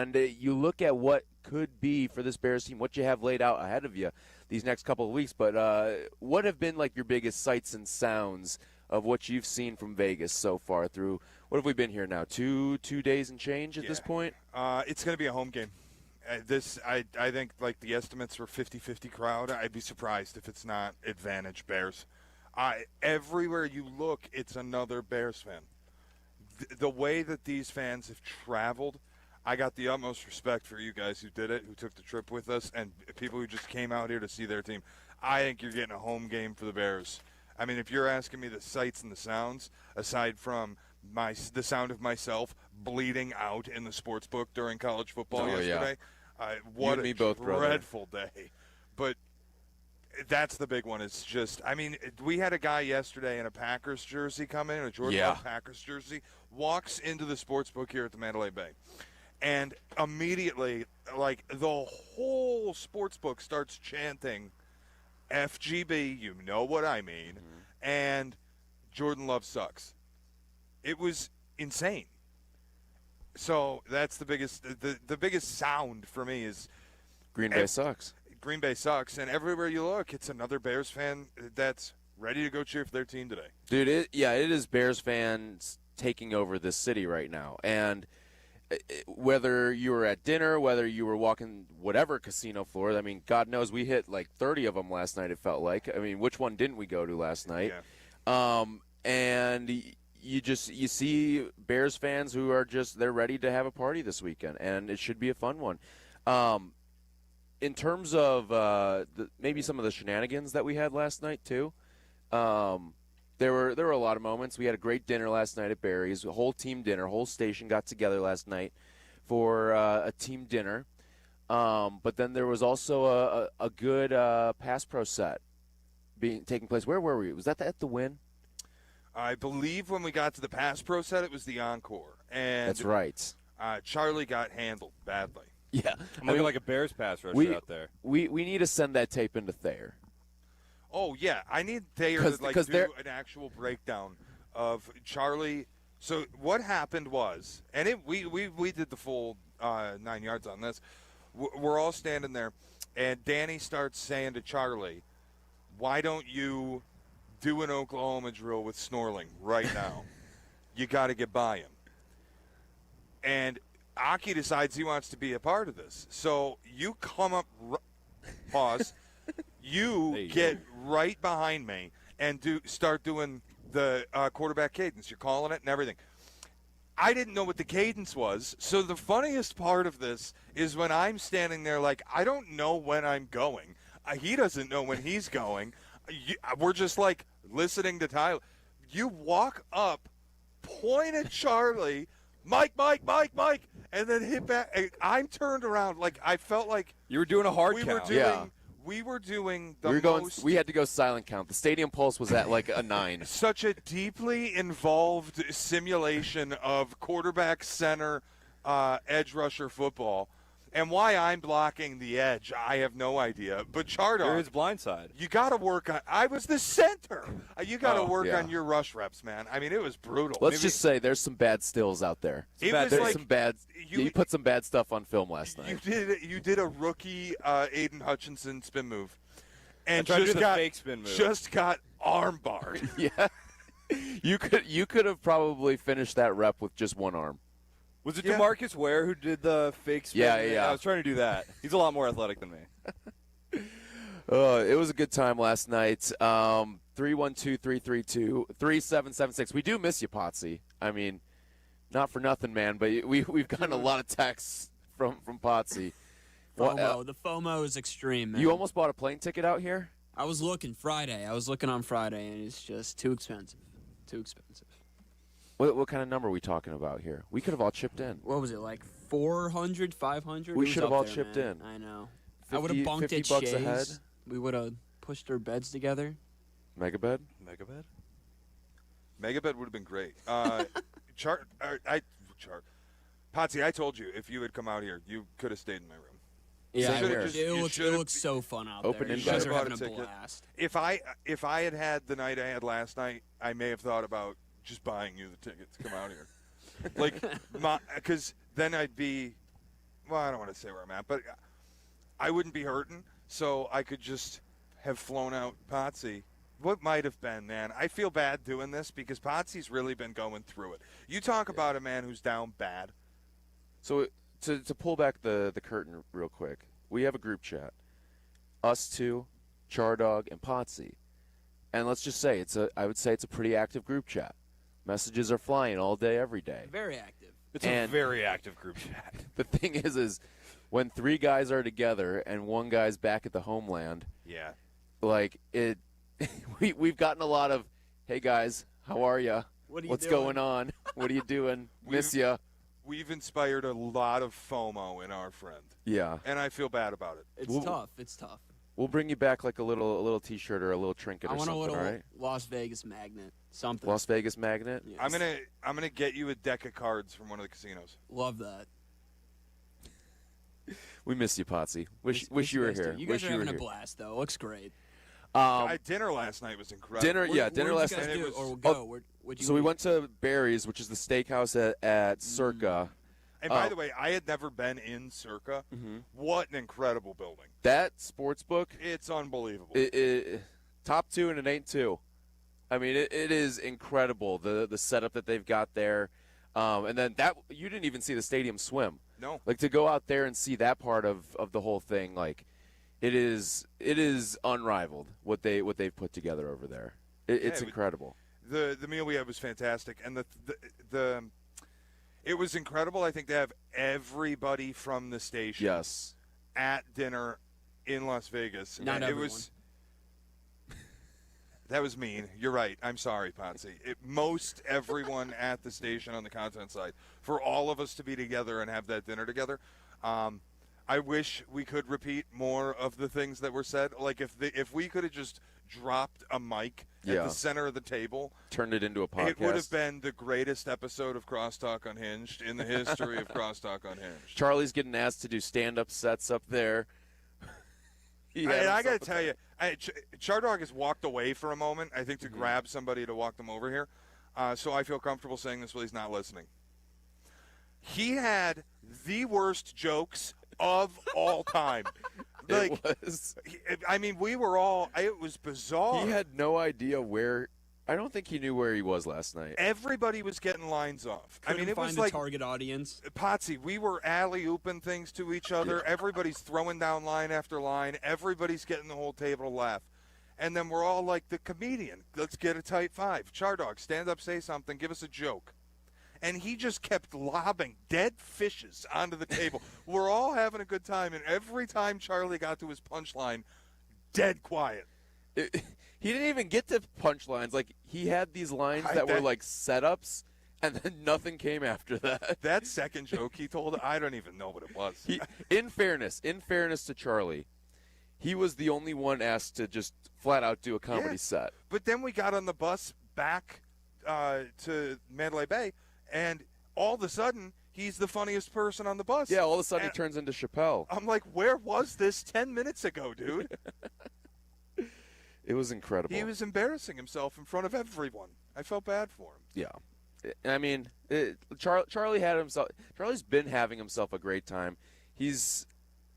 And you look at what could be for this Bears team, what you have laid out ahead of you these next couple of weeks. But what have been like your biggest sights and sounds of what you've seen from Vegas so far through, what have we been here now, two days and change at this point? It's going to be a home game. I think like the estimates were 50-50 crowd. I'd be surprised if it's not advantage Bears. Everywhere you look, it's another Bears fan. The way that these fans have traveled, I got the utmost respect for you guys who did it, who took the trip with us, and people who just came out here to see their team. I think you're getting a home game for the Bears. I mean, if you're asking me the sights and the sounds, aside from the sound of myself bleeding out in the sports book during college football yesterday, what a dreadful day. But that's the big one. It's just, I mean, we had a guy yesterday in a Packers jersey come in, a Jordan Love Packers jersey, walks into the sports book here at the Mandalay Bay. And immediately, like, the whole sports book starts chanting FGB, you know what I mean, and Jordan Love sucks. It was insane. So that's the biggest the biggest sound for me is Green Bay sucks. Green Bay sucks, and everywhere you look, it's another Bears fan that's ready to go cheer for their team today. Dude, it is Bears fans taking over this city right now. And whether you were at dinner, whether you were walking whatever casino floor, I mean, God knows we hit like 30 of them last night, it felt like. I mean, which one didn't we go to last night? Yeah. And you see Bears fans who are just, they're ready to have a party this weekend, and it should be a fun one. In terms of maybe some of the shenanigans that we had last night too, there were a lot of moments. We had a great dinner last night at Barry's, a whole team dinner, whole station got together last night for a team dinner. But then there was also a good pass pro set taking place. Where were we? Was that at the Wynn? I believe when we got to the pass pro set, it was the encore. And that's right. Charlie got handled badly. Yeah. I'm looking like a Bears pass rusher out there. We need to send that tape into Thayer. Oh, yeah. I need Thayer to do an actual breakdown of Charlie. So what happened was, and we did the full 9 yards on this. We're all standing there, and Danny starts saying to Charlie, why don't you do an Oklahoma drill with Snorling right now? You got to get by him. And Aki decides he wants to be a part of this. So you come up, pause, you get right behind me and start doing the quarterback cadence. You're calling it and everything. I didn't know what the cadence was. So the funniest part of this is when I'm standing there like, I don't know when I'm going. He doesn't know when he's going. We're just like listening to Tyler. You walk up, point at Charlie, Mike, and then hit back. I'm turned around like I felt like you were doing a hard count. We were doing we had to go silent count. The stadium pulse was at like a 9. Such a deeply involved simulation of quarterback, center, edge rusher football. And why I'm blocking the edge, I have no idea. But Chardon, you're his blind side. You got to work on. I was the center. You got to work on your rush reps, man. I mean, it was brutal. Let's just say there's some bad stills out there. Some bad. You put some bad stuff on film last night. You did a rookie Aiden Hutchinson spin move, and fake spin move. Just got arm barred. Yeah, you could have probably finished that rep with just one arm. Was it DeMarcus Ware who did the fake spin? Yeah. I was trying to do that. He's a lot more athletic than me. It was a good time last night. 312-332-3776. We do miss you, Potsy. I mean, not for nothing, man, but we've gotten a lot of texts from Potsy. FOMO. The FOMO is extreme, man. You almost bought a plane ticket out here? I was looking Friday. on Friday, and it's just too expensive. Too expensive. What kind of number are we talking about here? We could have all chipped in. What was it, like 400, 500? We should have all chipped in. I know. 50, I would have bunked at $50 Shea's. ahead. We would have pushed our beds together. Megabed? Megabed would have been great. Potsy, I told you, if you had come out here, you could have stayed in my room. Yeah, it looks so fun out there. You guys are having a blast. If I had the night I had last night, I may have thought about just buying you the ticket to come out here. Like, because then I'd be well, I don't want to say where I'm at, but I wouldn't be hurting, so I could just have flown out Potsy. What might have been, man? I feel bad doing this because Potsy's really been going through it. You talk about a man who's down bad. So to pull back the curtain real quick, we have a group chat. Us two, Chardog, and Potsy. And let's just say I would say it's a pretty active group chat. Messages are flying all day, every day. Very active. It's a very active group chat. The thing is when three guys are together and one guy's back at the homeland, Yeah. like it, we've gotten a lot of, hey guys, how are ya? What's going on? What are you doing? Miss ya. We've inspired a lot of FOMO in our friend. Yeah. And I feel bad about it. It's tough. It's tough. We'll bring you back like a little T-shirt or a little trinket I or want something, a little all right? Las Vegas magnet. Something. Las Vegas magnet? Yes. I'm gonna get you a deck of cards from one of the casinos. Love that. We miss you, Potsy. Wish you were guys here. do. You guys Wish are you were having a here. blast, though. Looks great. Dinner last night was incredible. Dinner, yeah, dinner Where'd last you guys night. do? was- Or go? Where'd you So we eat? went to Barry's, which is the steakhouse at Circa. And by the way, I had never been in Circa. Mm-hmm. What an incredible building. That sports book, It's unbelievable. top two and it ain't two. I mean, it is incredible, the setup that they've got there. And then you didn't even see the stadium swim. No. Like, to go out there and see that part of the whole thing, like, it is unrivaled what they've put together over there. It's incredible. The meal we had was fantastic, and the it was incredible. I think to have everybody from the station Yes. at dinner in Las Vegas. Not And everyone. That was mean. You're right. I'm sorry, Potsy. Most everyone at the station on the content side, for all of us to be together and have that dinner together. I wish we could repeat more of the things that were said. Like if we could have just dropped a mic at Yeah. the center of the table, Turned it into a podcast. it would have been the greatest episode of Crosstalk Unhinged in the history of Crosstalk Unhinged. Charlie's getting asked to do stand-up sets up there. I got to tell you, Chardog has walked away for a moment, I think, to grab somebody to walk them over here. So I feel comfortable saying this while he's not listening. He had the worst jokes of all time. Like, It was. I mean, we were all, it was bizarre. He had no idea where. I don't think he knew where he was last night. Everybody was getting lines off. I mean, it find was the like target audience. Potsy, we were alley-ooping things to each other. Everybody's throwing down line after line. Everybody's getting the whole table to laugh. And then we're all like the comedian. Let's get a tight five. Chardog, stand up, say something, give us a joke. And he just kept lobbing dead fishes onto the table. We're all having a good time, and every time Charlie got to his punchline, dead quiet. He didn't even get to punchlines. Like, he had these lines that were like setups, and then nothing came after that. That second joke he told, I don't even know what it was. In fairness to Charlie, he was the only one asked to just flat out do a comedy set. But then we got on the bus back to Mandalay Bay, and all of a sudden, he's the funniest person on the bus. Yeah, all of a sudden And he turns into Chappelle. I'm like, where was this 10 minutes ago, dude? It was incredible. He was embarrassing himself in front of everyone. I felt bad for him. Yeah. I mean, Charlie had himself. Charlie's been having himself a great time. He's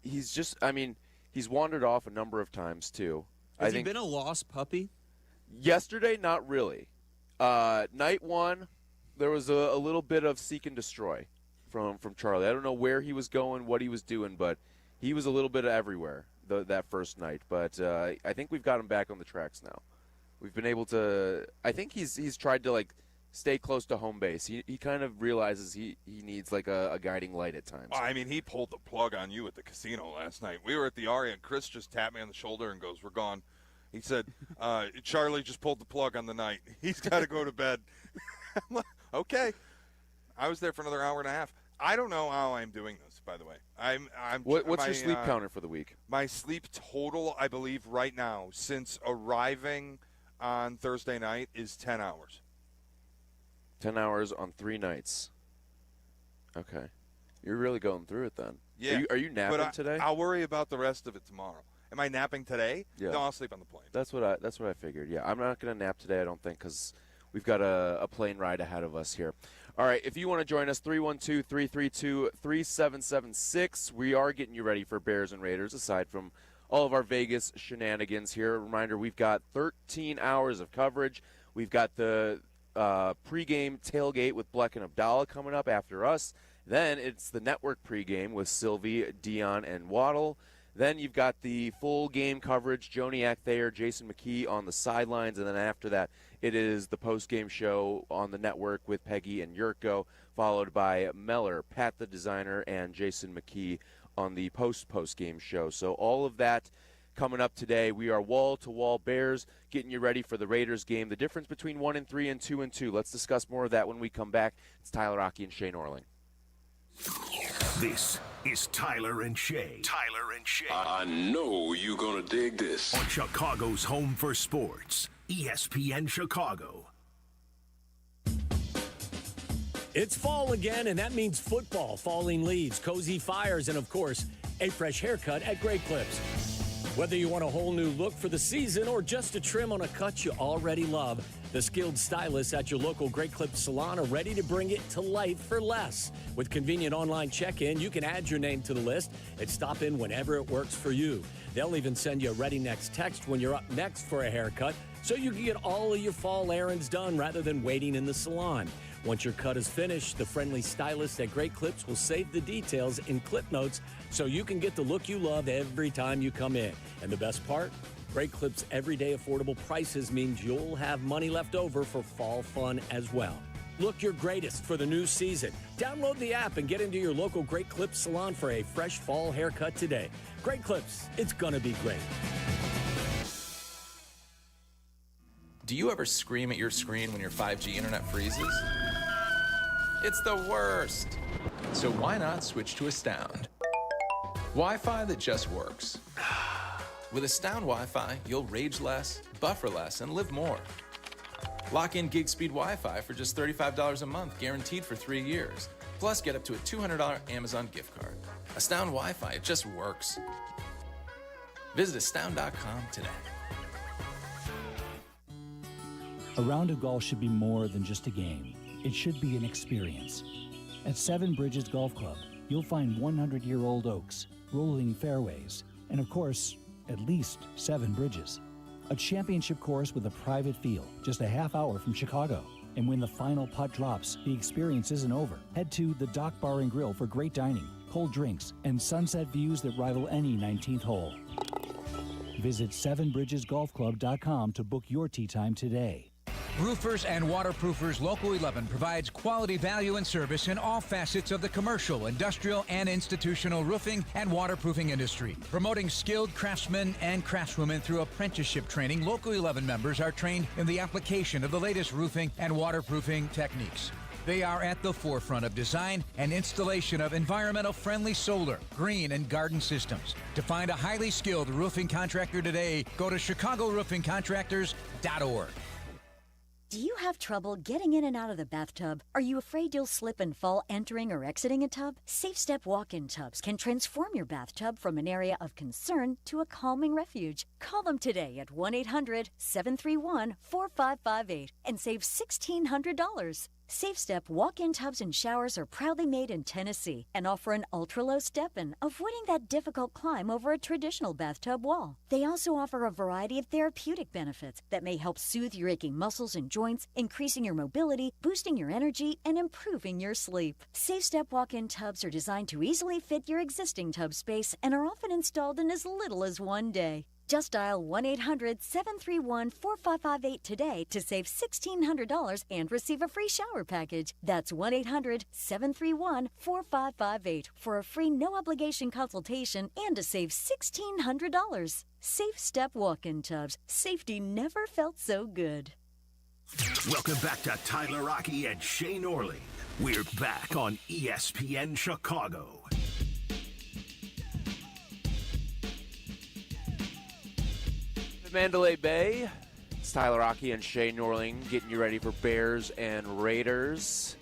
just. I mean, he's wandered off a number of times too. Has he been a lost puppy? Yesterday, not really. Night one, there was a little bit of seek and destroy from Charlie. I don't know where he was going, what he was doing, but he was a little bit everywhere that first night. But I think we've got him back on the tracks now. We've been able to. I think he's tried to like stay close to home base. He kind of realizes he needs like a guiding light at times. I mean, he pulled the plug on you at the casino last night. We were at the Aria, and Chris just tapped me on the shoulder and goes, "We're gone." He said, "Charlie just pulled the plug on the night. He's got to go to bed." I'm like, okay. I was there for another hour and a half. I don't know how I'm doing this, by the way. What's your sleep counter for the week? My sleep total, I believe, right now, since arriving on Thursday night, is 10 hours. 10 hours on 3 nights. Okay. You're really going through it then. Yeah. Are you napping But today? I'll worry about the rest of it tomorrow. Am I napping today? Yeah. No, I'll sleep on the plane. That's what I figured. Yeah, I'm not going to nap today, I don't think, because we've got a plane ride ahead of us here. All right, if you want to join us, 312-332-3776. We are getting you ready for Bears and Raiders, aside from all of our Vegas shenanigans here. A reminder, we've got 13 hours of coverage. We've got the pregame tailgate with Bleck and Abdalla coming up after us. Then it's the network pregame with Silvy, Dionne, and Waddle. Then you've got the full game coverage, Joniak Thayer, Jason McKee on the sidelines. And then after that, it is the post-game show on the network with Peggy and Yurko, followed by Meller, Pat the designer, and Jason McKee on the post-game show. So all of that coming up today. We are wall-to-wall Bears, getting you ready for the Raiders game. The difference between 1-3 and 2-2. Let's discuss more of that when we come back. It's Tyler Rocky and Shea Norling. This is Tyler and Shea. Tyler and Shea. I know you're going to dig this. On Chicago's home for sports, ESPN Chicago. It's fall again, and that means football, falling leaves, cozy fires, and, of course, a fresh haircut at Great Clips. Whether you want a whole new look for the season or just a trim on a cut you already love, the skilled stylists at your local Great Clips salon are ready to bring it to life for less. With convenient online check-in, you can add your name to the list and stop in whenever it works for you. They'll even send you a ready next text when you're up next for a haircut, so you can get all of your fall errands done rather than waiting in the salon. Once your cut is finished, the friendly stylists at Great Clips will save the details in clip notes so you can get the look you love every time you come in. And the best part? Great Clips' everyday affordable prices means you'll have money left over for fall fun as well. Look your greatest for the new season. Download the app and get into your local Great Clips salon for a fresh fall haircut today. Great Clips, it's gonna be great. Do you ever scream at your screen when your 5G internet freezes? It's the worst. So why not switch to Astound? Wi-Fi that just works. With Astound Wi-Fi, you'll rage less, buffer less, and live more. Lock in gig speed Wi-Fi for just $35 a month, guaranteed for 3 years. Plus, get up to a $200 Amazon gift card. Astound Wi-Fi, it just works. Visit astound.com today. A round of golf should be more than just a game. It should be an experience. At Seven Bridges Golf Club, you'll find 100-year-old oaks, rolling fairways, and of course, at least 7 bridges. A championship course with a private feel, just a half hour from Chicago. And when the final putt drops, the experience isn't over. Head to the Dock Bar and Grill for great dining, cold drinks, and sunset views that rival any 19th hole. Visit sevenbridgesgolfclub.com to book your tee time today. Roofers and Waterproofers Local 11 provides quality value and service in all facets of the commercial, industrial, and institutional roofing and waterproofing industry. Promoting skilled craftsmen and craftswomen through apprenticeship training, Local 11 members are trained in the application of the latest roofing and waterproofing techniques. They are at the forefront of design and installation of environmental-friendly solar, green, and garden systems. To find a highly skilled roofing contractor today, go to chicago-roofingcontractors.org. Do you have trouble getting in and out of the bathtub? Are you afraid you'll slip and fall entering or exiting a tub? Safe Step walk-in tubs can transform your bathtub from an area of concern to a calming refuge. Call them today at 1-800-731-4558 and save $1,600. Safe Step walk-in tubs and showers are proudly made in Tennessee and offer an ultra-low step-in, avoiding that difficult climb over a traditional bathtub wall. They also offer a variety of therapeutic benefits that may help soothe your aching muscles and joints, increasing your mobility, boosting your energy, and improving your sleep. Safe Step walk-in tubs are designed to easily fit your existing tub space and are often installed in as little as 1 day. Just dial 1-800-731-4558 today to save $1,600 and receive a free shower package. That's 1-800-731-4558 for a free no-obligation consultation and to save $1,600. Safe Step walk-in tubs. Safety never felt so good. Welcome back to Tyler Rocky and Shea Norling. We're back on ESPN Chicago. Mandalay Bay. It's Tyler Rocky and Shea Norling getting you ready for Bears and Raiders.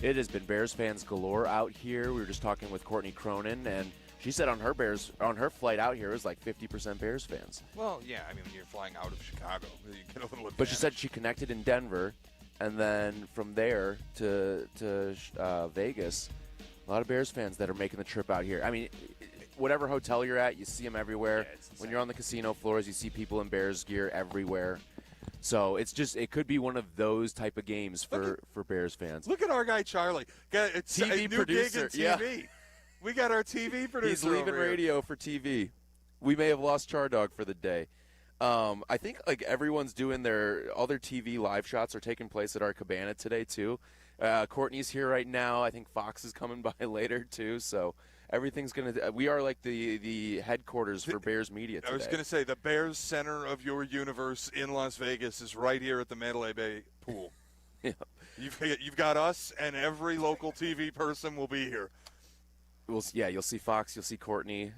It has been Bears fans galore out here. We were just talking with Courtney Cronin, and she said on her flight out here it was like 50% Bears fans. Well, yeah, I mean, when you're flying out of Chicago, you get a little advantage. But she said she connected in Denver, and then from there to Vegas, a lot of Bears fans that are making the trip out here. I mean, whatever hotel you're at, you see them everywhere. When you're on the casino floors, you see people in Bears gear everywhere. So it could be one of those type of games for Bears fans. Look at our guy Charlie. Got a TV new producer. gig in TV. Yeah. We got our TV producer. He's leaving radio for TV. We may have lost Chardog for the day. I think like everyone's doing all their TV live shots are taking place at our cabana today too. Courtney's here right now. I think Fox is coming by later too. So everything's we are like the headquarters for Bears media today. I was gonna say the Bears center of your universe in Las Vegas is right here at the Mandalay Bay pool. Yeah. You've got us, and every local TV person will be here. You'll see Fox, you'll see Courtney.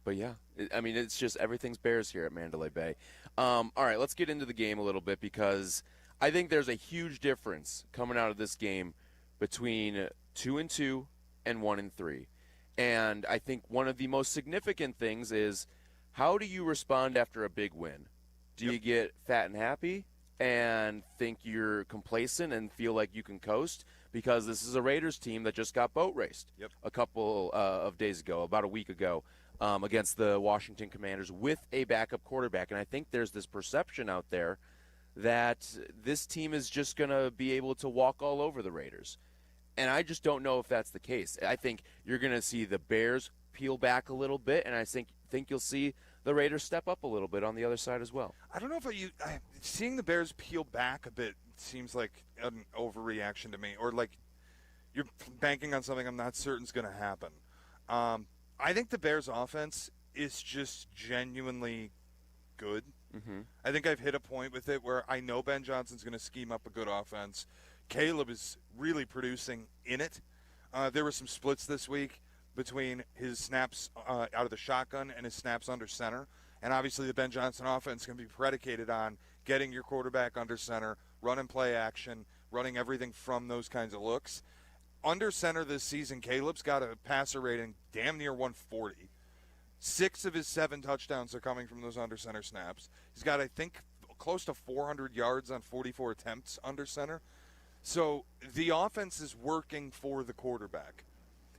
But yeah, I mean, it's just everything's Bears here at Mandalay Bay. All right, let's get into the game a little bit because I think there's a huge difference coming out of this game between 2-2 and 1-3. And I think one of the most significant things is how do you respond after a big win? Do you get fat and happy and think you're complacent and feel like you can coast? Because this is a Raiders team that just got boat raced a couple of days ago, about a week ago, against the Washington Commanders with a backup quarterback. And I think there's this perception out there that this team is just going to be able to walk all over the Raiders. And I just don't know if that's the case. I think you're going to see the Bears peel back a little bit, and I think you'll see the Raiders step up a little bit on the other side as well. I don't know if seeing the Bears peel back a bit seems like an overreaction to me, or like you're banking on something I'm not certain is going to happen. I think the Bears' offense is just genuinely good. Mm-hmm. I think I've hit a point with it where I know Ben Johnson's going to scheme up a good offense. Caleb is really producing in it. There were some splits this week between his snaps out of the shotgun and his snaps under center. And obviously the Ben Johnson offense can be predicated on getting your quarterback under center, running play action, running everything from those kinds of looks. Under center this season, Caleb's got a passer rating damn near 140. 6 of his 7 touchdowns are coming from those under center snaps. He's got, I think, close to 400 yards on 44 attempts under center. So the offense is working for the quarterback.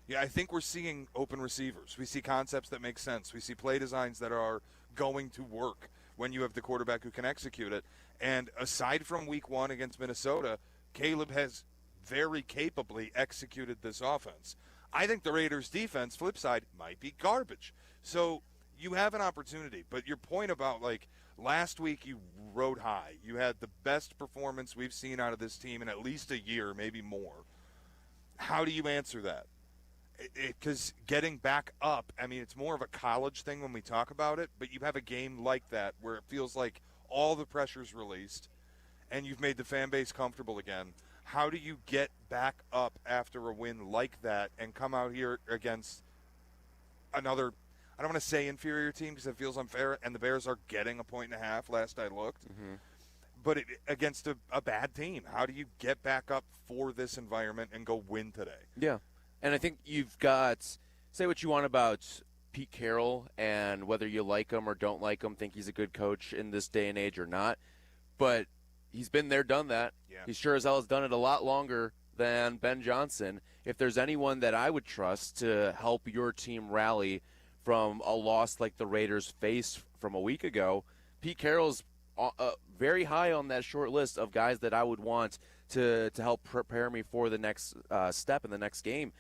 Yeah, I think we're seeing open receivers. We see concepts that make sense. We see play designs that are going to work when you have the quarterback who can execute it. And aside from week 1 against Minnesota, Caleb has very capably executed this offense. I think the Raiders' defense, flip side, might be garbage. So you have an opportunity. But your point about, like, last week you rode high. You had the best performance we've seen out of this team in at least a year, maybe more. How do you answer that? Because getting back up, I mean, it's more of a college thing when we talk about it, but you have a game like that where it feels like all the pressure's released and you've made the fan base comfortable again. How do you get back up after a win like that and come out here against another, I don't want to say inferior team because it feels unfair, and the Bears are getting a 1.5 last I looked. Mm-hmm. But against a bad team, how do you get back up for this environment and go win today? Yeah. And I think you've got, say what you want about Pete Carroll and whether you like him or don't like him, think he's a good coach in this day and age or not. But he's been there, done that. Yeah. He sure as hell has done it a lot longer than Ben Johnson. If there's anyone that I would trust to help your team rally from a loss like the Raiders faced from a week ago, Pete Carroll's very high on that short list of guys that I would want to help prepare me for the next step in the next game.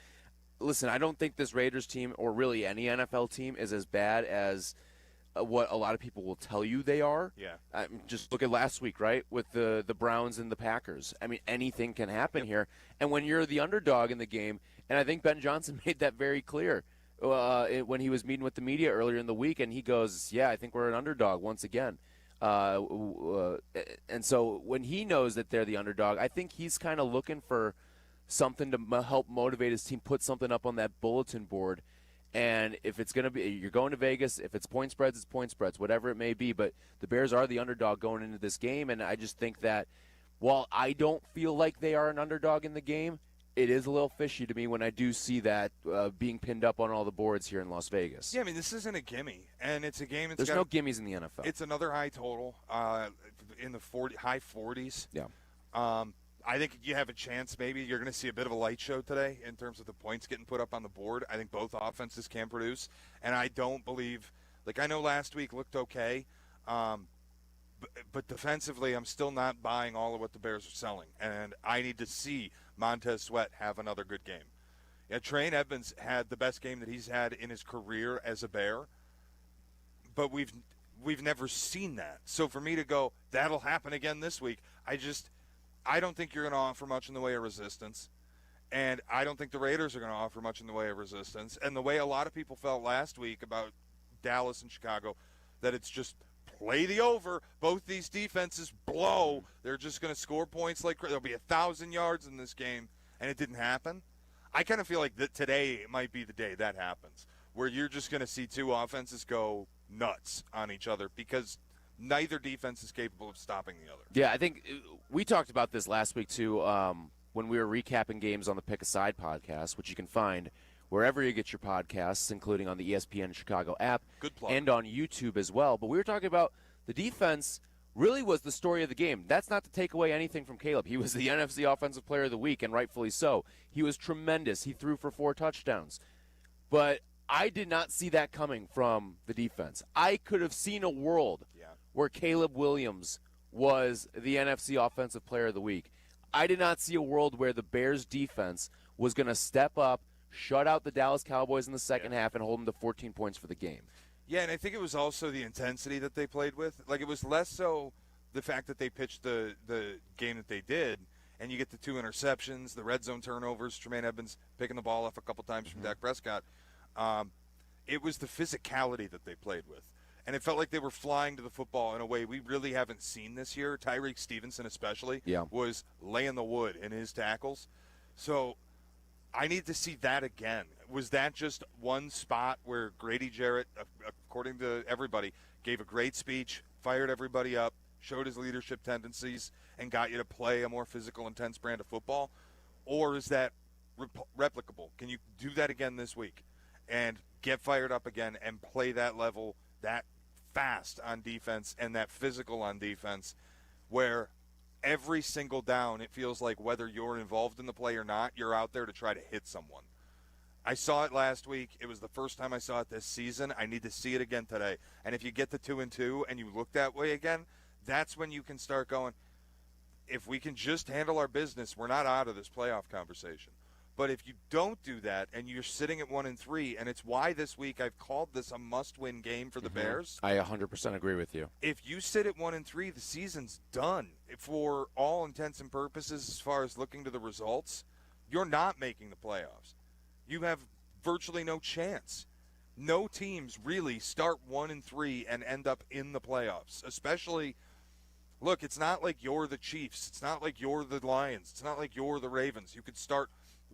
Listen, I don't think this Raiders team, or really any NFL team, is as bad as what a lot of people will tell you they are. Yeah. Just look at last week, right, with the Browns and the Packers. I mean, anything can happen here. And when you're the underdog in the game, and I think Ben Johnson made that very clear when he was meeting with the media earlier in the week, and he goes, yeah, I think we're an underdog once again. And so when he knows that they're the underdog, I think he's kind of looking for something to help motivate his team, put something up on that bulletin board. And if it's going to be, you're going to Vegas, if it's point spreads, it's point spreads, whatever it may be. But the Bears are the underdog going into this game. And I just think that while I don't feel like they are an underdog in the game, it is a little fishy to me when I do see that being pinned up on all the boards here in Las Vegas. Yeah, I mean, this isn't a gimme, and it's a game. There's no gimmies in the NFL. It's another high total in the high 40s. Yeah. I think you have a chance. Maybe you're going to see a bit of a light show today in terms of the points getting put up on the board. I think both offenses can produce, and I don't believe – like I know last week looked okay, but defensively I'm still not buying all of what the Bears are selling, and I need to see Montez Sweat have another good game. Yeah, Trey Edmonds had the best game that he's had in his career as a Bear, but we've never seen that. So for me to go, that'll happen again this week, I don't think you're going to offer much in the way of resistance, and I don't think the Raiders are going to offer much in the way of resistance. And the way a lot of people felt last week about Dallas and Chicago, that it's just play the over. Both these defenses blow. They're just going to score points like there'll be 1,000 yards in this game, and it didn't happen. I kind of feel like that today might be the day that happens, where you're just going to see two offenses go nuts on each other because neither defense is capable of stopping the other. Yeah, I think we talked about this last week, too, when we were recapping games on the Pick a Side podcast, which you can find wherever you get your podcasts, including on the ESPN Chicago app and on YouTube as well. But we were talking about the defense really was the story of the game. That's not to take away anything from Caleb. He was the NFC Offensive Player of the Week, and rightfully so. He was tremendous. He threw for 4 touchdowns. But I did not see that coming from the defense. I could have seen a world where Caleb Williams was the NFC Offensive Player of the Week. I did not see a world where the Bears defense was going to step up, shut out the Dallas Cowboys in the second half, and hold them to 14 points for the game. Yeah, and I think it was also the intensity that they played with. Like, it was less so the fact that they pitched the game that they did, and you get the 2 interceptions, the red zone turnovers, Tremaine Edmonds picking the ball off a couple times from Dak Prescott. It was the physicality that they played with. And it felt like they were flying to the football in a way we really haven't seen this year. Tyreek Stevenson especially was laying the wood in his tackles. So I need to see that again. Was that just one spot where Grady Jarrett, according to everybody, gave a great speech, fired everybody up, showed his leadership tendencies, and got you to play a more physical, intense brand of football? Or is that replicable? Can you do that again this week and get fired up again and play that level, that fast on defense and that physical on defense, where every single down it feels like whether you're involved in the play or not, you're out there to try to hit someone. I saw it last week. It was the first time I saw it this season. I need to see it again today. And if you get the 2-2 and you look that way again, that's when you can start going, if we can just handle our business, we're not out of this playoff conversation. But if you don't do that and you're sitting at 1-3, and it's why this week I've called this a must-win game for the Bears. I 100% agree with you. If you sit at 1-3, the season's done. For all intents and purposes, as far as looking to the results, you're not making the playoffs. You have virtually no chance. No teams really start 1-3 and end up in the playoffs, especially – look, it's not like you're the Chiefs. It's not like you're the Lions. It's not like you're the Ravens. You could start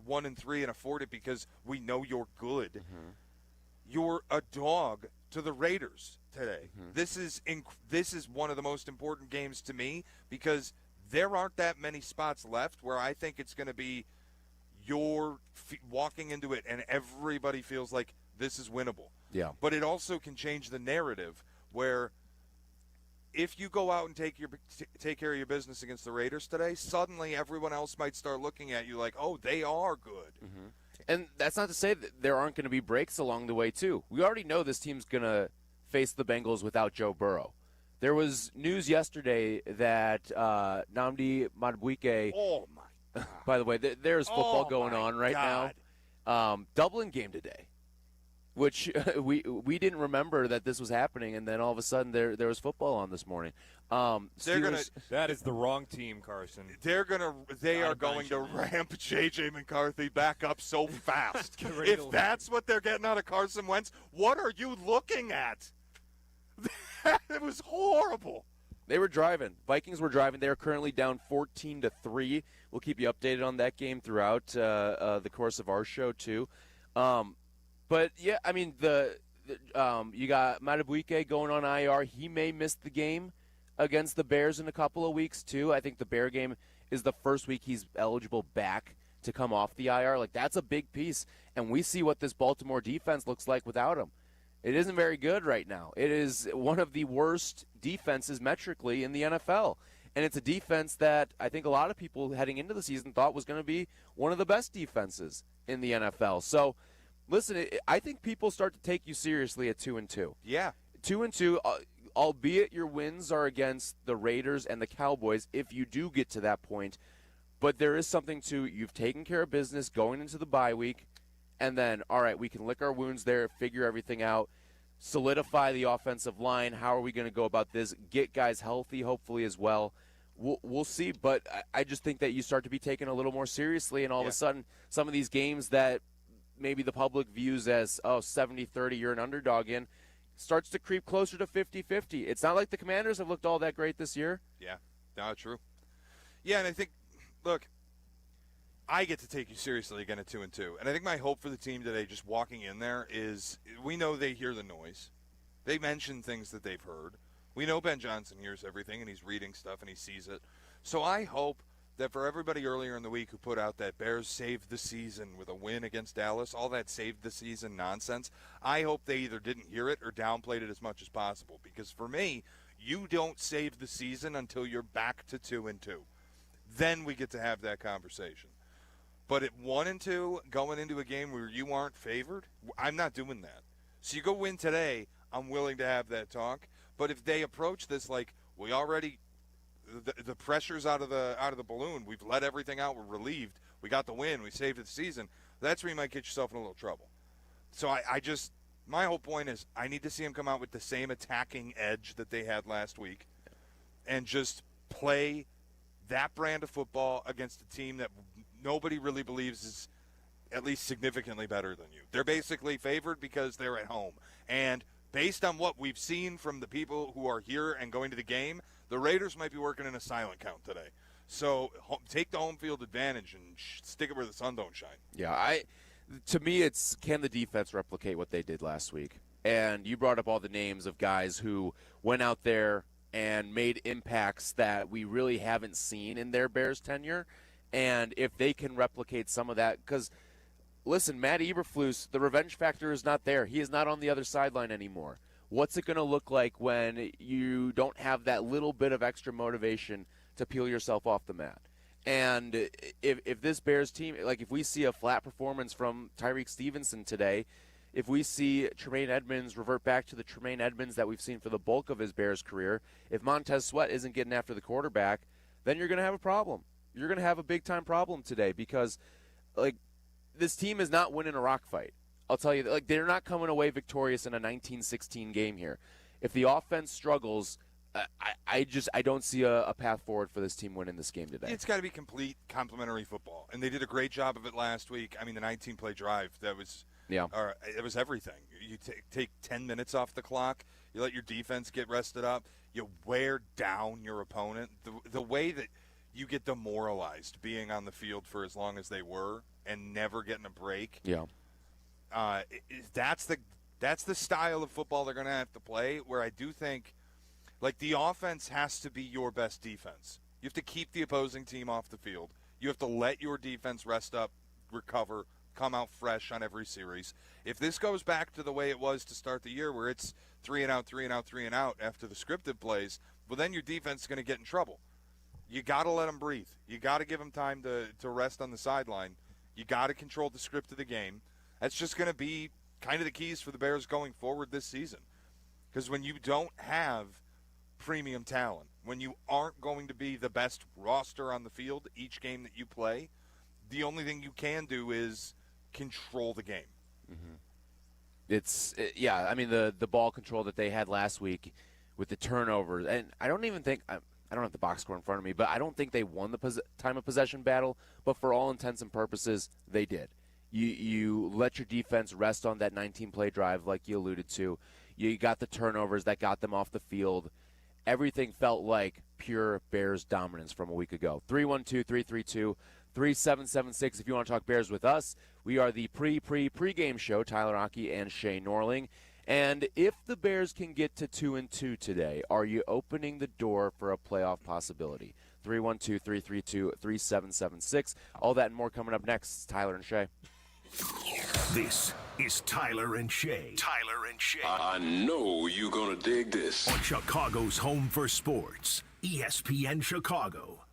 1-3 and afford it because we know you're good. You're a dog to the Raiders today. This is one of the most important games to me because there aren't that many spots left where I think it's going to be you're walking into it and everybody feels like this is winnable. Yeah. But it also can change the narrative where if you go out and take care of your business against the Raiders today, suddenly everyone else might start looking at you like, oh, they are good. And that's not to say that there aren't going to be breaks along the way, too. We already know this team's going to face the Bengals without Joe Burrow. There was news yesterday that Nnamdi Madubuike, by the way, there's football going on right now. Dublin game today, which we didn't remember that this was happening, and then all of a sudden there was football on this morning. That is the wrong team, Carson. They are going to ramp J.J. McCarthy back up so fast. If that's what they're getting out of Carson Wentz, what are you looking at? It was horrible. They were driving. Vikings were driving. They are currently down 14-3. We'll keep you updated on that game throughout the course of our show too. But yeah, I mean you got Madubuike going on IR. He may miss the game against the Bears in a couple of weeks too. I think the Bear game is the first week he's eligible back to come off the IR. Like, that's a big piece, and we see what this Baltimore defense looks like without him. It isn't very good right now. It is one of the worst defenses metrically in the NFL. And it's a defense that I think a lot of people heading into the season thought was going to be one of the best defenses in the NFL. So, listen, I think people start to take you seriously at 2-2. Yeah. 2-2, albeit your wins are against the Raiders and the Cowboys, if you do get to that point. But there is something to you've taken care of business going into the bye week, and then, all right, we can lick our wounds there, figure everything out, solidify the offensive line. How are we going to go about this? Get guys healthy, hopefully, as well. We'll see, but I just think that you start to be taken a little more seriously, and all of a sudden, some of these games that maybe the public views as, 70-30, you're an underdog in, starts to creep closer to 50-50. It's not like the Commanders have looked all that great this year. Yeah, no, true. Yeah, and I think, look, I get to take you seriously again at 2-2. And I think my hope for the team today, just walking in there, is we know they hear the noise. They mention things that they've heard. We know Ben Johnson hears everything, and he's reading stuff, and he sees it. So I hope that for everybody earlier in the week who put out that Bears saved the season with a win against Dallas, all that saved the season nonsense, I hope they either didn't hear it or downplayed it as much as possible. Because for me, you don't save the season until you're back to 2-2. Then we get to have that conversation. But at 1-2, going into a game where you aren't favored, I'm not doing that. So you go win today, I'm willing to have that talk. But if they approach this like we already, the pressure's out of the balloon, we've let everything out, we're relieved, we got the win, we saved the season, that's where you might get yourself in a little trouble. So I just, my whole point is I need to see them come out with the same attacking edge that they had last week and just play that brand of football against a team that nobody really believes is at least significantly better than you. They're basically favored because they're at home. And based on what we've seen from the people who are here and going to the game, the Raiders might be working in a silent count today. So take the home field advantage and stick it where the sun don't shine. Yeah, to me, it's can the defense replicate what they did last week? And you brought up all the names of guys who went out there and made impacts that we really haven't seen in their Bears tenure. And if they can replicate some of that, because – listen, Matt Eberflus, the revenge factor is not there. He is not on the other sideline anymore. What's it going to look like when you don't have that little bit of extra motivation to peel yourself off the mat? And if this Bears team, like if we see a flat performance from Tyreek Stevenson today, if we see Tremaine Edmonds revert back to the Tremaine Edmonds that we've seen for the bulk of his Bears career, if Montez Sweat isn't getting after the quarterback, then you're going to have a problem. You're going to have a big-time problem today because, like, this team is not winning a rock fight. I'll tell you, like they're not coming away victorious in a 19-16 game here. If the offense struggles, I don't see a path forward for this team winning this game today. It's got to be complete complementary football, and they did a great job of it last week. I mean, the 19-play drive, it was everything. You take 10 minutes off the clock. You let your defense get rested up. You wear down your opponent. The way that you get demoralized being on the field for as long as they were and never getting a break. Yeah. That's the style of football they're going to have to play, where I do think, like, the offense has to be your best defense. You have to keep the opposing team off the field. You have to let your defense rest up, recover, come out fresh on every series. If this goes back to the way it was to start the year, where it's 3 and out, 3 and out, 3 and out after the scripted plays, well, then your defense is going to get in trouble. You got to let them breathe. You got to give them time to rest on the sideline. You got to control the script of the game. That's just going to be kind of the keys for the Bears going forward this season. Because when you don't have premium talent, when you aren't going to be the best roster on the field each game that you play, the only thing you can do is control the game. Mm-hmm. I mean, the ball control that they had last week with the turnovers, and I don't even think – I don't have the box score in front of me, but I don't think they won the time of possession battle. But for all intents and purposes, they did. You let your defense rest on that 19-play drive like you alluded to. You got the turnovers that got them off the field. Everything felt like pure Bears dominance from a week ago. 312-332-3776 if you want to talk Bears with us. We are the pregame show, Tyler Rocky and Shea Norling. And if the Bears can get to 2-2 today, are you opening the door for a playoff possibility? 312-332-3776. All that and more coming up next. It's Tyler and Shea. This is Tyler and Shea. Tyler and Shea. I know you're going to dig this. On Chicago's home for sports, ESPN Chicago.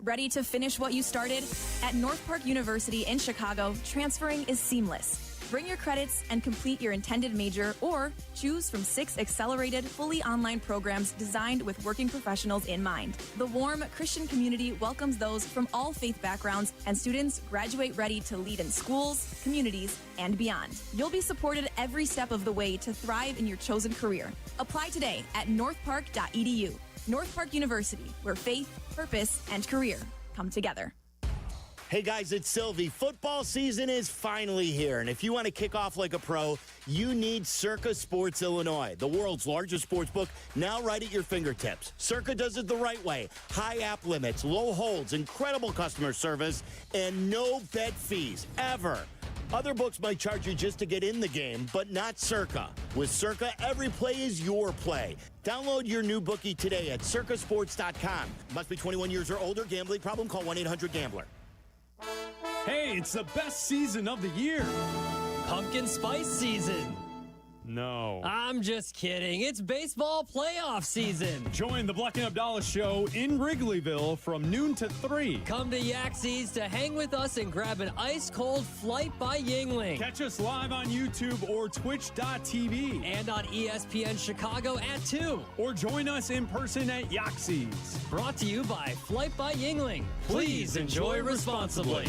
Ready to finish what you started? At North Park University in Chicago, transferring is seamless. Bring your credits and complete your intended major, or choose from 6 accelerated, fully online programs designed with working professionals in mind. The warm Christian community welcomes those from all faith backgrounds, and students graduate ready to lead in schools, communities, and beyond. You'll be supported every step of the way to thrive in your chosen career. Apply today at northpark.edu. North Park University, where faith, purpose, and career come together. Hey guys, it's Silvy. Football season is finally here, and if you want to kick off like a pro, you need Circa Sports Illinois, the world's largest sports book, now right at your fingertips. Circa does it the right way. High app limits, low holds, incredible customer service, and no bet fees, ever. Other books might charge you just to get in the game, but not Circa. With Circa, every play is your play. Download your new bookie today at circasports.com. Must be 21 years or older. Gambling problem? Call 1-800-GAMBLER. Hey, it's the best season of the year. Pumpkin spice season. No. I'm just kidding. It's baseball playoff season. Join the Bleck and Abdalla show in Wrigleyville from noon to 3. Come to Yaxie's to hang with us and grab an ice-cold flight by Yingling. Catch us live on YouTube or twitch.tv. And on ESPN Chicago at 2. Or join us in person at Yaxie's. Brought to you by Flight by Yingling. Please enjoy responsibly.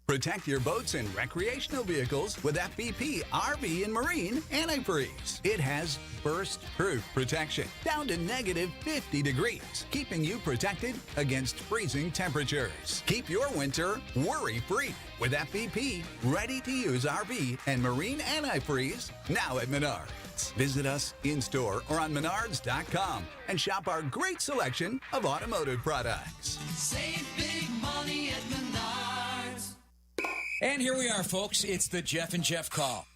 Protect your boats and recreational vehicles with FBP RV and Marine Antifreeze. It has burst-proof protection down to negative 50 degrees, keeping you protected against freezing temperatures. Keep your winter worry-free with FBP ready-to-use RV and Marine Antifreeze now at Menards. Visit us in-store or on menards.com and shop our great selection of automotive products. Save big money at Menards. And here we are, folks. It's the Jeff and Jeff call.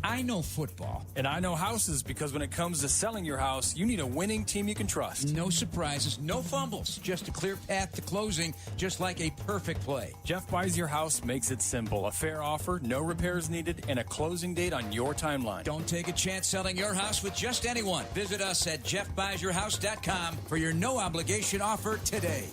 I know football. And I know houses, because when it comes to selling your house, you need a winning team you can trust. No surprises, no fumbles, just a clear path to closing, just like a perfect play. Jeff Buys Your House makes it simple. A fair offer, no repairs needed, and a closing date on your timeline. Don't take a chance selling your house with just anyone. Visit us at jeffbuysyourhouse.com for your no-obligation offer today.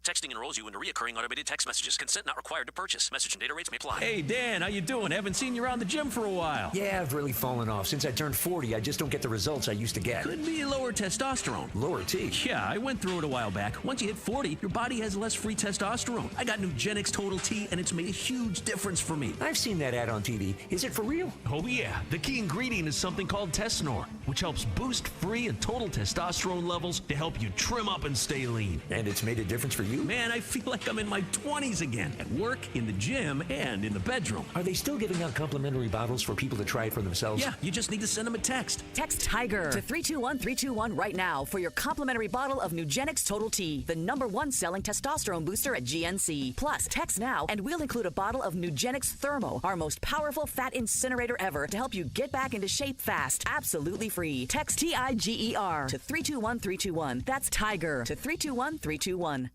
Texting enrolls you into recurring automated text messages. Consent not required to purchase. Message and data rates may apply. Hey, Dan, how you doing? Haven't seen you around the gym for a while. Yeah, I've really fallen off. Since I turned 40, I just don't get the results I used to get. Could be lower testosterone. Lower T? Yeah, I went through it a while back. Once you hit 40, your body has less free testosterone. I got Nugenix Total T, and it's made a huge difference for me. I've seen that ad on TV. Is it for real? Oh, yeah. The key ingredient is something called Tesnor, which helps boost free and total testosterone levels to help you trim up and stay lean. And it's made a difference for you? Man, I feel like I'm in my 20s again, at work, in the gym, and in the bedroom. Are they still giving out complimentary bottles for people to try it for themselves? Yeah, you just need to send them a text. Text TIGER to 321-321 right now for your complimentary bottle of Nugenix Total T, the #1 selling testosterone booster at GNC. Plus, text now and we'll include a bottle of Nugenix Thermo, our most powerful fat incinerator ever, to help you get back into shape fast. Absolutely free. Text TIGER to 321-321. That's TIGER to 321-321.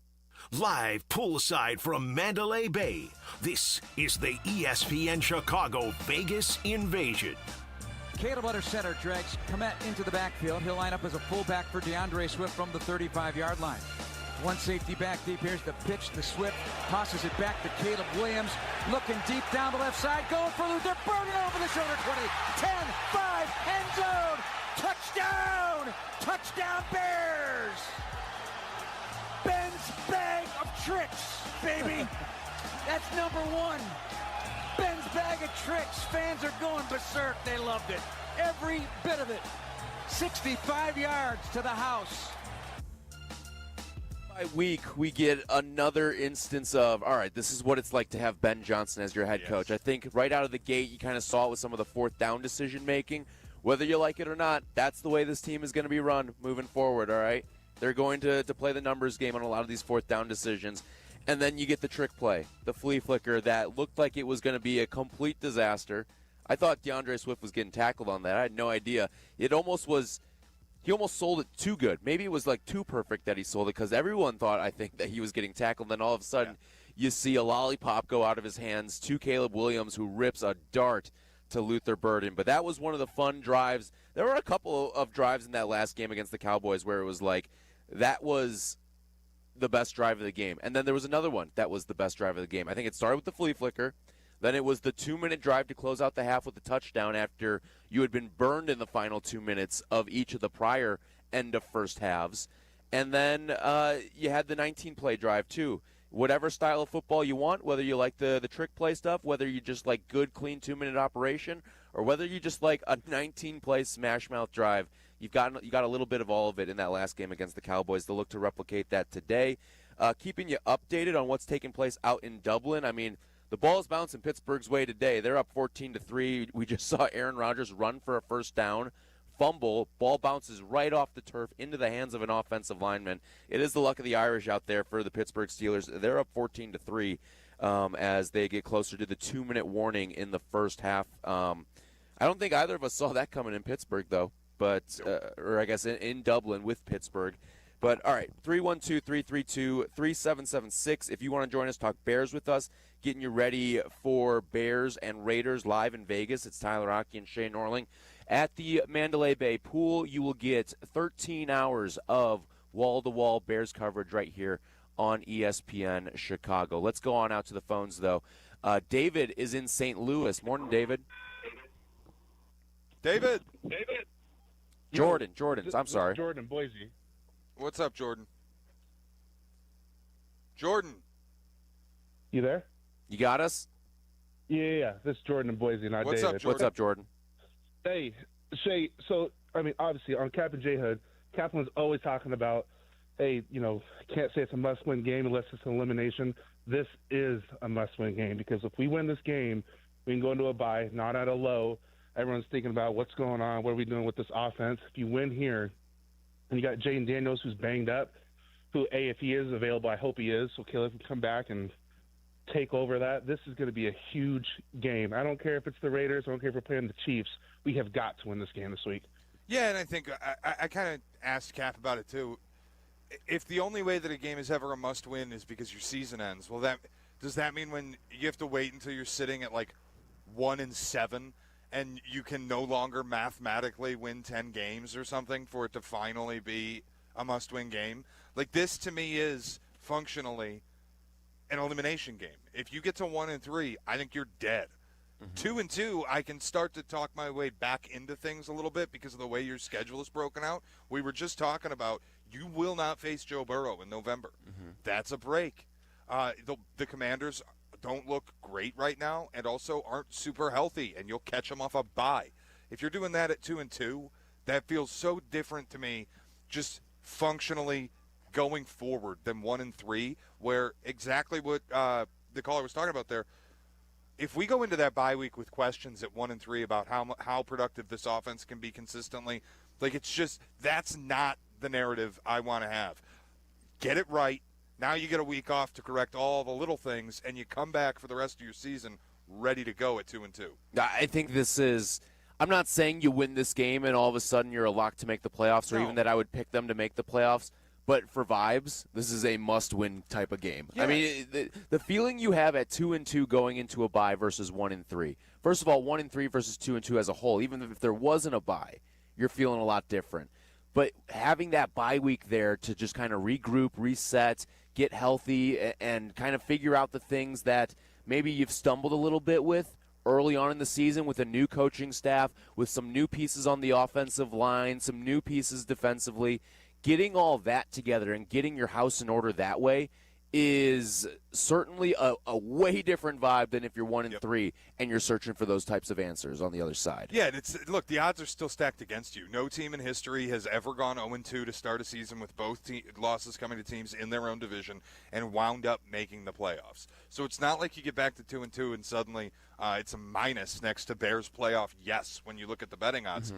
Live poolside from Mandalay Bay, this is the ESPN Chicago Vegas Invasion. Caleb under center drags Komet into the backfield. He'll line up as a fullback for DeAndre Swift from the 35-yard line. One safety back deep. Here's the pitch to Swift. Tosses it back to Caleb Williams. Looking deep down the left side. Going for Luther. Burning over the shoulder. 20, 10, 5, end zone. Touchdown! Touchdown Bears! Ben's bag of tricks, baby. That's #1. Ben's bag of tricks. Fans are going berserk. They loved it. Every bit of it. 65 yards to the house. By week, we get another instance of, all right, this is what it's like to have Ben Johnson as your head coach. I think right out of the gate, you kind of saw it with some of the fourth down decision-making. Whether you like it or not, that's the way this team is going to be run moving forward, all right? They're going to play the numbers game on a lot of these fourth down decisions. And then you get the trick play, the flea flicker that looked like it was going to be a complete disaster. I thought DeAndre Swift was getting tackled on that. I had no idea. It almost was – he almost sold it too good. Maybe it was like too perfect that he sold it because everyone thought, I think, that he was getting tackled. Then all of a sudden you see a lollipop go out of his hands to Caleb Williams, who rips a dart Luther Burden. But that was one of the fun drives. There were a couple of drives in that last game against the Cowboys where it was like that was the best drive of the game. And then there was another one that was the best drive of the game. I think it started with the flea flicker. Then it was the 2-minute drive to close out the half with the touchdown after you had been burned in the final 2 minutes of each of the prior end of first halves. And then you had the 19-play drive, too. Whatever style of football you want, whether you like the trick play stuff, whether you just like good, clean 2-minute operation, or whether you just like a 19-play smash-mouth drive, you got a little bit of all of it in that last game against the Cowboys. They'll look to replicate that today. Keeping you updated on what's taking place out in Dublin. I mean, the ball's bouncing Pittsburgh's way today. They're up 14-3. We just saw Aaron Rodgers run for a first down. Fumble, ball bounces right off the turf into the hands of an offensive lineman. It is the luck of the Irish out there for the Pittsburgh Steelers. They're up 14-3 as they get closer to the 2-minute warning in the first half. I don't think either of us saw that coming in Pittsburgh, though, but or I guess in Dublin with Pittsburgh. But, all right, 312-332-3776. If you want to join us, talk Bears with us, getting you ready for Bears and Raiders live in Vegas. It's Tyler Rocky and Shea Norling. At the Mandalay Bay Pool, you will get 13 hours of wall-to-wall Bears coverage right here on ESPN Chicago. Let's go on out to the phones, though. David is in St. Louis. Morning, David. David. Jordan. I'm sorry. Jordan, Boise. What's up, Jordan? Jordan. You there? You got us? Yeah. This is Jordan in Boise, not What's David. Up, Jordan? What's up, Jordan? Hey, Shea, so, I mean, obviously, on Cap and J Hood, Kaplan's always talking about, hey, can't say it's a must-win game unless it's an elimination. This is a must-win game because if we win this game, we can go into a bye, not at a low. Everyone's thinking about what's going on, what are we doing with this offense. If you win here, and you got Jaden Daniels who's banged up, who, if he is available, I hope he is, so Caleb can come back and take over that. This is going to be a huge game. I don't care if it's the Raiders. I don't care if we're playing the Chiefs. We have got to win this game this week. Yeah, and I think I kind of asked Cap about it too. If the only way that a game is ever a must-win is because your season ends, well, does that mean when you have to wait until you're sitting at like 1-7 and you can no longer mathematically win 10 games or something for it to finally be a must-win game? Like, this to me is functionally an elimination game. If you get to 1-3, I think you're dead. 2-2, I can start to talk my way back into things a little bit because of the way your schedule is broken out. We were just talking about you will not face Joe Burrow in November. That's a break. The Commanders don't look great right now and also aren't super healthy, and you'll catch them off a bye. If you're doing that at 2-2, that feels so different to me just functionally going forward than 1-3, where exactly what the caller was talking about there. If we go into that bye week with questions at 1-3 about how productive this offense can be consistently, like, it's just that's not the narrative I want to have. Get it right. Now you get a week off to correct all the little things, and you come back for the rest of your season ready to go at 2-2. I think this is – I'm not saying you win this game and all of a sudden you're a lock to make the playoffs or even that I would pick them to make the playoffs. But for vibes, this is a must-win type of game. Yeah. I mean, the feeling you have at 2-2 going into a bye versus 1-3. First of all, 1-3 versus 2-2 as a whole, even if there wasn't a bye, you're feeling a lot different. But having that bye week there to just kind of regroup, reset, get healthy, and kind of figure out the things that maybe you've stumbled a little bit with early on in the season with a new coaching staff, with some new pieces on the offensive line, some new pieces defensively. Getting all that together and getting your house in order that way is certainly a way different vibe than if you're 1-3 and you're searching for those types of answers on the other side. Yeah, and look, the odds are still stacked against you. No team in history has ever gone 0-2 to start a season with both losses coming to teams in their own division and wound up making the playoffs. So it's not like you get back to 2-2 and suddenly it's a minus next to Bears playoff yes when you look at the betting odds.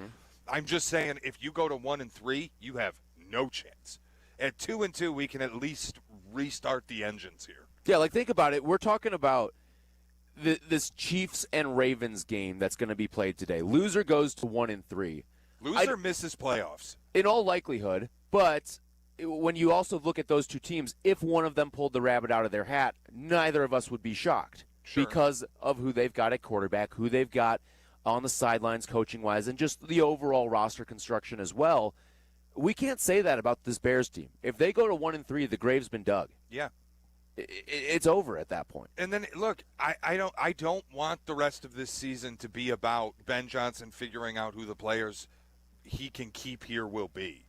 I'm just saying if you go to 1-3, you have no chance. At 2-2, we can at least restart the engines here. Yeah, like think about it. We're talking about this Chiefs and Ravens game that's going to be played today. Loser goes to 1-3. Loser misses playoffs. In all likelihood, but when you also look at those two teams, if one of them pulled the rabbit out of their hat, neither of us would be shocked because of who they've got at quarterback, who they've got on the sidelines coaching-wise and just the overall roster construction as well. We can't say that about this Bears team. If they go to 1-3, the grave's been dug. Yeah. It's over at that point. And then, look, I don't want the rest of this season to be about Ben Johnson figuring out who the players he can keep here will be.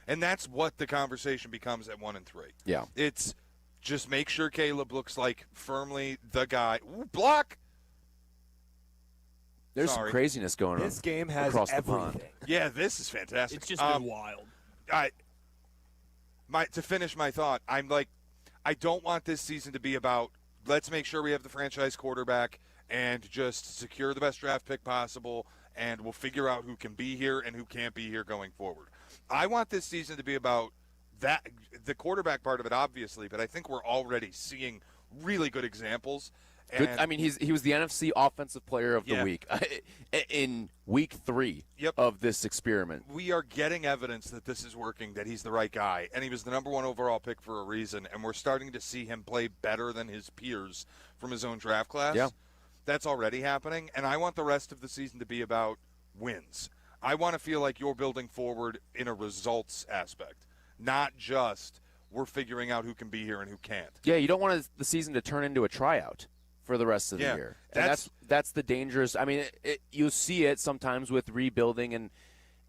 And that's what the conversation becomes at 1-3. Yeah. It's just make sure Caleb looks like firmly the guy. Ooh, block! There's some craziness going on. This game has across everything. the pond. Yeah, this is fantastic. It's just been wild. To finish my thought, I don't want this season to be about let's make sure we have the franchise quarterback and just secure the best draft pick possible, and we'll figure out who can be here and who can't be here going forward. I want this season to be about that, the quarterback part of it, obviously, but I think we're already seeing really good examples. Good, I mean, he was the NFC Offensive Player of the Week in Week 3 of this experiment. We are getting evidence that this is working, that he's the right guy, and he was the number 1 overall pick for a reason, and we're starting to see him play better than his peers from his own draft class. Yeah. That's already happening, and I want the rest of the season to be about wins. I want to feel like you're building forward in a results aspect, not just we're figuring out who can be here and who can't. Yeah, you don't want the season to turn into a tryout for the rest of the year. And that's the dangerous. I mean, you see it sometimes with rebuilding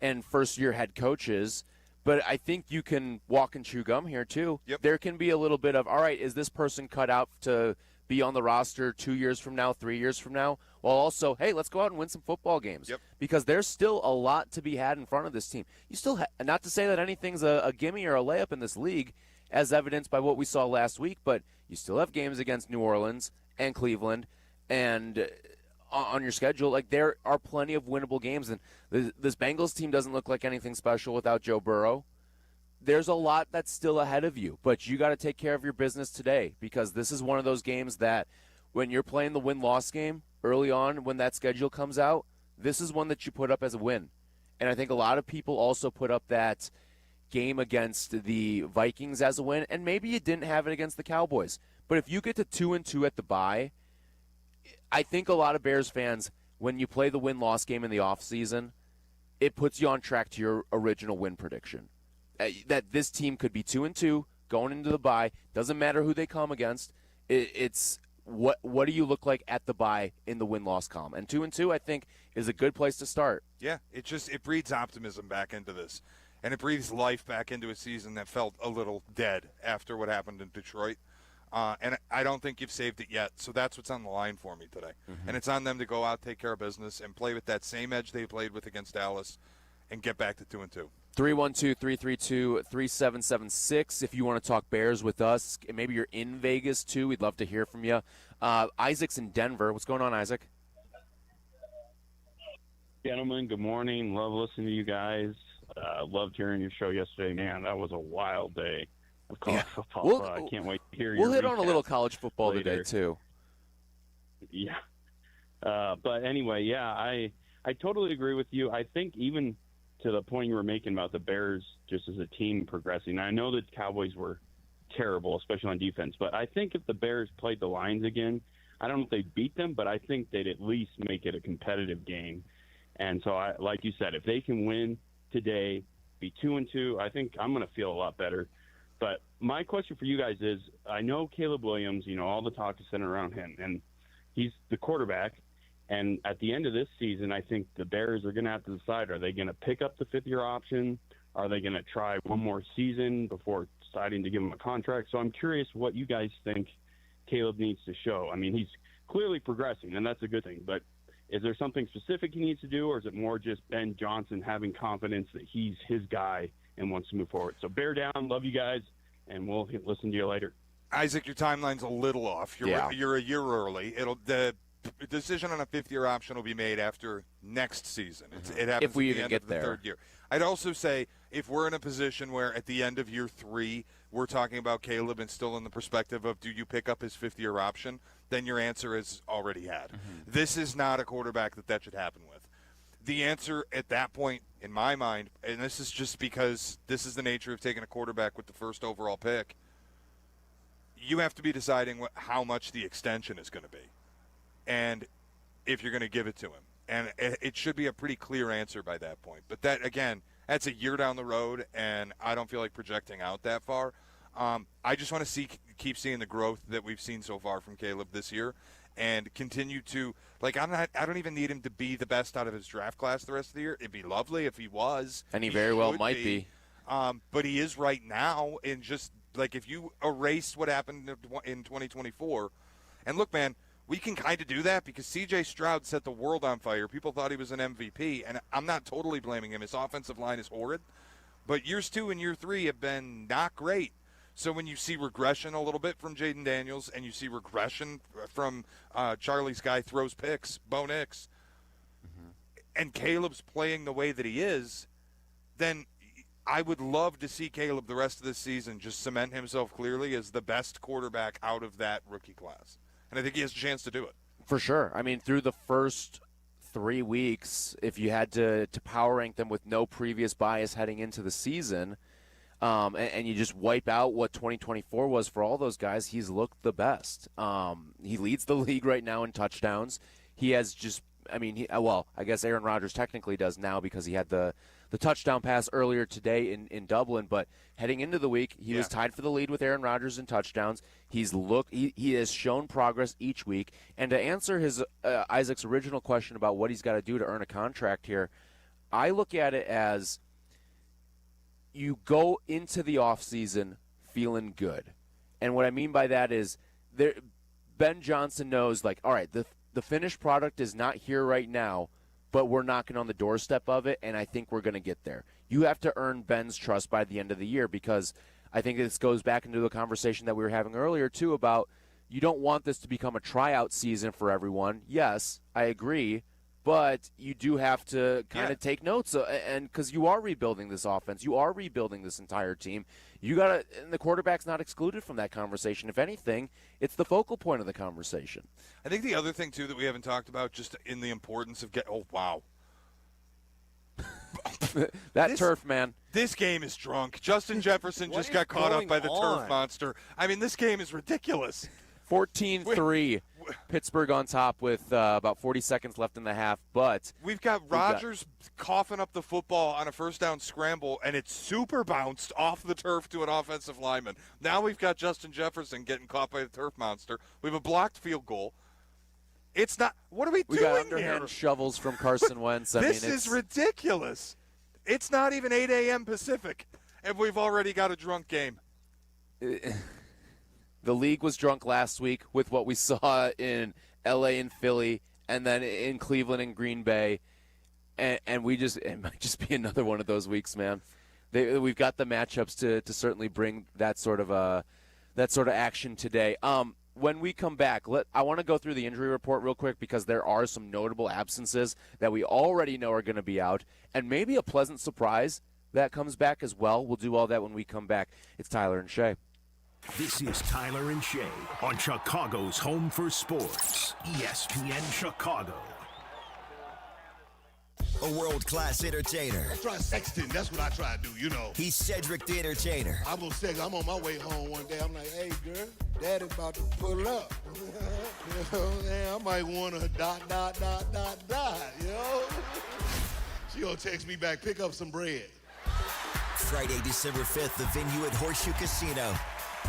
and first-year head coaches, but I think you can walk and chew gum here too. Yep. There can be a little bit of, all right, is this person cut out to be on the roster 2 years from now, 3 years from now? While also, hey, let's go out and win some football games. Yep. Because there's still a lot to be had in front of this team. You still not to say that anything's a gimme or a layup in this league, as evidenced by what we saw last week, but you still have games against New Orleans and Cleveland, and on your schedule, like there are plenty of winnable games. And this Bengals team doesn't look like anything special without Joe Burrow. There's a lot that's still ahead of you, but you got to take care of your business today, because this is one of those games that when you're playing the win-loss game early on, when that schedule comes out, this is one that you put up as a win. And I think a lot of people also put up that game against the Vikings as a win, and maybe you didn't have it against the Cowboys. But if you get to 2-2 at the bye, I think a lot of Bears fans, when you play the win-loss game in the offseason, it puts you on track to your original win prediction. That this team could be 2-2 going into the bye. Doesn't matter who they come against. It's what do you look like at the bye in the win-loss column. And 2-2, I think, is a good place to start. Yeah, it breeds optimism back into this. And it breathes life back into a season that felt a little dead after what happened in Detroit. And I don't think you've saved it yet. So that's what's on the line for me today. Mm-hmm. And it's on them to go out, take care of business, and play with that same edge they played with against Dallas and get back to 2-2. 312-332-3776 if you want to talk Bears with us. Maybe you're in Vegas, too. We'd love to hear from you. Isaac's in Denver. What's going on, Isaac? Gentlemen, good morning. Love listening to you guys. Loved hearing your show yesterday. Man, that was a wild day of college football. I can't wait to hear We'll your hit on a little recap college football later today, too. Yeah. But anyway, yeah, I totally agree with you. I think even to the point you were making about the Bears just as a team progressing, I know that Cowboys were terrible, especially on defense, but I think if the Bears played the Lions again, I don't know if they'd beat them, but I think they'd at least make it a competitive game. And so, like you said, if they can win today, be 2-2, I think I'm going to feel a lot better. But my question for you guys is, I know Caleb Williams, all the talk is centered around him, and he's the quarterback. And at the end of this season, I think the Bears are going to have to decide, are they going to pick up the fifth-year option? Are they going to try one more season before deciding to give him a contract? So I'm curious what you guys think Caleb needs to show. I mean, he's clearly progressing, and that's a good thing. But is there something specific he needs to do, or is it more just Ben Johnson having confidence that he's his guy and wants to move forward? So bear down. Love you guys, and we'll listen to you later. Isaac, your timeline's a little off. You're a year early. The decision on a fifth-year option will be made after next season. It happens if we at the even end get of the there. third year. I'd also say if we're in a position where at the end of year 3 we're talking about Caleb and still in the perspective of do you pick up his fifth-year option, then your answer is already had. Mm-hmm. This is not a quarterback that should happen with. The answer at that point, in my mind, and this is just because this is the nature of taking a quarterback with the first overall pick, you have to be deciding how much the extension is going to be and if you're going to give it to him. And it should be a pretty clear answer by that point. But that, again, that's a year down the road, and I don't feel like projecting out that far. I just want to keep seeing the growth that we've seen so far from Caleb this year, and continue to I don't even need him to be the best out of his draft class the rest of the year. It'd be lovely if he was, and he very well might be. But he is right now. And just like if you erase what happened in 2024, and look, man, we can kind of do that because C.J. Stroud set the world on fire. People thought he was an MVP, and I'm not totally blaming him. His offensive line is horrid, but years 2 and year 3 have been not great. So when you see regression a little bit from Jaden Daniels and you see regression from Charlie's guy throws picks, Bo Nix, and Caleb's playing the way that he is, then I would love to see Caleb the rest of this season just cement himself clearly as the best quarterback out of that rookie class. And I think he has a chance to do it. For sure. I mean, through the first 3 weeks, if you had to power rank them with no previous bias heading into the season, and you just wipe out what 2024 was for all those guys, he's looked the best. He leads the league right now in touchdowns. He has just, I guess Aaron Rodgers technically does now because he had the touchdown pass earlier today in Dublin, but heading into the week, he was tied for the lead with Aaron Rodgers in touchdowns. He has shown progress each week. And to answer his Isaac's original question about what he's got to do to earn a contract here, I look at it as you go into the offseason feeling good. And what I mean by that is Ben Johnson knows, all right, the finished product is not here right now, but we're knocking on the doorstep of it, and I think we're going to get there. You have to earn Ben's trust by the end of the year because I think this goes back into the conversation that we were having earlier, too, about you don't want this to become a tryout season for everyone. Yes, I agree, but you do have to kind of take notes, and because you are rebuilding this offense. You are rebuilding this entire team. And the quarterback's not excluded from that conversation. If anything, it's the focal point of the conversation. I think the other thing, too, that we haven't talked about just in the importance of turf, man. This game is drunk. Justin Jefferson just got caught up by the turf monster. I mean, this game is ridiculous. 14-3. Pittsburgh on top with about 40 seconds left in the half, but we've got Rodgers coughing up the football on a first down scramble, and it's super bounced off the turf to an offensive lineman. Now we've got Justin Jefferson getting caught by the turf monster. We have a blocked field goal. It's not – what are we doing here? We got underhand shovels from Carson Wentz. This is ridiculous. It's not even 8 a.m. Pacific, and we've already got a drunk game. The league was drunk last week with what we saw in L.A. and Philly and then in Cleveland and Green Bay. And it might just be another one of those weeks, man. We've got the matchups to certainly bring that sort of action today. When we come back, I want to go through the injury report real quick because there are some notable absences that we already know are going to be out, and maybe a pleasant surprise that comes back as well. We'll do all that when we come back. It's Tyler and Shea. This is Tyler and Shea on Chicago's Home for Sports, ESPN Chicago. A world-class entertainer. I try sexting. That's what I try to do, you know. He's Cedric the Entertainer. I'm going to sex. I'm on my way home one day. I'm like, hey, girl, Daddy about to pull up. You know what I'm saying? I might want to ... you know? She going to text me back, pick up some bread. Friday, December 5th, the venue at Horseshoe Casino.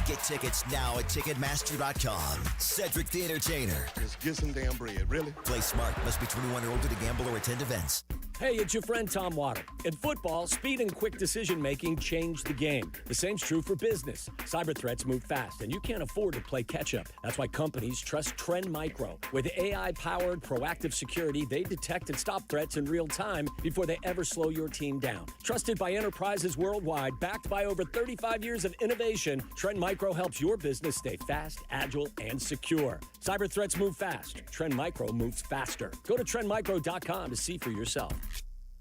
Get tickets now at Ticketmaster.com. Cedric the Entertainer. Just get some damn bread, really? Play smart. Must be 21 or older to gamble or attend events. Hey, it's your friend Tom Waddle. In football, speed and quick decision-making change the game. The same's true for business. Cyber threats move fast, and you can't afford to play catch-up. That's why companies trust Trend Micro. With AI-powered proactive security, they detect and stop threats in real time before they ever slow your team down. Trusted by enterprises worldwide, backed by over 35 years of innovation, Trend Micro helps your business stay fast, agile, and secure. Cyber threats move fast. Trend Micro moves faster. Go to trendmicro.com to see for yourself.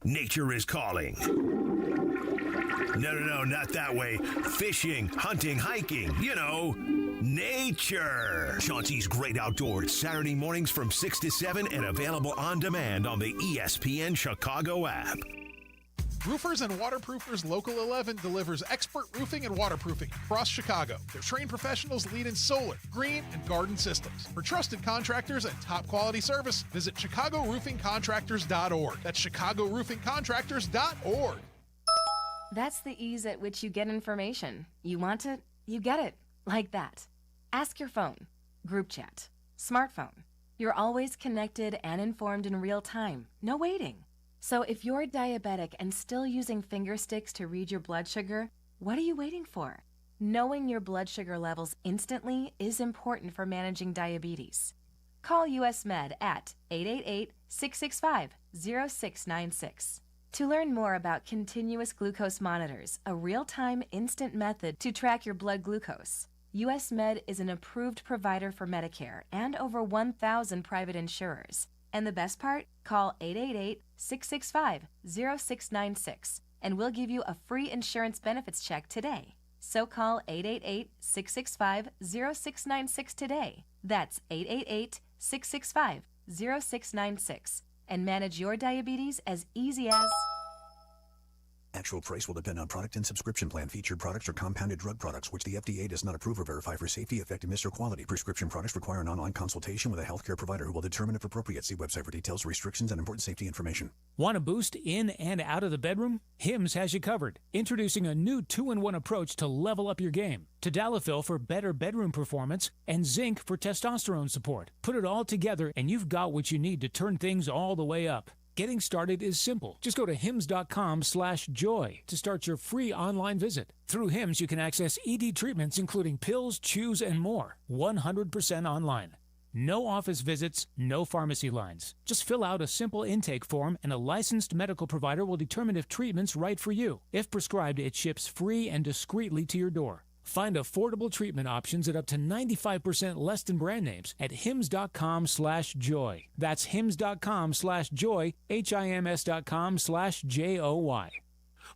Nature is calling. No, not that way. Fishing, hunting, hiking, nature. Chauncey's Great Outdoors, Saturday mornings from 6 to 7 and available on demand on the ESPN Chicago app. Roofers and Waterproofers Local 11 delivers expert roofing and waterproofing across Chicago. Their trained professionals lead in solar, green, and garden systems. For trusted contractors and top quality service, visit ChicagoRoofingContractors.org. That's ChicagoRoofingContractors.org. That's the ease at which you get information. You want it, you get it. Like that. Ask your phone. Group chat. Smartphone. You're always connected and informed in real time. No waiting. So if you're diabetic and still using finger sticks to read your blood sugar, what are you waiting for? Knowing your blood sugar levels instantly is important for managing diabetes. Call US Med at 888-665-0696. To learn more about continuous glucose monitors, a real-time instant method to track your blood glucose, US Med is an approved provider for Medicare and over 1,000 private insurers. And the best part? Call 888-665-0696 and we'll give you a free insurance benefits check today. So call 888-665-0696 today. That's 888-665-0696 and manage your diabetes as easy as... Actual price will depend on product and subscription plan. Featured products are compounded drug products, which the FDA does not approve or verify for safety, effectiveness, or quality. Prescription products require an online consultation with a healthcare provider who will determine if appropriate. See website for details, restrictions, and important safety information. Want a boost in and out of the bedroom? Hims has you covered. Introducing a new 2-in-1 approach to level up your game. Tadalafil for better bedroom performance and zinc for testosterone support. Put it all together and you've got what you need to turn things all the way up. Getting started is simple. Just go to hims.com/joy to start your free online visit. Through Hims, you can access ED treatments including pills, chews, and more. 100% online. No office visits, no pharmacy lines. Just fill out a simple intake form and a licensed medical provider will determine if treatment's right for you. If prescribed, it ships free and discreetly to your door. Find affordable treatment options at up to 95% less than brand names at hims.com/joy. That's hims.com/joy, HIMS.com/JOY.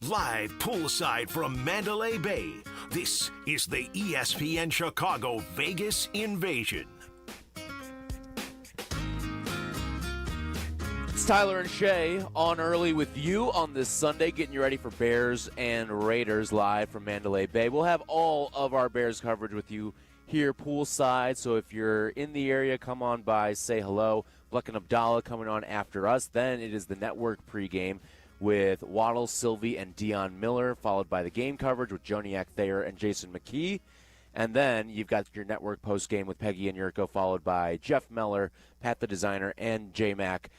Live poolside from Mandalay Bay, this is the ESPN Chicago Vegas Invasion. It's Tyler and Shea on early with you on this Sunday, getting you ready for Bears and Raiders live from Mandalay Bay. We'll have all of our Bears coverage with you here poolside, so if you're in the area, come on by, say hello. Bleck and Abdalla coming on after us. Then it is the network pregame with Waddle, Silvy, and Dionne Miller, followed by the game coverage with Joniak Thayer and Jason McKee. And then you've got your network postgame with Peggy and Yurko, followed by Jeff Meller, Pat the Designer, and J-Mac.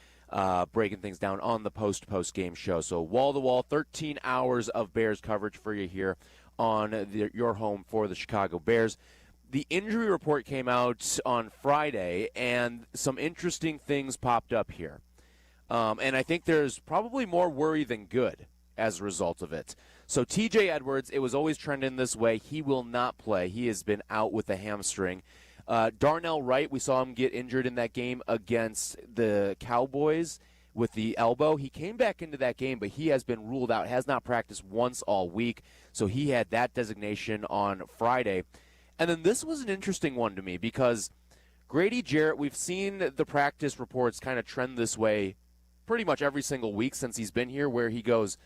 Breaking things down on the post-game show. So wall-to-wall, 13 hours of Bears coverage for you here on your home for the Chicago Bears. The injury report came out on Friday, and some interesting things popped up here. And I think there's probably more worry than good as a result of it. So TJ Edwards, it was always trending this way. He will not play. He has been out with a hamstring. Darnell Wright, we saw him get injured in that game against the Cowboys with the elbow. He came back into that game, but he has been ruled out, has not practiced once all week. So he had that designation on Friday. And then this was an interesting one to me because Grady Jarrett, we've seen the practice reports kind of trend this way pretty much every single week since he's been here, where he goes,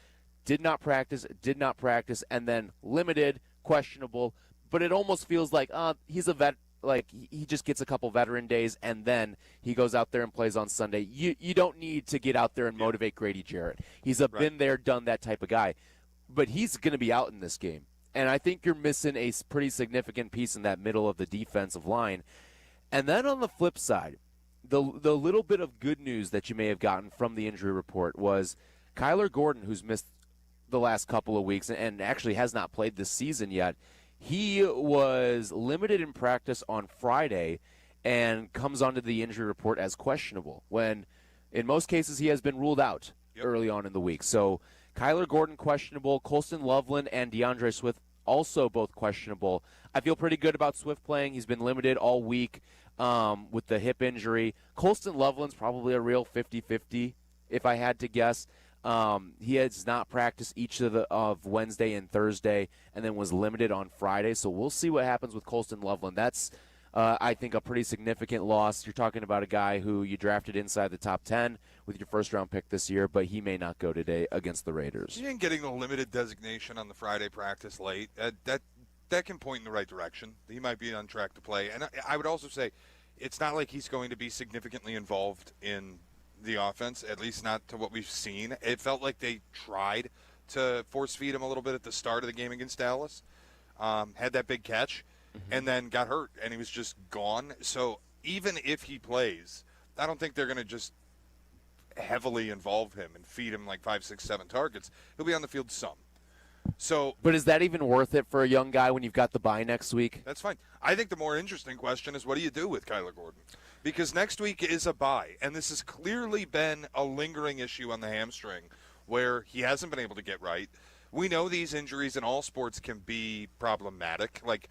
did not practice, and then limited, questionable. But it almost feels like he's a vet. Like, he just gets a couple veteran days, and then he goes out there and plays on Sunday. You don't need to get out there and motivate Grady Jarrett. He's a been there, done that type of guy. But he's going to be out in this game. And I think you're missing a pretty significant piece in that middle of the defensive line. And then on the flip side, the little bit of good news that you may have gotten from the injury report was Kyler Gordon, who's missed the last couple of weeks and actually has not played this season yet. He was limited in practice on Friday and comes onto the injury report as questionable, when in most cases he has been ruled out early on in the week. So Kyler Gordon questionable, Colston Loveland and DeAndre Swift also both questionable. I feel pretty good about Swift playing. He's been limited all week with the hip injury. Colston Loveland's probably a real 50-50 if I had to guess. He has not practiced each of Wednesday and Thursday, and then was limited on Friday. So we'll see what happens with Colston Loveland. That's I think a pretty significant loss. You're talking about a guy who you drafted inside the top 10 with your first-round pick this year, but he may not go today against the Raiders. Even getting the limited designation on the Friday practice late, that can point in the right direction. He might be on track to play. And I would also say it's not like he's going to be significantly involved in the offense, at least not to what we've seen. It felt like they tried to force-feed him a little bit at the start of the game against Dallas, had that big catch, and then got hurt, and he was just gone. So even if he plays, I don't think they're going to just heavily involve him and feed him like 5, 6, 7 targets. He'll be on the field some. But is that even worth it for a young guy when you've got the bye next week? That's fine. I think the more interesting question is, what do you do with Kyler Gordon? Because next week is a bye, and this has clearly been a lingering issue on the hamstring where he hasn't been able to get right. We know these injuries in all sports can be problematic. Like,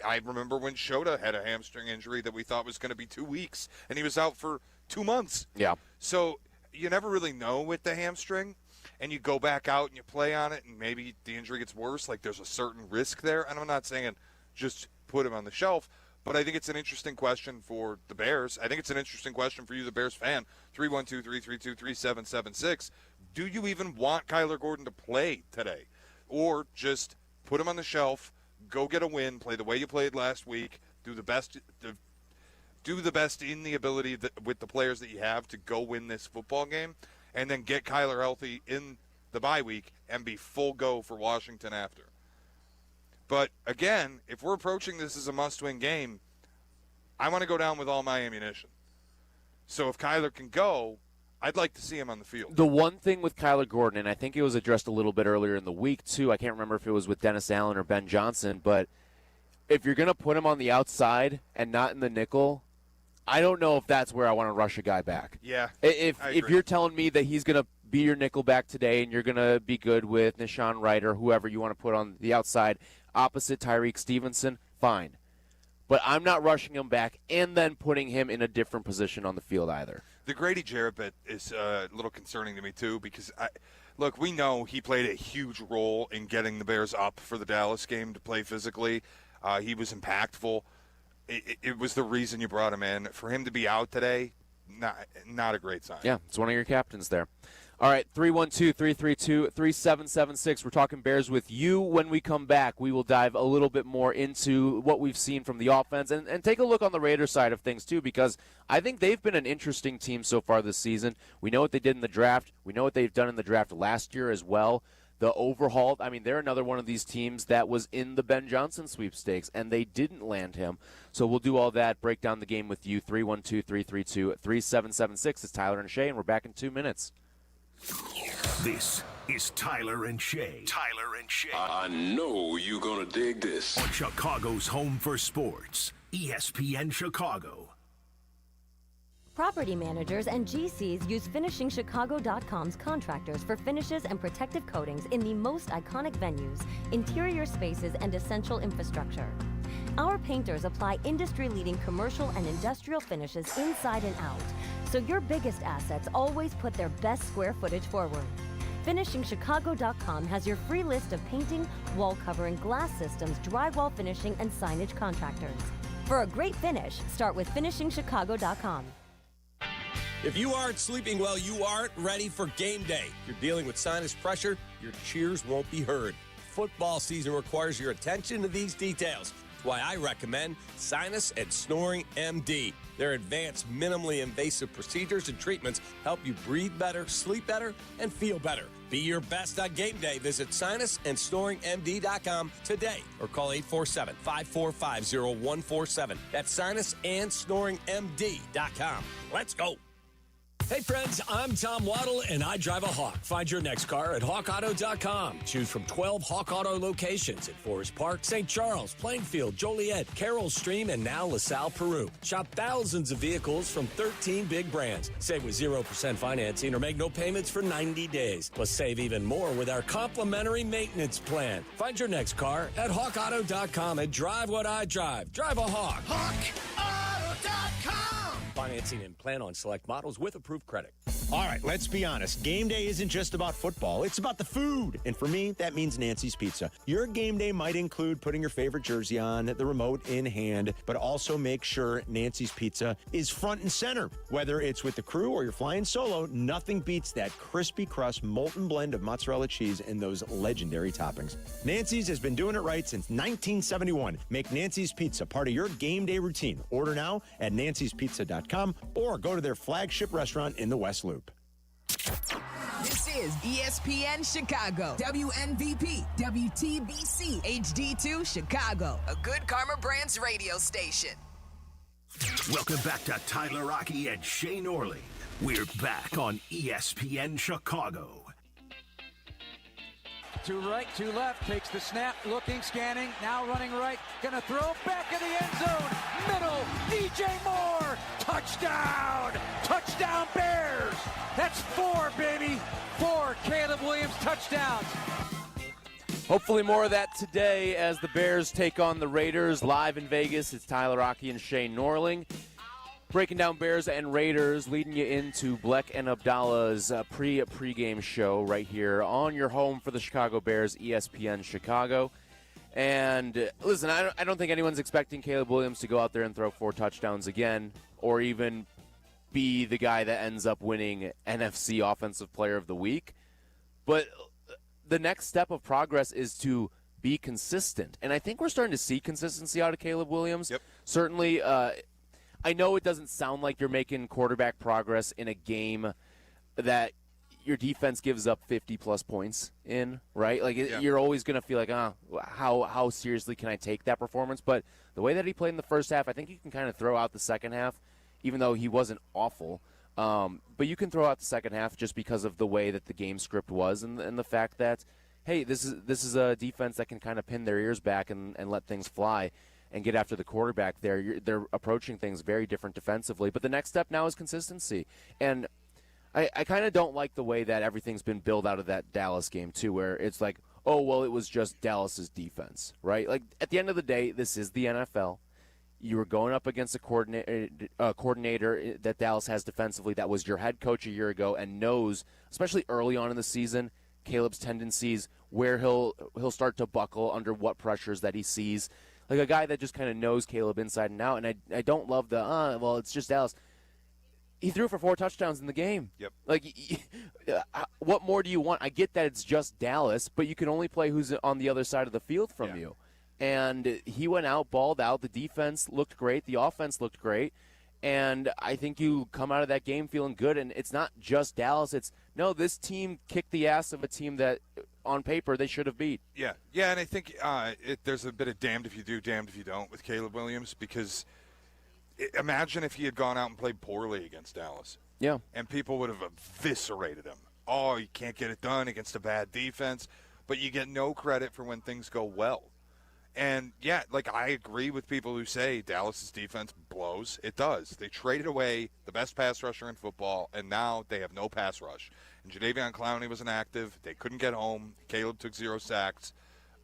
I remember when Shota had a hamstring injury that we thought was going to be 2 weeks, and he was out for 2 months. Yeah. So you never really know with the hamstring, and you go back out and you play on it, and maybe the injury gets worse. Like, there's a certain risk there. And I'm not saying just put him on the shelf, but I think it's an interesting question for the Bears. I think it's an interesting question for you, the Bears fan. 312-332-3776. Do you even want Kyler Gordon to play today? Or just put him on the shelf, go get a win, play the way you played last week, do the best in the ability with the players that you have to go win this football game, and then get Kyler healthy in the bye week and be full go for Washington after. But, again, if we're approaching this as a must-win game, I want to go down with all my ammunition. So if Kyler can go, I'd like to see him on the field. The one thing with Kyler Gordon, and I think it was addressed a little bit earlier in the week, too. I can't remember if it was with Dennis Allen or Ben Johnson, but if you're going to put him on the outside and not in the nickel, I don't know if that's where I want to rush a guy back. Yeah. If you're telling me that he's going to be your nickel back today and you're going to be good with Nishan Wright or whoever you want to put on the outside opposite Tyreek Stevenson, fine. But I'm not rushing him back and then putting him in a different position on the field either. The Grady Jarrett bit is a little concerning to me, too, because, look, we know he played a huge role in getting the Bears up for the Dallas game to play physically. He was impactful. It was the reason you brought him in. For him to be out today, not a great sign. Yeah, it's one of your captains there. All right, 312-332-3776. We're talking Bears with you. When we come back, we will dive a little bit more into what we've seen from the offense and take a look on the Raiders side of things, too, because I think they've been an interesting team so far this season. We know what they did in the draft. We know what they've done in the draft last year as well. The overhaul, I mean, they're another one of these teams that was in the Ben Johnson sweepstakes, and they didn't land him. So we'll do all that, break down the game with you. 312-332-3776. It's Tyler and Shea, and we're back in 2 minutes. This is Tyler and Shea. Tyler and Shea. I know you're going to dig this. On Chicago's home for sports, ESPN Chicago. Property managers and GCs use FinishingChicago.com's contractors for finishes and protective coatings in the most iconic venues, interior spaces, and essential infrastructure. Our painters apply industry-leading commercial and industrial finishes inside and out, so your biggest assets always put their best square footage forward. FinishingChicago.com has your free list of painting, wall covering, glass systems, drywall finishing, and signage contractors. For a great finish, start with FinishingChicago.com. If you aren't sleeping well, you aren't ready for game day. If you're dealing with sinus pressure, your cheers won't be heard. Football season requires your attention to these details. That's why I recommend Sinus and Snoring MD. Their advanced, minimally invasive procedures and treatments help you breathe better, sleep better, and feel better. Be your best on game day. Visit sinusandsnoringmd.com today or call 847-545-0147. That's sinusandsnoringmd.com. Let's go. Hey friends, I'm Tom Waddle and I drive a Hawk. Find your next car at hawkauto.com. Choose from 12 Hawk Auto locations in Forest Park, St. Charles, Plainfield, Joliet, Carroll Stream, and now LaSalle, Peru. Shop thousands of vehicles from 13 big brands. Save with 0% financing or make no payments for 90 days. Plus save even more with our complimentary maintenance plan. Find your next car at hawkauto.com and drive what I drive. Drive a Hawk. HawkAuto.com. financing and plan on select models with approved credit. All right, let's be honest. Game day isn't just about football. It's about the food. And for me, that means Nancy's Pizza. Your game day might include putting your favorite jersey on, the remote in hand, but also make sure Nancy's Pizza is front and center. Whether it's with the crew or you're flying solo, nothing beats that crispy crust, molten blend of mozzarella cheese and those legendary toppings. Nancy's has been doing it right since 1971. Make Nancy's Pizza part of your game day routine. Order now at nancyspizza.com or go to their flagship restaurant in the West Loop. This is ESPN Chicago, WNVP, WTBC, HD2 Chicago, a Good Karma Brands radio station. Welcome back to Tyler Rocky and Shea Norling. We're back on ESPN Chicago. To right, to left, takes the snap, looking, scanning, now running right, gonna throw back in the end zone, middle, DJ Moore, touchdown, touchdown Bears. That's 4, baby, 4 Caleb Williams touchdowns. Hopefully more of that today as the Bears take on the Raiders live in Vegas. It's Tyler Rocky and Shea Norling. Breaking down Bears and Raiders, leading you into Bleck and Abdalla's pregame show right here on your home for the Chicago Bears, ESPN Chicago. And listen, I don't think anyone's expecting Caleb Williams to go out there and throw 4 touchdowns again, or even be the guy that ends up winning NFC Offensive Player of the Week. But the next step of progress is to be consistent. And I think we're starting to see consistency out of Caleb Williams. Yep. Certainly, I know it doesn't sound like you're making quarterback progress in a game that your defense gives up 50-plus points in, right? Like, you're always going to feel like, how seriously can I take that performance? But the way that he played in the first half, I think you can kind of throw out the second half, even though he wasn't awful. But you can throw out the second half just because of the way that the game script was and the fact that, hey, this is a defense that can kind of pin their ears back and let things fly and get after the quarterback there. They're approaching things very different defensively. But the next step now is consistency. And I kind of don't like the way that everything's been built out of that Dallas game, too, where it's like, oh, well, it was just Dallas's defense, right? Like, at the end of the day, this is the NFL. You were going up against a coordinator that Dallas has defensively that was your head coach a year ago and knows, especially early on in the season, Caleb's tendencies, where he'll start to buckle under what pressures that he sees. Like a guy that just kind of knows Caleb inside and out. And I don't love the, well, it's just Dallas. He threw for 4 touchdowns in the game. Yep. Like, what more do you want? I get that it's just Dallas, but you can only play who's on the other side of the field from you. And he went out, balled out. The defense looked great. The offense looked great. And I think you come out of that game feeling good. And it's not just Dallas. It's, no, this team kicked the ass of a team that, on paper, they should have beat. Yeah, and I think there's a bit of damned if you do, damned if you don't with Caleb Williams, because imagine if he had gone out and played poorly against Dallas. Yeah. And people would have eviscerated him. Oh, you can't get it done against a bad defense. But you get no credit for when things go well. And, yeah, like I agree with people who say Dallas's defense blows. It does. They traded away the best pass rusher in football, and now they have no pass rush. And Jadeveon Clowney was inactive. They couldn't get home. Caleb took 0 sacks.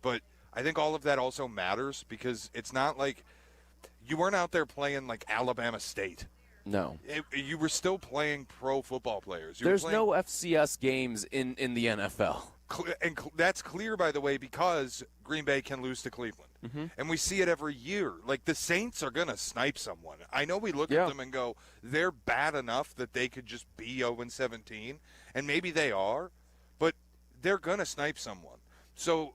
But I think all of that also matters because it's not like you weren't out there playing like Alabama State. No. You were still playing pro football players. There's no FCS games in the NFL. And that's clear, by the way, because Green Bay can lose to Cleveland. Mm-hmm. And we see it every year. Like, the Saints are going to snipe someone. I know we look at them and go, they're bad enough that they could just be 0-17. And maybe they are, but they're going to snipe someone. So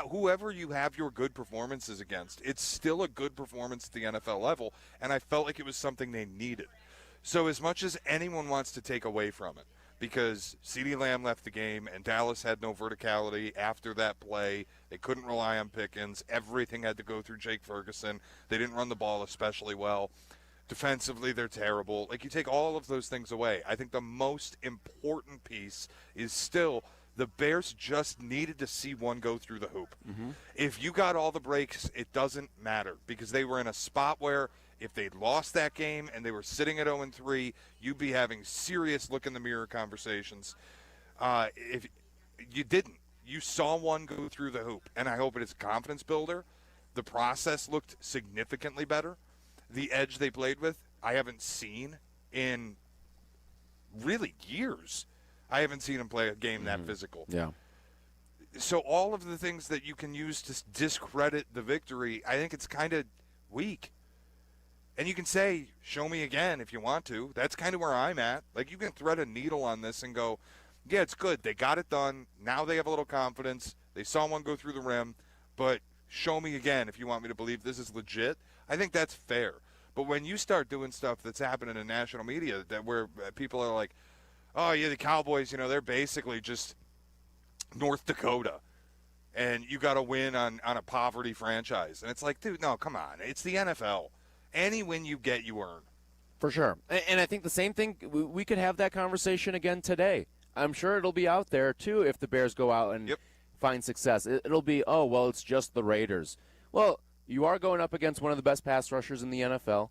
whoever you have your good performances against, it's still a good performance at the NFL level. And I felt like it was something they needed. So as much as anyone wants to take away from it, because CeeDee Lamb left the game and Dallas had no verticality after that play. They couldn't rely on Pickens. Everything had to go through Jake Ferguson. They didn't run the ball especially well. Defensively, they're terrible. Like, you take all of those things away. I think the most important piece is still the Bears just needed to see one go through the hoop. Mm-hmm. If you got all the breaks, it doesn't matter because they were in a spot where if they'd lost that game and they were sitting at 0-3, you'd be having serious look-in-the-mirror conversations. If you didn't, you saw one go through the hoop, and I hope it is a confidence builder. The process looked significantly better. The edge they played with, I haven't seen in really years. I haven't seen him play a game that physical. Yeah. So all of the things that you can use to discredit the victory, I think it's kind of weak. And you can say, show me again if you want to. That's kind of where I'm at. Like, you can thread a needle on this and go, yeah, it's good. They got it done. Now they have a little confidence. They saw one go through the rim. But show me again if you want me to believe this is legit. I think that's fair. But when you start doing stuff that's happening in national media that where people are like, oh, yeah, the Cowboys, they're basically just North Dakota. And you got to win on a poverty franchise. And it's like, dude, no, come on. It's the NFL. Any win you get, you earn. For sure. And I think the same thing, we could have that conversation again today. I'm sure it'll be out there, too, if the Bears go out and find success. It'll be, oh, well, it's just the Raiders. Well, you are going up against one of the best pass rushers in the NFL.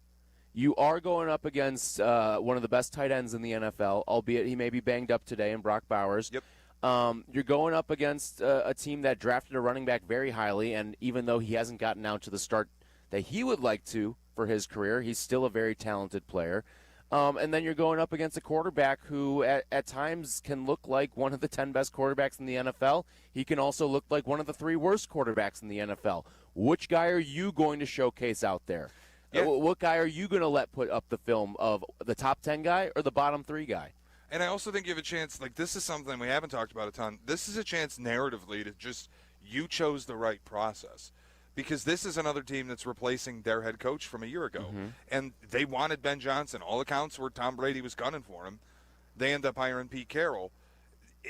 You are going up against one of the best tight ends in the NFL, albeit he may be banged up today in Brock Bowers. Yep. You're going up against a team that drafted a running back very highly, and even though he hasn't gotten out to the start that he would like to for his career, he's still a very talented player. And then you're going up against a quarterback who at times can look like one of the 10 best quarterbacks in the NFL. He can also look like one of the 3 worst quarterbacks in the NFL. Which guy are you going to showcase out there? Yeah. What guy are you going to let put up the film of the top 10 guy or the bottom 3 guy? And I also think you have a chance, like this is something we haven't talked about a ton. This is a chance narratively to just, you chose the right process. Because this is another team that's replacing their head coach from a year ago. And they wanted Ben Johnson. All accounts were Tom Brady was gunning for him. They end up hiring Pete Carroll.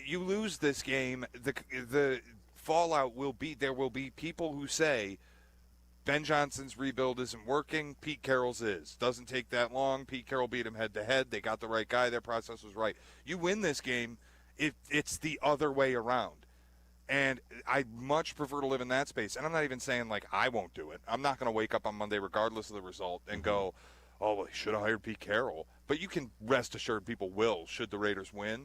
You lose this game, the fallout will be, there will be people who say, Ben Johnson's rebuild isn't working, Pete Carroll's is. Doesn't take that long. Pete Carroll beat him head-to-head. They got the right guy. Their process was right. You win this game, it's the other way around. And I much prefer to live in that space. And I'm not even saying, like, I won't do it. I'm not going to wake up on Monday regardless of the result and go, oh, well, he should have hired Pete Carroll. But you can rest assured people will should the Raiders win.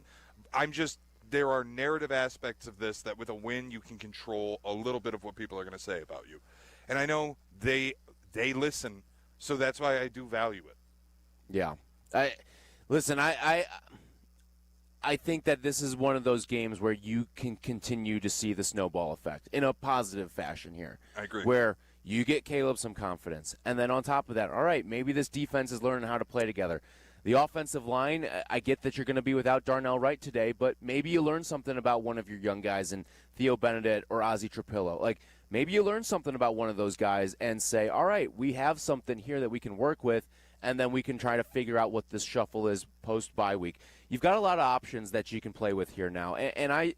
There are narrative aspects of this that with a win you can control a little bit of what people are going to say about you. And I know they listen, so that's why I do value it. Yeah. I think that this is one of those games where you can continue to see the snowball effect in a positive fashion here. I agree. Where you get Caleb some confidence. And then on top of that, all right, maybe this defense is learning how to play together. The offensive line, I get that you're going to be without Darnell Wright today, but maybe you learn something about one of your young guys in Theo Benedict or Ozzie Trapillo. Like, maybe you learn something about one of those guys and say, all right, we have something here that we can work with, and then we can try to figure out what this shuffle is post-bye week. You've got a lot of options that you can play with here now. And I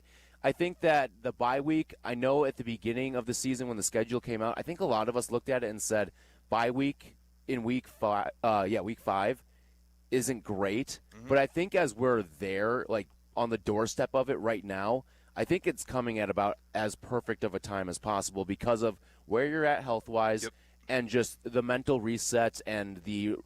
think that the bye week, I know at the beginning of the season when the schedule came out, I think a lot of us looked at it and said, bye week in week 5 isn't great. But I think as we're there, like on the doorstep of it right now, I think it's coming at about as perfect of a time as possible because of where you're at health-wise and just the mental reset and the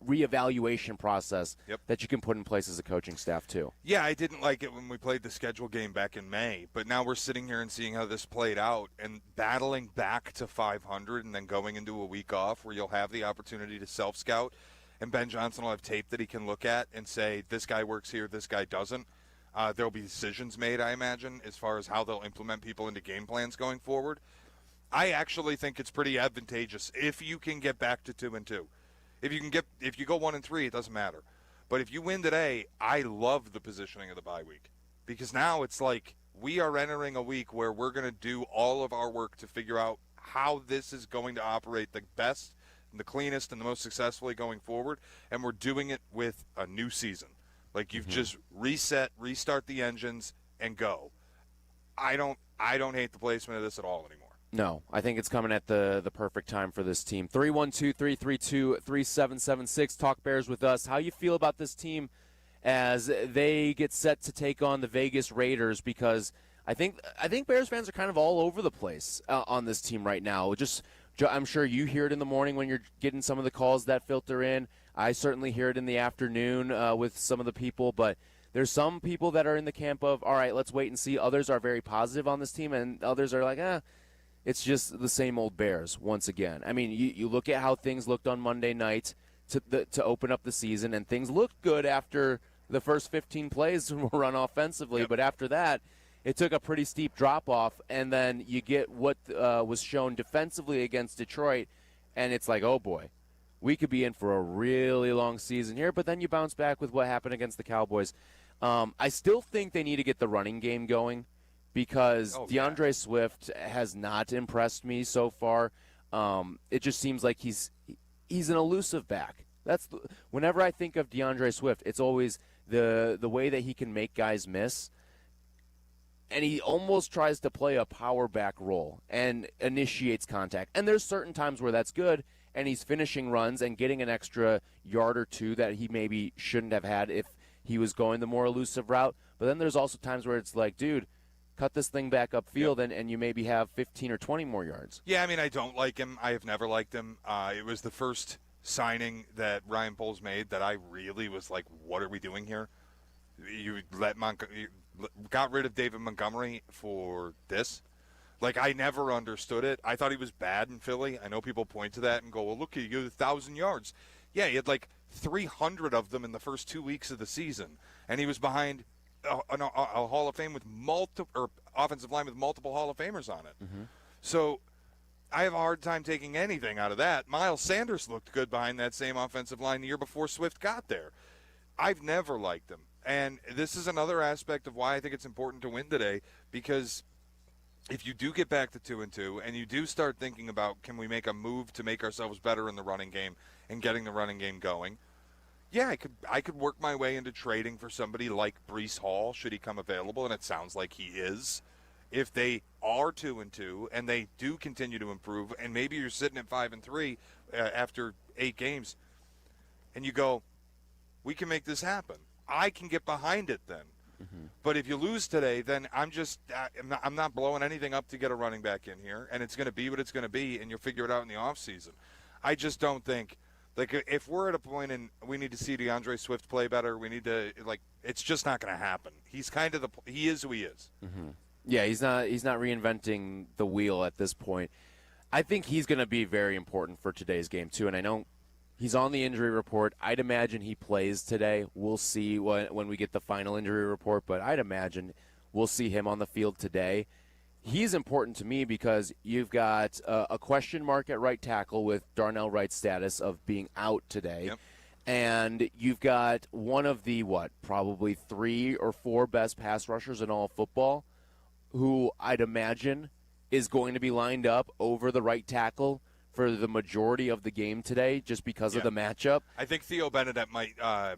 reevaluation process that you can put in place as a coaching staff too. Yeah, I didn't like it when we played the schedule game back in May, but now we're sitting here and seeing how this played out and battling back to 500 and then going into a week off where you'll have the opportunity to self-scout and Ben Johnson will have tape that he can look at and say, this guy works here, this guy doesn't. There will be decisions made, I imagine, as far as how they'll implement people into game plans going forward. I actually think it's pretty advantageous if you can get back to 2-2. If you go 1-3, it doesn't matter. But if you win today, I love the positioning of the bye week because now it's like we are entering a week where we're going to do all of our work to figure out how this is going to operate the best and the cleanest and the most successfully going forward, and we're doing it with a new season. Like you've just reset, restart the engines, and go. I don't hate the placement of this at all anymore. No, I think it's coming at the perfect time for this team. 312-332-3776. Talk Bears with us. How you feel about this team as they get set to take on the Vegas Raiders? Because I think Bears fans are kind of all over the place on this team right now. I'm sure you hear it in the morning when you're getting some of the calls that filter in. I certainly hear it in the afternoon with some of the people, but there's some people that are in the camp of, all right, let's wait and see. Others are very positive on this team, and others are like, it's just the same old Bears once again. I mean, you look at how things looked on Monday night to open up the season, and things looked good after the first 15 plays were run offensively. But after that, it took a pretty steep drop-off, and then you get what was shown defensively against Detroit, and it's like, oh, boy, we could be in for a really long season here. But then you bounce back with what happened against the Cowboys. I still think they need to get the running game going because DeAndre Swift has not impressed me so far. It just seems like he's an elusive back. Whenever I think of DeAndre Swift, it's always the way that he can make guys miss. And he almost tries to play a power back role and initiates contact. And there's certain times where that's good, and he's finishing runs and getting an extra yard or two that he maybe shouldn't have had if he was going the more elusive route. But then there's also times where it's like, dude, cut this thing back upfield, and you maybe have 15 or 20 more yards. Yeah, I mean, I don't like him. I have never liked him. It was the first signing that Ryan Poles made that I really was like, what are we doing here? You got rid of David Montgomery for this? Like, I never understood it. I thought he was bad in Philly. I know people point to that and go, well, look, he got 1,000 yards. Yeah, he had like 300 of them in the first 2 weeks of the season, and he was behind a Hall of Fame with offensive line with multiple Hall of Famers on it. Mm-hmm. So I have a hard time taking anything out of that. Miles Sanders looked good behind that same offensive line the year before Swift got there. I've never liked him. And this is another aspect of why I think it's important to win today, because if you do get back to 2-2 and you do start thinking about, can we make a move to make ourselves better in the running game and getting the running game going, yeah, I could work my way into trading for somebody like Breece Hall should he come available, and it sounds like he is. If they are 2-2 and they do continue to improve, and maybe you're sitting at 5-3 after 8 games, and you go, we can make this happen. I can get behind it then. Mm-hmm. But if you lose today, then I'm not blowing anything up to get a running back in here, and it's going to be what it's going to be, and you'll figure it out in the offseason. I just don't think, like, if we're at a point and we need to see DeAndre Swift play better, we need to, like, it's just not going to happen. He's kind of he is who he is. Mm-hmm. Yeah, he's not reinventing the wheel at this point. I think he's going to be very important for today's game too, and I know he's on the injury report. I'd imagine he plays today. We'll see when we get the final injury report, but I'd imagine we'll see him on the field today. He's important to me because you've got a question mark at right tackle with Darnell Wright's status of being out today. Yep. And you've got one of the, probably 3 or 4 best pass rushers in all of football, who I'd imagine is going to be lined up over the right tackle for the majority of the game today just because of the matchup. I think Theo Benedette might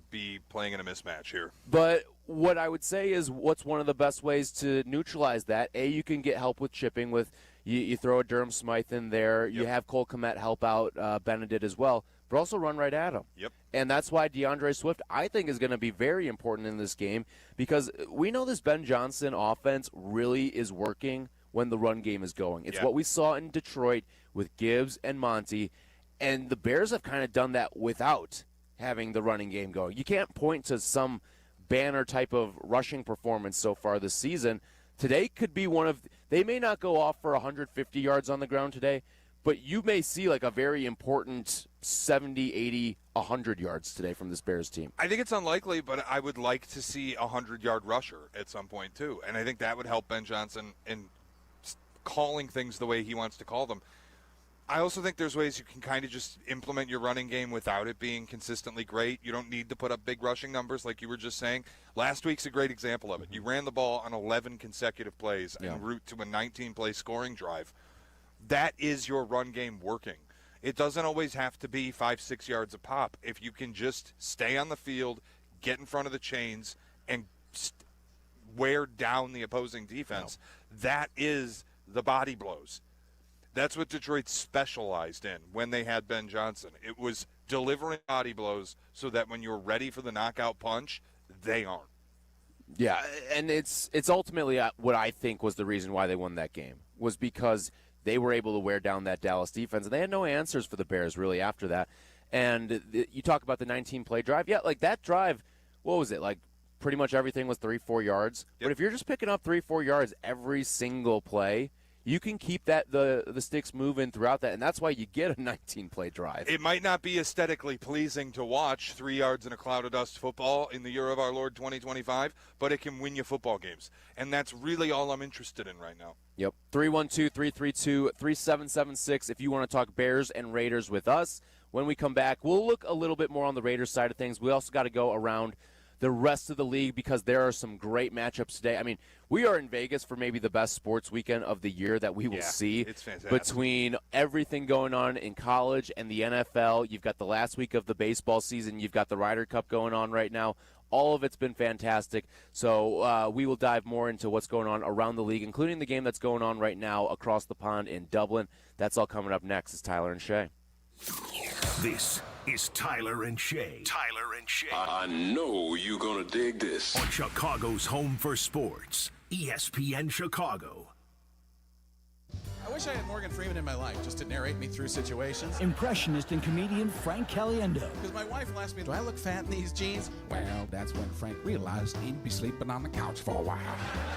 be playing in a mismatch here. But what I would say is, what's one of the best ways to neutralize that? You can get help with chipping with you throw a Durham Smythe in there. Yep. You have Cole Kmet help out Benedict as well, but also run right at him. Yep. And that's why DeAndre Swift, I think, is going to be very important in this game, because we know this Ben Johnson offense really is working when the run game is going. It's what we saw in Detroit with Gibbs and Monty, and the Bears have kind of done that without having the running game going. You can't point to some banner type of rushing performance so far this season. Today could be they may not go off for 150 yards on the ground today, but you may see like a very important 70, 80, 100 yards today from this Bears team. I think it's unlikely, but I would like to see a 100-yard rusher at some point too, and I think that would help Ben Johnson in calling things the way he wants to call them. I also think there's ways you can kind of just implement your running game without it being consistently great. You don't need to put up big rushing numbers like you were just saying. Last week's a great example of it. You ran the ball on 11 consecutive plays en route to a 19-play scoring drive. That is your run game working. It doesn't always have to be 5-6 yards a pop. If you can just stay on the field, get in front of the chains, and wear down the opposing defense, that is the body blows. That's what Detroit specialized in when they had Ben Johnson. It was delivering body blows so that when you're ready for the knockout punch, they aren't. Yeah, and it's ultimately what I think was the reason why they won that game, was because they were able to wear down that Dallas defense, and they had no answers for the Bears really after that. And you talk about the 19-play drive. Yeah, like that drive, what was it? Like pretty much everything was 3-4 yards. Yep. But if you're just picking up 3-4 yards every single play, you can keep the sticks moving throughout that, and that's why you get a 19-play drive. It might not be aesthetically pleasing to watch 3 yards in a cloud of dust football in the year of our Lord 2025, but it can win you football games, and that's really all I'm interested in right now. Yep. 312-332-3776 if you want to talk Bears and Raiders with us. When we come back, we'll look a little bit more on the Raiders side of things. We also got to go around the rest of the league because there are some great matchups today. I mean, we are in Vegas for maybe the best sports weekend of the year that we will see. It's fantastic. Between everything going on in college and the NFL, you've got the last week of the baseball season, you've got the Ryder Cup going on right now. All of it's been fantastic. So we will dive more into what's going on around the league, including the game that's going on right now across the pond in Dublin. That's all coming up next. It's Tyler and Shea. This is Tyler and Shea. Tyler and Shea. I know you're going to dig this. On Chicago's home for sports, ESPN Chicago. I wish I had Morgan Freeman in my life just to narrate me through situations. Impressionist and comedian Frank Caliendo. Because my wife will ask me, do I look fat in these jeans? Well, that's when Frank realized he'd be sleeping on the couch for a while.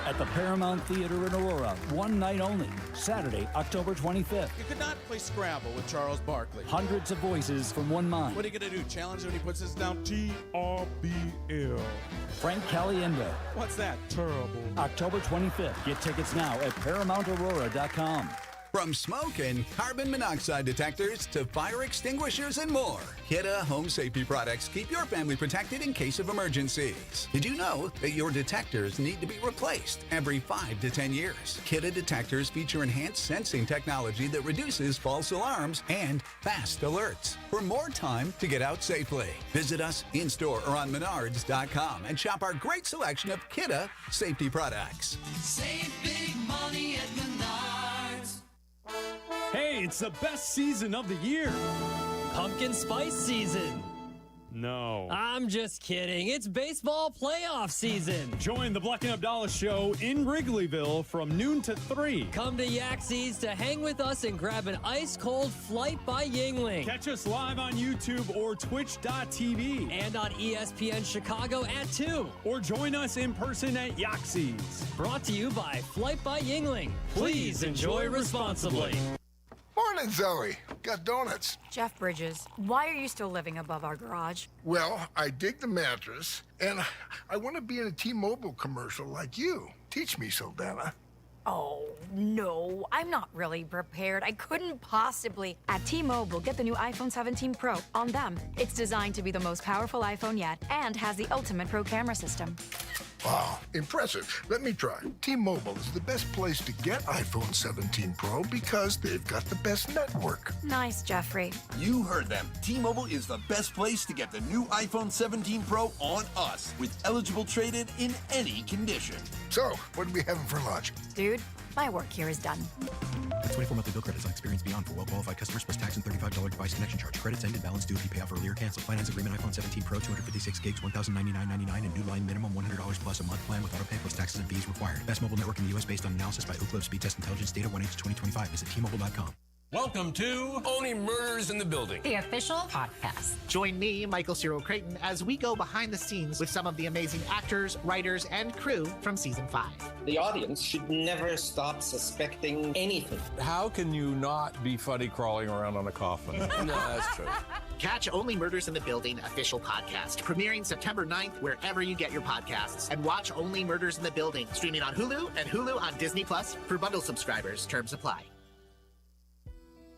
At the Paramount Theater in Aurora, one night only, Saturday, October 25th. You could not play Scrabble with Charles Barkley. Hundreds of voices from one mind. What are you going to do, challenge him when he puts this down? T-R-B-L. Frank Caliendo. What's that? Terrible. October 25th. Get tickets now at ParamountAurora.com. From smoke and carbon monoxide detectors to fire extinguishers and more, Kidde Home Safety Products keep your family protected in case of emergencies. Did you know that your detectors need to be replaced every 5 to 10 years? Kidde detectors feature enhanced sensing technology that reduces false alarms and fast alerts for more time to get out safely. Visit us in-store or on Menards.com and shop our great selection of Kidde safety products. Save big money at Menards. Hey, it's the best season of the year. Pumpkin spice season. No. I'm just kidding. It's baseball playoff season. Join the Bleck and Abdalla show in Wrigleyville from noon to 3. Come to Yaxie's to hang with us and grab an ice-cold flight by Yingling. Catch us live on YouTube or Twitch.tv. And on ESPN Chicago at 2. Or join us in person at Yaxie's. Brought to you by Flight by Yingling. Please enjoy responsibly. Morning, Zoe. Got donuts. Jeff Bridges, why are you still living above our garage? Well, I dig the mattress, and I want to be in a T-Mobile commercial like you. Teach me, Saldana. Oh, no, I'm not really prepared. I couldn't possibly. At T-Mobile, get the new iPhone 17 Pro on them. It's designed to be the most powerful iPhone yet and has the ultimate pro camera system. Wow, impressive. Let me try. T-Mobile is the best place to get iPhone 17 Pro because they've got the best network. Nice, Jeffrey. You heard them. T-Mobile is the best place to get the new iPhone 17 Pro on us with eligible trade-in in any condition. So, what are we having for lunch? Dude, my work here is done. Get 24 monthly bill credits on Experience Beyond for well-qualified customers plus tax and $35 device connection charge. Credits ended, balance due if you pay off earlier or cancel. Finance agreement iPhone 17 Pro, 256 gigs, $1,099.99 and new line minimum $100 plus a month plan with auto pay plus taxes and fees required. Best mobile network in the U.S. based on analysis by Ookla Speed Test Intelligence data 1H2025. Visit T-Mobile.com. Welcome to Only Murders in the Building, the official podcast. Join me, Michael Cyril Creighton, as we go behind the scenes with some of the amazing actors, writers, and crew from season 5. The audience should never stop suspecting anything. How can you not be funny crawling around on a coffin? No, that's true. Catch Only Murders in the Building official podcast, premiering September 9th wherever you get your podcasts. And watch Only Murders in the Building, streaming on Hulu and Hulu on Disney Plus for bundle subscribers. Terms apply.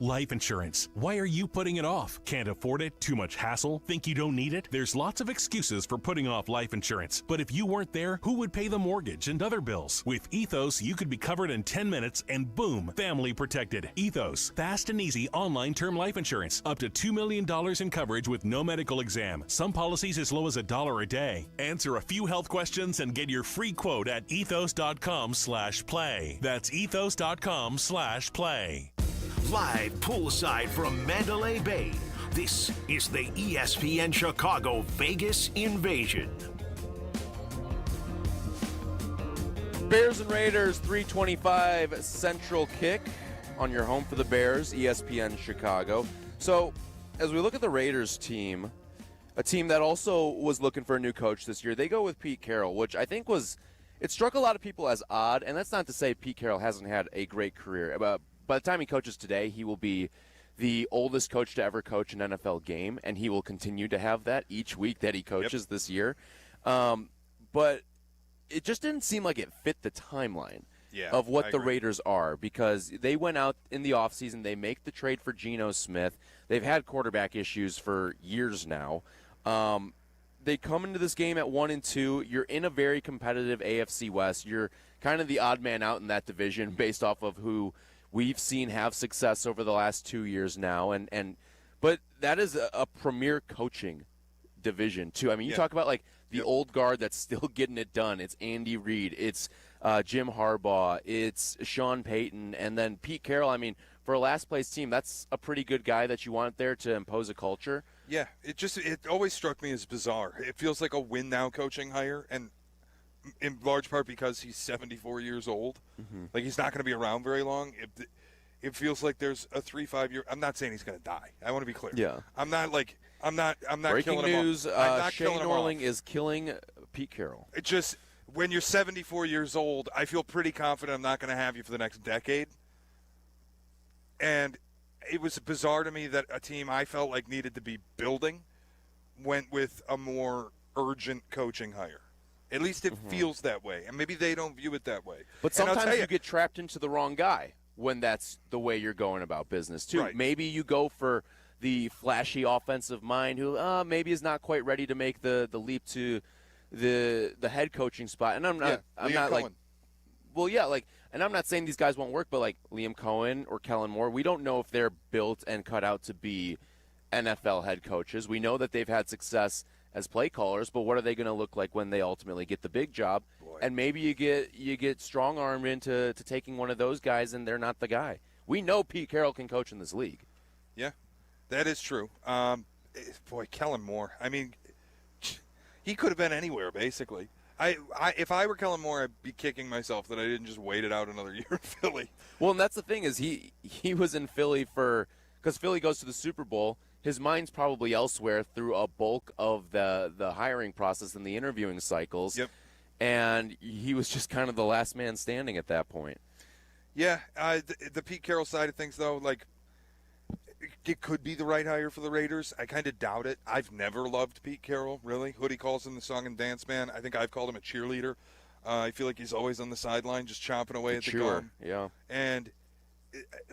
Life insurance. Why are you putting it off? Can't afford it? Too much hassle? Think you don't need it? There's lots of excuses for putting off life insurance. But if you weren't there, who would pay the mortgage and other bills? With Ethos, you could be covered in 10 minutes and boom, family protected. Ethos, fast and easy online term life insurance. Up to $2 million in coverage with no medical exam. Some policies as low as $1 a day. Answer a few health questions and get your free quote at ethos.com/play. That's ethos.com/play. Live poolside from Mandalay Bay, this is the ESPN Chicago Vegas Invasion. Bears and Raiders, 325 Central kick on your home for the Bears, ESPN Chicago. So, as we look at the Raiders team, a team that also was looking for a new coach this year, they go with Pete Carroll, which I think was it struck a lot of people as odd, and that's not to say Pete Carroll hasn't had a great career. By the time he coaches today, he will be the oldest coach to ever coach an NFL game, and he will continue to have that each week that he coaches this year. But it just didn't seem like it fit the timeline of what the Raiders are, because they went out in the offseason, they make the trade for Geno Smith. They've had quarterback issues for years now. They come into this game at 1-2. You're in a very competitive AFC West. You're kind of the odd man out in that division based off of who we've seen have success over the last 2 years now. But that is a premier coaching division, too. I mean, you talk about, like, the old guard that's still getting it done. It's Andy Reid. It's Jim Harbaugh. It's Sean Payton. And then Pete Carroll, I mean, for a last-place team, that's a pretty good guy that you want there to impose a culture. Yeah, it always struck me as bizarre. It feels like a win-now coaching hire, and in large part because he's 74 years old. Mm-hmm. Like, he's not going to be around very long. It feels like there's a 3-5 year. I'm not saying he's going to die. I want to be clear. Yeah. I'm not Breaking killing news, him off. I'm not Shea killing him Norling off. is killing Pete Carroll. It just, when you're 74 years old, I feel pretty confident I'm not going to have you for the next decade. And it was bizarre to me that a team I felt like needed to be building went with a more urgent coaching hire. At least it feels that way. And maybe they don't view it that way. But sometimes you get trapped into the wrong guy when that's the way you're going about business, too. Right. Maybe you go for the flashy offensive mind who maybe is not quite ready to make the leap to the head coaching spot. And I'm not like, well, yeah, like, and I'm not saying these guys won't work, but like Liam Cohen or Kellen Moore, we don't know if they're built and cut out to be NFL head coaches. We know that they've had success as play callers, but what are they going to look like when they ultimately get the big job? And maybe you get strong-armed into taking one of those guys, and they're not the guy. We know Pete Carroll can coach in this league. Yeah, that is true. Boy, Kellen Moore. I mean, he could have been anywhere, basically. If I were Kellen Moore, I'd be kicking myself that I didn't just wait it out another year in Philly. Well, and that's the thing is he was in Philly because Philly goes to the Super Bowl. His mind's probably elsewhere through a bulk of the hiring process and the interviewing cycles. Yep. And he was just kind of the last man standing at that point. Yeah, the Pete Carroll side of things, though, like, it could be the right hire for the Raiders. I kind of doubt it. I've never loved Pete Carroll, really. Hoodie calls him the song and dance man. I think I've called him a cheerleader. I feel like he's always on the sideline just chomping away at the gum. Yeah. And,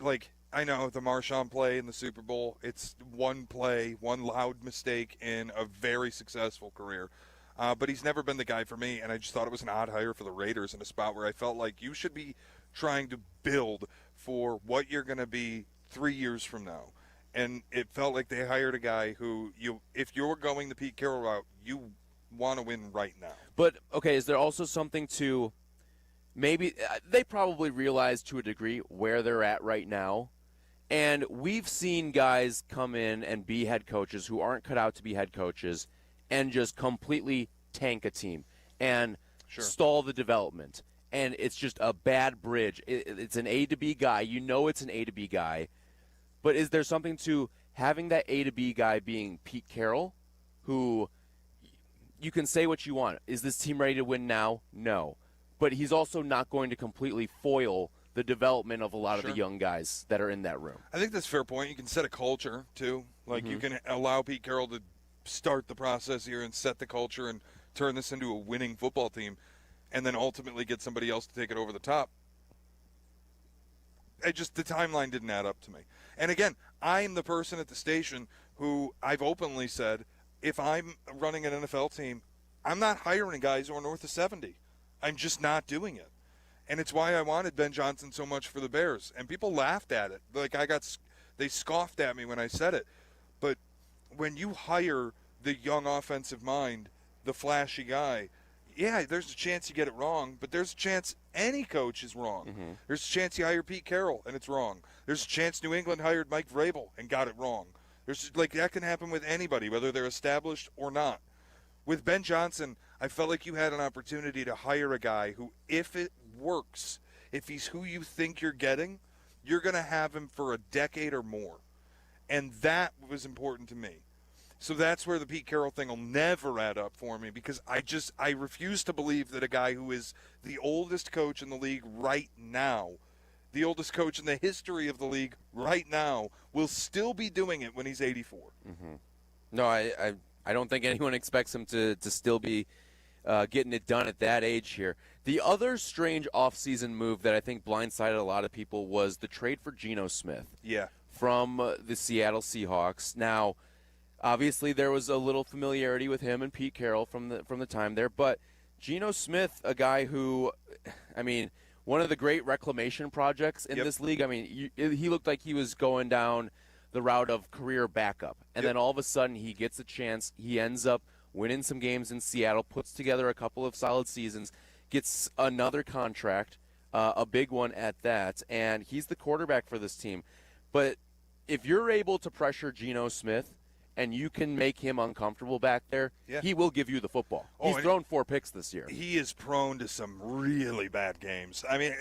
like, I know the Marshawn play in the Super Bowl, it's one play, one loud mistake in a very successful career. But he's never been the guy for me, and I just thought it was an odd hire for the Raiders in a spot where I felt like you should be trying to build for what you're going to be 3 years from now. And it felt like they hired a guy who, if you're going the Pete Carroll route, you want to win right now. But, okay, is there also something to maybe they probably realize to a degree where they're at right now. And we've seen guys come in and be head coaches who aren't cut out to be head coaches and just completely tank a team and stall the development. And it's just a bad bridge. It's an A to B guy. You know it's an A to B guy. But is there something to having that A to B guy being Pete Carroll, who you can say what you want. Is this team ready to win now? No. But he's also not going to completely foil the development of a lot of the young guys that are in that room. I think that's a fair point. You can set a culture, too. Like, you can allow Pete Carroll to start the process here and set the culture and turn this into a winning football team and then ultimately get somebody else to take it over the top. The timeline didn't add up to me. And again, I'm the person at the station who I've openly said, if I'm running an NFL team, I'm not hiring guys who are north of 70. I'm just not doing it. And it's why I wanted Ben Johnson so much for the Bears. And people laughed at it. Like, they scoffed at me when I said it. But when you hire the young offensive mind, the flashy guy, yeah, there's a chance you get it wrong, but there's a chance any coach is wrong. There's a chance you hire Pete Carroll and it's wrong. There's a chance New England hired Mike Vrabel and got it wrong. That can happen with anybody, whether they're established or not. With Ben Johnson, I felt like you had an opportunity to hire a guy who, if it works, if he's who you think you're getting, you're going to have him for a decade or more. And that was important to me. So that's where the Pete Carroll thing will never add up for me, because I refuse to believe that a guy who is the oldest coach in the league right now, the oldest coach in the history of the league right now, will still be doing it when he's 84. Mm-hmm. No, I don't think anyone expects him to still be getting it done at that age here. The other strange offseason move that I think blindsided a lot of people was the trade for Geno Smith. Yeah. From the Seattle Seahawks. Now, obviously, there was a little familiarity with him and Pete Carroll from the time there, but Geno Smith, a guy who, I mean, one of the great reclamation projects in this league. I mean, he looked like he was going down the route of career backup, and then all of a sudden he gets a chance. He ends up winning some games in Seattle, puts together a couple of solid seasons, gets another contract, a big one at that, and he's the quarterback for this team. But if you're able to pressure Geno Smith and you can make him uncomfortable back there, he will give you the football. He's thrown 4 picks this year. He is prone to some really bad games. I mean,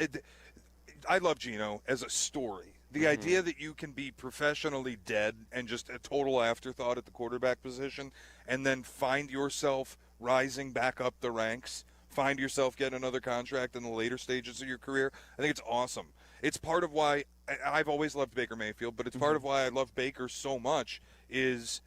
I love Geno as a story. The idea that you can be professionally dead and just a total afterthought at the quarterback position and then find yourself rising back up the ranks, find yourself getting another contract in the later stages of your career, I think it's awesome. It's part of why I've always loved Baker Mayfield, but it's part of why I love Baker so much is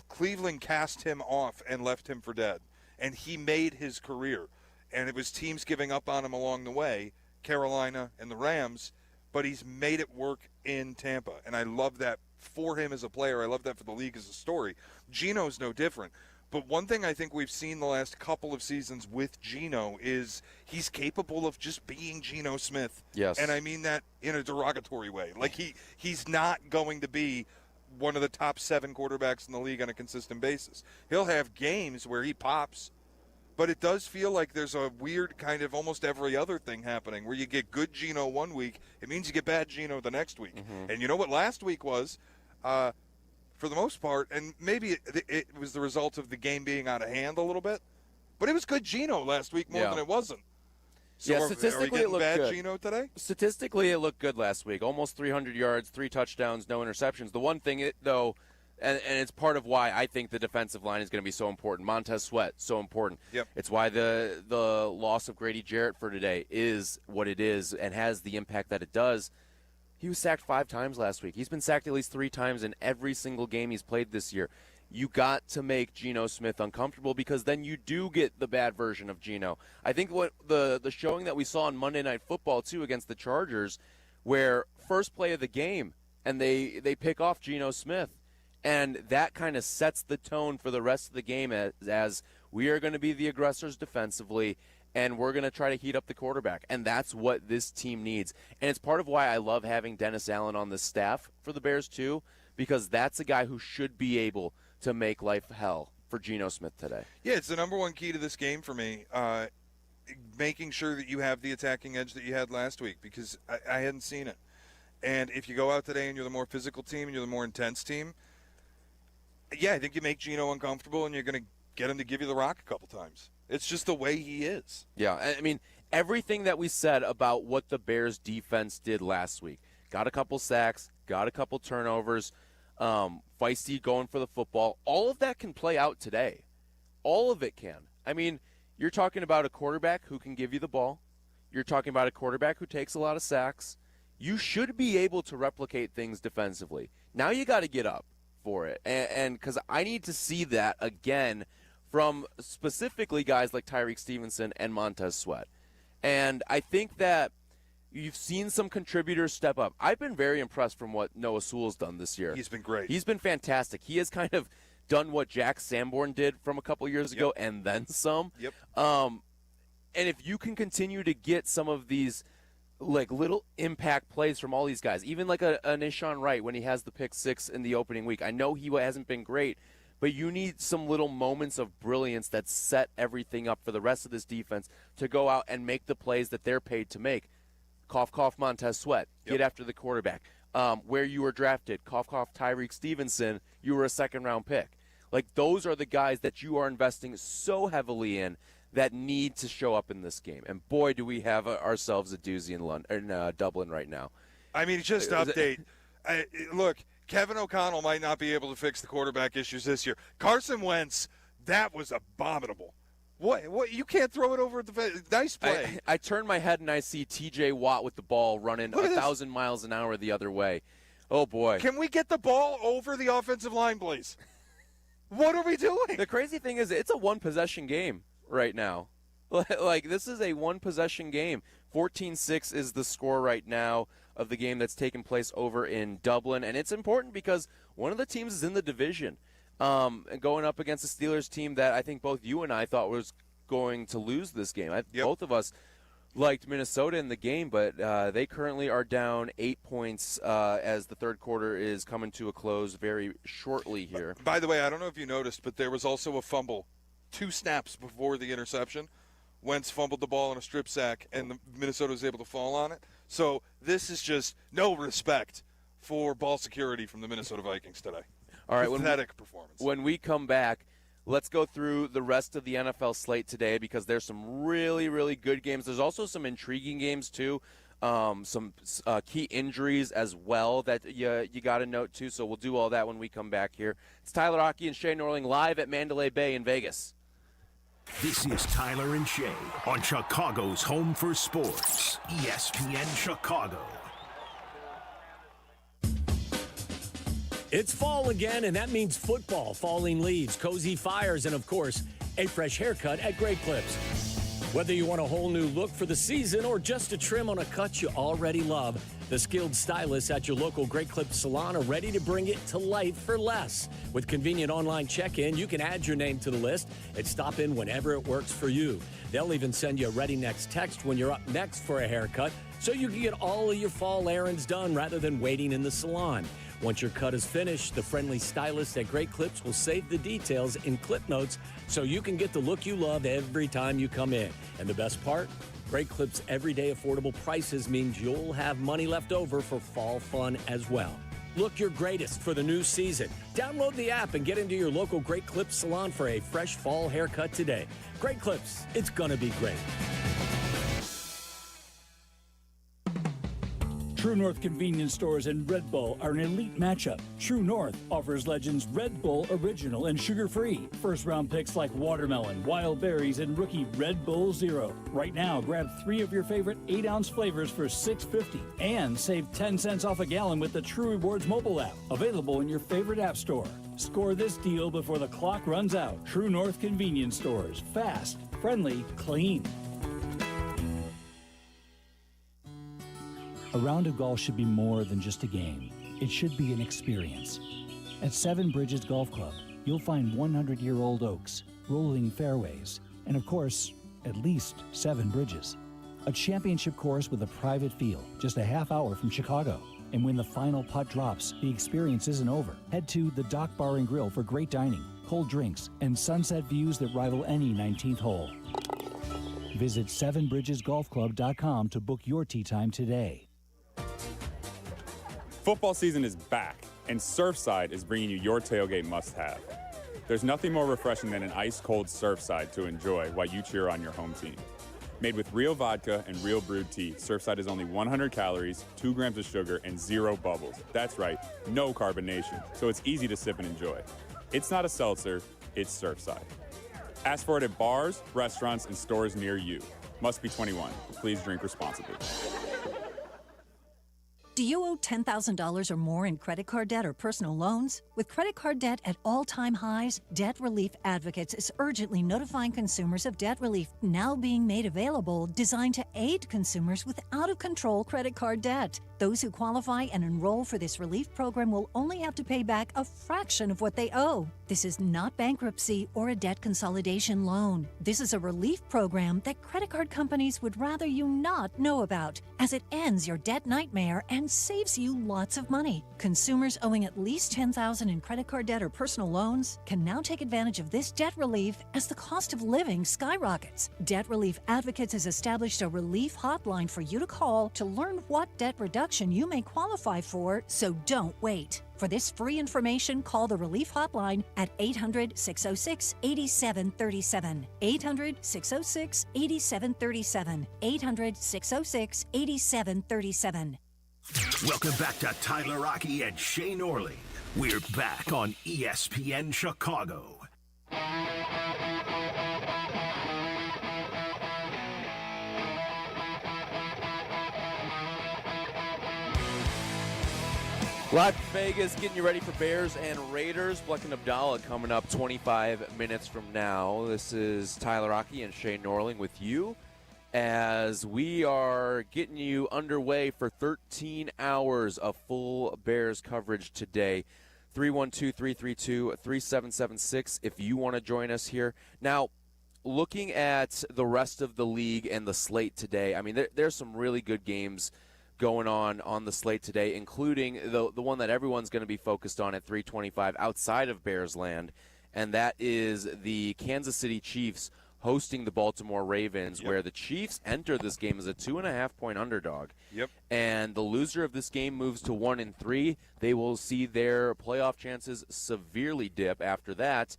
Cleveland cast him off and left him for dead, and he made his career. And it was teams giving up on him along the way, Carolina and the Rams, but he's made it work in Tampa, and I love that for him as a player. I love that for the league as a story. Geno's no different. But one thing I think we've seen the last couple of seasons with Geno is he's capable of just being Geno Smith. Yes. And I mean that in a derogatory way. Like he's not going to be one of the top 7 quarterbacks in the league on a consistent basis. He'll have games where he pops, but it does feel like there's a weird kind of almost every other thing happening where you get good Geno one week, it means you get bad Geno the next week. And you know what last week was? For the most part, and maybe it was the result of the game being out of hand a little bit, but it was good Geno last week more than it wasn't. So statistically are we it looked bad good. Geno today? Statistically, it looked good last week. Almost 300 yards, 3 touchdowns, no interceptions. The one thing, though, and it's part of why I think the defensive line is going to be so important. Montez Sweat, so important. Yep. It's why the loss of Grady Jarrett for today is what it is and has the impact that it does. He was sacked 5 times last week. He's been sacked at least 3 times in every single game he's played this year. You got to make Geno Smith uncomfortable because then you do get the bad version of Geno. I think what the showing that we saw on Monday Night Football, too, against the Chargers, where first play of the game, and they pick off Geno Smith, and that kind of sets the tone for the rest of the game as we are going to be the aggressors defensively, and we're going to try to heat up the quarterback. And that's what this team needs. And it's part of why I love having Dennis Allen on the staff for the Bears, too, because that's a guy who should be able to make life hell for Geno Smith today. Yeah, it's the number one key to this game for me, making sure that you have the attacking edge that you had last week, because I hadn't seen it. And if you go out today and you're the more physical team and you're the more intense team, yeah, I think you make Geno uncomfortable and you're going to get him to give you the rock a couple times. It's just the way he is. Yeah, I mean, everything that we said about what the Bears defense did last week, got a couple sacks, got a couple turnovers, feisty going for the football, all of that can play out today. All of it can. I mean, you're talking about a quarterback who can give you the ball. You're talking about a quarterback who takes a lot of sacks. You should be able to replicate things defensively. Now you got to get up for it. And because I need to see that again from specifically guys like Tyreek Stevenson and Montez Sweat. And I think that you've seen some contributors step up. I've been very impressed from what Noah Sewell's done this year. He's been great. He's been fantastic. He has kind of done what Jack Sanborn did from a couple years ago and then some. Yep. And if you can continue to get some of these like little impact plays from all these guys, even like a Nishan Wright when he has the pick 6 in the opening week. I know he hasn't been great, but you need some little moments of brilliance that set everything up for the rest of this defense to go out and make the plays that they're paid to make. Cough, cough, Montez Sweat. Get after the quarterback. Where you were drafted, cough, cough, Tyreek Stevenson, you were a second-round pick. Like, those are the guys that you are investing so heavily in that need to show up in this game. And, boy, do we have ourselves a doozy in Dublin right now. I mean, just update. Look, Kevin O'Connell might not be able to fix the quarterback issues this year. Carson Wentz, that was abominable. What? You can't throw it over the nice play. I turn my head and I see T.J. Watt with the ball running 1,000 miles an hour the other way. Oh, boy. Can we get the ball over the offensive line, please? What are we doing? The crazy thing is it's a one-possession game right now. Like, this is a one-possession game. 14-6 is the score right now of the game that's taking place over in Dublin. And it's important because one of the teams is in the division. And going up against the Steelers team that I think both you and I thought was going to lose this game. Both of us liked Minnesota in the game, but they currently are down 8 points as the third quarter is coming to a close very shortly here. By the way, I don't know if you noticed, but there was also a fumble 2 snaps before the interception. Wentz fumbled the ball in a strip sack, and Minnesota was able to fall on it. So this is just no respect for ball security from the Minnesota Vikings today. All right, pathetic performance. When we come back, let's go through the rest of the NFL slate today because there's some really, really good games. There's also some intriguing games, too. Some key injuries as well that you got to note, too. So we'll do all that when we come back here. It's Tyler Rocky and Shea Norling live at Mandalay Bay in Vegas. This is Tyler and Shea on Chicago's Home for Sports, ESPN Chicago. It's fall again, and that means football, falling leaves, cozy fires, and, of course, a fresh haircut at Great Clips. Whether you want a whole new look for the season or just a trim on a cut you already love, the skilled stylists at your local Great Clips salon are ready to bring it to life for less. With convenient online check-in, you can add your name to the list and stop in whenever it works for you. They'll even send you a ready next text when you're up next for a haircut, so you can get all of your fall errands done rather than waiting in the salon. Once your cut is finished, the friendly stylists at Great Clips will save the details in clip notes so you can get the look you love every time you come in. And the best part? Great Clips' everyday affordable prices means you'll have money left over for fall fun as well. Look your greatest for the new season. Download the app and get into your local Great Clips salon for a fresh fall haircut today. Great Clips, it's gonna be great. True North convenience stores and Red Bull are an elite matchup. True North offers Legends Red Bull Original and sugar-free. First-round picks like watermelon, wild berries, and rookie Red Bull Zero. Right now, grab 3 of your favorite 8-ounce flavors for $6.50 and save 10 cents off a gallon with the True Rewards mobile app. Available in your favorite app store. Score this deal before the clock runs out. True North convenience stores. Fast, friendly, clean. A round of golf should be more than just a game. It should be an experience. At Seven Bridges Golf Club, you'll find 100-year-old oaks, rolling fairways, and of course, at least 7 bridges. A championship course with a private field, just a half hour from Chicago. And when the final putt drops, the experience isn't over. Head to the Dock Bar and Grill for great dining, cold drinks, and sunset views that rival any 19th hole. Visit sevenbridgesgolfclub.com to book your tee time today. Football season is back, and Surfside is bringing you your tailgate must-have. There's nothing more refreshing than an ice-cold Surfside to enjoy while you cheer on your home team. Made with real vodka and real brewed tea, Surfside is only 100 calories, 2 grams of sugar, and 0 bubbles. That's right, no carbonation, so it's easy to sip and enjoy. It's not a seltzer, it's Surfside. Ask for it at bars, restaurants, and stores near you. Must be 21. Please drink responsibly. Do you owe $10,000 or more in credit card debt or personal loans? With credit card debt at all-time highs, Debt Relief Advocates is urgently notifying consumers of debt relief now being made available, designed to aid consumers with out-of-control credit card debt. Those who qualify and enroll for this relief program will only have to pay back a fraction of what they owe. This is not bankruptcy or a debt consolidation loan. This is a relief program that credit card companies would rather you not know about, as it ends your debt nightmare and saves you lots of money. Consumers owing at least $10,000 in credit card debt or personal loans can now take advantage of this debt relief as the cost of living skyrockets. Debt Relief Advocates has established a relief hotline for you to call to learn what debt reduction you may qualify for, so don't wait. For this free information, call the Relief Hotline at 800-606-8737. 800-606-8737. 800-606-8737. Welcome back to Tyler Rocky and Shea Norling. We're back on ESPN Chicago. Las Vegas getting you ready for Bears and Raiders. Bleck and Abdalla coming up 25 minutes from now. This is Tyler Rocky and Shea Norling with you as we are getting you underway for 13 hours of full Bears coverage today. 312-332-3776 if you want to join us here. Now, looking at the rest of the league and the slate today, I mean, there's some really good games going on the slate today, including the one that everyone's going to be focused on at 325 outside of Bears land, and that is the Kansas City Chiefs hosting the Baltimore Ravens, where the Chiefs enter this game as a 2.5-point underdog. Yep. And the loser of this game moves to 1-3. They will see their playoff chances severely dip after that.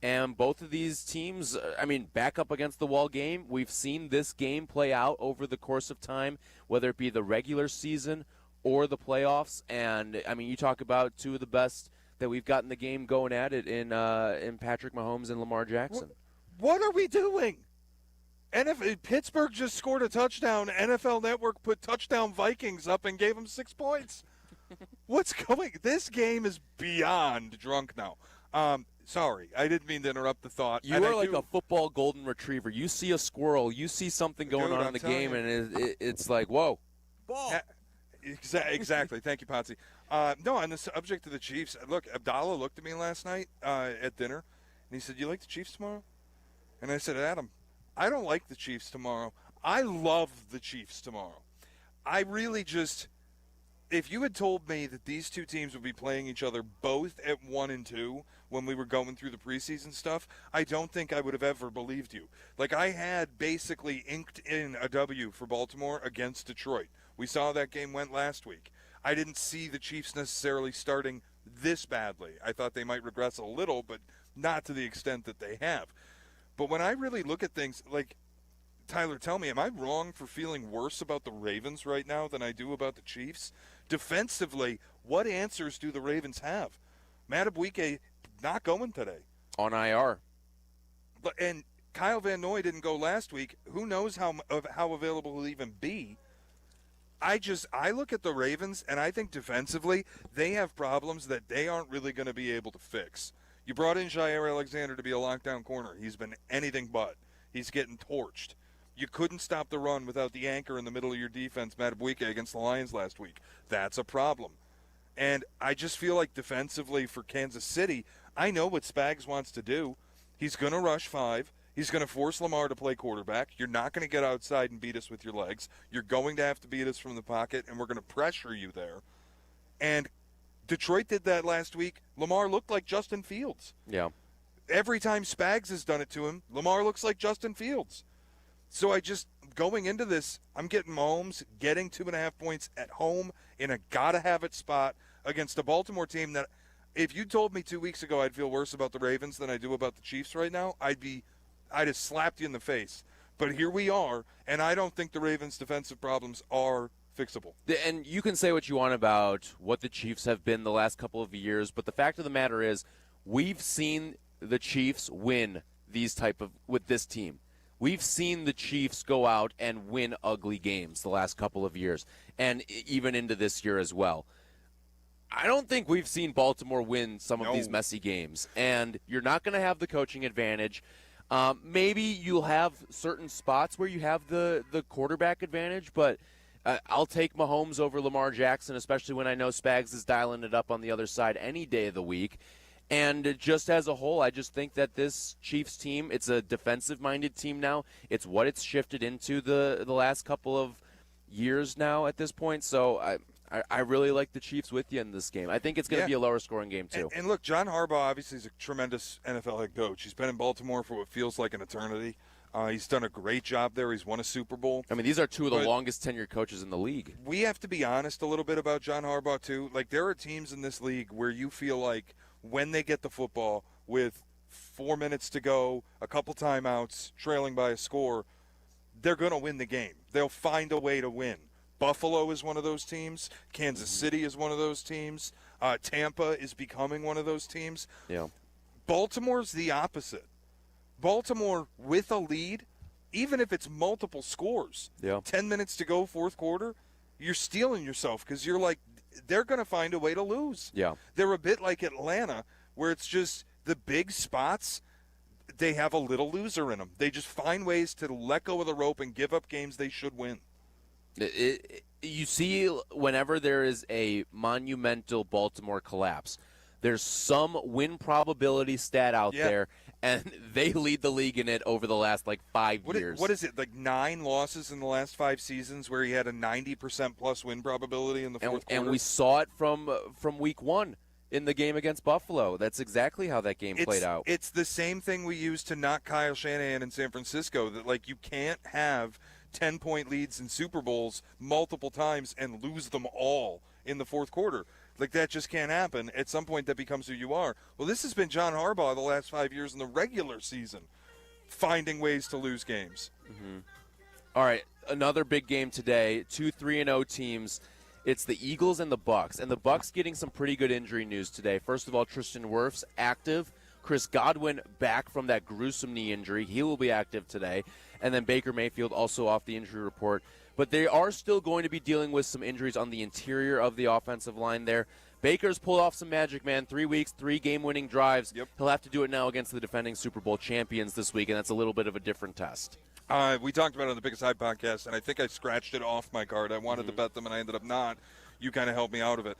And both of these teams, I mean, back up against the wall game. We've seen this game play out over the course of time, whether it be the regular season or the playoffs. And, I mean, you talk about two of the best that we've gotten the game going at it in Patrick Mahomes and Lamar Jackson. What are we doing? Pittsburgh just scored a touchdown. NFL Network put touchdown Vikings up and gave them 6 points. What's going? This game is beyond drunk now. Sorry, I didn't mean to interrupt the thought. You are like a football golden retriever. You see a squirrel, you see something going on in the game, and it's like, whoa. Ball. Exactly. Thank you, Potsy. No, on the subject of the Chiefs, look, Abdalla looked at me last night at dinner, and he said, "You like the Chiefs tomorrow?" And I said, "Adam, I don't like the Chiefs tomorrow. I love the Chiefs tomorrow. I really just, if you had told me that these two teams would be playing each other both at 1-2 when we were going through the preseason stuff, I don't think I would have ever believed you. Like, I had basically inked in a W for Baltimore against Detroit. We saw how that game went last week. I didn't see the Chiefs necessarily starting this badly. I thought they might regress a little, but not to the extent that they have. But when I really look at things, like, Tyler, tell me, am I wrong for feeling worse about the Ravens right now than I do about the Chiefs? Defensively, what answers do the Ravens have? Madubuike not going today. On IR. And Kyle Van Noy didn't go last week. Who knows how available he'll even be? I look at the Ravens, and I think defensively they have problems that they aren't really going to be able to fix. You brought in Jair Alexander to be a lockdown corner. He's been anything but. He's getting torched. You couldn't stop the run without the anchor in the middle of your defense, Madubuike, against the Lions last week. That's a problem. And I just feel like defensively for Kansas City, I know what Spags wants to do. He's going to rush 5. He's going to force Lamar to play quarterback. You're not going to get outside and beat us with your legs. You're going to have to beat us from the pocket, and we're going to pressure you there. And Detroit did that last week. Lamar looked like Justin Fields. Yeah. Every time Spags has done it to him, Lamar looks like Justin Fields. So going into this, I'm getting Mahomes getting 2.5 points at home in a gotta-have-it spot against a Baltimore team that, if you told me 2 weeks ago I'd feel worse about the Ravens than I do about the Chiefs right now, I'd have slapped you in the face. But here we are, and I don't think the Ravens' defensive problems are fixable. And you can say what you want about what the Chiefs have been the last couple of years, but the fact of the matter is we've seen the Chiefs win with this team. We've seen the Chiefs go out and win ugly games the last couple of years, and even into this year as well. I don't think we've seen Baltimore win some of these messy games, and you're not going to have the coaching advantage. Maybe you'll have certain spots where you have the quarterback advantage, but I'll take Mahomes over Lamar Jackson, especially when I know Spags is dialing it up on the other side any day of the week. And just as a whole, I just think that this Chiefs team, it's a defensive-minded team now. It's what it's shifted into the last couple of years now at this point. So I really like the Chiefs with you in this game. I think it's going to be a lower-scoring game, too. And look, John Harbaugh obviously is a tremendous NFL head coach. He's been in Baltimore for what feels like an eternity. He's done a great job there. He's won a Super Bowl. I mean, these are two of the longest-tenured coaches in the league. We have to be honest a little bit about John Harbaugh, too. Like, there are teams in this league where you feel like when they get the football with 4 minutes to go, a couple timeouts, trailing by a score, they're going to win the game. They'll find a way to win. Buffalo is one of those teams. Kansas City is one of those teams. Tampa is becoming one of those teams. Yeah. Baltimore's the opposite. Baltimore with a lead, even if it's multiple scores, 10 minutes to go, fourth quarter, you're stealing yourself because you're like, they're going to find a way to lose. Yeah. They're a bit like Atlanta, where it's just the big spots, they have a little loser in them. They just find ways to let go of the rope and give up games they should win. You see, whenever there is a monumental Baltimore collapse, there's some win probability stat out there, and they lead the league in it over the last, 5 years. What is it, 9 losses in the last 5 seasons where he had a 90% plus win probability in the fourth quarter? And we saw it from week 1 in the game against Buffalo. That's exactly how that game played out. It's the same thing we used to knock Kyle Shanahan in San Francisco, that, you can't have 10-point leads in Super Bowls multiple times and lose them all in the fourth quarter. That just can't happen. At some point, that becomes who you are. Well, this has been John Harbaugh the last 5 years in the regular season, finding ways to lose games. Mm-hmm. All right, another big game today. 2 3-0 teams. It's the Eagles and the Bucs. And the Bucs getting some pretty good injury news today. First of all, Tristan Wirfs active. Chris Godwin back from that gruesome knee injury. He will be active today. And then Baker Mayfield also off the injury report. But they are still going to be dealing with some injuries on the interior of the offensive line there. Baker's pulled off some magic, man. 3 weeks, 3 game-winning drives. Yep. He'll have to do it now against the defending Super Bowl champions this week, and that's a little bit of a different test. We talked about it on the Biggest High podcast, and I think I scratched it off my card. I wanted to bet them, and I ended up not. You kind of helped me out of it.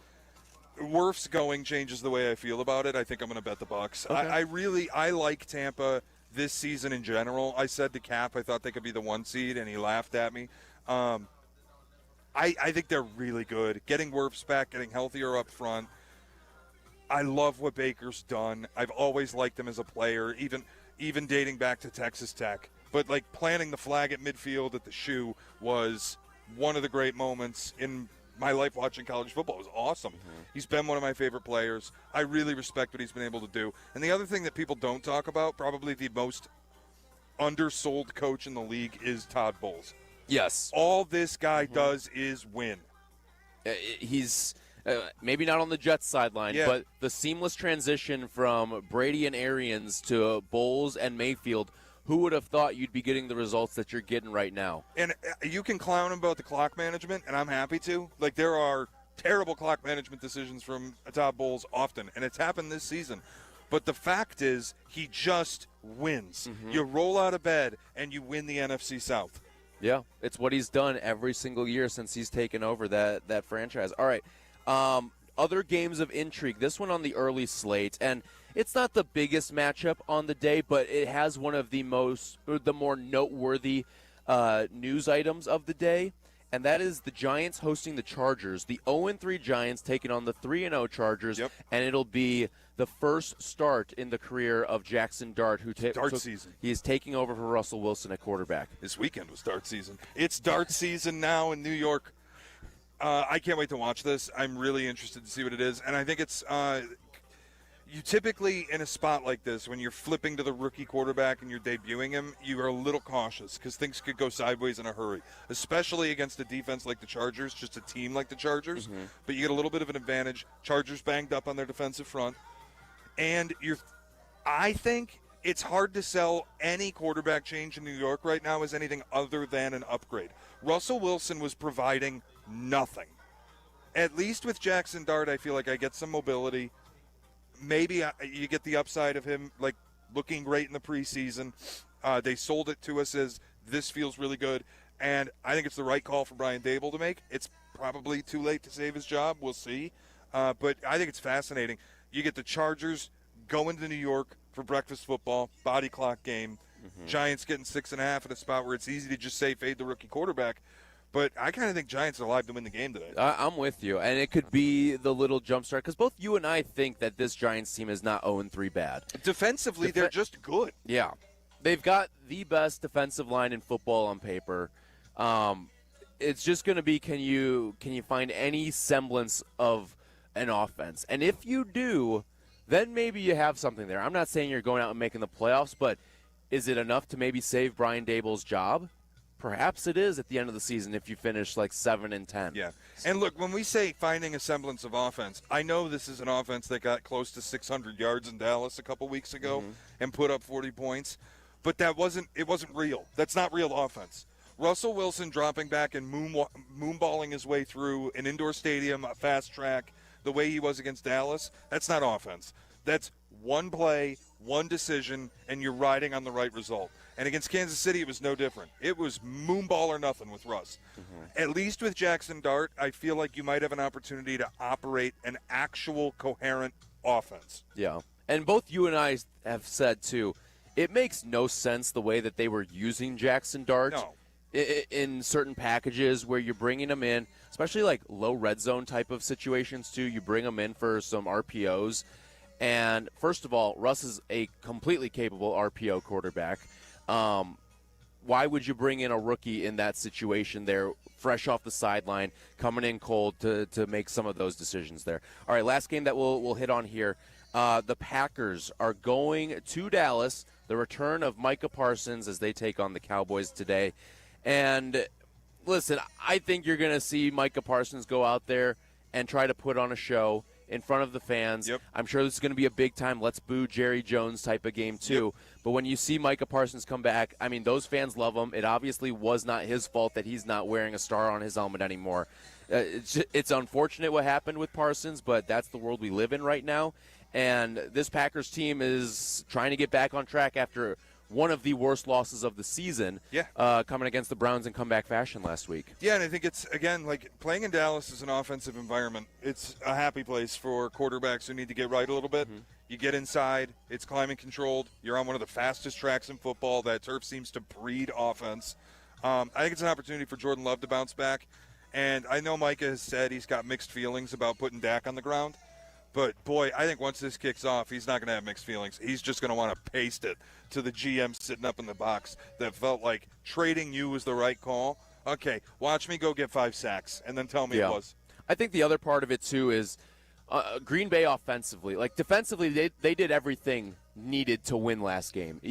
Wirfs going changes the way I feel about it. I think I'm going to bet the Bucs. Okay. I like Tampa this season in general. I said to Cap I thought they could be the 1 seed, and he laughed at me. I think they're really good. Getting Wirfs back, getting healthier up front. I love what Baker's done. I've always liked him as a player, even dating back to Texas Tech. But, planting the flag at midfield at the shoe was one of the great moments in my life watching college football. It was awesome. He's been one of my favorite players. I really respect what he's been able to do. And the other thing that people don't talk about, probably the most undersold coach in the league, is Todd Bowles. Yes. All this guy does is win. He's maybe not on the Jets sideline, but the seamless transition from Brady and Arians to Bowles and Mayfield, who would have thought you'd be getting the results that you're getting right now? And you can clown him about the clock management, and I'm happy to. There are terrible clock management decisions from Todd Bowles often, and it's happened this season. But the fact is, he just wins. You roll out of bed, and you win the NFC South. Yeah, it's what he's done every single year since he's taken over that franchise. All right, other games of intrigue. This one on the early slate, and it's not the biggest matchup on the day, but it has one of the more noteworthy news items of the day, and that is the Giants hosting the Chargers. The 0-3 Giants taking on the 3-0 Chargers, and it'll be the first start in the career of Jackson Dart, season. He is taking over for Russell Wilson at quarterback. This weekend was dart season. It's dart season now in New York. I can't wait to watch this. I'm really interested to see what it is, and I think it's you typically, in a spot like this, when you're flipping to the rookie quarterback and you're debuting him, you are a little cautious because things could go sideways in a hurry, especially against a defense like the Chargers, just a team like the Chargers. But you get a little bit of an advantage. Chargers banged up on their defensive front. And I think it's hard to sell any quarterback change in New York right now as anything other than an upgrade. Russell Wilson was providing nothing. At least with Jackson Dart, I feel like I get some mobility. Maybe you get the upside of him looking great in the preseason. They sold it to us as this feels really good, and I think it's the right call for Brian Daboll to make. It's probably too late to save his job. We'll see. But I think it's fascinating. You get the Chargers going to New York for breakfast football, body clock game. Giants getting 6.5 at a spot where it's easy to just say fade the rookie quarterback. But I kind of think Giants are alive to win the game today. I'm with you, and it could be the little jump start because both you and I think that this Giants team is not 0-3 bad. Defensively, they're just good. Yeah. They've got the best defensive line in football on paper. It's just going to be can you find any semblance of an offense? And if you do, then maybe you have something there. I'm not saying you're going out and making the playoffs, but is it enough to maybe save Brian Daboll's job? perhaps it is at the end of the season if you finish like 7-10. Yeah. And look, when we say finding a semblance of offense, I know this is an offense that got close to 600 yards in Dallas a couple weeks ago and put up 40 points, but it wasn't real. That's not real offense. Russell Wilson dropping back and moonballing his way through an indoor stadium, a fast track, the way he was against Dallas, that's not offense. That's one play, one decision, and you're riding on the right result. And against Kansas City, it was no different. It was moonball or nothing with Russ. At least with Jackson Dart, I feel like you might have an opportunity to operate an actual coherent offense. Yeah. And both you and I have said, too, it makes no sense the way that they were using Jackson Dart in certain packages where you're bringing him in, especially like low red zone type of situations, too. You bring him in for some RPOs. And first of all, Russ is a completely capable RPO quarterback. Why would you bring in a rookie in that situation there, fresh off the sideline, coming in cold to make some of those decisions there? All right, last game that we'll hit on here. The Packers are going to Dallas, the return of Micah Parsons as they take on the Cowboys today. And listen, I think you're going to see Micah Parsons go out there and try to put on a show in front of the fans. I'm sure this is going to be a big-time let's boo Jerry Jones type of game, too. But when you see Micah Parsons come back, I mean, those fans love him. It obviously was not his fault that he's not wearing a star on his helmet anymore. It's unfortunate what happened with Parsons, but that's the world we live in right now. And this Packers team is trying to get back on track after one of the worst losses of the season, coming against the Browns in comeback fashion last week. Yeah, and I think it's, again, like playing in Dallas is an offensive environment. It's a happy place for quarterbacks who need to get right a little bit. You get inside, it's climate controlled. You're on one of the fastest tracks in football. That turf seems to breed offense. I think it's an opportunity for Jordan Love to bounce back. And I know Micah has said he's got mixed feelings about putting Dak on the ground. But, boy, I think once this kicks off, he's not going to have mixed feelings. He's just going to want to paste it to the GM sitting up in the box that felt like trading you was the right call. Okay, watch me go get 5 sacks, and then tell me it was. I think the other part of it, too, is Green Bay offensively. Like, defensively, they did everything needed to win last game.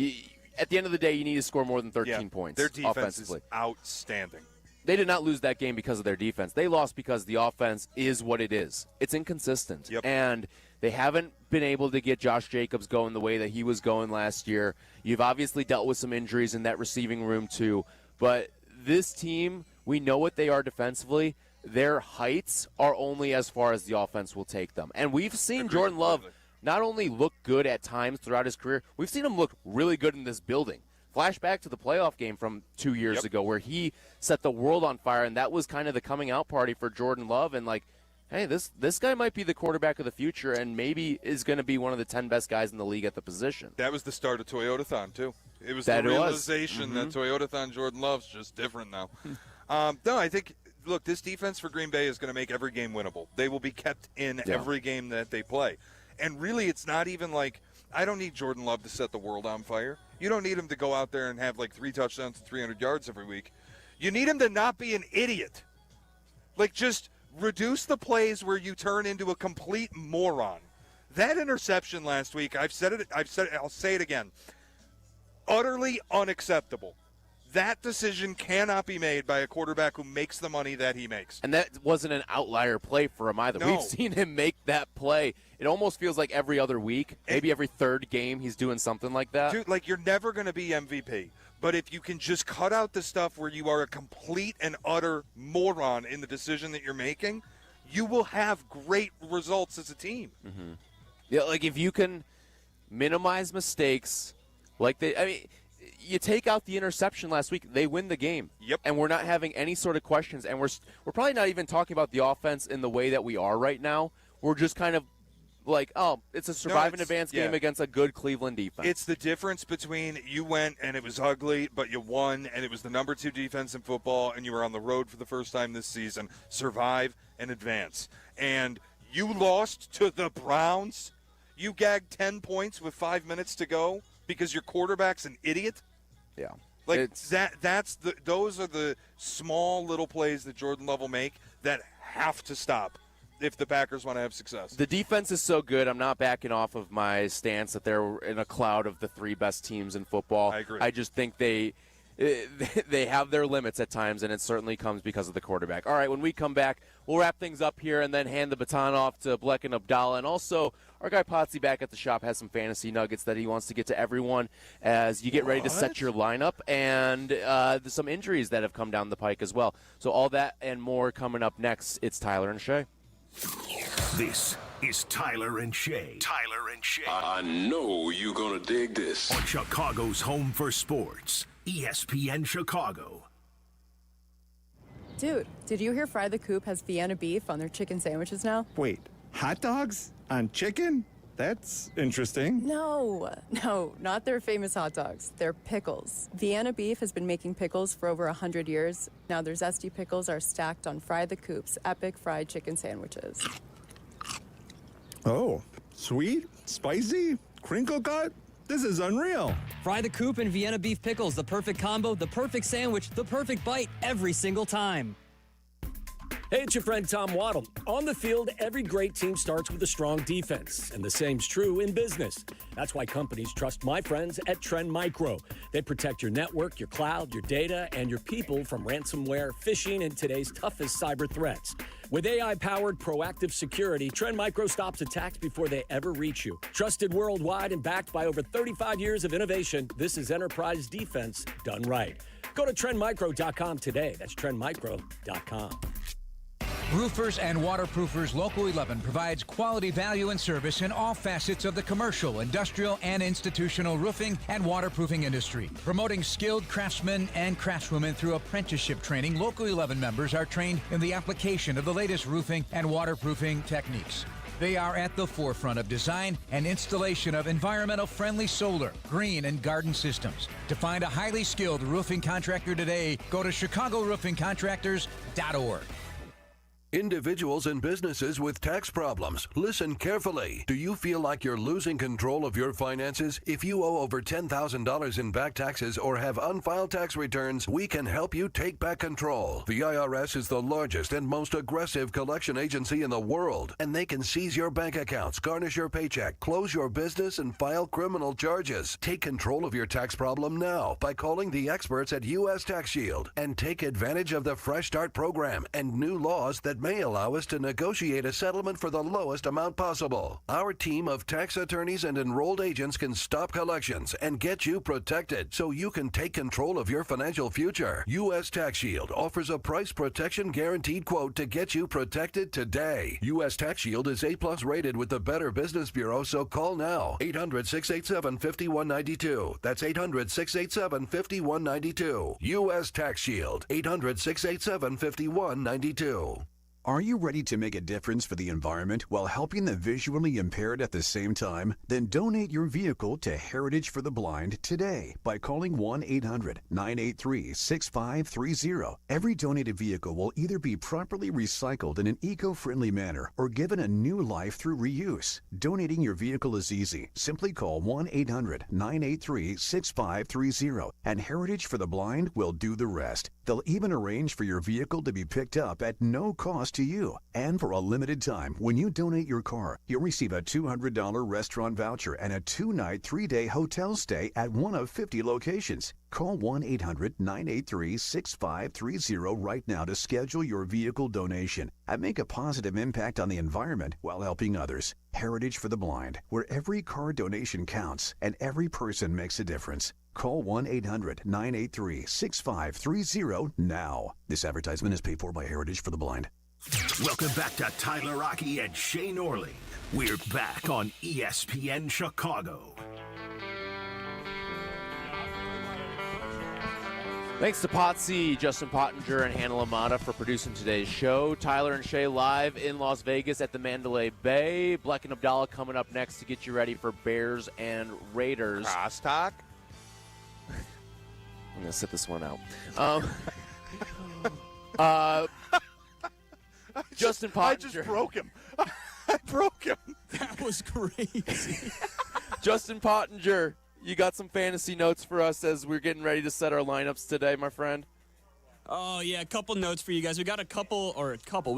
At the end of the day, you need to score more than 13 points their defense offensively. Is outstanding. They did not lose that game because of their defense. They lost because the offense is what it is. It's inconsistent. And they haven't been able to get Josh Jacobs going the way that he was going last year. You've obviously dealt with some injuries in that receiving room too. But this team, we know what they are defensively. Their heights are only as far as the offense will take them. And we've seen Jordan Love not only look good at times throughout his career, we've seen him look really good in this building. Flashback to the playoff game from 2 years ago where he set the world on fire, and that was kind of the coming out party for Jordan Love. And, like, hey, this guy might be the quarterback of the future and maybe is going to be one of the 10 best guys in the league at the position. That was the start of Toyotathon, too. It was the realization that Toyotathon Jordan Love's just different now. No, I think, look, this defense for Green Bay is going to make every game winnable. They will be kept in every game that they play. And really, it's not even like I don't need Jordan Love to set the world on fire. You don't need him to go out there and have like 3 touchdowns and 300 yards every week. You need him to not be an idiot. Like, just reduce the plays where you turn into a complete moron. That interception last week, I've said it, I'll say it again. Utterly unacceptable. That decision cannot be made by a quarterback who makes the money that he makes. And that wasn't an outlier play for him either. No. We've seen him make that play. It almost feels like every other week, maybe every third game he's doing something like that. Dude, like, you're never going to be MVP. But if you can just cut out the stuff where you are a complete and utter moron in the decision that you're making, you will have great results as a team. Yeah, like if you can minimize mistakes, you take out the interception last week, they win the game. And we're not having any sort of questions. And we're probably not even talking about the offense in the way that we are right now. We're just kind of like, it's a survive and advance game against a good Cleveland defense. It's the difference between you went and it was ugly, but you won, and it was the number 2 defense in football, and you were on the road for the first time this season. Survive and advance. And you lost to the Browns. You gagged 10 points with 5 minutes to go because your quarterback's an idiot. Yeah. Like, those are the small little plays that Jordan Love will make that have to stop if the Packers want to have success. The defense is so good, I'm not backing off of my stance that they're in a cloud of the 3 best teams in football. I agree. I just think they they have their limits at times, and it certainly comes because of the quarterback. All right, when we come back, we'll wrap things up here and then hand the baton off to Bleck and Abdalla. And also, our guy Potsy back at the shop has some fantasy nuggets that he wants to get to everyone as you get ready to set your lineup, and some injuries that have come down the pike as well. So all that and more coming up next. It's Tyler and Shea. This is Tyler and Shea. Tyler and Shea. I know you're going to dig this. On Chicago's home for sports, ESPN Chicago. Dude, did you hear Fry the Coop has Vienna beef on their chicken sandwiches now? Wait, hot dogs on chicken? That's interesting. No, not their famous hot dogs. They're pickles. Vienna Beef has been making pickles for over 100 years. Now their zesty pickles are stacked on Fry the Coop's epic fried chicken sandwiches. Oh, sweet, spicy, crinkle cut? This is unreal. Fry the Coop and Vienna Beef Pickles, the perfect combo, the perfect sandwich, the perfect bite every single time. Hey, it's your friend Tom Waddle. On the field, every great team starts with a strong defense, and the same's true in business. That's why companies trust my friends at Trend Micro. They protect your network, your cloud, your data, and your people from ransomware, phishing, and today's toughest cyber threats. With AI-powered proactive security, Trend Micro stops attacks before they ever reach you. Trusted worldwide and backed by over 35 years of innovation, this is enterprise defense done right. Go to trendmicro.com today. That's trendmicro.com. Roofers and Waterproofers Local 11 provides quality value and service in all facets of the commercial, industrial, and institutional roofing and waterproofing industry. Promoting skilled craftsmen and craftswomen through apprenticeship training, Local 11 members are trained in the application of the latest roofing and waterproofing techniques. They are at the forefront of design and installation of environmental-friendly solar, green, and garden systems. To find a highly skilled roofing contractor today, go to ChicagoRoofingContractors.org. Individuals and businesses with tax problems, listen carefully. Do you feel like you're losing control of your finances? If you owe over $10,000 in back taxes or have unfiled tax returns, we can help you take back control. The IRS is the largest and most aggressive collection agency in the world, and they can seize your bank accounts, garnish your paycheck, close your business, and file criminal charges. Take control of your tax problem now by calling the experts at U.S. Tax Shield and take advantage of the Fresh Start program and new laws that may allow us to negotiate a settlement for the lowest amount possible. Our team of tax attorneys and enrolled agents can stop collections and get you protected so you can take control of your financial future. U.S. Tax Shield offers a price protection guaranteed quote to get you protected today. U.S. Tax Shield is A+ rated with the Better Business Bureau, so call now. 800-687-5192. That's 800-687-5192. U.S. Tax Shield. 800-687-5192. Are you ready to make a difference for the environment while helping the visually impaired at the same time? Then donate your vehicle to Heritage for the Blind today by calling 1-800-983-6530. Every donated vehicle will either be properly recycled in an eco-friendly manner or given a new life through reuse. Donating your vehicle is easy. Simply call 1-800-983-6530 and Heritage for the Blind will do the rest. They'll even arrange for your vehicle to be picked up at no cost to you. And for a limited time, when you donate your car, you'll receive a $200 restaurant voucher and a 2-night, 3-day hotel stay at one of 50 locations. Call 1-800-983-6530 right now to schedule your vehicle donation and make a positive impact on the environment while helping others. Heritage for the Blind, where every car donation counts and every person makes a difference. Call 1-800-983-6530 now. This advertisement is paid for by Heritage for the Blind. Welcome back to Tyler Rocky and Shea Norling. We're back on ESPN Chicago. Thanks to Potsy, Justin Pottinger, and Hannah LaMotta for producing today's show. Tyler and Shea live in Las Vegas at the Mandalay Bay. Bleck and Abdalla coming up next to get you ready for Bears and Raiders. Crosstalk? I'm going to sit this one out. Justin Pottinger. I just broke him. I broke him. That was crazy. Justin Pottinger, you got some fantasy notes for us as we're getting ready to set our lineups today, my friend? Oh, yeah, a couple notes for you guys. We got we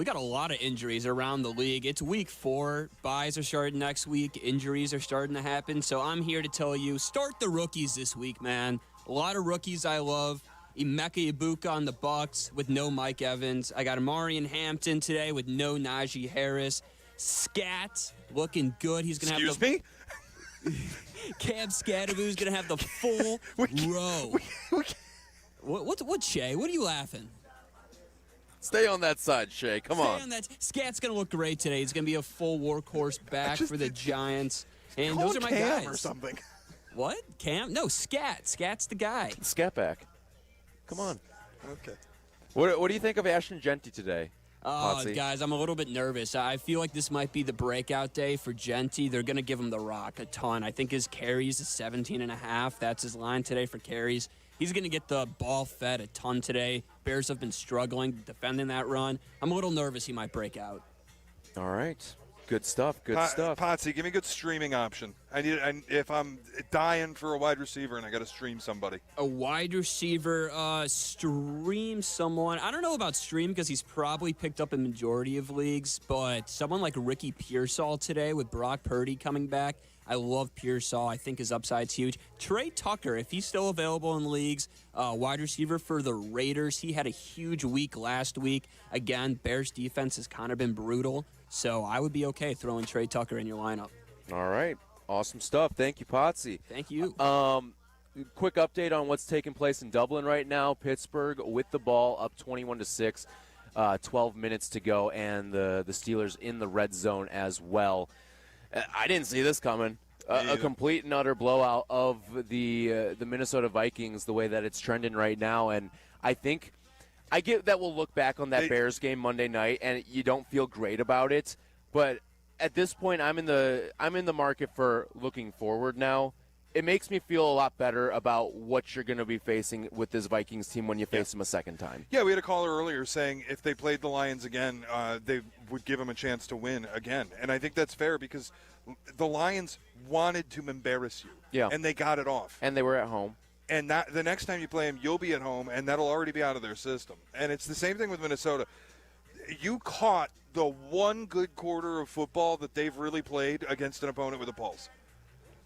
got a lot of injuries around the league. It's week 4. Buys are starting next week. Injuries are starting to happen. So I'm here to tell you, start the rookies this week, man. A lot of rookies I love. Emeka Ibuka on the Bucks with no Mike Evans. I got Amarian Hampton today with no Najee Harris. Scat looking good. He's going to have me? Cam Scatteroo's going to have the full row. What, Shea? What are you laughing? Stay on that side, Shea. Come on. Scat's going to look great today. He's going to be a full workhorse back for the Giants. And those are my Cam guys. or something. What? Cam? No, Scat. Scat's the guy. Scat back. Come on. Okay. What do you think of Ashton Genty today? Oh, Potsy? guys, I'm a little bit nervous. I feel like this might be the breakout day for Genty. They're going to give him the rock a ton. I think his carries is 17.5. That's his line today for carries. He's going to get the ball fed a ton today. Bears have been struggling defending that run. I'm a little nervous he might break out. All right. Good stuff. Good stuff. Potsy, give me a good streaming option. If I'm dying for a wide receiver and I got to stream somebody. A wide receiver, stream someone. I don't know about stream because he's probably picked up a majority of leagues, but someone like Ricky Pearsall today with Brock Purdy coming back. I love Pearsall. I think his upside's huge. Trey Tucker, if he's still available in leagues, wide receiver for the Raiders. He had a huge week last week. Again, Bears defense has kind of been brutal, so I would be okay throwing Trey Tucker in your lineup. All right. Awesome stuff. Thank you, Potsy. Thank you. Quick update on what's taking place in Dublin right now. Pittsburgh with the ball up 21-6, 12 minutes to go, and the Steelers in the red zone as well. I didn't see this coming. A complete and utter blowout of the Minnesota Vikings, the way that it's trending right now. And I think I get that we'll look back on that Bears game Monday night, and you don't feel great about it. But at this point, I'm in the market for looking forward now. It makes me feel a lot better about what you're going to be facing with this Vikings team when you face them a second time. Yeah, we had a caller earlier saying if they played the Lions again, they would give them a chance to win again. And I think that's fair because the Lions wanted to embarrass you. Yeah. And they got it off. And they were at home. And the next time you play them, you'll be at home, and that'll already be out of their system. And it's the same thing with Minnesota. You caught the one good quarter of football that they've really played against an opponent with a pulse.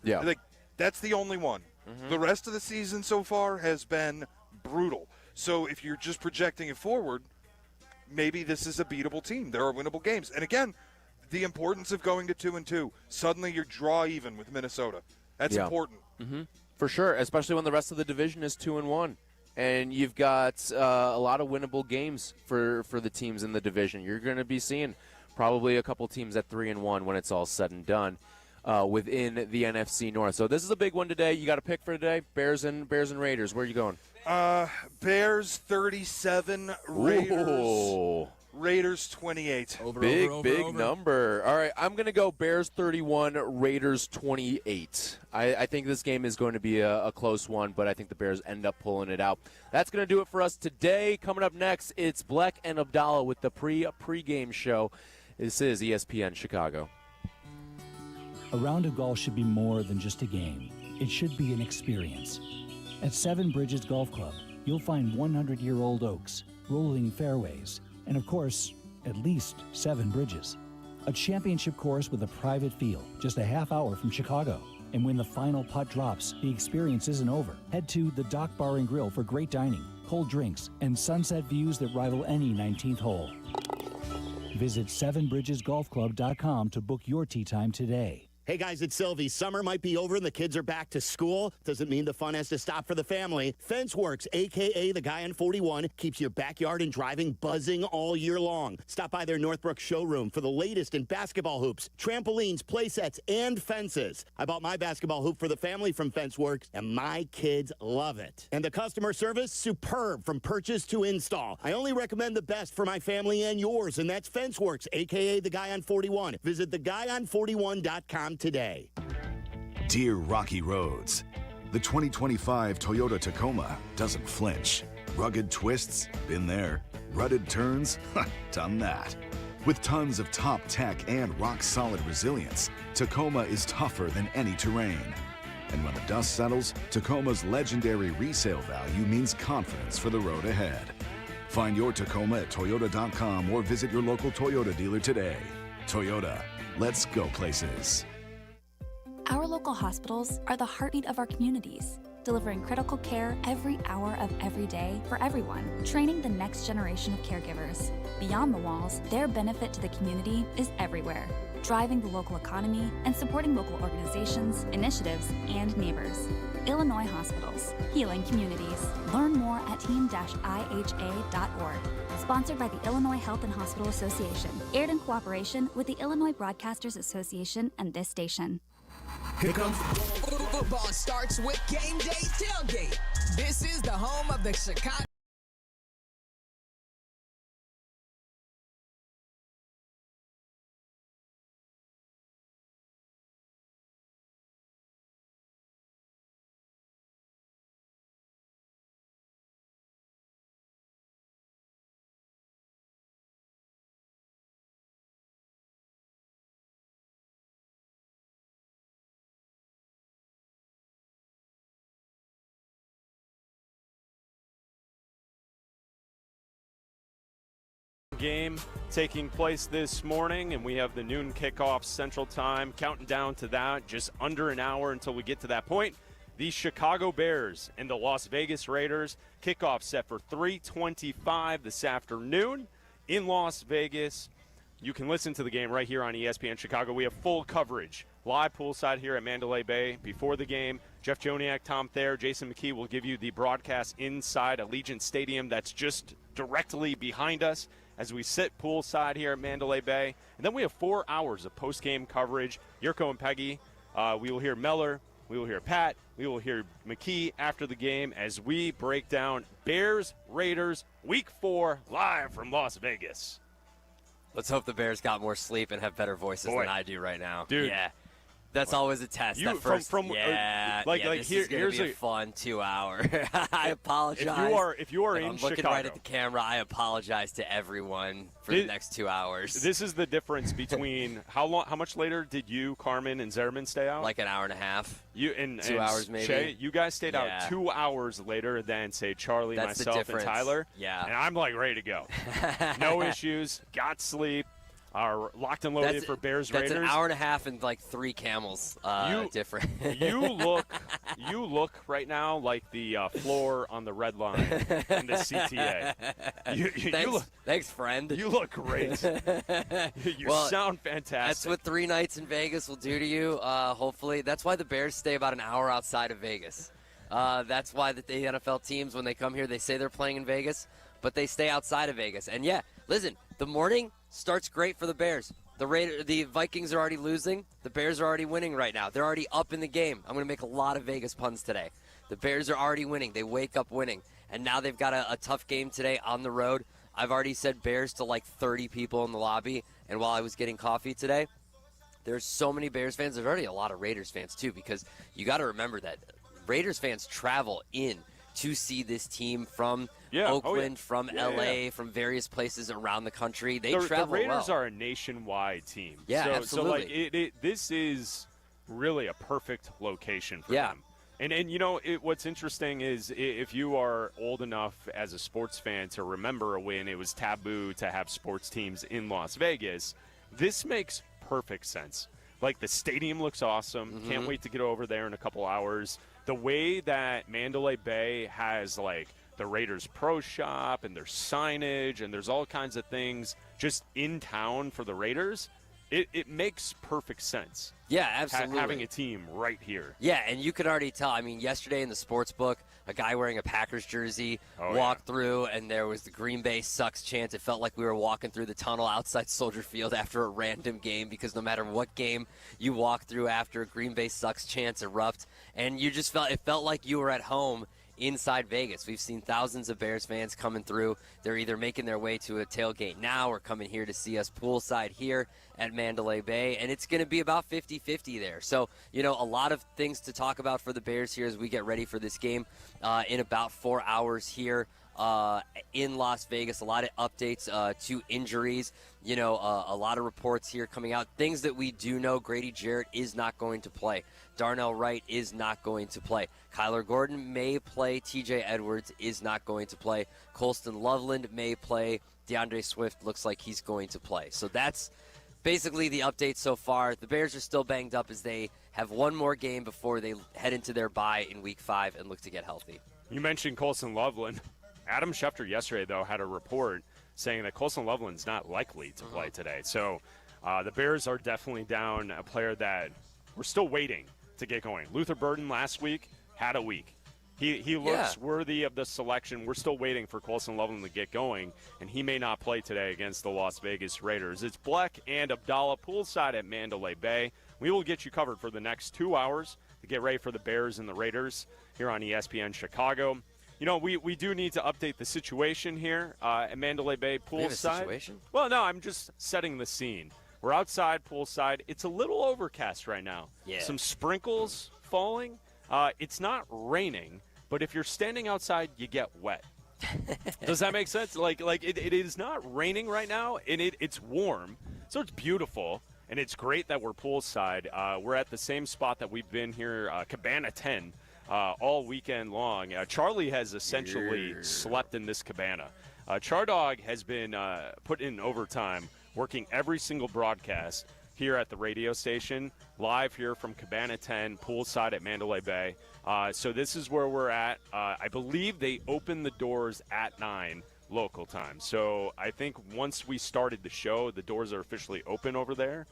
Yeah. That's the only one. Mm-hmm. The rest of the season so far has been brutal. So if you're just projecting it forward, maybe this is a beatable team. There are winnable games. And again, the importance of going to 2-2. Suddenly you draw even with Minnesota. That's important. Mm-hmm. For sure, especially when the rest of the division is 2-1. And you've got a lot of winnable games for the teams in the division. You're going to be seeing probably a couple teams at 3-1 when it's all said and done. Within the NFC North. So this is a big one today. You got a pick for today? Bears and Raiders. Where are you going? Bears 37, Raiders 28. Big number. All right, I'm going to go Bears 31, Raiders 28. I think this game is going to be a close one, but I think the Bears end up pulling it out. That's going to do it for us today. Coming up next, it's Bleck and Abdalla with the pregame show. This is ESPN Chicago. A round of golf should be more than just a game. It should be an experience. At Seven Bridges Golf Club, you'll find 100-year-old oaks, rolling fairways, and of course, at least 7 bridges. A championship course with a private field, just a half hour from Chicago. And when the final putt drops, the experience isn't over. Head to the Dock Bar and Grill for great dining, cold drinks, and sunset views that rival any 19th hole. Visit sevenbridgesgolfclub.com to book your tee time today. Hey guys, it's Silvy. Summer might be over and the kids are back to school. Doesn't mean the fun has to stop for the family. FenceWorks, a.k.a. the guy on 41, keeps your backyard and driving buzzing all year long. Stop by their Northbrook showroom for the latest in basketball hoops, trampolines, play sets, and fences. I bought my basketball hoop for the family from FenceWorks, and my kids love it. And the customer service, superb from purchase to install. I only recommend the best for my family and yours, and that's FenceWorks, a.k.a. the guy on 41. Visit theguyon41.com today. Dear Rocky Roads, the 2025 Toyota Tacoma doesn't flinch. Rugged twists? Been there. Rutted turns? Done that. With tons of top tech and rock-solid resilience, Tacoma is tougher than any terrain. And when the dust settles, Tacoma's legendary resale value means confidence for the road ahead. Find your Tacoma at Toyota.com or visit your local Toyota dealer today. Toyota, let's go places. Our local hospitals are the heartbeat of our communities. delivering critical care every hour of every day for everyone, training the next generation of caregivers. Beyond the walls, their benefit to the community is everywhere, driving the local economy and supporting local organizations, initiatives, and neighbors. Illinois Hospitals, healing communities. Learn more at team-iha.org. Sponsored by the Illinois Health and Hospital Association. Aired in cooperation with the Illinois Broadcasters Association and this station. Here comes football starts with Game Day Tailgate. This is the home of the Chicago. Game taking place this morning, and we have the noon kickoff Central Time, counting down to that, just under an hour until we get to that point. The Chicago Bears and the Las Vegas Raiders, kickoff set for 3:25 this afternoon in Las Vegas. You can listen to the game right here on ESPN Chicago. We have full coverage live poolside here at Mandalay Bay before the game. Jeff Joniak, Tom Thayer, Jason McKee will give you the broadcast inside Allegiant Stadium that's just directly behind us as we sit poolside here at Mandalay Bay. And then we have 4 hours of post-game coverage. Yurko and Peggy, we will hear Meller, we will hear Pat, we will hear McKee after the game as we break down Bears-Raiders Week 4 live from Las Vegas. Let's hope the Bears got more sleep and have better voices than I do right now. Dude. Yeah. That's always a test. You, that first, from this is going to be a fun 2 hour. I apologize. If you are in I'm looking Chicago, right at the camera, I apologize to everyone for the next 2 hours. This is the difference between how much later did you, Carmen, and Zerman stay out? Like an hour and a half. You and 2 hours maybe. Shea, you guys stayed out 2 hours later than say Charlie, That's myself, and Tyler. Yeah. And I'm like ready to go. No issues. Got sleep. Are locked and loaded for Bears-Raiders. That's an hour and a half and like 3 camels different. you look right now like the floor on the red line in the CTA. Thanks, friend. You look great. You sound fantastic. That's what 3 nights in Vegas will do to you. Hopefully, that's why the Bears stay about an hour outside of Vegas. That's why the NFL teams, when they come here, they say they're playing in Vegas, but they stay outside of Vegas. And yeah, listen, the morning starts great for the Bears. The Vikings are already losing. The Bears are already winning right now. They're already up in the game. I'm going to make a lot of Vegas puns today. The Bears are already winning. They wake up winning. And now they've got a tough game today on the road. I've already said Bears to like 30 people in the lobby. And while I was getting coffee today, there's so many Bears fans. There's already a lot of Raiders fans too, because you got to remember that Raiders fans travel in to see this team from Oakland, from L.A., from various places around the country. They travel The Raiders well. are a nationwide team. Yeah, So absolutely. this is really a perfect location for them. And you know, what's interesting is if you are old enough as a sports fan to remember when it was taboo to have sports teams in Las Vegas, this makes perfect sense. Like, the stadium looks awesome. Mm-hmm. Can't wait to get over there in a couple hours. The way that Mandalay Bay has, like, the Raiders Pro Shop and their signage and there's all kinds of things just in town for the Raiders, it makes perfect sense. Yeah, absolutely. Having a team right here. Yeah, and you could already tell. I mean, yesterday in the sports book, a guy wearing a Packers jersey walked through, and there was the Green Bay sucks chant. It felt like we were walking through the tunnel outside Soldier Field after a random game, because no matter what game you walk through after, Green Bay sucks chants erupt, and you just felt like you were at home inside Vegas. We've seen thousands of Bears fans coming through. They're either making their way to a tailgate now or coming here to see us poolside here at Mandalay Bay, and it's going to be about 50-50 there. So, you know, a lot of things to talk about for the Bears here as we get ready for this game in about 4 hours here in Las Vegas. A lot of updates to injuries. You know, a lot of reports here coming out. Things that we do know: Grady Jarrett is not going to play. Darnell Wright is not going to play. Kyler Gordon may play. TJ Edwards is not going to play. Colston Loveland may play. DeAndre Swift looks like he's going to play. So that's basically the update so far. The Bears are still banged up as they have one more game before they head into their bye in Week 5 and look to get healthy. You mentioned Colson Loveland. Adam Schefter yesterday, though, had a report saying that Colson Loveland's not likely to play today. So the Bears are definitely down a player that we're still waiting to get going. Luther Burden last week had a week. He looks worthy of the selection. We're still waiting for Colson Loveland to get going, and he may not play today against the Las Vegas Raiders. It's Bleck and Abdalla poolside at Mandalay Bay. We will get you covered for the next 2 hours to get ready for the Bears and the Raiders here on ESPN Chicago. You know, we do need to update the situation here at Mandalay Bay poolside. We have a situation? Well, no, I'm just setting the scene. We're outside poolside. It's a little overcast right now. Yeah. Some sprinkles falling. It's not raining, but if you're standing outside, you get wet. Does that make sense? Like it is not raining right now, and it's warm, so it's beautiful, and it's great that we're poolside. We're at the same spot that we've been here, Cabana 10, all weekend long. Charlie has essentially slept in this cabana. Chardog has been put in overtime, working every single broadcast here at the radio station, live here from Cabana 10, poolside at Mandalay Bay. So this is where we're at. I believe they opened the doors at 9 local time. So I think once we started the show, the doors are officially open over there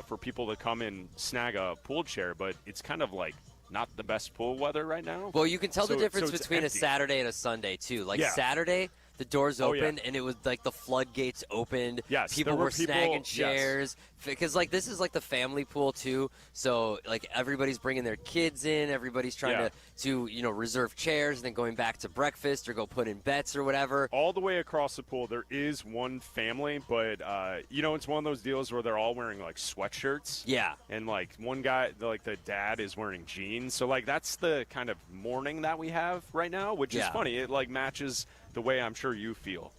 for people to come and snag a pool chair. But it's kind of like not the best pool weather right now. Well, you can tell the difference between empty. a Saturday and a Sunday, too. Like Saturday, the doors opened, and it was like the floodgates opened. Yes, people were snagging chairs. Because, like, this is like the family pool, too. So, like, everybody's bringing their kids in. Everybody's trying to reserve chairs and then going back to breakfast or go put in bets or whatever. All the way across the pool, there is one family, but, it's one of those deals where they're all wearing, like, sweatshirts. Yeah. And, like, one guy, like, the dad is wearing jeans. So, like, that's the kind of morning that we have right now, which is funny. It, like, matches the way I'm sure you feel.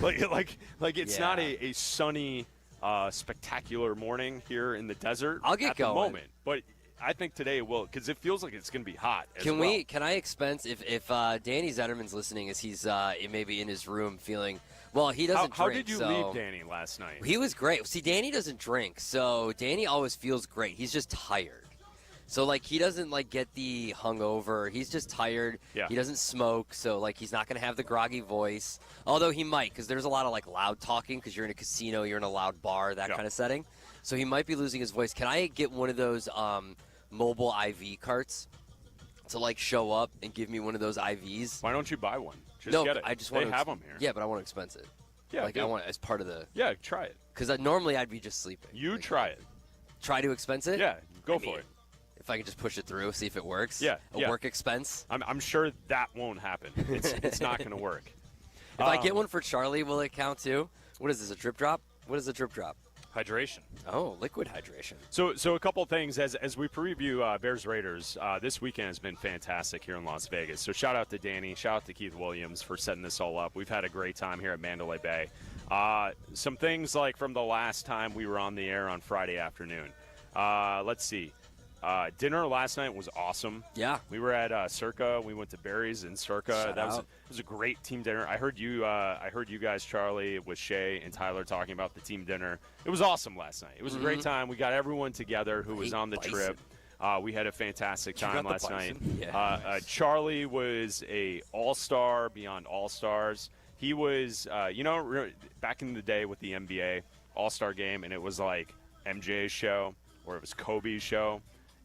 like it's not a sunny, spectacular morning here in the desert. I'll get at going. the moment, but I think today it will, because it feels like it's going to be hot. Can I expense if Danny Zetterman's listening, as he's maybe in his room feeling. Well, he doesn't drink. How did you leave Danny last night? He was great. See, Danny doesn't drink, so Danny always feels great. He's just tired. So, like, he doesn't, like, get the hungover. He's just tired. Yeah. He doesn't smoke, so, like, he's not going to have the groggy voice. Although he might, because there's a lot of, like, loud talking because you're in a casino, you're in a loud bar, that kind of setting. So he might be losing his voice. Can I get one of those mobile IV carts to, like, show up and give me one of those IVs? Why don't you buy one? Just no, get it. I just they want to have them here. Yeah, but I want to expense it. Yeah, like, I want it as part of the. Yeah, try it. Because normally I'd be just sleeping. You try it. Try to expense it? Yeah, go for it. If I can just push it through, see if it works. Yeah, a work expense. I'm sure that won't happen. It's not going to work. If I get one for Charlie, will it count too? What is this, a drip drop? What is a drip drop? Hydration. Oh, liquid hydration. So a couple things as we preview Bears Raiders. This weekend has been fantastic here in Las Vegas. So shout out to Danny, shout out to Keith Williams for setting this all up. We've had a great time here at Mandalay Bay. Some things like from the last time we were on the air on Friday afternoon. Let's see. Dinner last night was awesome. Yeah. We were at Circa. We went to Barry's in Circa. It was a great team dinner. I heard you guys, Charlie, with Shea and Tyler talking about the team dinner. It was awesome last night. It was a great time. We got everyone together who was on the trip. We had a fantastic time last night. Yeah. Charlie was a all-star beyond all-stars. He was, back in the day with the NBA All-Star game, and it was like MJ's show or it was Kobe's show.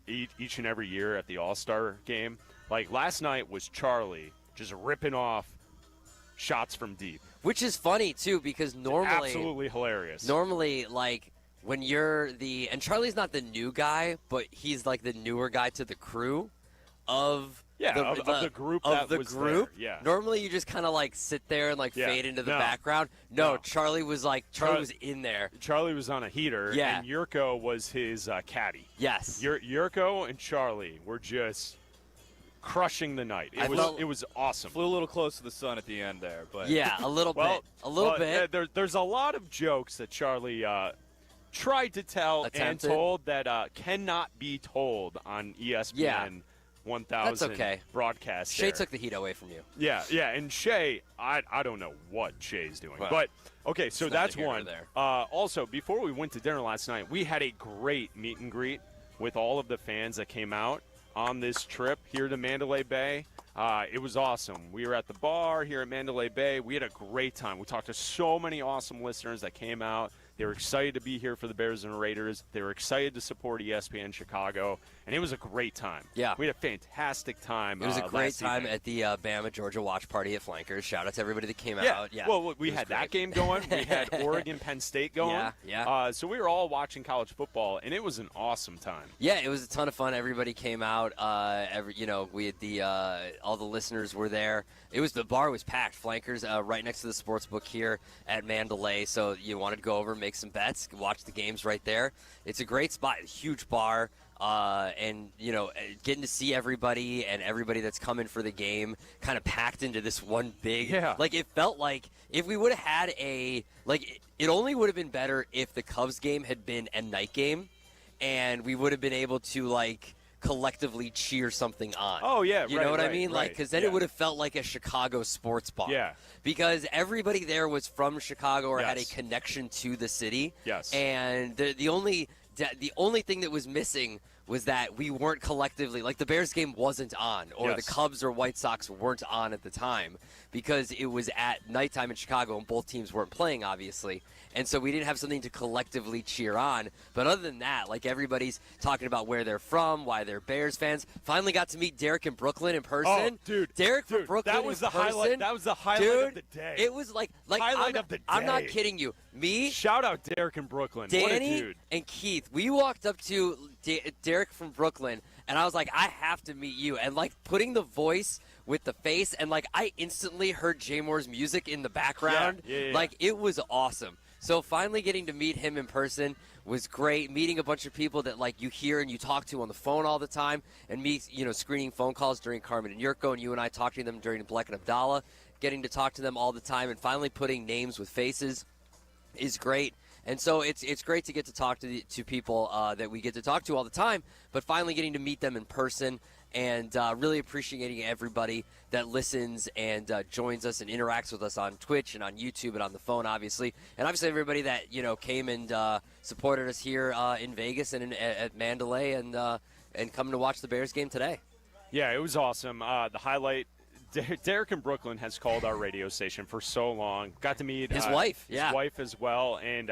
Each and every year at the All-Star game. Like, last night was Charlie just ripping off shots from deep. Which is funny, too, because normally... Absolutely hilarious. Normally, like, when you're the... And Charlie's not the new guy, but he's, like, the newer guy to the crew of... the group that was there. Yeah. Normally you just kind of like sit there and like fade into the background. No, Charlie was was in there. Charlie was on a heater. Yeah. And Yurko was his caddy. Yes. Yurko and Charlie were just crushing the night. It was awesome. Flew a little close to the sun at the end there, but yeah, a little bit. A little bit. There's a lot of jokes that Charlie tried to tell and told that cannot be told on ESPN. Yeah. 1000 That's okay. broadcast. Shea took the heat away from you. Yeah, and Shea, I don't know what Shea's doing. Well, but, okay, so that's one. There. Also, before we went to dinner last night, we had a great meet and greet with all of the fans that came out on this trip here to Mandalay Bay. It was awesome. We were at the bar here at Mandalay Bay. We had a great time. We talked to so many awesome listeners that came out. They were excited to be here for the Bears and Raiders. They were excited to support ESPN Chicago, and it was a great time. Yeah. We had a fantastic time. It was a great time evening. at the Bama-Georgia watch party at Flankers. Shout out to everybody that came Yeah. out. Yeah. Well, we had that game going. We had Oregon-Penn State going. Yeah. So we were all watching college football, and it was an awesome time. Yeah, it was a ton of fun. Everybody came out. We had all the listeners were there. The bar was packed. Flankers right next to the sports book here at Mandalay. So you wanted to go over, make some bets, watch the games right there. It's a great spot, a huge bar. And getting to see everybody and everybody that's coming for the game kind of packed into this one big, it felt like if we would have had it only would have been better if the Cubs game had been a night game and we would have been able to collectively cheer something on. Oh, yeah. You know what I mean? Because then it would have felt like a Chicago sports bar. Yeah. Because everybody there was from Chicago or had a connection to the city. Yes. And the only thing that was missing was that we weren't collectively, the Bears game wasn't on, or the Cubs or White Sox weren't on at the time because it was at nighttime in Chicago and both teams weren't playing, obviously. And so we didn't have something to collectively cheer on. But other than that, everybody's talking about where they're from, why they're Bears fans. Finally got to meet Derek in Brooklyn in person. Oh, dude. Derek from Brooklyn that was in the person. highlight. That was the highlight of the day. It was highlight of the day. I'm not kidding you. Shout out Derek in Brooklyn. Danny what a dude. and Keith, we walked up to Derek from Brooklyn, and I was like, I have to meet you. And putting the voice with the face, and I instantly heard Jay Moore's music in the background. Yeah. It was awesome. So finally getting to meet him in person was great. Meeting a bunch of people that you hear and you talk to on the phone all the time, and me, screening phone calls during Carmen and Yurko, and you and I talking to them during Bleck and Abdalla, getting to talk to them all the time, and finally putting names with faces is great. And so it's great to get to talk to people that we get to talk to all the time, but finally getting to meet them in person. And really appreciating everybody that listens and joins us and interacts with us on Twitch and on YouTube and on the phone, obviously. And obviously everybody that, came and supported us here in Vegas and at Mandalay and coming to watch the Bears game today. Yeah, it was awesome. The highlight, Derek in Brooklyn has called our radio station for so long. Got to meet his wife. His wife as well. And,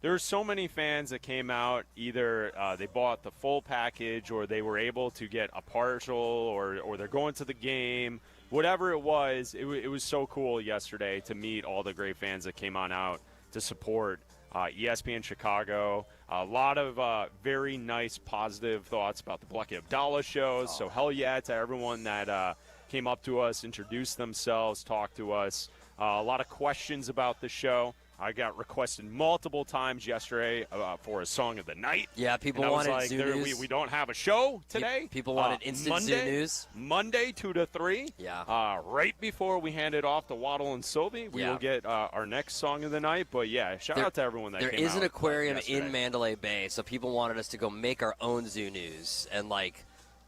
there were so many fans that came out. Either they bought the full package or they were able to get a partial or they're going to the game. Whatever it was so cool yesterday to meet all the great fans that came on out to support ESPN Chicago. A lot of very nice, positive thoughts about the Bleck and Abdalla shows. So hell yeah to everyone that came up to us, introduced themselves, talked to us. A lot of questions about the show. I got requested multiple times yesterday for a song of the night. Yeah, people and wanted Zoo News. We don't have a show today. People wanted instant Zoo News. Monday, 2 to 3. Yeah. Right before we hand it off to Waddle and Silvy, we will get our next song of the night. But, shout out to everyone that came out. There is an aquarium in Mandalay Bay, so people wanted us to go make our own Zoo News. And,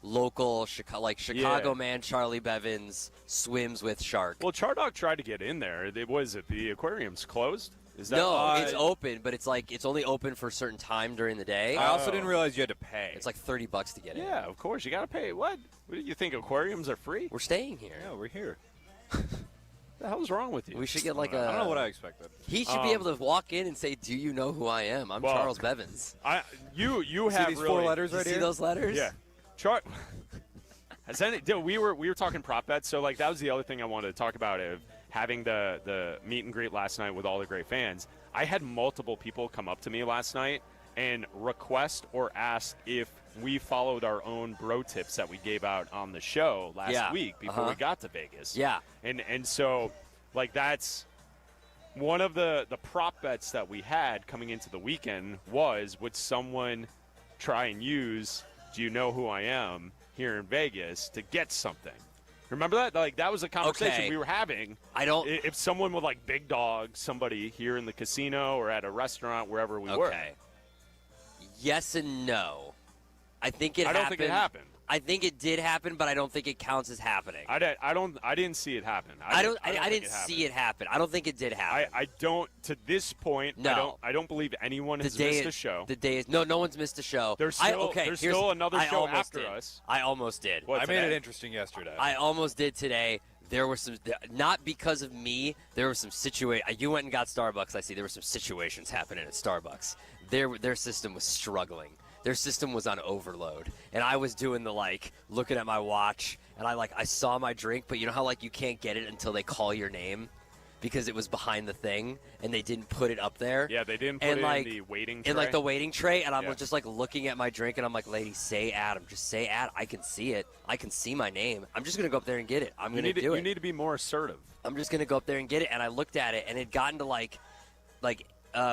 local Chicago man Charlie Bevins swims with shark. Well, Chardog tried to get in there. The aquarium's closed? Is that no, it's open, but it's only open for a certain time during the day. I also didn't realize you had to pay. It's $30 to get in. Yeah, of course. You got to pay. What do you think? Aquariums are free? We're staying here. Yeah, we're here. What the hell's wrong with you? We should get I don't know what I expected. He should be able to walk in and say, "Do you know who I am? I'm Charles Bevins." You have these 4 letters right here? See those letters? Yeah. We were talking prop bets, so that was the other thing I wanted to talk about. Having the meet and greet last night with all the great fans. I had multiple people come up to me last night and request or ask if we followed our own bro tips that we gave out on the show last week before we got to Vegas. Yeah. And so, that's one of the prop bets that we had coming into the weekend was, would someone try and use Do You Know Who I Am here in Vegas to get something? Remember that? That was a conversation we were having. If someone would big dog somebody here in the casino or at a restaurant, wherever we were. Yes and no. I think it happened. I don't think it happened. I think it did happen, but I don't think it counts as happening. I didn't see it happen. I didn't see it happen. I don't think it did happen. I don't. To this point, no. I don't believe anyone has missed a show. The day is no one's missed a show. There's still another show after us. I almost did. I made it interesting yesterday. I almost did today. There were some, not because of me, there were some situations. You went and got Starbucks, I see. There were some situations happening at Starbucks. Their system was struggling. Their system was on overload. And I was doing looking at my watch, and I saw my drink, but you know how, you can't get it until they call your name? Because it was behind the thing, and they didn't put it up there. Yeah, they didn't put it in the waiting tray. In, the waiting tray, and I'm just, looking at my drink, and I'm like, lady, say Adam. Just say Adam. I can see it. I can see my name. I'm just going to go up there and get it. I'm going to do it. You need to be more assertive. I'm just going to go up there and get it, and I looked at it, and it had gotten to,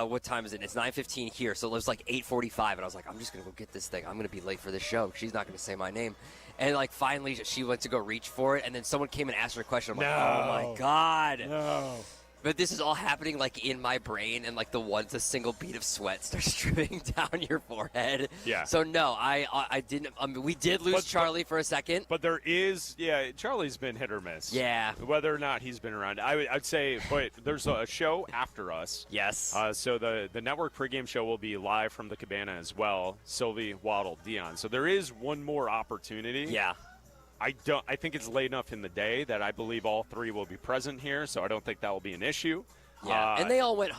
what time is it? It's 9:15 here, so it was 8:45, and I was like, I'm just going to go get this thing. I'm going to be late for this show. She's not going to say my name. And, finally, she went to go reach for it, and then someone came and asked her a question. I'm like, oh, my God. No. But this is all happening, in my brain, and, the single bead of sweat starts dripping down your forehead. Yeah. So, no, I didn't. We did lose Charlie for a second. But there is, Charlie's been hit or miss. Yeah. Whether or not he's been around. I'd say, but there's a show after us. Yes. So the network pregame show will be live from the Cabana as well. Silvy, Waddle, Dionne. So there is one more opportunity. Yeah. I think it's late enough in the day that I believe all three will be present here, so I don't think that will be an issue. Yeah, and they all went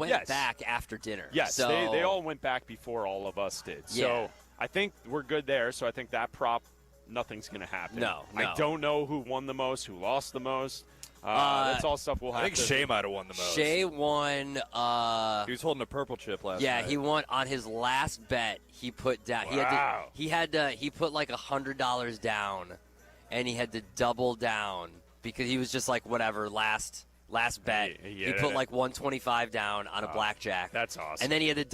yes. back after dinner. Yes, so. they all went back before all of us did. Yeah. So I think we're good there. So I think that prop, nothing's going to happen. No. I don't know who won the most, who lost the most. That's all stuff we'll have to. I think Shea might have won the most. Shea won. He was holding a purple chip last night. Yeah, he won on his last bet. He put down. Wow. He put $100 down, and he had to double down because he was just whatever last bet. He put $125 down on a blackjack. That's awesome. And then he had to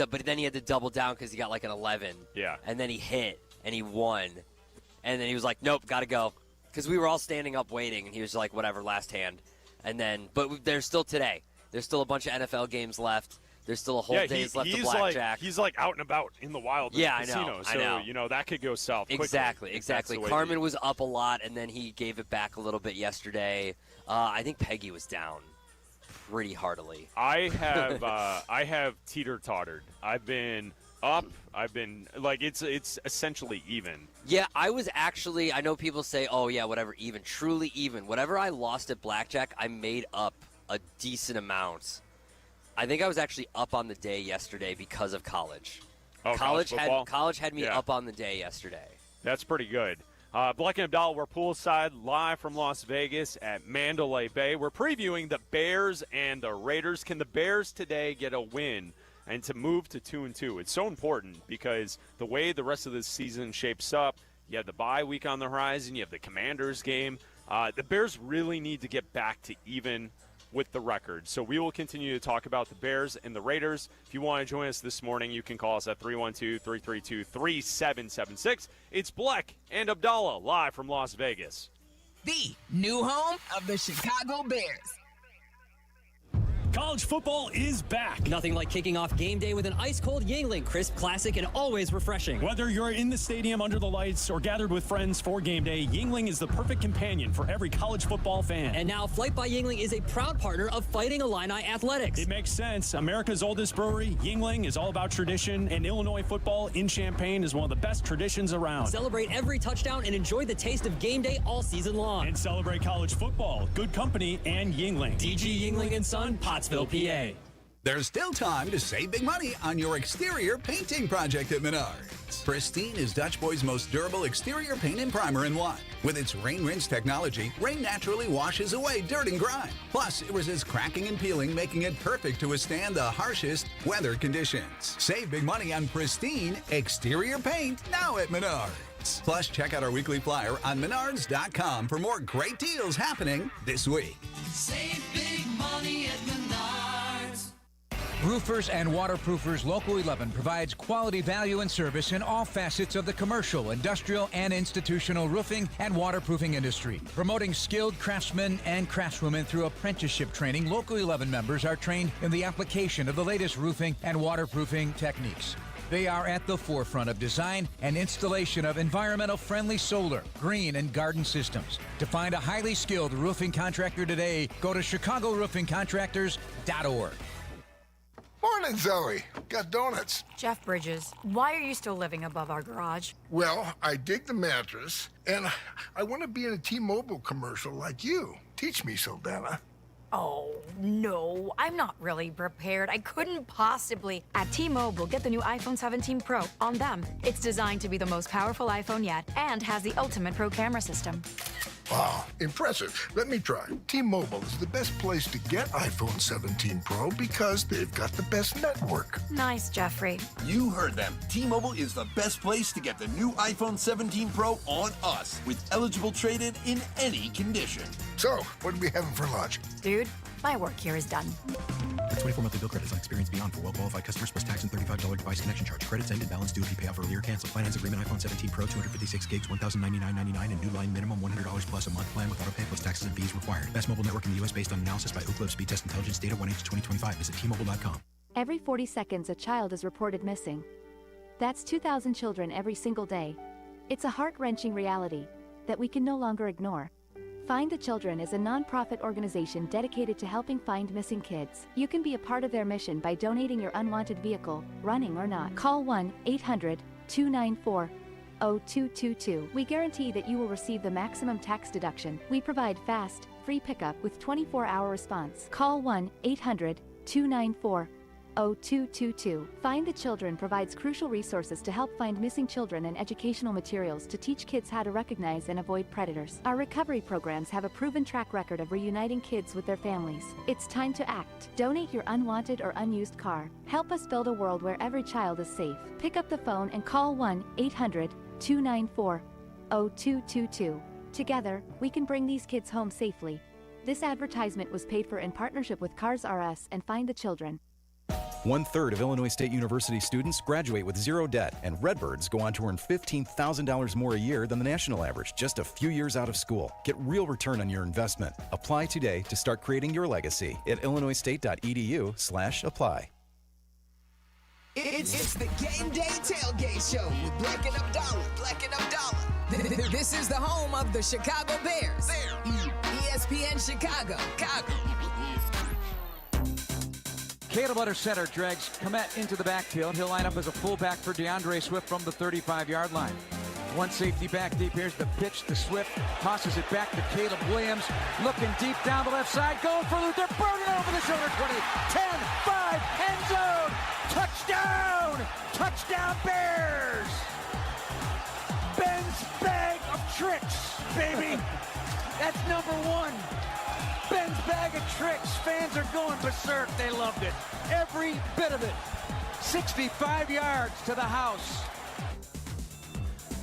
double down because he got an 11. Yeah. And then he hit and he won, and then he was like, nope, gotta go. Because we were all standing up waiting, and he was like, whatever, last hand. And then, but there's still today. There's still a bunch of NFL games left. There's still a whole day's left of blackjack. He's out and about in the wild in the casino. I know. That could go south quickly. Exactly. Carmen was up a lot, and then he gave it back a little bit yesterday. I think Peggy was down pretty heartily. I have teeter-tottered. I've been up. I've been it's essentially even. Yeah, I was actually. I know people say, "Oh yeah, whatever, even." Truly even. Whatever I lost at blackjack, I made up a decent amount. I think I was actually up on the day yesterday because of college. Oh, college had me up on the day yesterday. That's pretty good. Bleck and Abdalla, we're poolside live from Las Vegas at Mandalay Bay. We're previewing the Bears and the Raiders. Can the Bears today get a win and to move to 2-2? It's so important because the way the rest of this season shapes up, you have the bye week on the horizon, you have the Commanders game. The Bears really need to get back to even with the record. So we will continue to talk about the Bears and the Raiders. If you want to join us this morning, you can call us at 312-332-3776. It's Bleck and Abdalla live from Las Vegas. The new home of the Chicago Bears. College football is back. Nothing like kicking off game day with an ice-cold Yingling, crisp, classic, and always refreshing. Whether you're in the stadium under the lights or gathered with friends for game day, Yingling is the perfect companion for every college football fan. And now Flight by Yingling is a proud partner of Fighting Illini Athletics. It makes sense. America's oldest brewery, Yingling, is all about tradition, and Illinois football in Champaign is one of the best traditions around. Celebrate every touchdown and enjoy the taste of game day all season long. And celebrate college football, good company, and Yingling. DG Yingling & Son, Pottsville, PA. There's still time to save big money on your exterior painting project at Menards. Pristine is Dutch Boy's most durable exterior paint and primer in one. With its Rain Rinse technology, rain naturally washes away dirt and grime. Plus, it resists cracking and peeling, making it perfect to withstand the harshest weather conditions. Save big money on pristine exterior paint now at Menards. Plus, check out our weekly flyer on Menards.com for more great deals happening this week. Save big money at Menards. Roofers and Waterproofers Local 11 provides quality value and service in all facets of the commercial, industrial, and institutional roofing and waterproofing industry. Promoting skilled craftsmen and craftswomen through apprenticeship training, Local 11 members are trained in the application of the latest roofing and waterproofing techniques. They are at the forefront of design and installation of environmental-friendly solar, green, and garden systems. To find a highly skilled roofing contractor today, go to ChicagoRoofingContractors.org. Morning, Zoe. Got donuts. Jeff Bridges, why are you still living above our garage? Well, I dig the mattress, and I want to be in a T-Mobile commercial like you. Teach me, Saldana. Oh, no, I'm not really prepared. I couldn't possibly. At T-Mobile, get the new iPhone 17 Pro on them. It's designed to be the most powerful iPhone yet and has the ultimate pro camera system. Wow, impressive. Let me try. T-Mobile is the best place to get iPhone 17 Pro because they've got the best network. Nice, Jeffrey. You heard them. T-Mobile is the best place to get the new iPhone 17 Pro on us with eligible trade-in in any condition. So, what are we having for lunch? Dude, my work here is done. The 24-monthly bill credits on Experience Beyond for well-qualified customers plus tax and $35 device connection charge. Credits end and balance due if you pay off earlier. Cancel. Finance agreement iPhone 17 Pro 256 gigs, $1,099.99 and new line minimum $100 plus a month plan with auto pay plus taxes and fees required. Best mobile network in the U.S. based on analysis by Ookla Speed Test Intelligence data 1H 2025. Visit T-Mobile.com. Every 40 seconds, a child is reported missing. That's 2,000 children every single day. It's a heart-wrenching reality that we can no longer ignore. Find the Children is a non-profit organization dedicated to helping find missing kids. You can be a part of their mission by donating your unwanted vehicle, running or not. Call 1-800-294-0222. We guarantee that you will receive the maximum tax deduction. We provide fast, free pickup with 24-hour response. Call 1-800-294-0222. Find the Children provides crucial resources to help find missing children and educational materials to teach kids how to recognize and avoid predators. Our recovery programs have a proven track record of reuniting kids with their families. It's time to act. Donate your unwanted or unused car. Help us build a world where every child is safe. Pick up the phone and call 1-800-294-0222. Together, we can bring these kids home safely. This advertisement was paid for in partnership with Cars R Us and Find the Children. 1/3 of Illinois State University students graduate with zero debt, and Redbirds go on to earn $15,000 more a year than the national average just a few years out of school. Get real return on your investment. Apply today to start creating your legacy at illinoisstate.edu/apply. It's the Game Day Tailgate Show with Bleck and Abdalla. This is the home of the Chicago Bears. ESPN Chicago. Caleb under center drags Komet into the backfield. He'll line up as a fullback for DeAndre Swift from the 35-yard line. One safety back deep. Here's the pitch to Swift. Tosses it back to Caleb Williams. Looking deep down the left side. Going for Luther. Burning over the shoulder. 20, 10, 5, end zone. Touchdown! Touchdown Bears! Ben's bag of tricks, baby. That's number one. Ben's bag of tricks. Fans are going berserk. They loved it. Every bit of it. 65 yards to the house.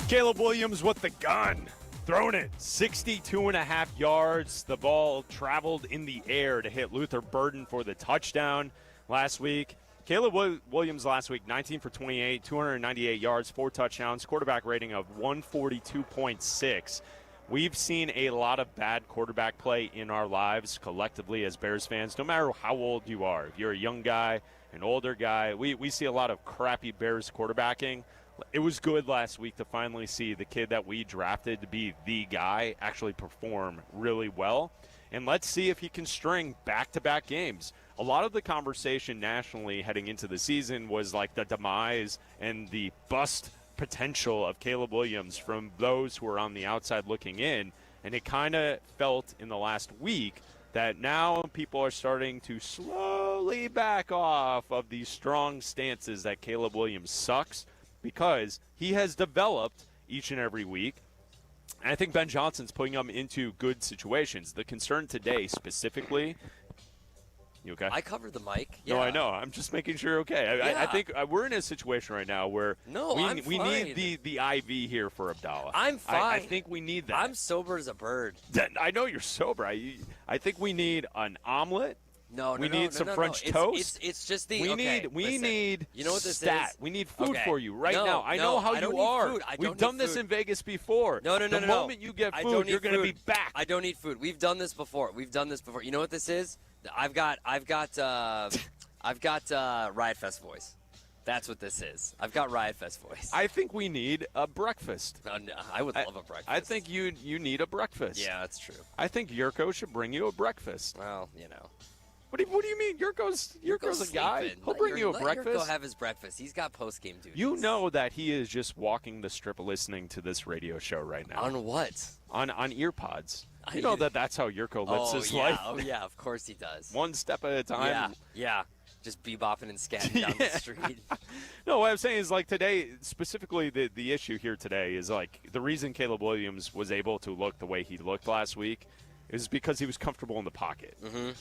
Caleb Williams with the gun. Thrown it 62.5 yards. The ball traveled in the air to hit Luther Burden for the touchdown last week. Caleb Williams last week, 19 for 28, 298 yards, 4 touchdowns, quarterback rating of 142.6. We've seen a lot of bad quarterback play in our lives collectively as Bears fans, no matter how old you are. If you're a young guy, an older guy, we see a lot of crappy Bears quarterbacking. It was good last week to finally see the kid that we drafted to be the guy actually perform really well. And let's see if he can string back-to-back games. A lot of the conversation nationally heading into the season was like the demise and the bust potential of Caleb Williams from those who are on the outside looking in. And it kind of felt in the last week that now people are starting to slowly back off of these strong stances that Caleb Williams sucks, because he has developed each and every week. And I think Ben Johnson's putting him into good situations. The concern today specifically, you okay? I covered the mic. Yeah. No, I know. I'm just making sure you're okay. I think we're in a situation right now where we need the IV here for Abdalla. I'm fine. I think we need that. I'm sober as a bird. I know you're sober. I think we need an omelet. We need some French toast. It's just the. We need. You know what this stat. is? We need food for you right now. I know how you are. We've done this in Vegas before. No. The moment you get food, you're going to be back. I don't need food. We've done this before. You know what this is? I've got Riot Fest voice. That's what this is. I've got Riot Fest voice. I think we need a breakfast. No, I would love a breakfast. I think you need a breakfast. Yeah, that's true. I think Yurko should bring you a breakfast. Well, you know. What do you mean? Yurko's a guy. He'll bring you a breakfast. Let Yurko have his breakfast. He's got post-game duties. You know that he is just walking the strip listening to this radio show right now. On what? On earpods. You know that's how Yurko lives his life. Oh, yeah, of course he does. One step at a time. Yeah. Just bebopping and scatting down the street. No, what I'm saying is, like, today, specifically the issue here today is, like, the reason Caleb Williams was able to look the way he looked last week is because he was comfortable in the pocket,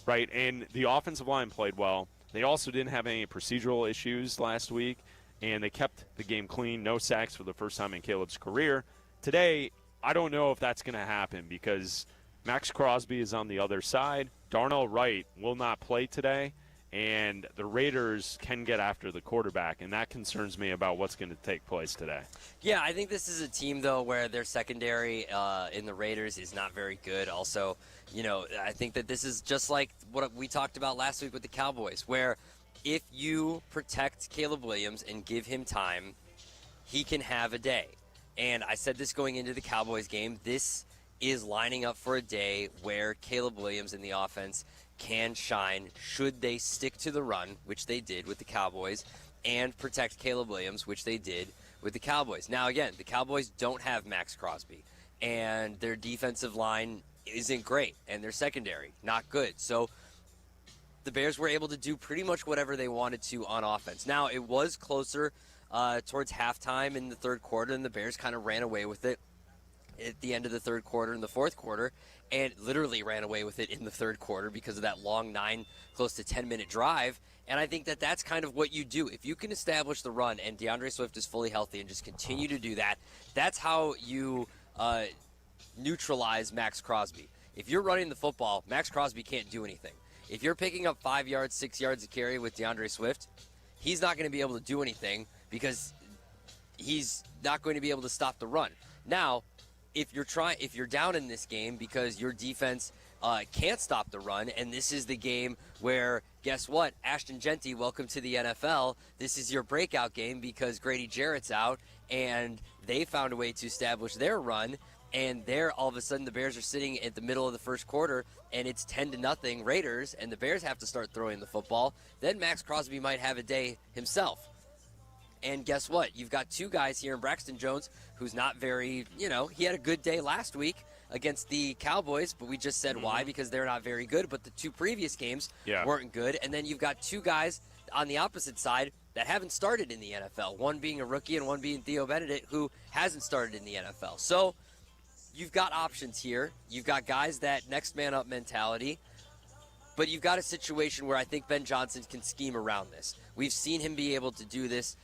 right? And the offensive line played well. They also didn't have any procedural issues last week, and they kept the game clean. No sacks for the first time in Caleb's career. Today, I don't know if that's going to happen because Max Crosby is on the other side. Darnell Wright will not play today, and the Raiders can get after the quarterback, and that concerns me about what's going to take place today. Yeah, I think this is a team, though, where their secondary in the Raiders is not very good. Also, you know, I think that this is just like what we talked about last week with the Cowboys, where if you protect Caleb Williams and give him time, he can have a day. And I said this going into the Cowboys game, this is lining up for a day where Caleb Williams in the offense can shine should they stick to the run, which they did with the Cowboys, and protect Caleb Williams, which they did with the Cowboys. Now, again, the Cowboys don't have Max Crosby, and their defensive line isn't great, and their secondary, not good. So the Bears were able to do pretty much whatever they wanted to on offense. Now, it was closer towards halftime in the third quarter, and the Bears kind of ran away with it at the end of the third quarter and the fourth quarter, and literally ran away with it in the third quarter because of that long 9, close to 10-minute drive. And I think that that's kind of what you do. If you can establish the run and DeAndre Swift is fully healthy and just continue to do that, that's how you neutralize Max Crosby. If you're running the football, Max Crosby can't do anything. If you're picking up 5 yards, 6 yards a carry with DeAndre Swift, he's not going to be able to do anything because he's not going to be able to stop the run. Now, if you're down in this game because your defense can't stop the run, and this is the game where, guess what, Ashton Genty, welcome to the NFL. This is your breakout game because Grady Jarrett's out, and they found a way to establish their run, and there all of a sudden the Bears are sitting at the middle of the first quarter, and it's 10-0 Raiders, and the Bears have to start throwing the football. Then Max Crosby might have a day himself. And guess what? You've got two guys here in Braxton Jones who's not very, he had a good day last week against the Cowboys, but we just said why, because they're not very good. But the two previous games weren't good. And then you've got two guys on the opposite side that haven't started in the NFL, one being a rookie and one being Theo Benedict, who hasn't started in the NFL. So you've got options here. You've got guys that next man up mentality. But you've got a situation where I think Ben Johnson can scheme around this. We've seen him be able to do this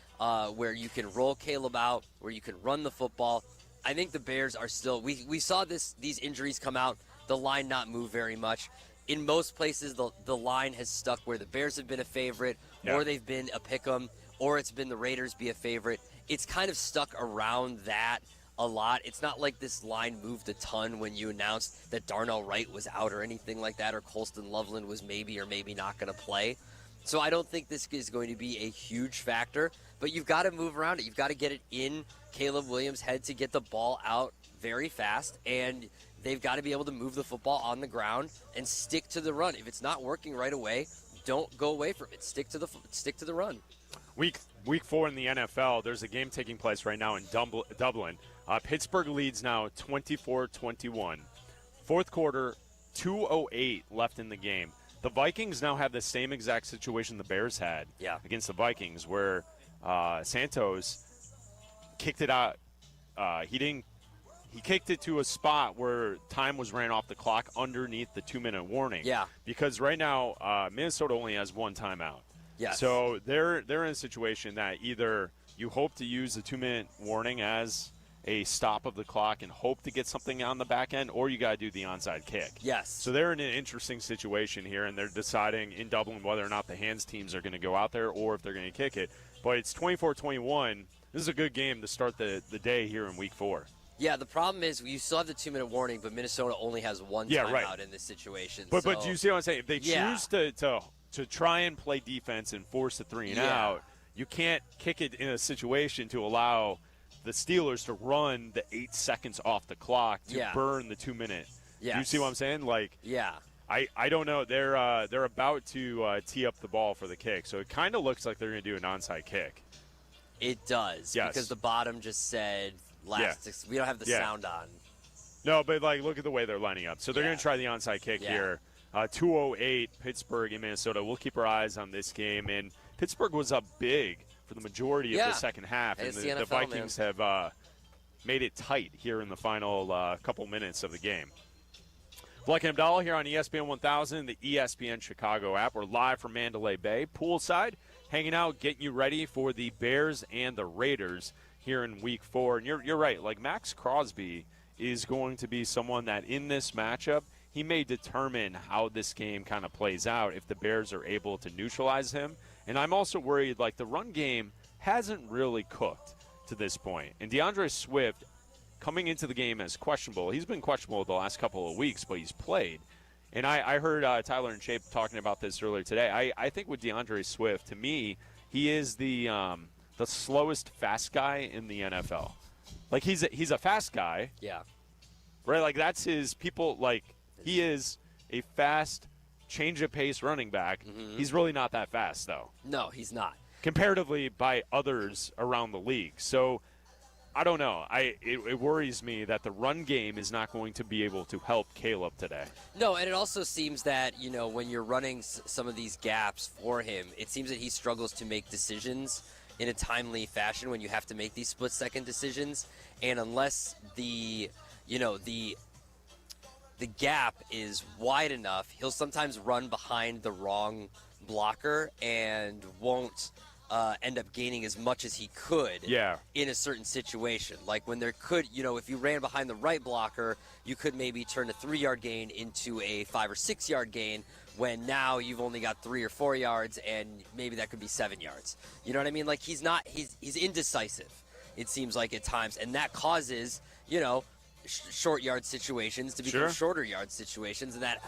where you can roll Caleb out, where you can run the football. I think the Bears are still – we saw these injuries come out, the line not move very much. In most places, the line has stuck where the Bears have been a favorite or they've been a pick'em, or it's been the Raiders be a favorite. It's kind of stuck around that a lot. It's not like this line moved a ton when you announced that Darnell Wright was out or anything like that, or Colston Loveland was maybe or maybe not going to play. So I don't think this is going to be a huge factor, but you've got to move around it. You've got to get it in Caleb Williams' head to get the ball out very fast, and they've got to be able to move the football on the ground and stick to the run. If it's not working right away, don't go away from it. Stick to the run. Week 4 in the NFL, there's a game taking place right now in Dublin. Pittsburgh leads now 24-21. Fourth quarter, 2:08 left in the game. The Vikings now have the same exact situation the Bears had against the Vikings, where Santos kicked it out. He kicked it to a spot where time was ran off the clock underneath the 2-minute warning. Yeah. Because right now Minnesota only has one timeout. Yes. So they're in a situation that either you hope to use the 2-minute warning as a stop of the clock and hope to get something on the back end, or you got to do the onside kick. Yes. So they're in an interesting situation here, and they're deciding in Dublin whether or not the hands teams are going to go out there or if they're going to kick it. But it's 24-21. This is a good game to start the day here in Week 4. Yeah, the problem is you still have the 2-minute warning, but Minnesota only has one timeout in this situation. But do you see what I'm saying? If they choose to try and play defense and force the 3 and out, you can't kick it in a situation to allow the Steelers to run the 8 seconds off the clock to burn the 2 minute. Yes. Do you see what I'm saying? Like, yeah. I don't know. They're about to tee up the ball for the kick, so it kind of looks like they're going to do an onside kick. It does, because the bottom just said we don't have the sound on. No, but like look at the way they're lining up. So they're going to try the onside kick here. 2:08 Pittsburgh in Minnesota. We'll keep our eyes on this game, and Pittsburgh was up big for the majority of the second half, and the Vikings have made it tight here in the final couple minutes of the game. Bleck and Abdalla here on ESPN 1000, the ESPN Chicago app. We're live from Mandalay Bay, poolside, hanging out, getting you ready for the Bears and the Raiders here in Week 4. And you're right, like Max Crosby is going to be someone that in this matchup, he may determine how this game kind of plays out if the Bears are able to neutralize him. And I'm also worried, like, the run game hasn't really cooked to this point. And DeAndre Swift, coming into the game as questionable, he's been questionable the last couple of weeks, but he's played. And I heard Tyler and Shea talking about this earlier today. I think with DeAndre Swift, to me, he is the slowest fast guy in the NFL. Like, he's a fast guy. Yeah. Right? Like, that's his people, like, he is a fast, change-of-pace running back. Mm-hmm. He's really not that fast, though. No, he's not. Comparatively by others around the league. So, I don't know. It worries me that the run game is not going to be able to help Caleb today. No, and it also seems that, when you're running some of these gaps for him, it seems that he struggles to make decisions in a timely fashion when you have to make these split-second decisions. And unless the gap is wide enough, he'll sometimes run behind the wrong blocker and won't end up gaining as much as he could in a certain situation. Like when there could, if you ran behind the right blocker, you could maybe turn a 3-yard gain into a 5 or 6 yard gain when now you've only got 3 or 4 yards and maybe that could be 7 yards. You know what I mean? Like he's indecisive, it seems like at times, and that causes, short yard situations to become shorter yard situations, and that,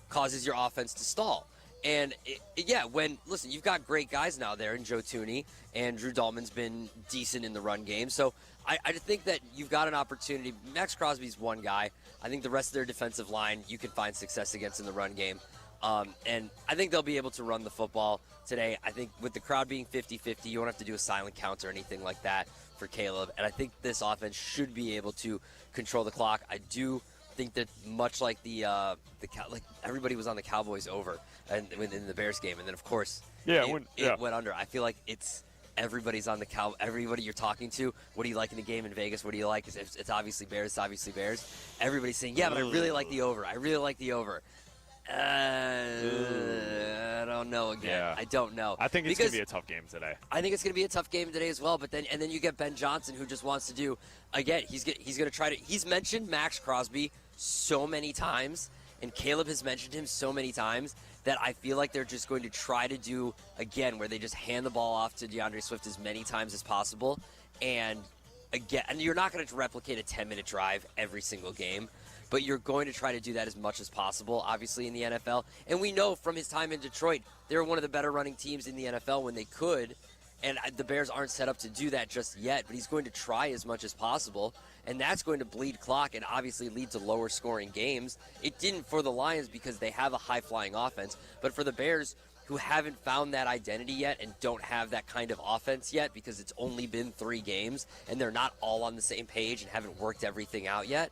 causes your offense to stall. And, listen, you've got great guys now there in Joe Thuney, and Drew Dahlman's been decent in the run game. So I think that you've got an opportunity. Max Crosby's one guy. I think the rest of their defensive line you can find success against in the run game. And I think they'll be able to run the football today. I think with the crowd being 50-50, you won't have to do a silent count or anything like that for Caleb. And I think this offense should be able to control the clock. I do think that much like like everybody was on the Cowboys over and in the Bears game, and then of course it went under. I feel like it's everybody's on the everybody you're talking to. What do you like in the game in Vegas? What do you like? It's obviously Bears. It's obviously Bears. Everybody's saying, yeah, but I really like the over. I really like the over. I don't know again. Yeah. I don't know. I think it's going to be a tough game today. I think it's going to be a tough game today as well. But then you get Ben Johnson, who just wants to do again. He's going to try to. He's mentioned Max Crosby so many times, and Caleb has mentioned him so many times that I feel like they're just going to try to do again, where they just hand the ball off to DeAndre Swift as many times as possible, and again, and you're not going to replicate a 10-minute drive every single game. But you're going to try to do that as much as possible, obviously, in the NFL. And we know from his time in Detroit, they were one of the better running teams in the NFL when they could. And the Bears aren't set up to do that just yet. But he's going to try as much as possible. And that's going to bleed clock and obviously lead to lower scoring games. It didn't for the Lions because they have a high-flying offense. But for the Bears, who haven't found that identity yet and don't have that kind of offense yet because it's only been 3 games and they're not all on the same page and haven't worked everything out yet,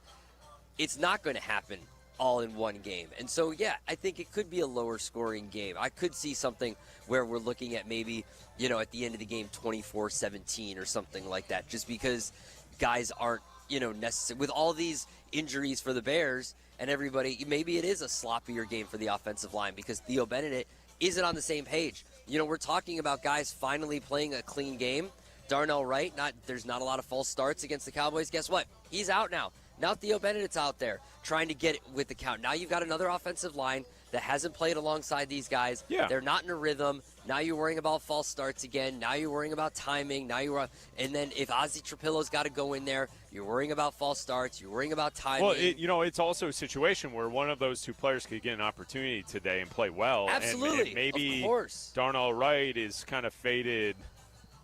it's not going to happen all in one game. And so, I think it could be a lower scoring game. I could see something where we're looking at maybe, at the end of the game, 24-17 or something like that, just because guys aren't, necessary. With all these injuries for the Bears and everybody, maybe it is a sloppier game for the offensive line because Theo Benedict isn't on the same page. We're talking about guys finally playing a clean game. Darnell Wright, there's not a lot of false starts against the Cowboys. Guess what? He's out now. Now Theo Benedict's out there trying to get it with the count. Now you've got another offensive line that hasn't played alongside these guys. Yeah. They're not in a rhythm. Now you're worrying about false starts again. Now you're worrying about timing. And then if Ozzie Trapillo's got to go in there, you're worrying about false starts. You're worrying about timing. Well, it's also a situation where one of those two players could get an opportunity today and play well. Absolutely. And maybe of course. Darnell Wright is kind of faded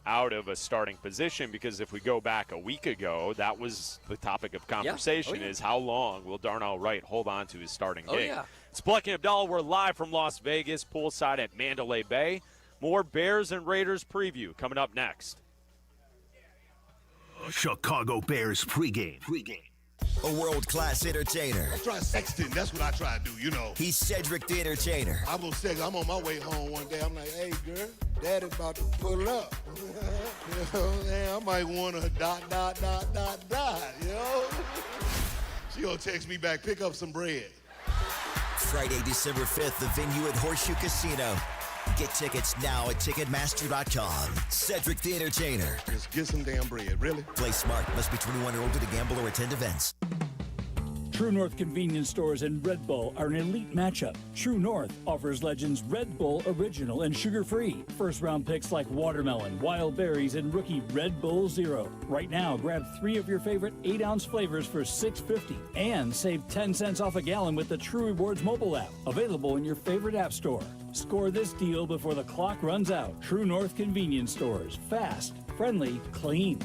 out of a starting position, because if we go back a week ago, that was the topic of conversation is how long will Darnell Wright hold on to his starting gig. It's Bleck and Abdalla. We're live from Las Vegas, poolside at Mandalay Bay. More Bears and Raiders preview coming up next. Chicago Bears pregame. A world-class entertainer. I try sexting. That's what I try to do, you know. He's Cedric the Entertainer. I'm gonna sex. I'm on my way home one day. I'm like, hey, girl, Daddy about to pull up. You know what I'm saying? I might want to ... you know? She gonna text me back, pick up some bread. Friday, December 5th, the venue at Horseshoe Casino. Get tickets now at Ticketmaster.com. Cedric the Entertainer. Just get some damn bread, really? Play smart. Must be 21 or older to gamble or attend events. True North convenience stores and Red Bull are an elite matchup. True North offers Legends Red Bull Original and sugar-free. First-round picks like watermelon, wild berries, and rookie Red Bull Zero. Right now, grab 3 of your favorite 8-ounce flavors for $6.50 and save 10 cents off a gallon with the True Rewards mobile app. Available in your favorite app store. Score this deal before the clock runs out. True North convenience stores. Fast, friendly, clean.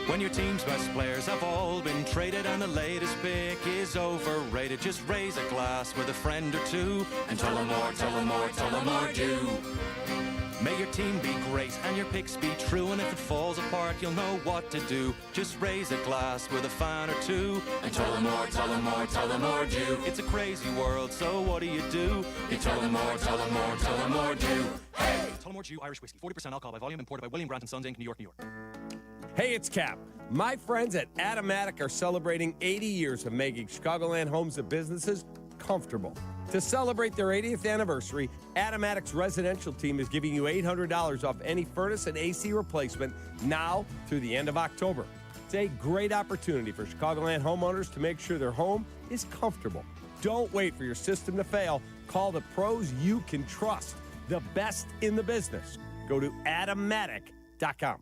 When your team's best players have all been traded and the latest pick is overrated, just raise a glass with a friend or two and tell them more, tell them more, tell them more do. May your team be great and your picks be true, and if it falls apart, you'll know what to do. Just raise a glass with a fan or two and tell them more, tell them more, tell them more do. It's a crazy world, so what do? You tell them more, tell them more, tell them more do. Hey! Tullamore Dew Irish Whiskey, 40% alcohol by volume, imported by William Grant & Sons, Inc., New York, New York. Hey, it's Cap. My friends at Automatic are celebrating 80 years of making Chicagoland homes and businesses comfortable. To celebrate their 80th anniversary, Automatic's residential team is giving you $800 off any furnace and AC replacement now through the end of October. It's a great opportunity for Chicagoland homeowners to make sure their home is comfortable. Don't wait for your system to fail. Call the pros you can trust, the best in the business. Go to Automatic.com.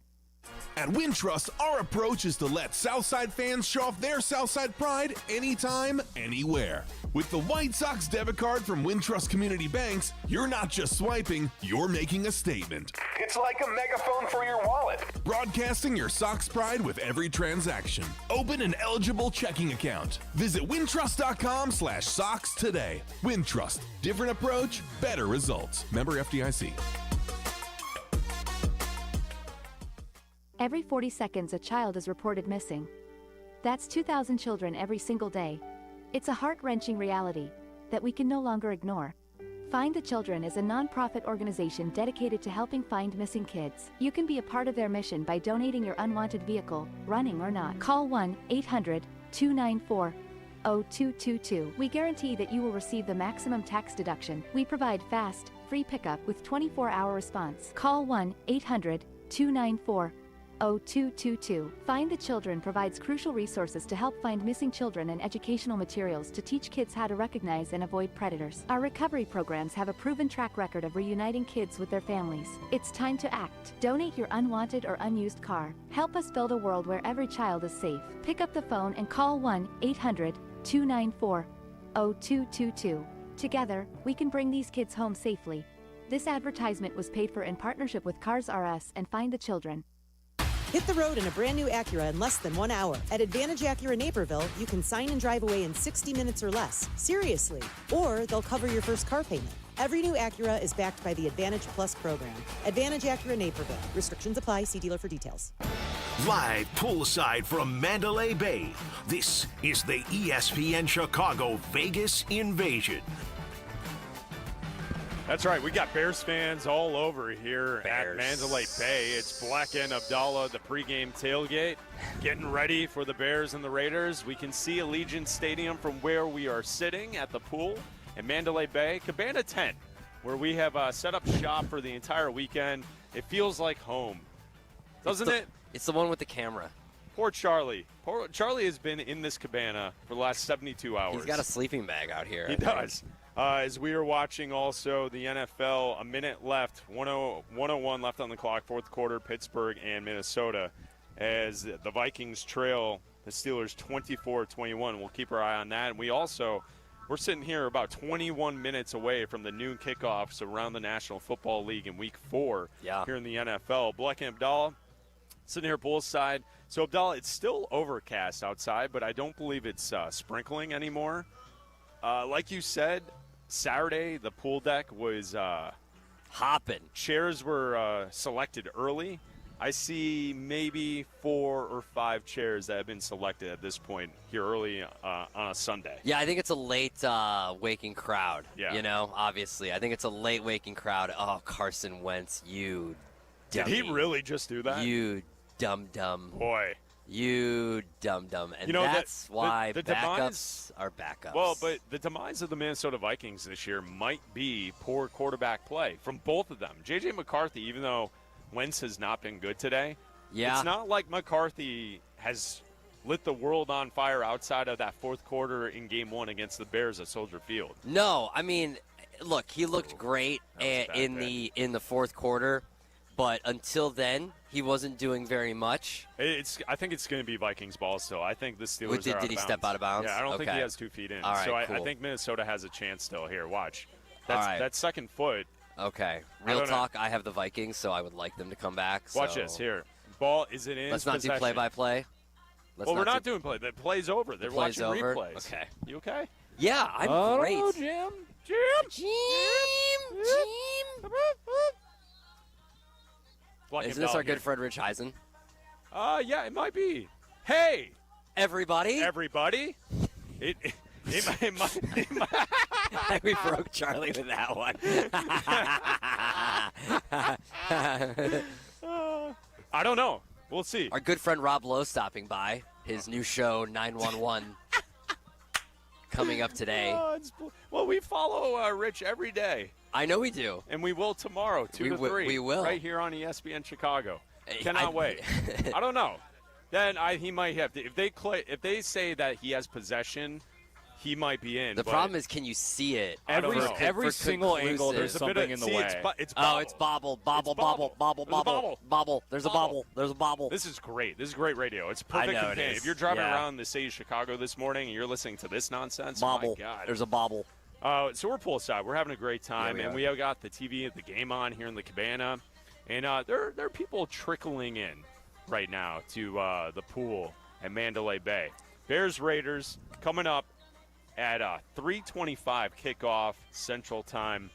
At Wintrust, our approach is to let Southside fans show off their Southside pride anytime, anywhere. With the White Sox debit card from Wintrust Community Banks, you're not just swiping, you're making a statement. It's like a megaphone for your wallet. Broadcasting your Sox pride with every transaction. Open an eligible checking account. Visit wintrust.com/Sox today. Wintrust. Different approach, better results. Member FDIC. Every 40 seconds, a child is reported missing. That's 2,000 children every single day. It's a heart-wrenching reality that we can no longer ignore. Find the Children is a non-profit organization dedicated to helping find missing kids. You can be a part of their mission by donating your unwanted vehicle, running or not. Call 1-800-294-0222. We guarantee that you will receive the maximum tax deduction. We provide fast, free pickup with 24-hour response. Call 1-800-294-0222. Find the Children provides crucial resources to help find missing children and educational materials to teach kids how to recognize and avoid predators. Our recovery programs have a proven track record of reuniting kids with their families. It's time to act. Donate your unwanted or unused car. Help us build a world where every child is safe. Pick up the phone and call 1-800-294-0222. Together, we can bring these kids home safely. This advertisement was paid for in partnership with Cars R Us and Find the Children. Hit the road in a brand new Acura in less than 1 hour. At Advantage Acura Naperville, you can sign and drive away in 60 minutes or less. Seriously. Or they'll cover your first car payment. Every new Acura is backed by the Advantage Plus program. Advantage Acura Naperville. Restrictions apply. See dealer for details. Live poolside from Mandalay Bay, this is the ESPN Chicago Vegas Invasion. That's right. We got Bears fans all over here at Mandalay Bay. It's Bleck and Abdalla, the pregame tailgate, getting ready for the Bears and the Raiders. We can see Allegiant Stadium from where we are sitting at the pool in Mandalay Bay, Cabana 10, where we have set up shop for the entire weekend. It feels like home, doesn't it? It's the one with the camera. Poor Charlie. Charlie has been in this cabana for the last 72 hours. He's got a sleeping bag out here. He does. As we are watching also the NFL, a minute left, 101 left on the clock, fourth quarter, Pittsburgh and Minnesota, as the Vikings trail the Steelers 24-21. We'll keep our eye on that. And we also We're sitting here about 21 minutes away from the noon kickoffs around the National Football League in Week 4 here in the NFL. Bleck and Abdalla sitting here poolside. So, Abdalla, it's still overcast outside, but I don't believe it's sprinkling anymore. Like you said, Saturday the pool deck was hopping. Chairs were selected early. I see maybe 4 or 5 chairs that have been selected at this point here early on a Sunday. Yeah, I think it's a late waking crowd. Yeah. You know, obviously. I think it's a late waking crowd. Oh, Carson Wentz, you dummy. Did he really just do that? You dum-dum. Boy. You dum-dum. And that's why the backups are backups. Well, but the demise of the Minnesota Vikings this year might be poor quarterback play from both of them. J.J. McCarthy, even though Wentz has not been good today. Yeah. It's not like McCarthy has lit the world on fire outside of that fourth quarter in Game 1 against the Bears at Soldier Field. No, I mean, look, he looked great in the fourth quarter, but until then, he wasn't doing very much. I think it's going to be Vikings ball still. I think the Steelers are out of bounds. Did he step out of bounds? Yeah, I don't think he has 2 feet in. All right, so cool. I think Minnesota has a chance still here. Watch. All right. That second foot. Okay. Real talk, I have the Vikings, so I would like them to come back. Watch this. Here. Ball, is it in? Let's not do play-by-play. Well, we're not doing play. The play's over. They're watching replays. Okay. You okay? Yeah, I'm great. Oh, Jim. Isn't this our good friend Rich Eisen? Yeah, it might be. Hey, everybody! It might. We broke Charlie with that one. I don't know. We'll see. Our good friend Rob Lowe stopping by. His new show, 911, coming up today. Well, we follow Rich every day. I know we do. And we will tomorrow, 2 to 3. We will. Right here on ESPN Chicago. Cannot wait. I don't know. Then he might have to. If they say that he has possession, he might be in. The problem is, can you see it? Every single angle, there's something in the way. It's bobble. There's a bobble. This is great. This is great radio. It's perfect companion. If you're driving around the city of Chicago this morning and you're listening to this nonsense, bobble. My God. There's a bobble. So we're poolside. We're having a great time, and we have got the TV at the game on here in the cabana, and there are people trickling in right now to the pool at Mandalay Bay. Bears Raiders coming up at 3:25 kickoff Central Time,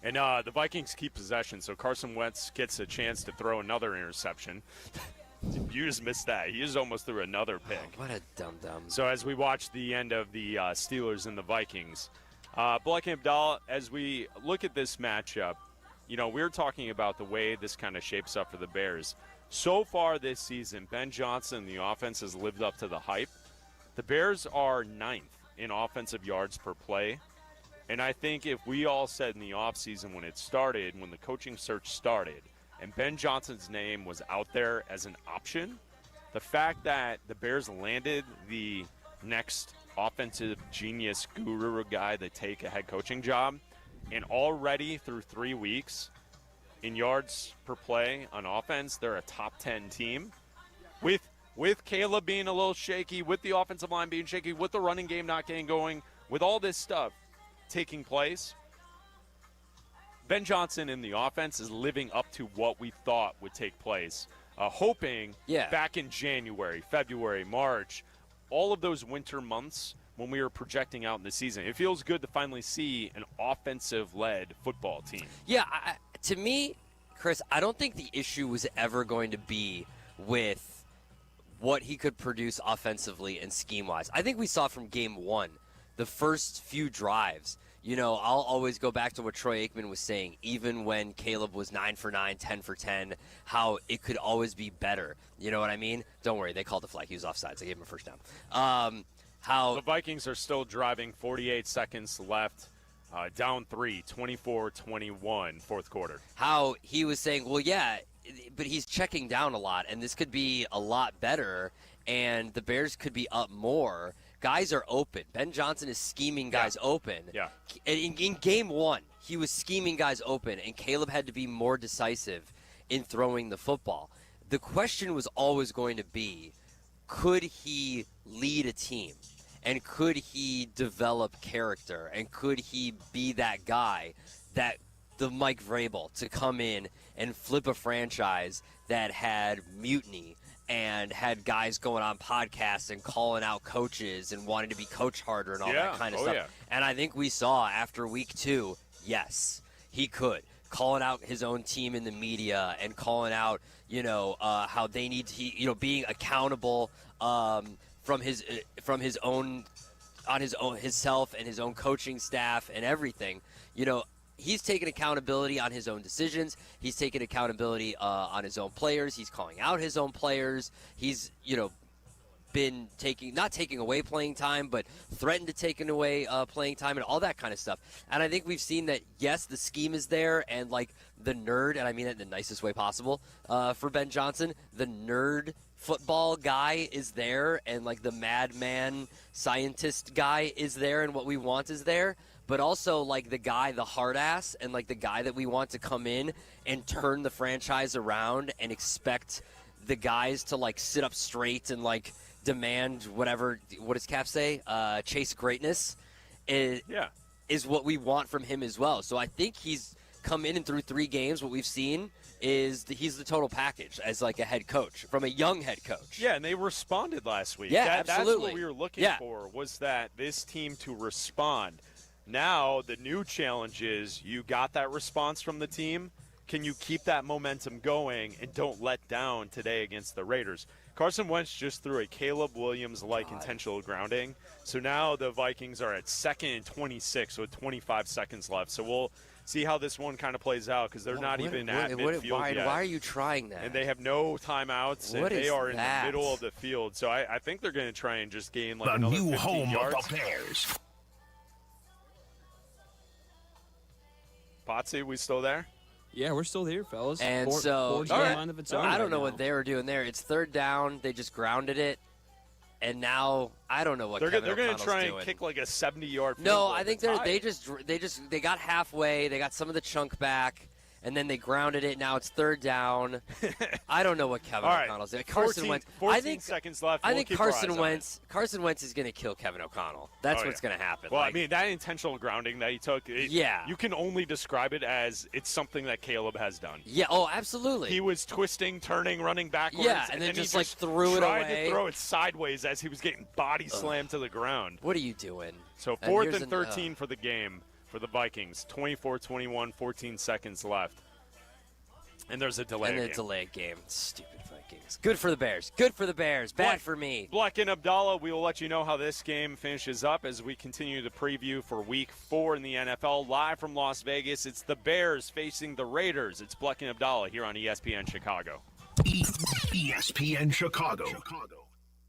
and the Vikings keep possession. So Carson Wentz gets a chance to throw another interception. You just missed that. He just almost threw another pick. Oh, what a dum-dum. So as we watch the end of the Steelers and the Vikings, Bleck and Abdalla, as we look at this matchup, we're talking about the way this kind of shapes up for the Bears. So far this season, Ben Johnson and the offense has lived up to the hype. The Bears are 9th in offensive yards per play. And I think if we all said in the offseason when the coaching search started, and Ben Johnson's name was out there as an option, the fact that the Bears landed the next offensive genius guru guy to take a head coaching job, and already through 3 weeks in yards per play on offense, they're a top 10 team. With Caleb being a little shaky, with the offensive line being shaky, with the running game not getting going, with all this stuff taking place, Ben Johnson in the offense is living up to what we thought would take place. Hoping back in January, February, March, all of those winter months when we were projecting out in the season. It feels good to finally see an offensive-led football team. Yeah, to me, Chris, I don't think the issue was ever going to be with what he could produce offensively and scheme-wise. I think we saw from game 1, the first few drives. I'll always go back to what Troy Aikman was saying, even when Caleb was 9 for 9, 10 for 10, how it could always be better. You know what I mean? Don't worry, they called the flag. He was offsides. I gave him a first down. How the Vikings are still driving, 48 seconds left, down 3, 24-21, fourth quarter. How he was saying, well, yeah, but he's checking down a lot, and this could be a lot better, and the Bears could be up more. Guys are open. Ben Johnson is scheming guys open. Yeah. In game 1, he was scheming guys open, and Caleb had to be more decisive in throwing the football. The question was always going to be, could he lead a team? And could he develop character? And could he be that guy, that the Mike Vrabel, to come in and flip a franchise that had mutiny and had guys going on podcasts and calling out coaches and wanting to be coach harder and all that kind of stuff. Yeah. And I think we saw after week 2, yes, he could. Calling out his own team in the media and calling out, how they need to, being accountable from his own, on himself and his own coaching staff and everything. He's taking accountability on his own decisions. He's taking accountability on his own players. He's calling out his own players. He's, been not taking away playing time, but threatened to take away playing time and all that kind of stuff. And I think we've seen that, yes, the scheme is there, and like the nerd, and I mean it in the nicest way possible, for Ben Johnson, the nerd football guy is there, and like the madman scientist guy is there, and what we want is there. But also, like, the guy, the hard ass, and, like, the guy that we want to come in and turn the franchise around and expect the guys to, like, sit up straight and, like, demand whatever, what does Cap say? Chase greatness is what we want from him as well. So I think he's come in and through 3 games, what we've seen is he's the total package as, like, a head coach, from a young head coach. Yeah, and they responded last week. Yeah, That's absolutely. what we were looking for, was that this team to respond. Now, the new challenge is you got that response from the team. Can you keep that momentum going and don't let down today against the Raiders? Carson Wentz just threw a Caleb Williams-like intentional grounding. So now the Vikings are at 2nd and 26 with 25 seconds left. So we'll see how this one kind of plays out because they're not even at midfield yet. Why are you trying that? And they have no timeouts, and they are in the middle of the field. So I think they're going to try and just gain like another 15 yards. The new home of the Bears. Potsy, we still there? Yeah, we're still here, fellas. And I don't know what they were doing there. It's 3rd down. They just grounded it. And now I don't know what they're going to try and kick like a 70-yard field No, goal. I think they got halfway. They got some of the chunk back. And then they grounded it. Now it's 3rd down. I don't know what Kevin O'Connell's doing. Carson Wentz. 14 seconds left. I think Carson Wentz is going to kill Kevin O'Connell. That's what's going to happen. Well, I mean, that intentional grounding that he took, you can only describe it as it's something that Caleb has done. Yeah, oh, absolutely. He was twisting, turning, running backwards. Yeah, and then just threw it away. Tried to throw it sideways as he was getting body slammed to the ground. What are you doing? So 4th and 13 for the game. For the Vikings, 24-21, 14 seconds left. And there's a delay. And a delayed game. Stupid Vikings. Good for the Bears. Good for the Bears. Bad for me. Bleck and Abdalla, we will let you know how this game finishes up as we continue the preview for Week 4 in the NFL. Live from Las Vegas, it's the Bears facing the Raiders. It's Bleck and Abdalla here on ESPN Chicago. ESPN Chicago.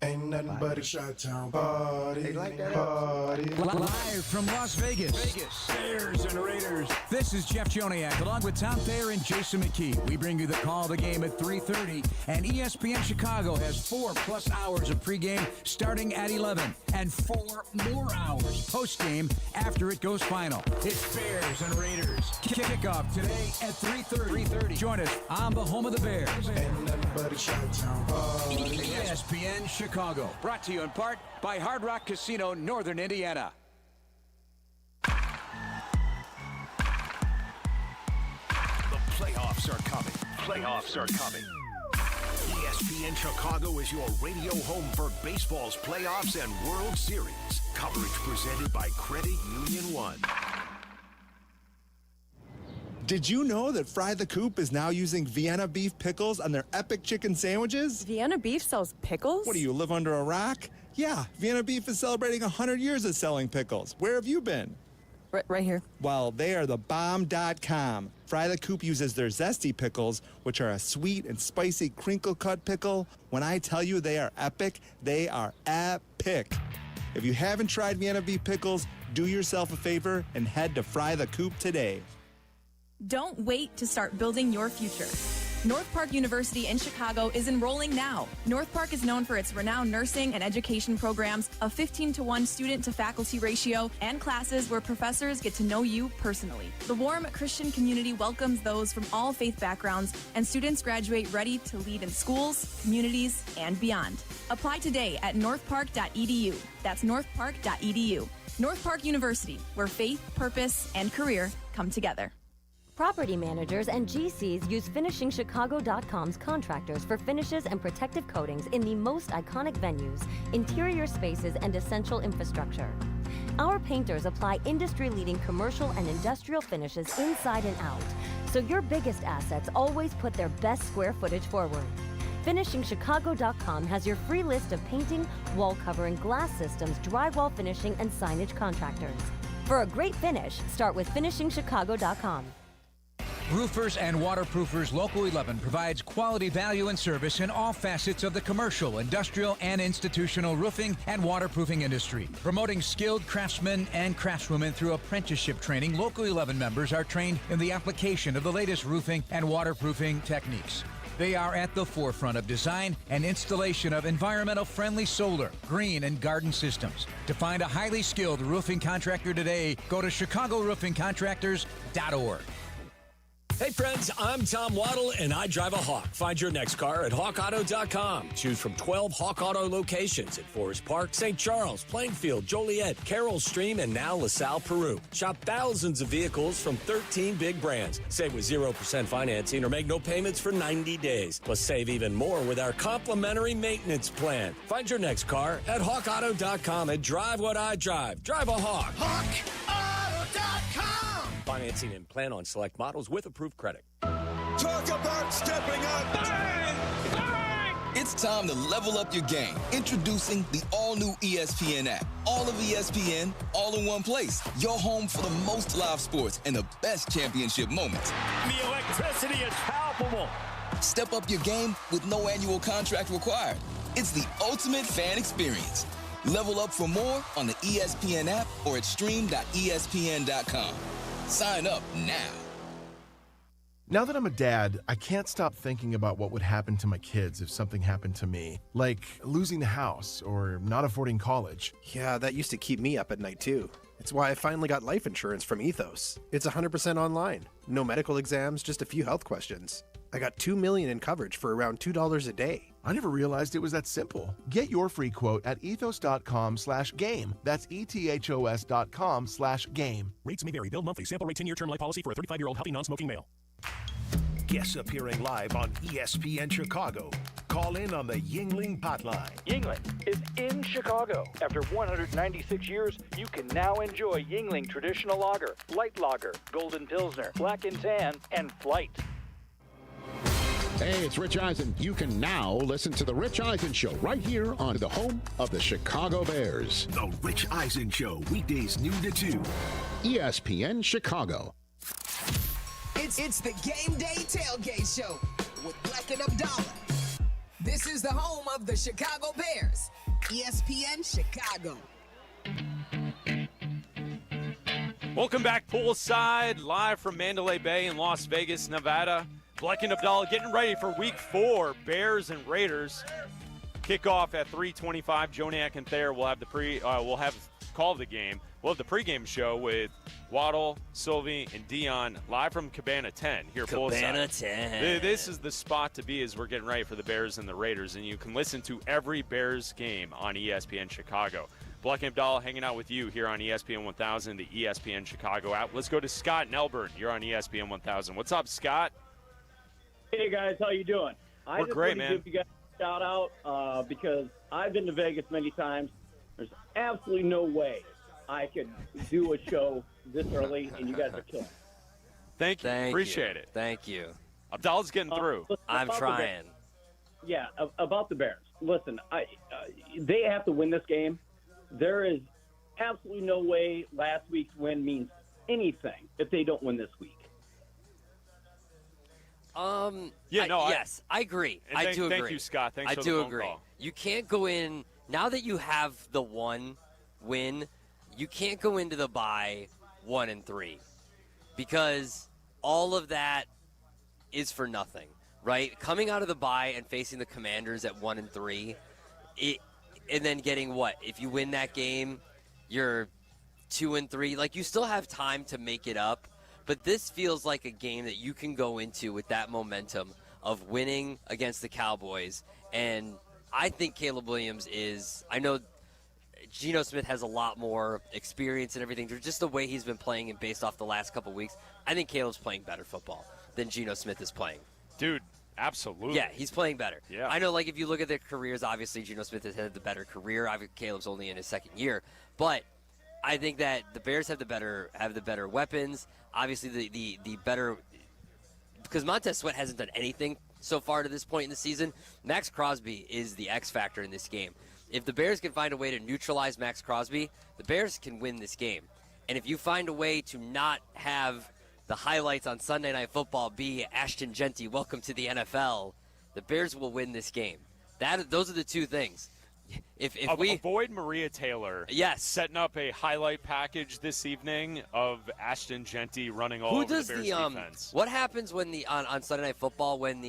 Ain't nothing but a Chi-Town party. Party. Live from Las Vegas. Bears and Raiders. This is Jeff Joniak along with Tom Thayer and Jason McKee. We bring you the call of the game at 3:30, and ESPN Chicago has 4+ hours of pregame starting at 11 and 4 more hours postgame after it goes final. It's Bears and Raiders. Kickoff today at 3:30. Join us on the home of the Bears. Ain't nothing but a Chi-Town party. ESPN Chicago. Brought to you in part by Hard Rock Casino, Northern Indiana. The playoffs are coming. ESPN Chicago is your radio home for baseball's playoffs and World Series. Coverage presented by Credit Union One. Did you know that Fry the Coop is now using Vienna beef pickles on their epic chicken sandwiches? Vienna beef sells pickles? What, do you live under a rock? Yeah, Vienna beef is celebrating 100 years of selling pickles. Where have you been? Right here. Well, they are the bomb.com. Fry the Coop uses their zesty pickles, which are a sweet and spicy crinkle-cut pickle. When I tell you they are epic, they are epic. If you haven't tried Vienna beef pickles, do yourself a favor and head to Fry the Coop today. Don't wait to start building your future. North Park University in Chicago is enrolling now. North Park is known for its renowned nursing and education programs, a 15-to-1 student-to-faculty ratio, and classes where professors get to know you personally. The warm Christian community welcomes those from all faith backgrounds, and students graduate ready to lead in schools, communities, and beyond. Apply today at northpark.edu. That's northpark.edu. North Park University, where faith, purpose, and career come together. Property managers and GCs use FinishingChicago.com's contractors for finishes and protective coatings in the most iconic venues, interior spaces, and essential infrastructure. Our painters apply industry-leading commercial and industrial finishes inside and out, so your biggest assets always put their best square footage forward. FinishingChicago.com has your free list of painting, wall covering, glass systems, drywall finishing, and signage contractors. For a great finish, start with FinishingChicago.com. Roofers and Waterproofers Local 11 provides quality value and service in all facets of the commercial, industrial, and institutional roofing and waterproofing industry. Promoting skilled craftsmen and craftswomen through apprenticeship training, Local 11 members are trained in the application of the latest roofing and waterproofing techniques. They are at the forefront of design and installation of environmental-friendly solar, green, and garden systems. To find a highly skilled roofing contractor today, go to ChicagoRoofingContractors.org. Hey friends, I'm Tom Waddle and I drive a Hawk. Find your next car at hawkauto.com. Choose from 12 Hawk Auto locations at Forest Park, St. Charles, Plainfield, Joliet, Carroll Stream, and now LaSalle, Peru. Shop thousands of vehicles from 13 big brands. Save with 0% financing or make no payments for 90 days. Plus save even more with our complimentary maintenance plan. Find your next car at hawkauto.com and drive what I drive. Drive a Hawk. HawkAuto.com. Financing and plan on select models with approved credit. Talk about stepping up. Bang! Bang! It's time to level up your game. Introducing the all-new ESPN app. All of ESPN, all in one place. Your home for the most live sports and the best championship moments. The electricity is palpable. Step up your game with no annual contract required. It's the ultimate fan experience. Level up for more on the ESPN app or at stream.espn.com. Sign up now. Now that I'm a dad, I can't stop thinking about what would happen to my kids if something happened to me, like losing the house or not affording college. Yeah, that used to keep me up at night too. It's why I finally got life insurance from Ethos. It's 100% online. No medical exams, just a few health questions. I got $2 million in coverage for around $2 a day. I never realized it was that simple. Get your free quote at ethos.com/game. That's ethos.com/game. Rates may vary. Bill monthly. Sample rate 10-year term life policy for a 35-year-old healthy non-smoking male. Guests appearing live on ESPN Chicago. Call in on the Yingling hotline. Yingling is in Chicago. After 196 years, you can now enjoy Yingling Traditional Lager, Light Lager, Golden Pilsner, Black and Tan, and Flight. Hey, it's Rich Eisen. You can now listen to The Rich Eisen Show right here on the home of the Chicago Bears. The Rich Eisen Show, weekdays noon to 2. ESPN Chicago. It's the Game Day Tailgate Show with Bleck and Abdalla. This is the home of the Chicago Bears, ESPN Chicago. Welcome back poolside, live from Mandalay Bay in Las Vegas, Nevada. Bleck and Abdalla getting ready for Week 4, Bears and Raiders. Kickoff at 3:25. Joniak and Thayer will have we'll have call the game. We'll have the pregame show with Waddle, Silvy, and Dionne live from Cabana 10 here poolside. Cabana 10. This is the spot to be as we're getting ready for the Bears and the Raiders, and you can listen to every Bears game on ESPN Chicago. Bleck and Abdalla hanging out with you here on ESPN 1000, the ESPN Chicago app. Let's go to Scott in Elburn. You're on ESPN 1000. What's up, Scott? Hey, guys. How you doing? We're great, man. I just want to give you guys a shout-out because I've been to Vegas many times. There's absolutely no way I could do a show this early, and you guys are killing. Thank you. Appreciate it. Thank you. Abdalla's getting through. I'm trying. Yeah, about the Bears. Listen, they have to win this game. There is absolutely no way last week's win means anything if they don't win this week. Yes, I agree. I do agree. Thank you, Scott. Thanks for the phone call. You can't go in now that you have the one win. You can't go into the bye 1-3 because all of that is for nothing. right? Coming out of the bye and facing the Commanders at 1-3, and then getting what? If you win that game, you're 2-3. Like, you still have time to make it up, but this feels like a game that you can go into with that momentum of winning against the Cowboys. And I think Caleb Williams I know Geno Smith has a lot more experience and everything, just the way he's been playing and based off the last couple weeks. I think Caleb's playing better football than Geno Smith is playing. Dude, absolutely. Yeah, he's playing better. Yeah. I know, like, if you look at their careers, obviously Geno Smith has had the better career. Caleb's only in his second year. But I think that the Bears have the better weapons. Obviously, the better, because Montez Sweat hasn't done anything so far to this point in the season. Max Crosby is the X factor in this game. If the Bears can find a way to neutralize Max Crosby, the Bears can win this game. And if you find a way to not have the highlights on Sunday Night Football be Ashton Genty, welcome to the NFL, the Bears will win this game. Those are the two things. If we avoid Maria Taylor, setting up a highlight package this evening of Ashton Genty running all over the Bears defense. What happens when on Sunday Night Football when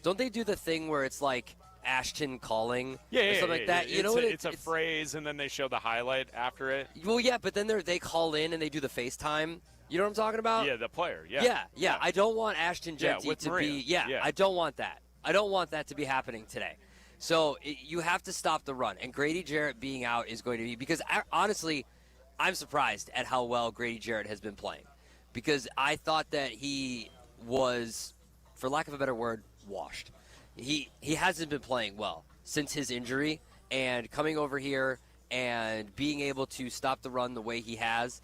don't they do the thing where it's like Ashton calling or something like that? You know what? It's a phrase, and then they show the highlight after it. Well, yeah, but then they call in and they do the FaceTime. You know what I'm talking about? Yeah, the player. Yeah. Yeah. I don't want Ashton Genty to Maria. be. Yeah, I don't want that. I don't want that to be happening today. So you have to stop the run, and Grady Jarrett being out is going to be, because honestly, I'm surprised at how well Grady Jarrett has been playing, because I thought that he was, for lack of a better word, washed. He hasn't been playing well since his injury, and coming over here and being able to stop the run the way he has.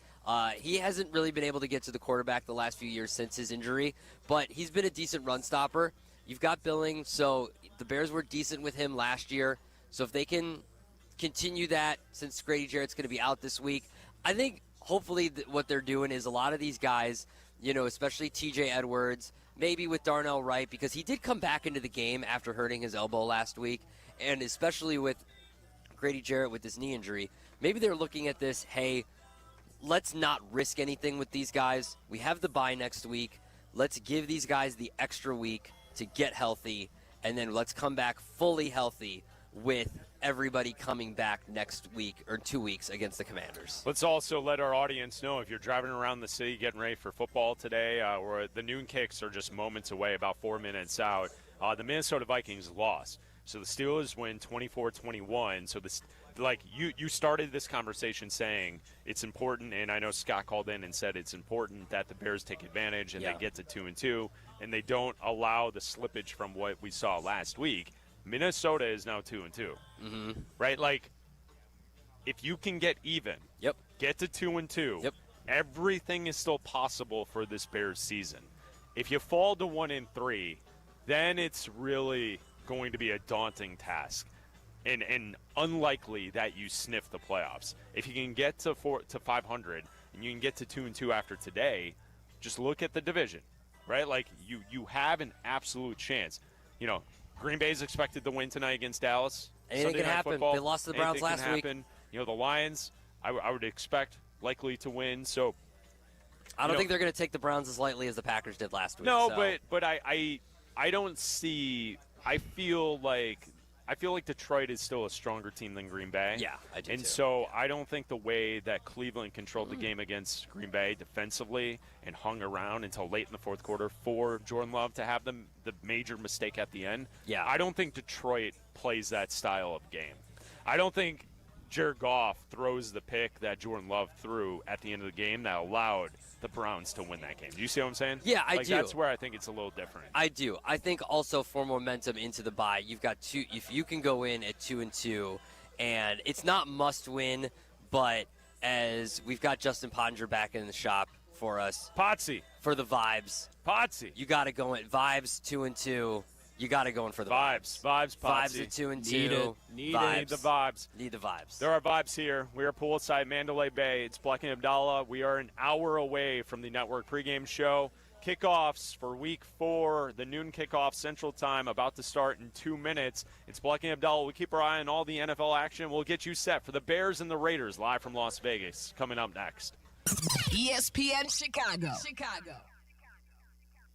He hasn't really been able to get to the quarterback the last few years since his injury, but he's been a decent run stopper. You've got Billing, so the Bears were decent with him last year. So if they can continue that, since Grady Jarrett's going to be out this week, I think hopefully what they're doing is a lot of these guys, especially TJ Edwards, maybe with Darnell Wright, because he did come back into the game after hurting his elbow last week, and especially with Grady Jarrett with this knee injury, maybe they're looking at this, hey, let's not risk anything with these guys. We have the bye next week. Let's give these guys the extra week to get healthy, and then let's come back fully healthy with everybody coming back next week or 2 weeks against the Commanders. Let's also let our audience know, if you're driving around the city getting ready for football today, or the noon kicks are just moments away, about 4 minutes out, the Minnesota Vikings lost. So the Steelers win 24-21. So you started this conversation saying it's important, and I know Scott called in and said it's important that the Bears take advantage and they get to 2-2, and they don't allow the slippage from what we saw last week. Minnesota is now 2-2, right? Like, if you can get even, get to 2-2, everything is still possible for this Bears season. If you fall to 1-3, then it's really going to be a daunting task, and unlikely that you sniff the playoffs. If you can get to 500 and you can get to 2-2 after today, just look at the division, right? Like, you have an absolute chance. Green Bay's expected to win tonight against Dallas. Anything Sunday can Night happen. Football. They lost to the Browns last week. The Lions, I would expect likely to win. So I don't think they're going to take the Browns as lightly as the Packers did last week. No, but I don't see. I feel like Detroit is still a stronger team than Green Bay. Yeah, I do. And so I don't think the way that Cleveland controlled the game against Green Bay defensively and hung around until late in the fourth quarter for Jordan Love to have the major mistake at the end. Yeah. I don't think Detroit plays that style of game. I don't think Jared Goff throws the pick that Jordan Love threw at the end of the game that allowed the Browns to win that game. Do you see what I'm saying? Yeah, I do. That's where I think it's a little different. I do. I think also for momentum into the bye, you've got two. If you can go in at 2-2, and it's not must win, but as we've got Justin Pottinger back in the shop for us, Potsy for the vibes. Potsy, you got to go in vibes 2-2. You got to go in for the vibes. Vibes at 2-2. Need the vibes. Need the vibes. There are vibes here. We are poolside Mandalay Bay. It's Bleck and Abdalla. We are an hour away from the network pregame show. Kickoffs for Week 4, the noon kickoff Central Time, about to start in 2 minutes. It's Bleck and Abdalla. We keep our eye on all the NFL action. We'll get you set for the Bears and the Raiders live from Las Vegas coming up next. ESPN Chicago.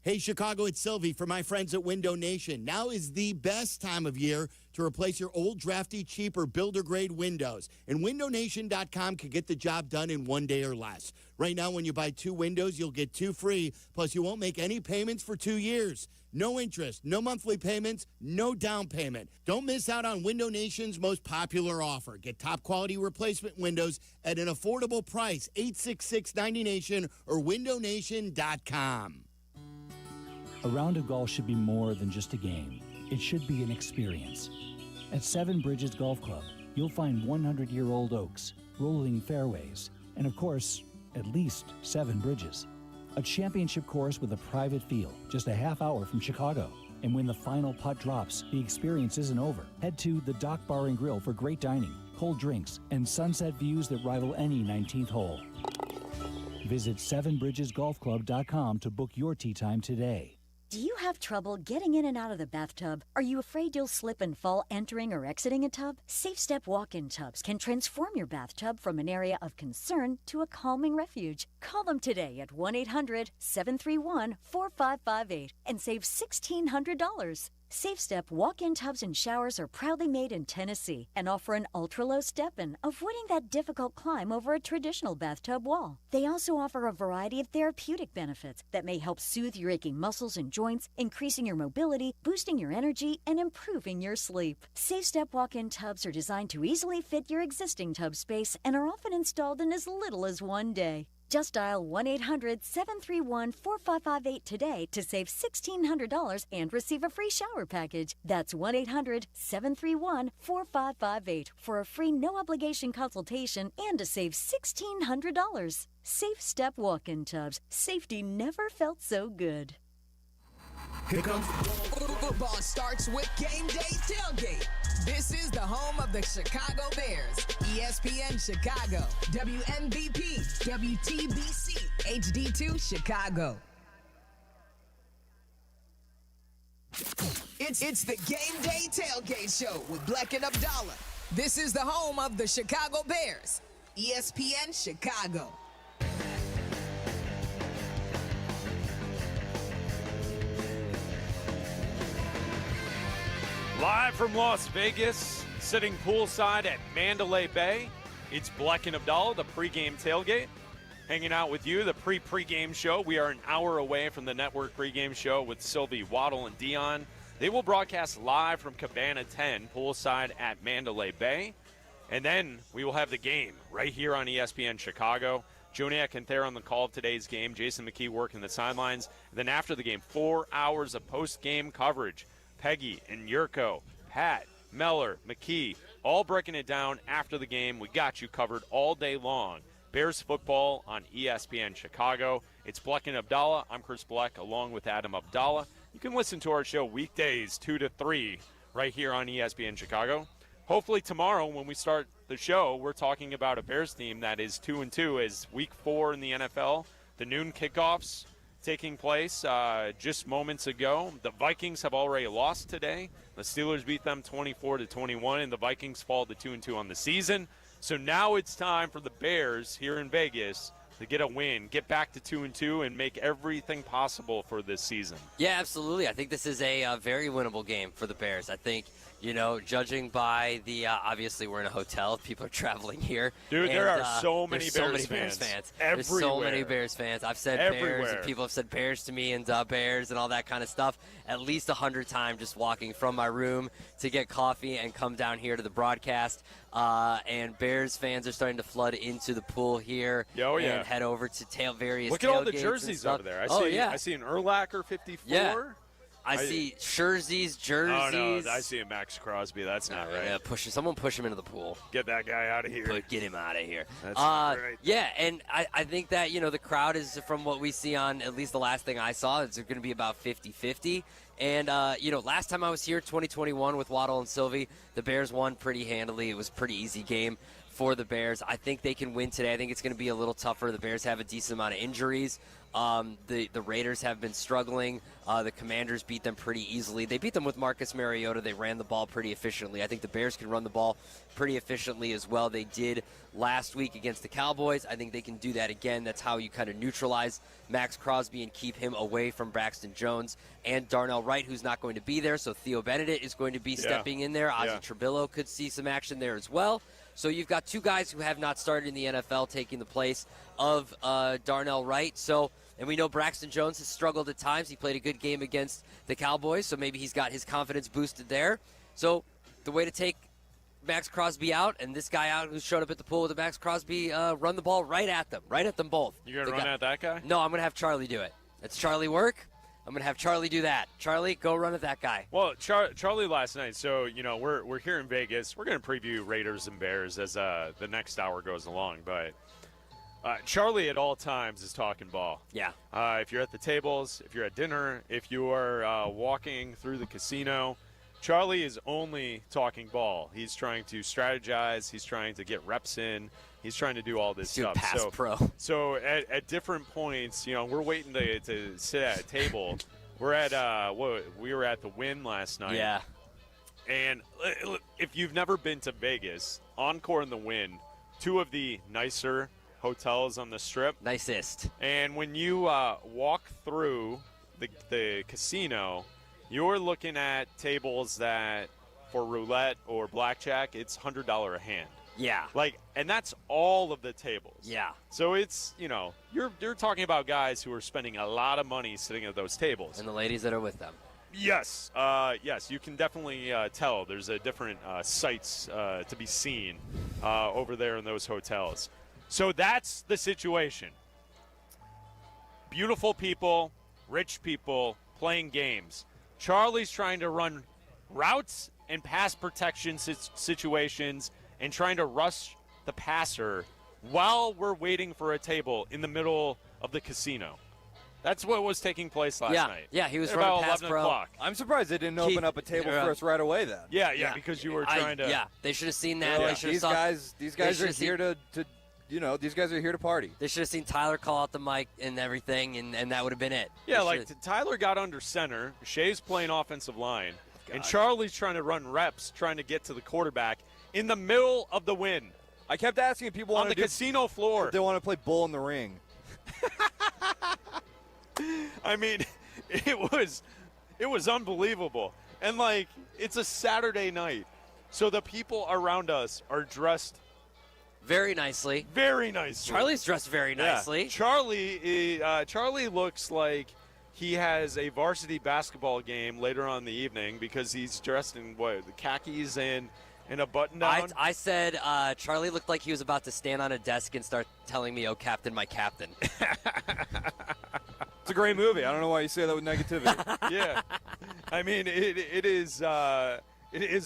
Hey, Chicago, it's Silvy for my friends at Window Nation. Now is the best time of year to replace your old, drafty, cheaper builder-grade windows. And WindowNation.com can get the job done in 1 day or less. Right now, when you buy 2 windows, you'll get 2 free, plus you won't make any payments for 2 years. No interest, no monthly payments, no down payment. Don't miss out on Window Nation's most popular offer. Get top-quality replacement windows at an affordable price. 866-90Nation or WindowNation.com. A round of golf should be more than just a game. It should be an experience. At Seven Bridges Golf Club, you'll find 100-year-old oaks, rolling fairways, and of course, at least 7 bridges. A championship course with a private field, just a half hour from Chicago. And when the final putt drops, the experience isn't over. Head to the Dock Bar and Grill for great dining, cold drinks, and sunset views that rival any 19th hole. Visit sevenbridgesgolfclub.com to book your tee time today. Do you have trouble getting in and out of the bathtub? Are you afraid you'll slip and fall entering or exiting a tub? Safe Step walk-in tubs can transform your bathtub from an area of concern to a calming refuge. Call them today at 1-800-731-4558 and save $1,600. Safe Step walk-in tubs and showers are proudly made in Tennessee and offer an ultra-low step-in, avoiding that difficult climb over a traditional bathtub wall. They also offer a variety of therapeutic benefits that may help soothe your aching muscles and joints, increasing your mobility, boosting your energy, and improving your sleep. Safe Step walk-in tubs are designed to easily fit your existing tub space and are often installed in as little as 1 day. Just dial 1-800-731-4558 today to save $1,600 and receive a free shower package. That's 1-800-731-4558 for a free no-obligation consultation and to save $1,600. Safe Step walk-in tubs. Safety never felt so good. Here comes football starts with Game Day Tailgate. This is the home of the Chicago Bears. ESPN Chicago, WMVP, WTBC, HD2 Chicago. It's the Game Day Tailgate Show with Bleck and Abdalla. This is the home of the Chicago Bears. ESPN Chicago. Live from Las Vegas, sitting poolside at Mandalay Bay, it's Bleck and Abdalla, the pregame tailgate. Hanging out with you, the pregame show. We are an hour away from the network pregame show with Silvy, Waddle, and Dionne. They will broadcast live from Cabana 10, poolside at Mandalay Bay. And then we will have the game right here on ESPN Chicago. Joniak and Thayer on the call of today's game. Jason McKee working the sidelines. And then after the game, 4 hours of post-game coverage. Peggy and Yurko, Pat, Meller, McKee, all breaking it down after the game. We got you covered all day long. Bears football on ESPN Chicago. It's Bleck and Abdalla. I'm Chris Bleck along with Adam Abdalla. You can listen to our show weekdays 2 to 3 right here on ESPN Chicago. Hopefully tomorrow when we start the show, we're talking about a Bears team that is 2-2 as week 4 in the NFL. The noon kickoffs taking place just moments ago. The Vikings have already lost today. The Steelers beat them 24-21, and the Vikings fall to 2-2 on the season. So now it's time for the Bears here in Vegas to get a win, get back to 2-2, and make everything possible for this season. Yeah, absolutely. I think this is a very winnable game for the Bears. I think, you know, judging by the obviously we're in a hotel, people are traveling here. Dude, there are so many Bears fans. Everywhere. There's so many Bears fans. I've said Everywhere. Bears, and people have said Bears to me, and Bears and all that kind of stuff at least 100 times just walking from my room to get coffee and come down here to the broadcast. And Bears fans are starting to flood into the pool here and head over to various Look at all the tailgates jerseys and over there. stuff. I see an Urlacher 54. Yeah. I see jerseys. Oh, no, I see a Max Crosby. That's not right. Yeah, someone push him into the pool. Get that guy out of here. Get him out of here. That's not right. Yeah, and I think that, you know, the crowd is, from what we see on at least the last thing I saw, it's going to be about 50-50. And, you know, last time I was here, 2021, with Waddle and Silvy, the Bears won pretty handily. It was a pretty easy game for the Bears. I think they can win today. I think it's going to be a little tougher. The Bears have a decent amount of injuries. The Raiders have been struggling. The Commanders beat them pretty easily. They beat them with Marcus Mariota. They ran the ball pretty efficiently. I think the Bears can run the ball pretty efficiently as well. They did last week against the Cowboys. I think they can do that again. That's how you kind of neutralize Max Crosby and keep him away from Braxton Jones and Darnell Wright, who's not going to be there. So Theo Benedict is going to be stepping in there. Ozzie Trebillo could see some action there as well. So you've got two guys who have not started in the NFL taking the place of Darnell Wright. And we know Braxton Jones has struggled at times. He played a good game against the Cowboys, so maybe he's got his confidence boosted there. So the way to take Max Crosby out and this guy out who showed up at the pool with the Max Crosby, run the ball right at them both. You're going to run at that guy? No, I'm going to have Charlie do it. That's Charlie work. I'm going to have Charlie do that. Charlie, go run at that guy. Well, Charlie last night, so, we're here in Vegas. We're going to preview Raiders and Bears as the next hour goes along. But Charlie at all times is talking ball. Yeah. If you're at the tables, if you're at dinner, if you are walking through the casino, Charlie is only talking ball. He's trying to strategize. He's trying to get reps in. He's trying to do all this stuff. Pass pro. So at different points, we're waiting to sit at a table. We're at we were at the Wynn last night. Yeah. And if you've never been to Vegas, Encore and the Wynn, two of the nicer hotels on the Strip. Nicest. And when you walk through the casino, you're looking at tables that for roulette or blackjack, it's $100 a hand. Yeah. And that's all of the tables. Yeah. So it's, you're talking about guys who are spending a lot of money sitting at those tables. And the ladies that are with them. Yes. Yes, you can definitely tell. There's a different sights to be seen over there in those hotels. So that's the situation. Beautiful people, rich people, playing games. Charlie's trying to run routes and pass protection situations and trying to rush the passer while we're waiting for a table in the middle of the casino. That's what was taking place last night. Yeah, he was at running about pass 11 pro. o'clock. I'm surprised they didn't open up a table for us right away then. Yeah, because you were trying to. Yeah, they should have seen that. Like, these guys are here to these guys are here to party. They should have seen Tyler call out the mic and everything, and that would have been it. Yeah, Tyler got under center. Shea's playing offensive line. And Charlie's trying to run reps, trying to get to the quarterback in the middle of the Wynn. I kept asking if people on the casino floor. If they want to play bull in the ring. I mean, it was unbelievable. And it's a Saturday night. So the people around us are dressed very nicely. Very nicely. Charlie's dressed very nicely. Yeah. Charlie looks like he has a varsity basketball game later on in the evening because he's dressed in the khakis and a button-down. I said Charlie looked like he was about to stand on a desk and start telling me, "Oh, Captain, my captain." It's a great movie. I don't know why you say that with negativity. Yeah. I mean, it is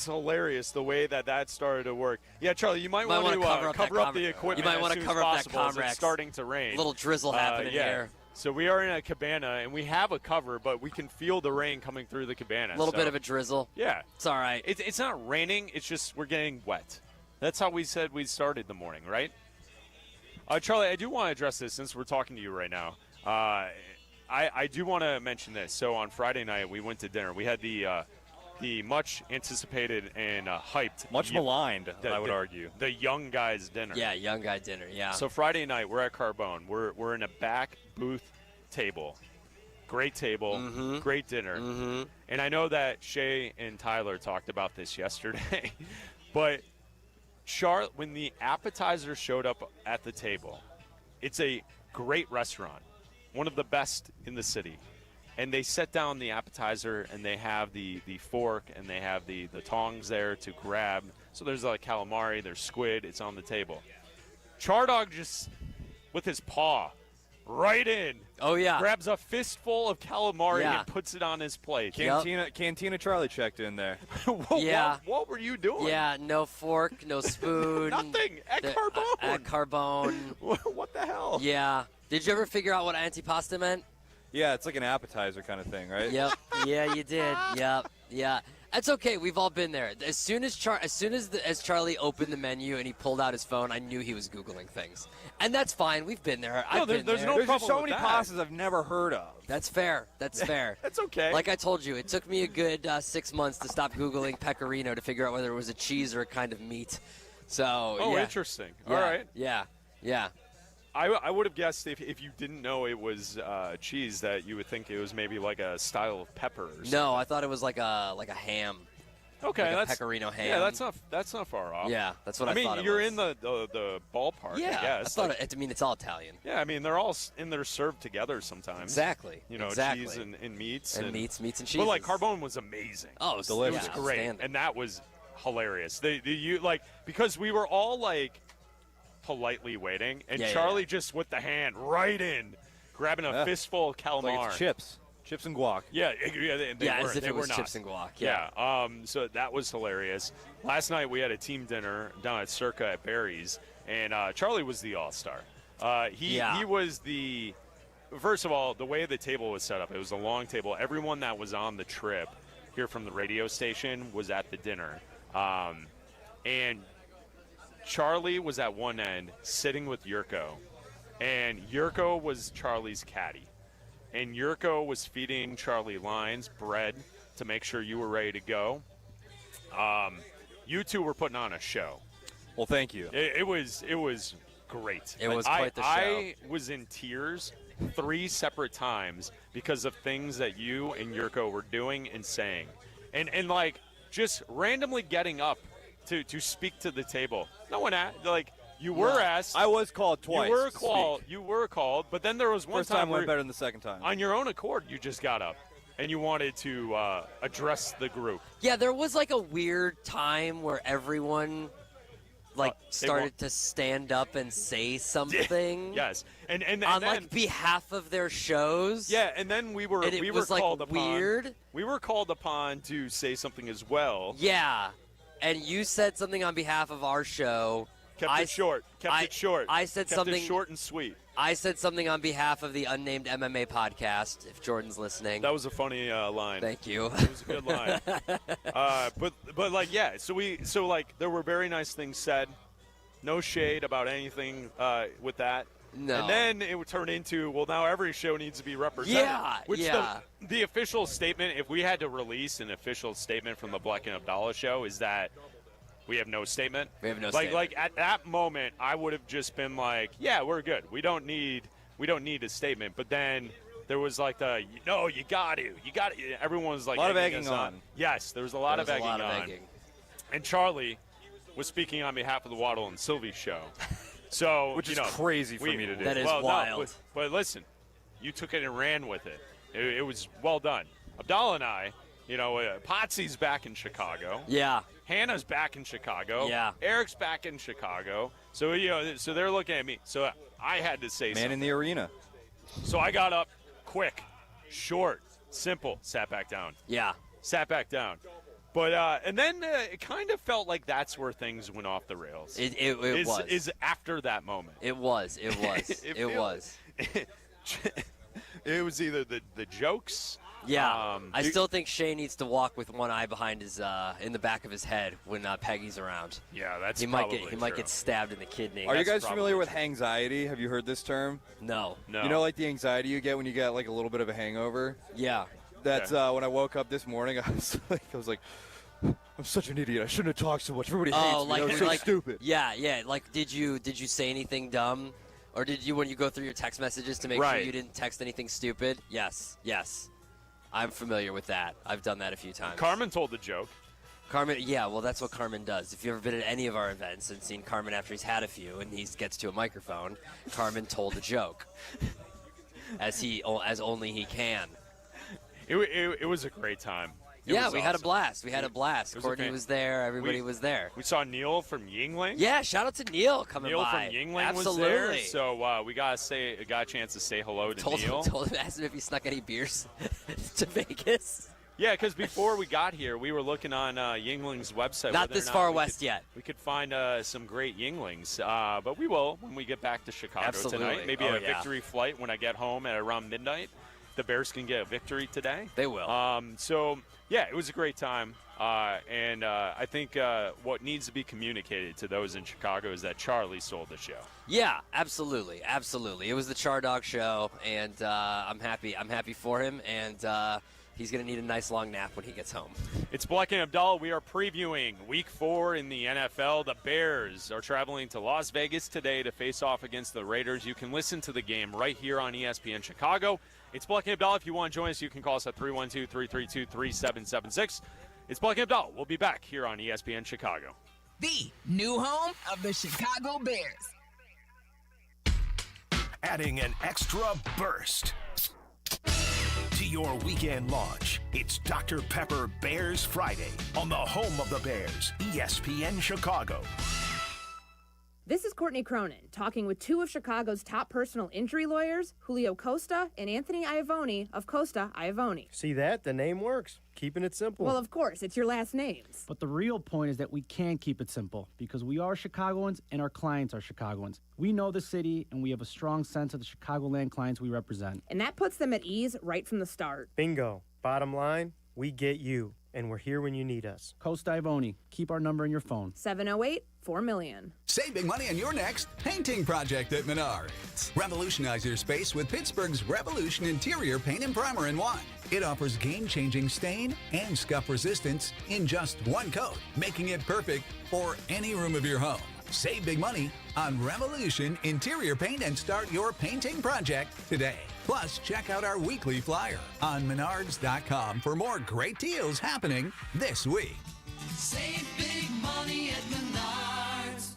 hilarious the way that started to work. Yeah, Charlie, you might want to cover up the equipment. You might want to cover up that Comrex. It's starting to rain. A little drizzle happening here. So we are in a cabana, and we have a cover, but we can feel the rain coming through the cabana. A little bit of a drizzle. Yeah. It's all right. It's not raining. It's just we're getting wet. That's how we said we started the morning, right? Charlie, I do want to address this since we're talking to you right now. I do want to mention this. So on Friday night, we went to dinner. We had the much anticipated and hyped, much maligned, I would argue, the young guys dinner. Yeah, young guy dinner. Yeah. So Friday night, we're at Carbone. We're in a back booth table. Great table, great dinner. Mm-hmm. And I know that Shea and Tyler talked about this yesterday, but when the appetizer showed up at the table, it's a great restaurant, one of the best in the city. And they set down the appetizer, and they have the fork, and they have the tongs there to grab. So there's calamari, there's squid, it's on the table. Chardog just, with his paw, right in. Oh, yeah. Grabs a fistful of calamari and puts it on his plate. Cantina Charlie checked in there. What were you doing? Yeah, no fork, no spoon. Nothing. At Carbone. At Carbone. What the hell? Yeah. Did you ever figure out what antipasta meant? Yeah, it's like an appetizer kind of thing, right? Yep. Yeah, you did. Yep. Yeah. That's okay. We've all been there. As soon as Charlie opened the menu and he pulled out his phone, I knew he was Googling things. And that's fine. We've been there. I've been there. There's just so many pastas I've never heard of. That's fair. That's fair. That's okay. Like I told you, it took me a good 6 months to stop Googling pecorino to figure out whether it was a cheese or a kind of meat. So, Oh, yeah. interesting. Yeah. All right. Yeah. I would have guessed if you didn't know it was cheese that you would think it was maybe like a style of pepper or something. No, I thought it was like a ham. Okay, like that's a pecorino ham. Yeah, that's not far off. Yeah, that's what I mean, thought it you're was. in the ballpark. Yeah, I guess. I mean, it's all Italian. Yeah, I mean, they're all in there served together sometimes. Exactly. You know, exactly. cheese and meats. And meats and cheese. But, like, Carbone was amazing. Oh, it was delicious. It was great. And that was hilarious. Because we were all, like, politely waiting, and Charlie just with the hand right in, grabbing a fistful of calamar. Like it's chips and guac. Yeah, as if it was chips and guac. Yeah. So that was hilarious. Last night we had a team dinner down at Circa at Barry's, and Charlie was the all-star. He was the. First of all, the way the table was set up, it was a long table. Everyone that was on the trip here from the radio station was at the dinner, and Charlie was at one end sitting with Yurko, and Yurko was Charlie's caddy. And Yurko was feeding Charlie lines, bread, to make sure you were ready to go. You two were putting on a show. Well, thank you. It was great. It was quite the show. I was in tears 3 separate times because of things that you and Yurko were doing and saying. And like, just randomly getting up to speak to the table. No one you were asked. I was called twice. You were called, but then there was one First time went better than the second time. On your own accord, you just got up and you wanted to address the group. Yeah, there was like a weird time where everyone started to stand up and say something. Yes, and on then, like behalf of their shows. Yeah, and then we were was called like upon. weird. We were called upon to say something as well. Yeah, and you said something on behalf of our show. Kept it short. I said kept something it short and sweet. I said something on behalf of the Unnamed MMA podcast, if Jordan's listening. That was a funny line. Thank you. It was a good line. But like, yeah, so there were very nice things said. No shade about anything with that. No. And then it would turn into, well, now every show needs to be represented. Yeah, Which yeah. The official statement, if we had to release an official statement from the Bleck and Abdalla show, is that we have no statement. We have no statement. Like at that moment, I would have just been like, yeah, we're good. We don't need a statement. But then there was like you got to. Everyone was like, a lot of egging on. Yes, there was a lot of egging on. And Charlie was speaking on behalf of the Waddle and Silvy show. So, which is crazy for me to do. That is wild. No, but listen, you took it and ran with it. It was well done. Abdalla and I, Potsy's back in Chicago. Yeah. Hannah's back in Chicago. Yeah. Eric's back in Chicago. So, so they're looking at me. So I had to say something. Man in the arena. So I got up quick, short, simple, sat back down. Yeah. Sat back down. But and then it kind of felt like that's where things went off the rails. It was. Is after that moment. It was. It was. It was either the jokes. Yeah, I still think Shea needs to walk with one eye behind his in the back of his head when Peggy's around. Yeah, that's he might get stabbed in the kidney. Are you guys familiar with hangxiety? Have you heard this term? No. You know, like the anxiety you get when you get like a little bit of a hangover. Yeah. That's when I woke up this morning. I was like, I'm such an idiot. I shouldn't have talked so much. Everybody hates me. I was so stupid. Yeah. Like, did you say anything dumb, or did you when you go through your text messages to make sure you didn't text anything stupid? Yes. I'm familiar with that. I've done that a few times. Carmen told the joke. Carmen, yeah, well, that's what Carmen does. If you've ever been at any of our events and seen Carmen after he's had a few and he gets to a microphone, Carmen told a joke, as only he can. It was a great time. We had a blast. Courtney was there. Everybody was there. We saw Neil from Yingling. Yeah, shout out to Neil coming by. Neil from Yingling was there. So we got a chance to say hello to Neil. Asked him if he snuck any beers to Vegas. Yeah, because before we got here, we were looking on Yingling's website. Not this far west yet. We could find some great Yinglings, but we will when we get back to Chicago tonight. Maybe a victory flight when I get home at around midnight. the Bears can get a victory today. They will. So, yeah, it was a great time. And I think what needs to be communicated to those in Chicago is that Charlie stole the show. Yeah, absolutely. It was the Char Dog show, and I'm happy for him, and he's going to need a nice long nap when he gets home. It's Bleck and Abdalla. We are previewing Week 4 in the NFL. The Bears are traveling to Las Vegas today to face off against the Raiders. You can listen to the game right here on ESPN Chicago. It's Bleck and Abdalla. If you want to join us, you can call us at 312-332-3776. It's Bleck and Abdalla. We'll be back here on ESPN Chicago. The new home of the Chicago Bears. Adding an extra burst to your weekend launch. It's Dr. Pepper Bears Friday on the home of the Bears, ESPN Chicago. This is Courtney Cronin, talking with two of Chicago's top personal injury lawyers, Julio Costa and Anthony Iavone of Costa Iavone. See that? The name works. Keeping it simple. Well, of course, it's your last names. But the real point is that we can keep it simple because we are Chicagoans and our clients are Chicagoans. We know the city and we have a strong sense of the Chicagoland clients we represent. And that puts them at ease right from the start. Bingo. Bottom line, we get you, and we're here when you need us. Costa Iavone. Keep our number in your phone. 708-4 Save big money on your next painting project at Menards. Revolutionize your space with Pittsburgh's Revolution Interior Paint and Primer in one. It offers game-changing stain and scuff resistance in just one coat, making it perfect for any room of your home. Save big money on Revolution Interior Paint and start your painting project today. Plus, check out our weekly flyer on Menards.com for more great deals happening this week. Save big money at Menards.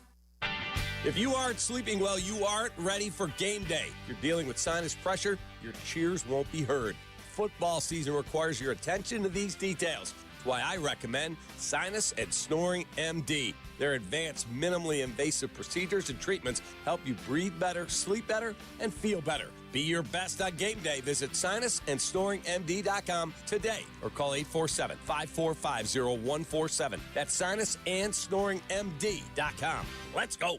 If you aren't sleeping well, you aren't ready for game day. If you're dealing with sinus pressure, your cheers won't be heard. Football season requires your attention to these details. That's why I recommend Sinus and Snoring MD. Their advanced, minimally invasive procedures and treatments help you breathe better, sleep better, and feel better. Be your best on game day. Visit sinusandsnoringmd.com today or call 847-545-0147. That's sinusandsnoringmd.com. Let's go.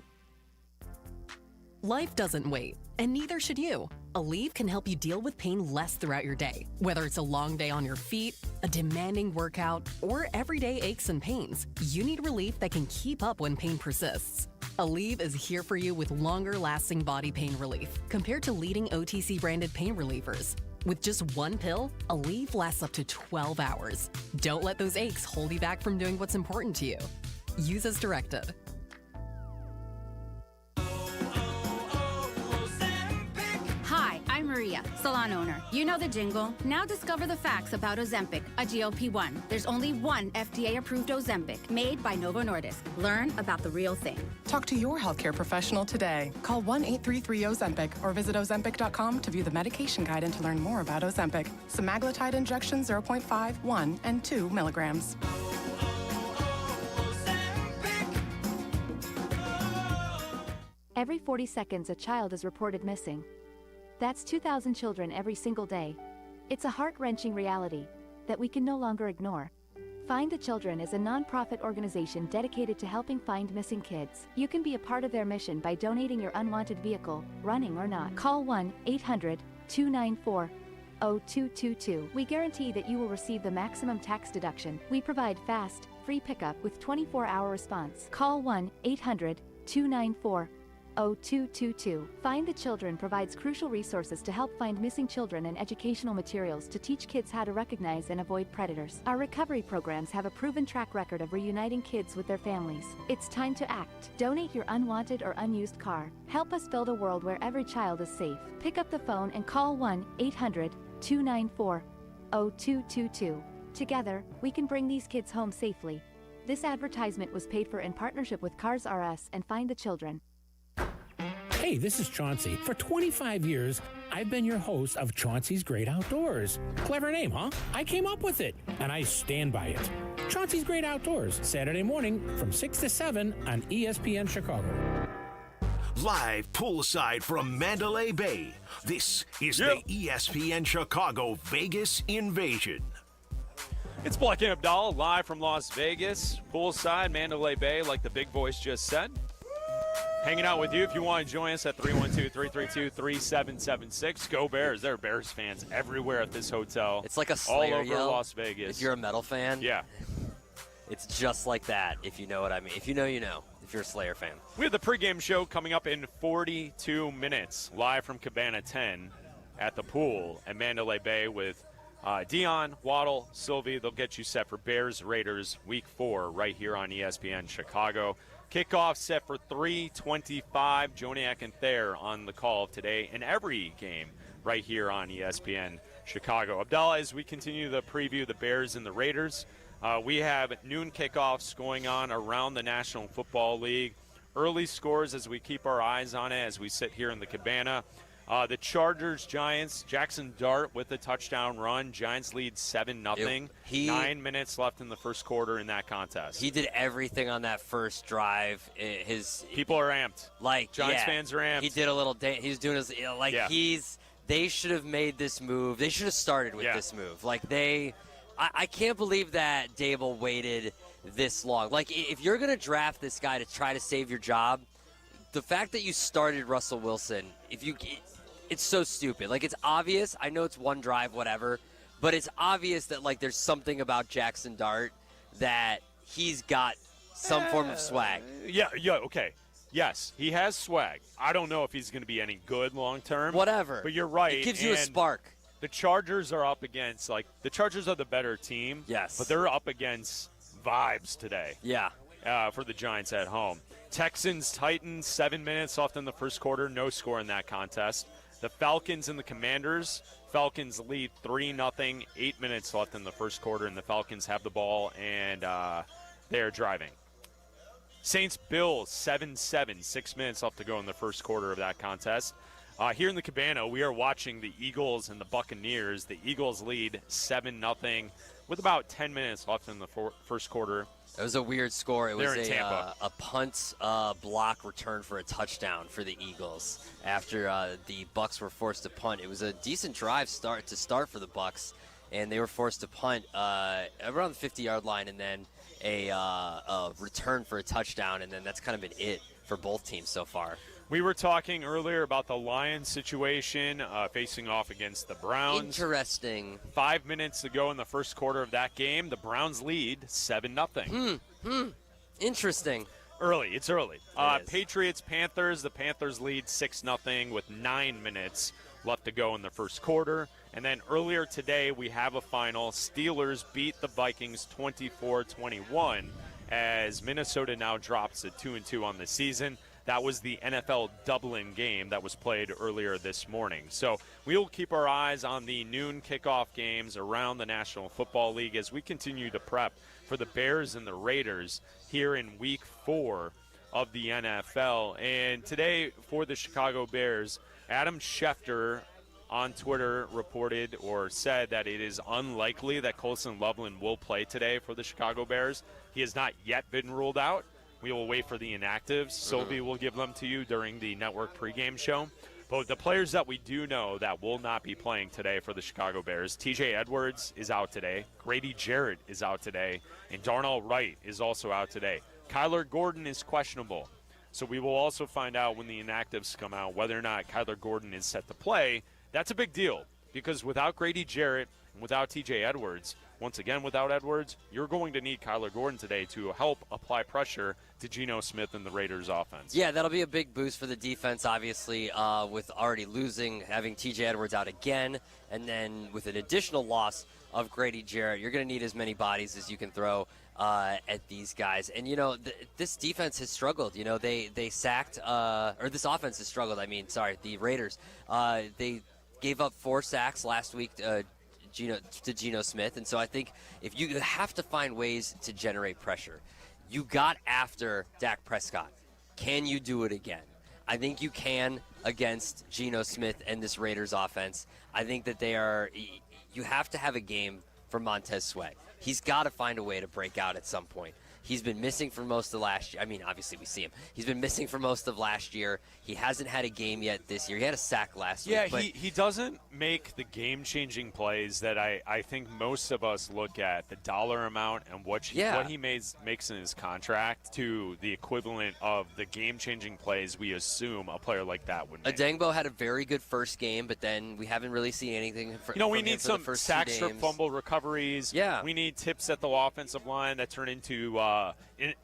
Life doesn't wait, and neither should you. Aleve can help you deal with pain less throughout your day. Whether it's a long day on your feet, a demanding workout, or everyday aches and pains, you need relief that can keep up when pain persists. Aleve is here for you with longer-lasting body pain relief compared to leading OTC-branded pain relievers. With just one pill, Aleve lasts up to 12 hours. Don't let those aches hold you back from doing what's important to you. Use as directed. Hi, I'm Maria, salon owner. You know the jingle. Now discover the facts about Ozempic, a GLP-1. There's only one FDA-approved Ozempic made by Novo Nordisk. Learn about the real thing. Talk to your healthcare professional today. Call 1-833-OZEMPIC or visit Ozempic.com to view the medication guide and to learn more about Ozempic. Semaglutide injection 0.5, 1, and 2 milligrams. Every 40 seconds, a child is reported missing. That's 2,000 children every single day. It's a heart-wrenching reality that we can no longer ignore. Find the Children is a non-profit organization dedicated to helping find missing kids. You can be a part of their mission by donating your unwanted vehicle, running or not. Call 1-800-294-0222. We guarantee that you will receive the maximum tax deduction. We provide fast, free pickup with 24-hour response. Call 1-800-294-0222. Find the Children provides crucial resources to help find missing children and educational materials to teach kids how to recognize and avoid predators. Our recovery programs have a proven track record of reuniting kids with their families. It's time to act. Donate your unwanted or unused car. Help us build a world where every child is safe. Pick up the phone and call 1-800-294-0222. Together, we can bring these kids home safely. This advertisement was paid for in partnership with Cars R Us and Find the Children. Hey, this is Chauncey. For 25 years, I've been your host of Chauncey's Great Outdoors. Clever name, huh? I came up with it, and I stand by it. Chauncey's Great Outdoors, Saturday morning from 6 to 7 on ESPN Chicago. Live poolside from Mandalay Bay, this is the ESPN Chicago Vegas Invasion. It's Bleck and Abdalla live from Las Vegas, poolside, Mandalay Bay, like the big voice just said. Hanging out with you. If you want to join us at 312-332-3776. Go Bears. There are Bears fans everywhere at this hotel. It's like a Slayer all over yell. Las Vegas. If you're a metal fan, yeah, it's just like that, if you know what I mean. If you know, you know. If you're a Slayer fan. We have the pregame show coming up in 42 minutes, live from Cabana 10 at the pool at Mandalay Bay with Dionne, Waddle, Silvy. They'll get you set for Bears-Raiders Week 4 right here on ESPN Chicago. Kickoff set for 3:25. Joniak and Thayer on the call today and every game right here on ESPN Chicago. Abdalla, as we continue to preview the Bears and the Raiders, we have noon kickoffs going on around the National Football League. Early scores as we keep our eyes on it as we sit here in the Cabana. The Chargers-Giants, Jackson Dart with a touchdown run. Giants lead 7-0. 9 minutes left in the first quarter in that contest. He did everything on that first drive. People are amped. Giants fans are amped. He did a little dance. He's doing his They should have made this move. They should have started with this move. I can't believe that Dable waited this long. If you're going to draft this guy to try to save your job, the fact that you started Russell Wilson, it's so stupid. It's obvious. I know it's one drive, whatever, but it's obvious that there's something about Jackson Dart that he's got some form of swag. Okay. Yes, he has swag. I don't know if he's going to be any good long term. Whatever. But you're right. It gives you a spark. The Chargers are up against, the Chargers are the better team. Yes. But they're up against vibes today. Yeah. For the Giants at home. Texans, Titans, 7 minutes left in the first quarter. No score in that contest. The Falcons and the Commanders. Falcons lead 3-0. 8 minutes left in the first quarter, and the Falcons have the ball, and they're driving. Saints, Bills, 7-7. 6 minutes left to go in the first quarter of that contest. Here in the Cabana, we are watching the Eagles and the Buccaneers. The Eagles lead 7-0 with about 10 minutes left in the first quarter. It was a weird score. It was a punt block return for a touchdown for the Eagles after the Bucs were forced to punt. It was a decent drive to start for the Bucs, and they were forced to punt around the 50-yard line, and then a return for a touchdown, and then that's kind of been it for both teams so far. We were talking earlier about the Lions situation facing off against the Browns. Interesting. 5 minutes to go in the first quarter of that game. The Browns lead 7-0. Interesting. It's early. Patriots, Panthers. The Panthers lead 6-0 with 9 minutes left to go in the first quarter. And then earlier today, we have a final. Steelers beat the Vikings 24-21 as Minnesota now drops to 2-2 on the season. That was the NFL Dublin game that was played earlier this morning. So we will keep our eyes on the noon kickoff games around the National Football League as we continue to prep for the Bears and the Raiders here in Week 4 of the NFL. And today for the Chicago Bears, Adam Schefter on Twitter reported or said that it is unlikely that Colson Loveland will play today for the Chicago Bears. He has not yet been ruled out. We will wait for the inactives. Silvy will give them to you during the network pregame show. But the players that we do know that will not be playing today for the Chicago Bears, TJ Edwards is out today. Grady Jarrett is out today. And Darnell Wright is also out today. Kyler Gordon is questionable. So we will also find out when the inactives come out whether or not Kyler Gordon is set to play. That's a big deal because without Grady Jarrett and without TJ Edwards, once again, without Edwards, you're going to need Kyler Gordon today to help apply pressure to Geno Smith and the Raiders offense. Yeah, that'll be a big boost for the defense, obviously, with already losing, having TJ Edwards out again, and then with an additional loss of Grady Jarrett, you're going to need as many bodies as you can throw at these guys. And, this defense has struggled. They sacked, or this offense has struggled, the Raiders. They gave up 4 sacks last week to Geno Smith, and so I think if you have to find ways to generate pressure. You got after Dak Prescott. Can you do it again? I think you can against Geno Smith and this Raiders offense. I think that you have to have a game for Montez Sweat. He's got to find a way to break out at some point. He's been missing for most of last year. I mean, obviously we see him. He's been missing for most of last year. He hasn't had a game yet this year. He had a sack last week. Yeah, but he doesn't make the game-changing plays that I think most of us look at, the dollar amount and what he makes in his contract to the equivalent of the game-changing plays we assume a player like that would make. Adengbo had a very good first game, but then we haven't really seen anything from we him need for some the first sack 2 strip games. fumble recoveries. Yeah. We need tips at the offensive line that turn into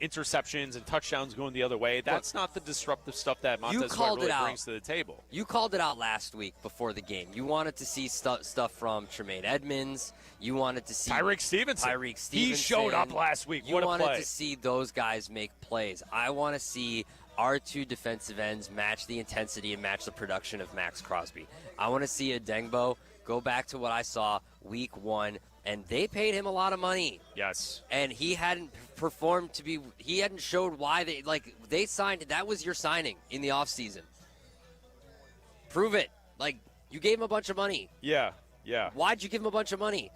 interceptions and touchdowns going the other way. That's not the disruptive stuff that Montez Sweat really brings to the table. You called it out last week before the game. You wanted to see stuff from Tremaine Edmonds. You wanted to see Tyreek Stevenson. He showed up last week. What a play. You wanted to see those guys make plays. I want to see our 2 defensive ends match the intensity and match the production of Max Crosby. I want to see Adengbo go back to what I saw week 1, and they paid him a lot of money. Yes. And he hadn't performed he hadn't showed why they signed. That was your signing in the offseason. Prove it. You gave him a bunch of money. Yeah. Why'd you give him a bunch of money?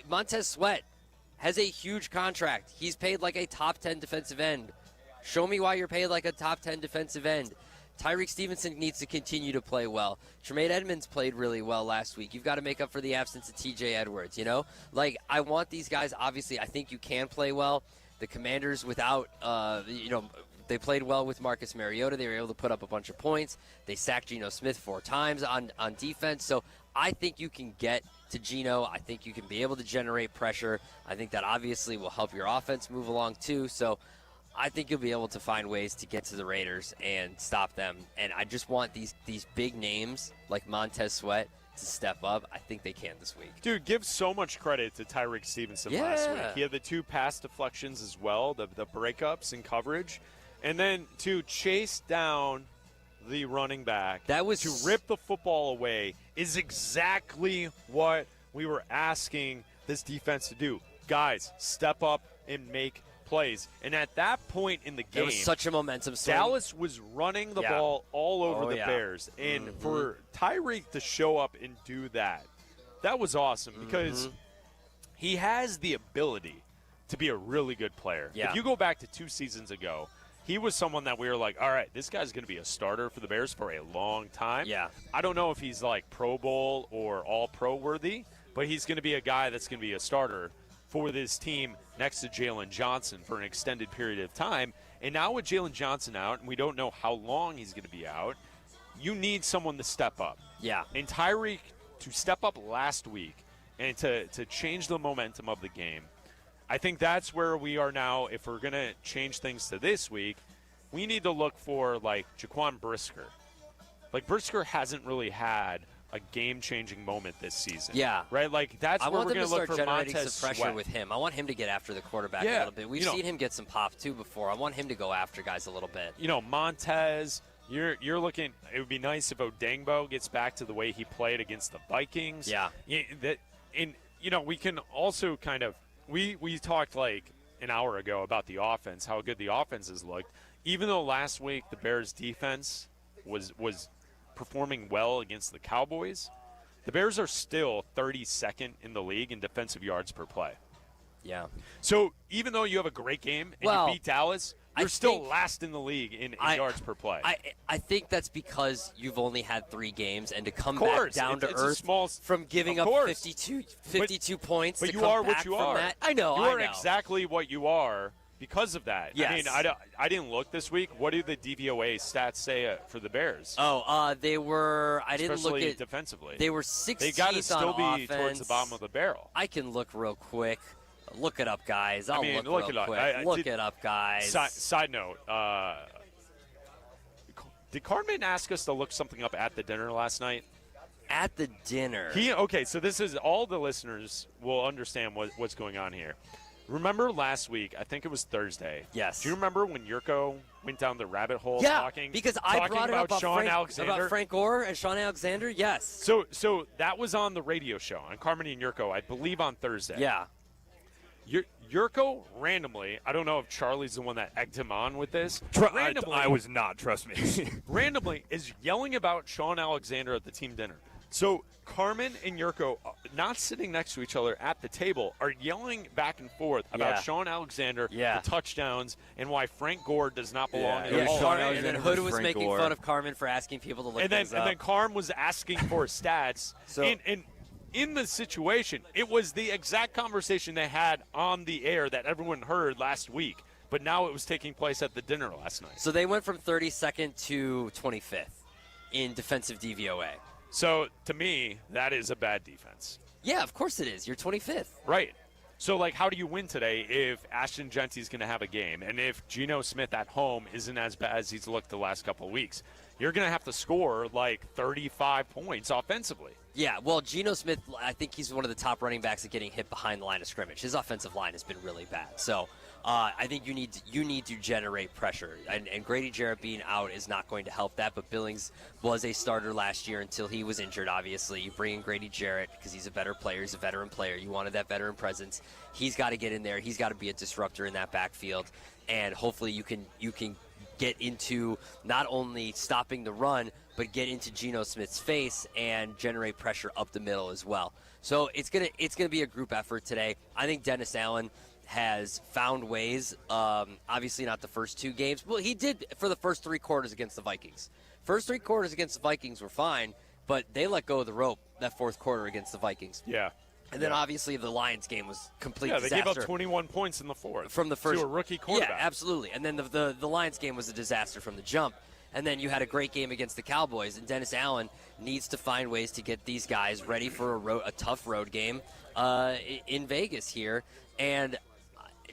Montez Sweat has a huge contract. He's paid like a top 10 defensive end. Show me why you're paid like a top 10 defensive end. Tyreek Stevenson needs to continue to play well. Tremaine Edmonds played really well last week. You've got to make up for the absence of TJ Edwards, I want these guys, obviously, I think you can play well. The Commanders without, they played well with Marcus Mariota. They were able to put up a bunch of points. They sacked Geno Smith 4 times on defense. So I think you can get to Geno. I think you can be able to generate pressure. I think that obviously will help your offense move along too. So I think you'll be able to find ways to get to the Raiders and stop them. And I just want these big names like Montez Sweat to step up. I think they can this week. Dude, give so much credit to Tyreek Stevenson last week. He had the 2 pass deflections as well, the breakups in coverage. And then to chase down the running back, to rip the football away is exactly what we were asking this defense to do. Guys, step up and make plays. And at that point in the game, there was such a momentum swing. Dallas was running the ball all over the Bears. And for Tyreek to show up and do that was awesome because he has the ability to be a really good player. Yeah. If you go back to 2 seasons ago, he was someone that we were like, all right, this guy's going to be a starter for the Bears for a long time. Yeah. I don't know if he's like Pro Bowl or All-Pro worthy, but he's going to be a guy that's going to be a starter for this team next to Jalen Johnson for an extended period of time. And now with Jalen Johnson out, and we don't know how long he's going to be out, you need someone to step up. Yeah. And Tyreek to step up last week and to change the momentum of the game, I think that's where we are now. If we're going to change things to this week, we need to look for, like, Jaquan Brisker. Like, Brisker hasn't really had a game-changing moment this season. Yeah. Right? Like, that's where we're going to look for generating Montez some pressure Sweat. with him. I want him to get after the quarterback a little bit. We've seen him get some pop, too, before. I want him to go after guys a little bit. Montez, you're looking – it would be nice if Odengbo gets back to the way he played against the Vikings. Yeah. We can also kind of – we talked like an hour ago about the offense, how good the offense has looked. Even though last week the Bears' defense was performing well against the Cowboys, the Bears are still 32nd in the league in defensive yards per play. Yeah. So even though you have a great game and you beat Dallas, you're still last in the league in yards per play. I think that's because you've only had 3 games, and to come back down to earth from giving up 52 points. But to you come are back what you from are. That, I know. You are exactly what you are because of that. Yes. I mean, I didn't look this week. What do the DVOA stats say for the Bears? They were. I didn't look at defensively. They were 16th. They got to still be offense. towards the bottom of the barrel. I can look real quick. Look it up, guys. I'll look it up. quick. Look it up, guys. Side note, did Cartman ask us to look something up at the dinner last night? At the dinner? So this is all the listeners will understand what's going on here. Remember last week, I think it was Thursday. Yes. Do you remember when Yurko went down the rabbit hole talking because I brought it up about Frank Gore and Sean Alexander? Yes. So that was on the radio show on Carmody and Yurko, I believe on Thursday. Yeah. Yurko randomly, I don't know if Charlie's the one that egged him on with this. I was not, trust me. randomly is yelling about Sean Alexander at the team dinner. So Carmen and Yurko, not sitting next to each other at the table, are yelling back and forth about Sean Alexander, the touchdowns, and why Frank Gore does not belong in the Hall of Fame. And then Hood was making fun of Carmen for asking people to look things up. And then Carm was asking for stats. And in the situation, it was the exact conversation they had on the air that everyone heard last week, but now it was taking place at the dinner last night. So they went from 32nd to 25th in defensive DVOA. So, to me, that is a bad defense. Yeah, of course it is. You're 25th. Right. So, how do you win today if Ashton Genty's going to have a game and if Geno Smith at home isn't as bad as he's looked the last couple of weeks? You're going to have to score, 35 points offensively. Yeah, well, Geno Smith, I think he's one of the top running backs at getting hit behind the line of scrimmage. His offensive line has been really bad. So I think you need to generate pressure. And Grady Jarrett being out is not going to help that. But Billings was a starter last year until he was injured, obviously. You bring in Grady Jarrett because he's a better player. He's a veteran player. You wanted that veteran presence. He's got to get in there. He's got to be a disruptor in that backfield. And hopefully you can get into not only stopping the run, but get into Geno Smith's face and generate pressure up the middle as well. So it's gonna be a group effort today. I think Dennis Allen has found ways. Obviously not the first two games. Well, he did for the first three quarters against the Vikings. First three quarters against the Vikings were fine, but they let go of the rope that fourth quarter against the Vikings. Yeah. And then obviously the Lions game was complete disaster. Yeah, they gave up 21 points in the fourth from the first to a rookie quarterback. Yeah, absolutely. And then the Lions game was a disaster from the jump. And then you had a great game against the Cowboys. And Dennis Allen needs to find ways to get these guys ready for a tough road game in Vegas here. And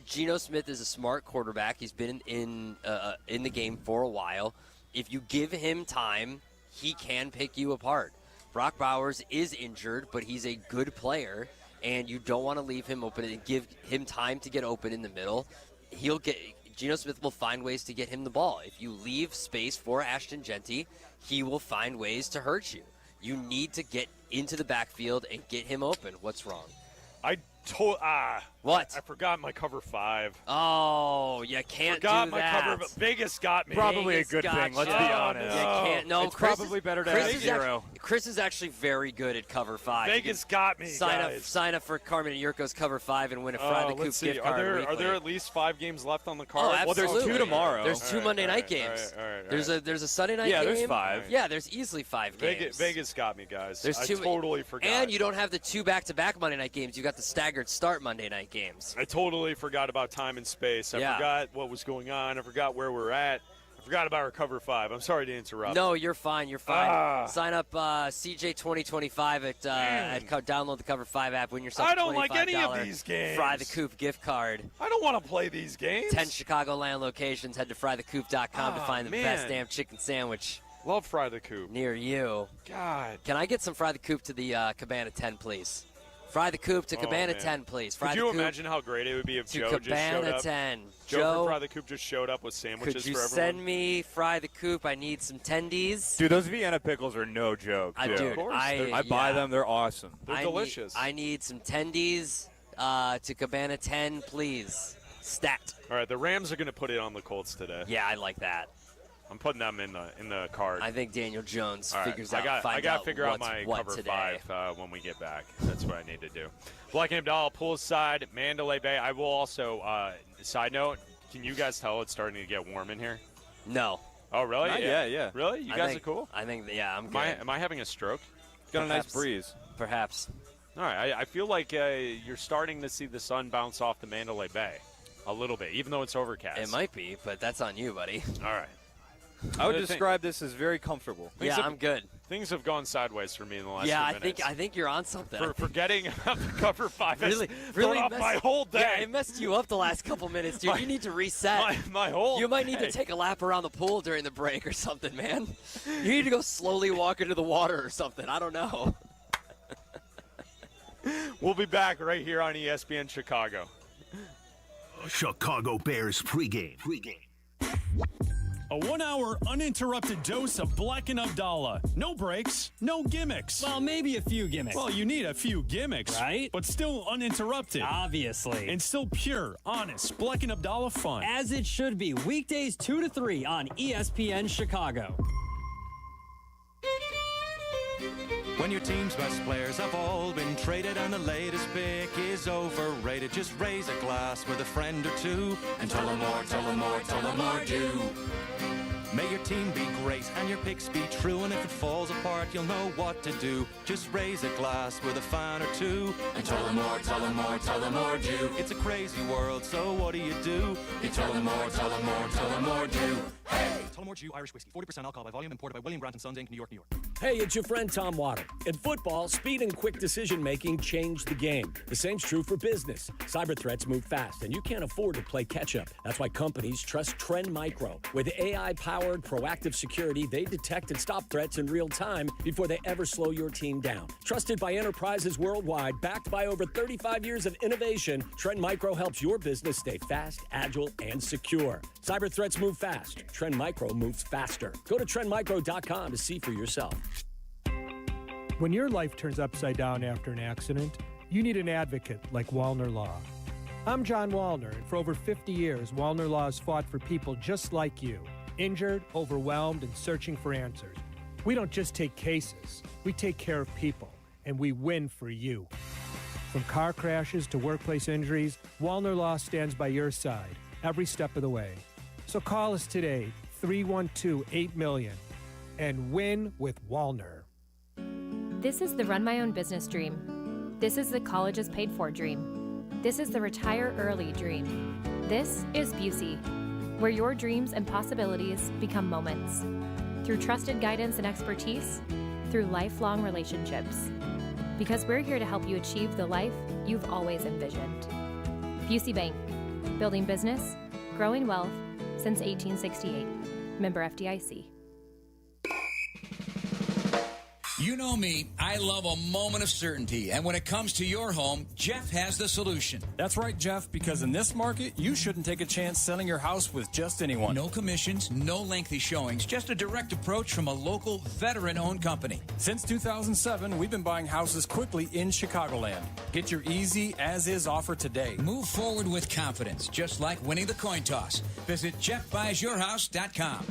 Geno Smith is a smart quarterback. He's been in the game for a while. If you give him time, he can pick you apart. Brock Bowers is injured, but he's a good player, and you don't want to leave him open and give him time to get open in the middle. Geno Smith will find ways to get him the ball. If you leave space for Ashton Genty, he will find ways to hurt you. You need to get into the backfield and get him open. What's wrong? What? I forgot my cover 5. Oh, you can't forgot do my that. Cover. Vegas got me. Probably Vegas a good thing. Let's be honest. You can't. No, it's Chris probably better to Chris have 0. Chris is actually very good at cover 5. Vegas got me. Sign up for Carmen and Yurko's cover 5 and win a Fry the Coop gift card. Are there at least 5 games left on the card? Oh, absolutely. Well, there's 2 tomorrow. There's 2 Monday night games. There's a Sunday night game. Yeah, there's 5. Yeah, there's easily 5 games. Vegas got me, guys. There's 2. I totally forgot. And you don't have the 2 back-to-back Monday night games. You got the staggered start Monday night games. I totally forgot about time and space. I forgot what was going on. I forgot where we're at. I forgot about our cover 5. I'm sorry to interrupt. No, you're fine. You're fine. Sign up CJ 2025 at download the Cover 5 app. Win yourself I don't like any of these games. Fry the Coop gift card. I don't want to play these games. 10 Chicagoland locations. Head to frythecoop.com to find the best damn chicken sandwich. Love Fry the Coop. Near you. God. Can I get some Fry the Coop to the Cabana 10, please? Fry the Coop to Cabana 10, please. Could you imagine how great it would be if Joe just showed up? 10. Joe from Fry the Coop just showed up with sandwiches could you for everyone. send me Fry the Coop? I need some tendies. Dude, those Vienna pickles are no joke. Dude, I buy them. They're awesome. They're delicious. I need some tendies to Cabana 10, please. Stat. All right, the Rams are going to put it on the Colts today. Yeah, I like that. I'm putting them in the card. I think Daniel Jones figures I got to figure out my cover today. 5 when we get back. That's what I need to do. Bleck and Abdalla, poolside, Mandalay Bay. I will also, side note, can you guys tell it's starting to get warm in here? No. Oh, really? Yeah. Really? You guys are cool? I think, I'm good. Am I having a stroke? Got a nice breeze. Perhaps. All right. I feel like you're starting to see the sun bounce off the Mandalay Bay a little bit, even though it's overcast. It might be, but that's on you, buddy. All right. I would describe this as very comfortable. I'm good. Things have gone sideways for me in the last few minutes. I think you're on something. For forgetting about the cover 5. really off my whole day. Yeah, it messed you up the last couple minutes, dude. You need to reset. My whole You might need day. to take a lap around the pool during the break or something, man. You need to go slowly walk into the water or something. I don't know. We'll be back right here on ESPN Chicago. Chicago Bears pregame. A 1-hour uninterrupted dose of Bleck and Abdalla. No breaks, no gimmicks. Well, maybe a few gimmicks. Well, you need a few gimmicks, right? But still uninterrupted. Obviously. And still pure, honest Bleck and Abdalla fun. As it should be. Weekdays 2 to 3 on ESPN Chicago. When your team's best players have all been traded and the latest pick is overrated, just raise a glass with a friend or two and tell them more, tell them more, tell them more do. May your team be great and your picks be true, and if it falls apart, you'll know what to do. Just raise a glass with a fan or two and tell them more, tell them more, tell them more do. It's a crazy world, so what do? You tell them more, tell them more, tell them more do. Hey! Tullamore Dew Irish Whiskey, 40% alcohol by volume, imported by William Grant & Sons Inc., New York, New York. Hey, it's your friend Tom Waddle. In football, speed and quick decision-making change the game. The same's true for business. Cyber threats move fast, and you can't afford to play catch-up. That's why companies trust Trend Micro. With AI-powered proactive security, they detect and stop threats in real time before they ever slow your team down. Trusted by enterprises worldwide, backed by over 35 years of innovation, Trend Micro helps your business stay fast, agile, and secure. Cyber threats move fast. Trend Micro moves faster. Go to trendmicro.com to see for yourself. When your life turns upside down after an accident, you need an advocate like Wallner Law. I'm John Wallner, and for over 50 years, Wallner Law has fought for people just like you, injured, overwhelmed, and searching for answers. We don't just take cases, we take care of people, and we win for you. From car crashes to workplace injuries, Wallner Law stands by your side every step of the way. So call us today, 312-8-MILLION, and win with Wallner. This is the run my own business dream. This is the colleges paid for dream. This is the retire early dream. This is Busey, where your dreams and possibilities become moments. Through trusted guidance and expertise, through lifelong relationships. Because we're here to help you achieve the life you've always envisioned. Busey Bank, building business, growing wealth since 1868. Member FDIC. You know me, I love a moment of certainty. And when it comes to your home, Jeff has the solution. That's right, Jeff, because in this market, you shouldn't take a chance selling your house with just anyone. No commissions, no lengthy showings, just a direct approach from a local veteran-owned company. Since 2007, we've been buying houses quickly in Chicagoland. Get your easy as-is offer today. Move forward with confidence, just like winning the coin toss. Visit JeffBuysYourHouse.com.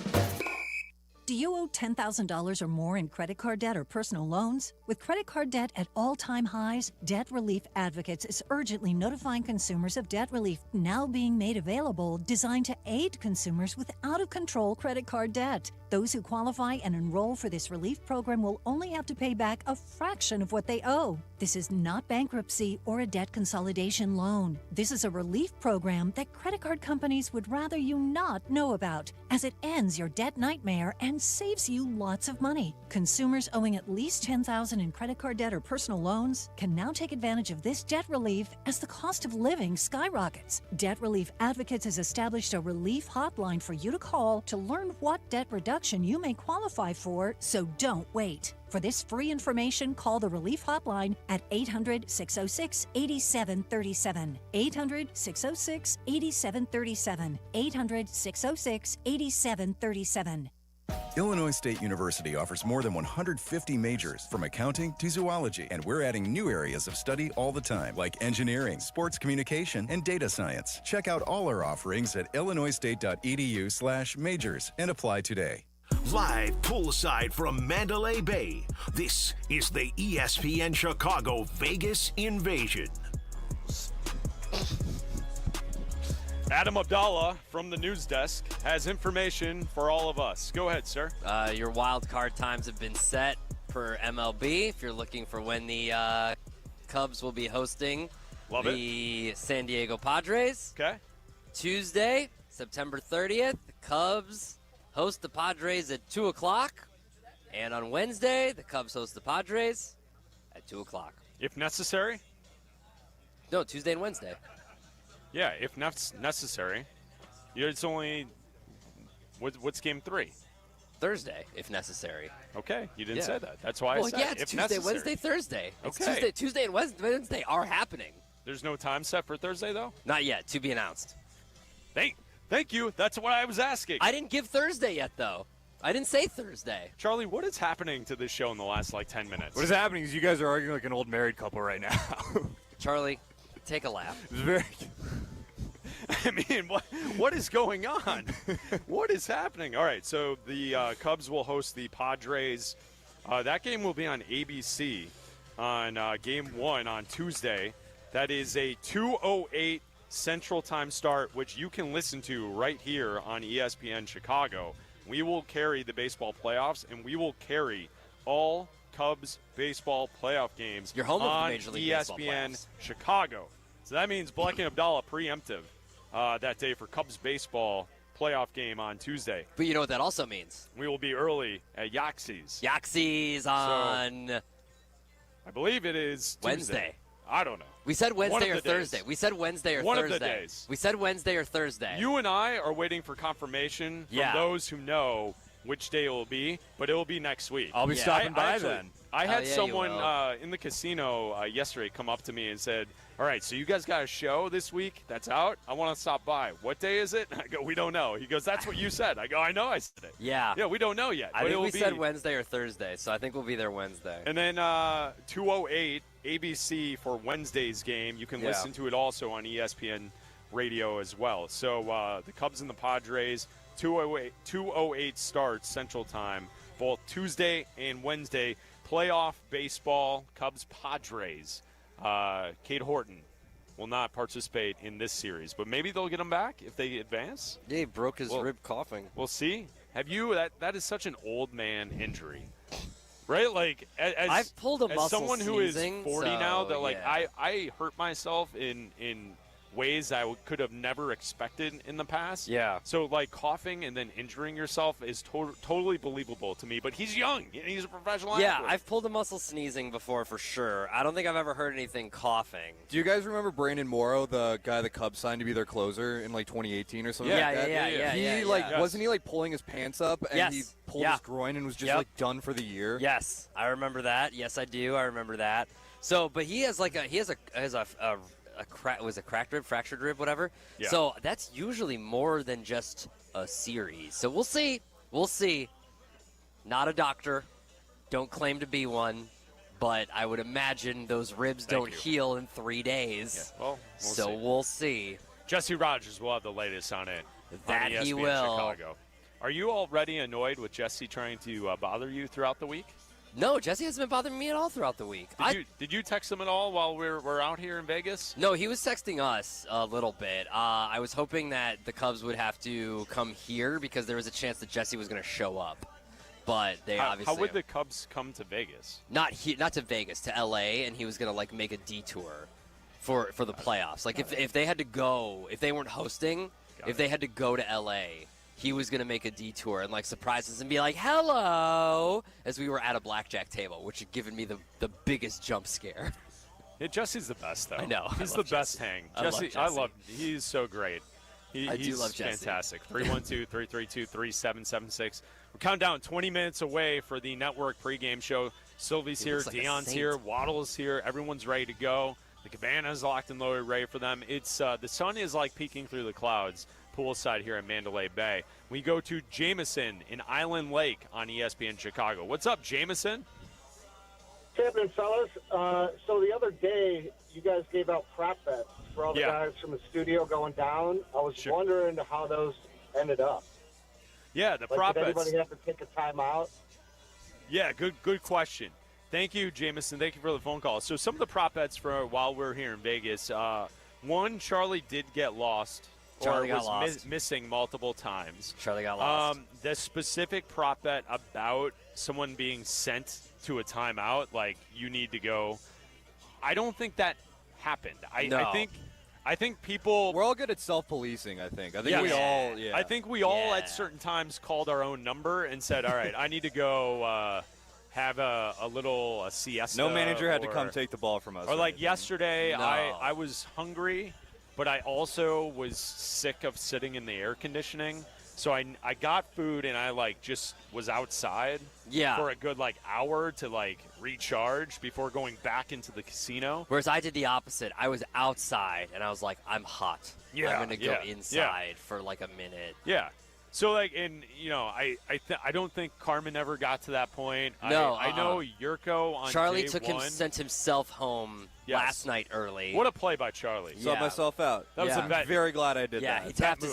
Do you owe $10,000 or more in credit card debt or personal loans? With credit card debt at all-time highs, Debt Relief Advocates is urgently notifying consumers of debt relief now being made available, designed to aid consumers with out-of-control credit card debt. Those who qualify and enroll for this relief program will only have to pay back a fraction of what they owe. This is not bankruptcy or a debt consolidation loan. This is a relief program that credit card companies would rather you not know about, as it ends your debt nightmare and saves you lots of money. Consumers owing at least $10,000 in credit card debt or personal loans can now take advantage of this debt relief as the cost of living skyrockets. Debt Relief Advocates has established a relief hotline for you to call to learn what debt reduction you may qualify for, so don't wait. For this free information, call the Relief Hotline at 800-606-8737. 800-606-8737. 800-606-8737. Illinois State University offers more than 150 majors, from accounting to zoology, and we're adding new areas of study all the time, like engineering, sports communication, and data science. Check out all our offerings at illinoisstate.edu/majors and apply today. Live poolside from Mandalay Bay, this is the ESPN Chicago Vegas Invasion. Adam Abdalla from the news desk has information for all of us. Go ahead, sir. Your wild card times have been set per MLB. If you're looking for when the Cubs will be hosting the San Diego Padres. Okay. Tuesday, September 30th, the Cubs host the Padres at 2 o'clock. And on Wednesday, the Cubs host the Padres at 2 o'clock. If necessary? No, Tuesday and Wednesday. Yeah, if necessary. It's only, what's game 3? Thursday, if necessary. Okay, you didn't say that. That's why I said yeah, it's if Tuesday, necessary. Wednesday, Thursday. It's Okay. Tuesday and Wednesday are happening. There's no time set for Thursday, though? Not yet, to be announced. Thank you. That's what I was asking. I didn't give Thursday yet, though. I didn't say Thursday. Charlie, what is happening to this show in the last, 10 minutes? What is happening is you guys are arguing like an old married couple right now. Charlie, take a lap. It's very... I mean, what is going on? What is happening? All right, so the Cubs will host the Padres That game will be on ABC on Game 1 on Tuesday. That is a 2:08 Central Time start, which you can listen to right here on ESPN Chicago. We will carry the baseball playoffs, and we will carry all Cubs baseball playoff games Your home on of the Major League ESPN Baseball playoffs. Chicago. So that means Bleck and Abdalla preemptive that day for Cubs baseball playoff game on Tuesday. But you know what that also means? We will be early at Yaxie's. Yaxie's on... So, I believe it is Wednesday. Tuesday. I don't know. We said Wednesday or days. Thursday. We said Wednesday or One Thursday. of the days. We said Wednesday or Thursday. You and I are waiting for confirmation from those who know which day it will be, but it will be next week. I'll be stopping by then. I had yeah, someone in the casino yesterday come up to me and said, all right, so you guys got a show this week that's out? I want to stop by. What day is it? I go, we don't know. He goes, that's what you said. I go, I know I said it. Yeah. Yeah, we don't know yet. I but think we be. said Wednesday or Thursday, so I think we'll be there Wednesday. And then 2:08 ABC for Wednesday's game. You can listen to it also on ESPN Radio as well. So the Cubs and the Padres, 2:08 starts Central Time, both Tuesday and Wednesday. Playoff baseball, Cubs Padres. Cade Horton will not participate in this series, but maybe they'll get him back if they advance. Yeah, he broke his rib coughing. We'll see. Have you? That is such an old man injury, right? Like as I've pulled a as muscle someone who is sneezing, 40 now, that like yeah. I hurt myself in ways I could have never expected in the past. Yeah. So like coughing and then injuring yourself is totally believable to me. But he's young. He's a professional athlete. Yeah, I've pulled a muscle sneezing before for sure. I don't think I've ever heard anything coughing. Do you guys remember Brandon Morrow, the guy the Cubs signed to be their closer in like 2018 or something like that? Yeah. Wasn't he like pulling his pants up and he pulled his groin and was just like done for the year? Yes, I remember that. Yes, I do. I remember that. So, but he has a cracked rib, fractured rib, whatever. Yeah. So that's usually more than just a series. So we'll see. We'll see. Not a doctor. Don't claim to be one. But I would imagine those ribs don't heal in 3 days. Yeah. Well, we'll see. Jesse Rogers will have the latest on it. That on ESPN he will. Chicago. Are you already annoyed with Jesse trying to bother you throughout the week? No, Jesse hasn't been bothering me at all throughout the week. Did you text him at all while we're out here in Vegas? No, he was texting us a little bit. I was hoping that the Cubs would have to come here because there was a chance that Jesse was going to show up. But they obviously... How would the Cubs come to Vegas? Not to Vegas, to L.A., and he was going to, like, make a detour for the playoffs. Like, if they had to go, if they weren't hosting, if they had to go to L.A., he was going to make a detour and, like, surprise us and be like, hello, as we were at a blackjack table, which had given me the biggest jump scare. Yeah, Jesse's the best, though. I know. He's the best hang. He's so great. I do love Jesse. Fantastic. 312-332-3776. We're counting down 20 minutes away for the network pregame show. Silvy's here, like Dionne's here, Waddle's here. Everyone's ready to go. The cabana's locked and loaded, ready for them. It's the sun is like peeking through the clouds poolside here at Mandalay Bay. We go to Jameson in Island Lake on ESPN Chicago. What's up, Jameson? What's happening, fellas? So the other day, you guys gave out prop bets for all the guys from the studio going down. I was wondering how those ended up. Yeah, the prop bets. Did anybody have to take a timeout? Yeah, good question. Thank you, Jameson. Thank you for the phone call. So some of the prop bets for while we're here in Vegas. One, Charlie did get lost. Charlie was got lost. Missing multiple times. Charlie got lost. The specific prop bet about someone being sent to a timeout, like you need to go, I don't think that happened. I think people... We're all good at self-policing, I think. I think yes. we all... Yeah. I think we all at certain times called our own number and said, all right, I need to go have a little siesta. No manager had to come take the ball from us. Or like yesterday, No. I was hungry, but I also was sick of sitting in the air conditioning. So I got food and I like just was outside for a good like hour to like recharge before going back into the casino. Whereas I did the opposite. I was outside and I was like, I'm hot. Yeah, I'm going to go inside for like a minute. Yeah. So like, and you know, I don't think Carmen ever got to that point. No, I know Yurko on Charlie day one. sent himself home last night early. What a play by Charlie! Saw myself out. That was a bet. I'm very glad I did that. Yeah,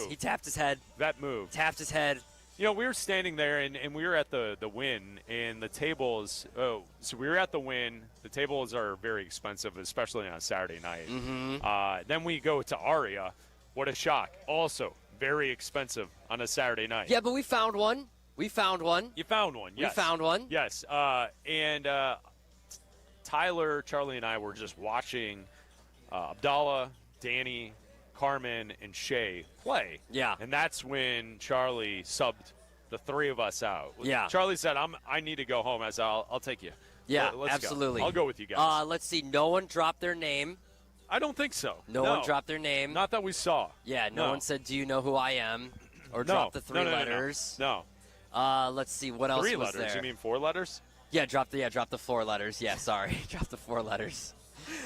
he tapped his head. That move. Tapped his head. You know, we were standing there, and we were at the Wynn, and the tables so we were at the Wynn. The tables are very expensive, especially on a Saturday night. Mm-hmm. Then we go to Aria. What a shock. Also, very expensive on a Saturday night. Yeah, but we found one. We found one. You found one, yes. We found one. Yes. And Tyler, Charlie, and I were just watching Abdalla, Danny, Carmen, and Shea play. Yeah. And that's when Charlie subbed the three of us out. Yeah. Charlie said, I need to go home. I said, I'll take you. Yeah, Let's absolutely. Go. I'll go with you guys. Let's see. No one dropped their name. I don't think so. No one dropped their name. Not that we saw. Yeah, no one said, do you know who I am? Or dropped the three letters. No. Let's see. What else was was there? 3 letters? You mean 4 letters? Yeah, drop the 4 letters. Yeah, sorry. Drop the 4 letters.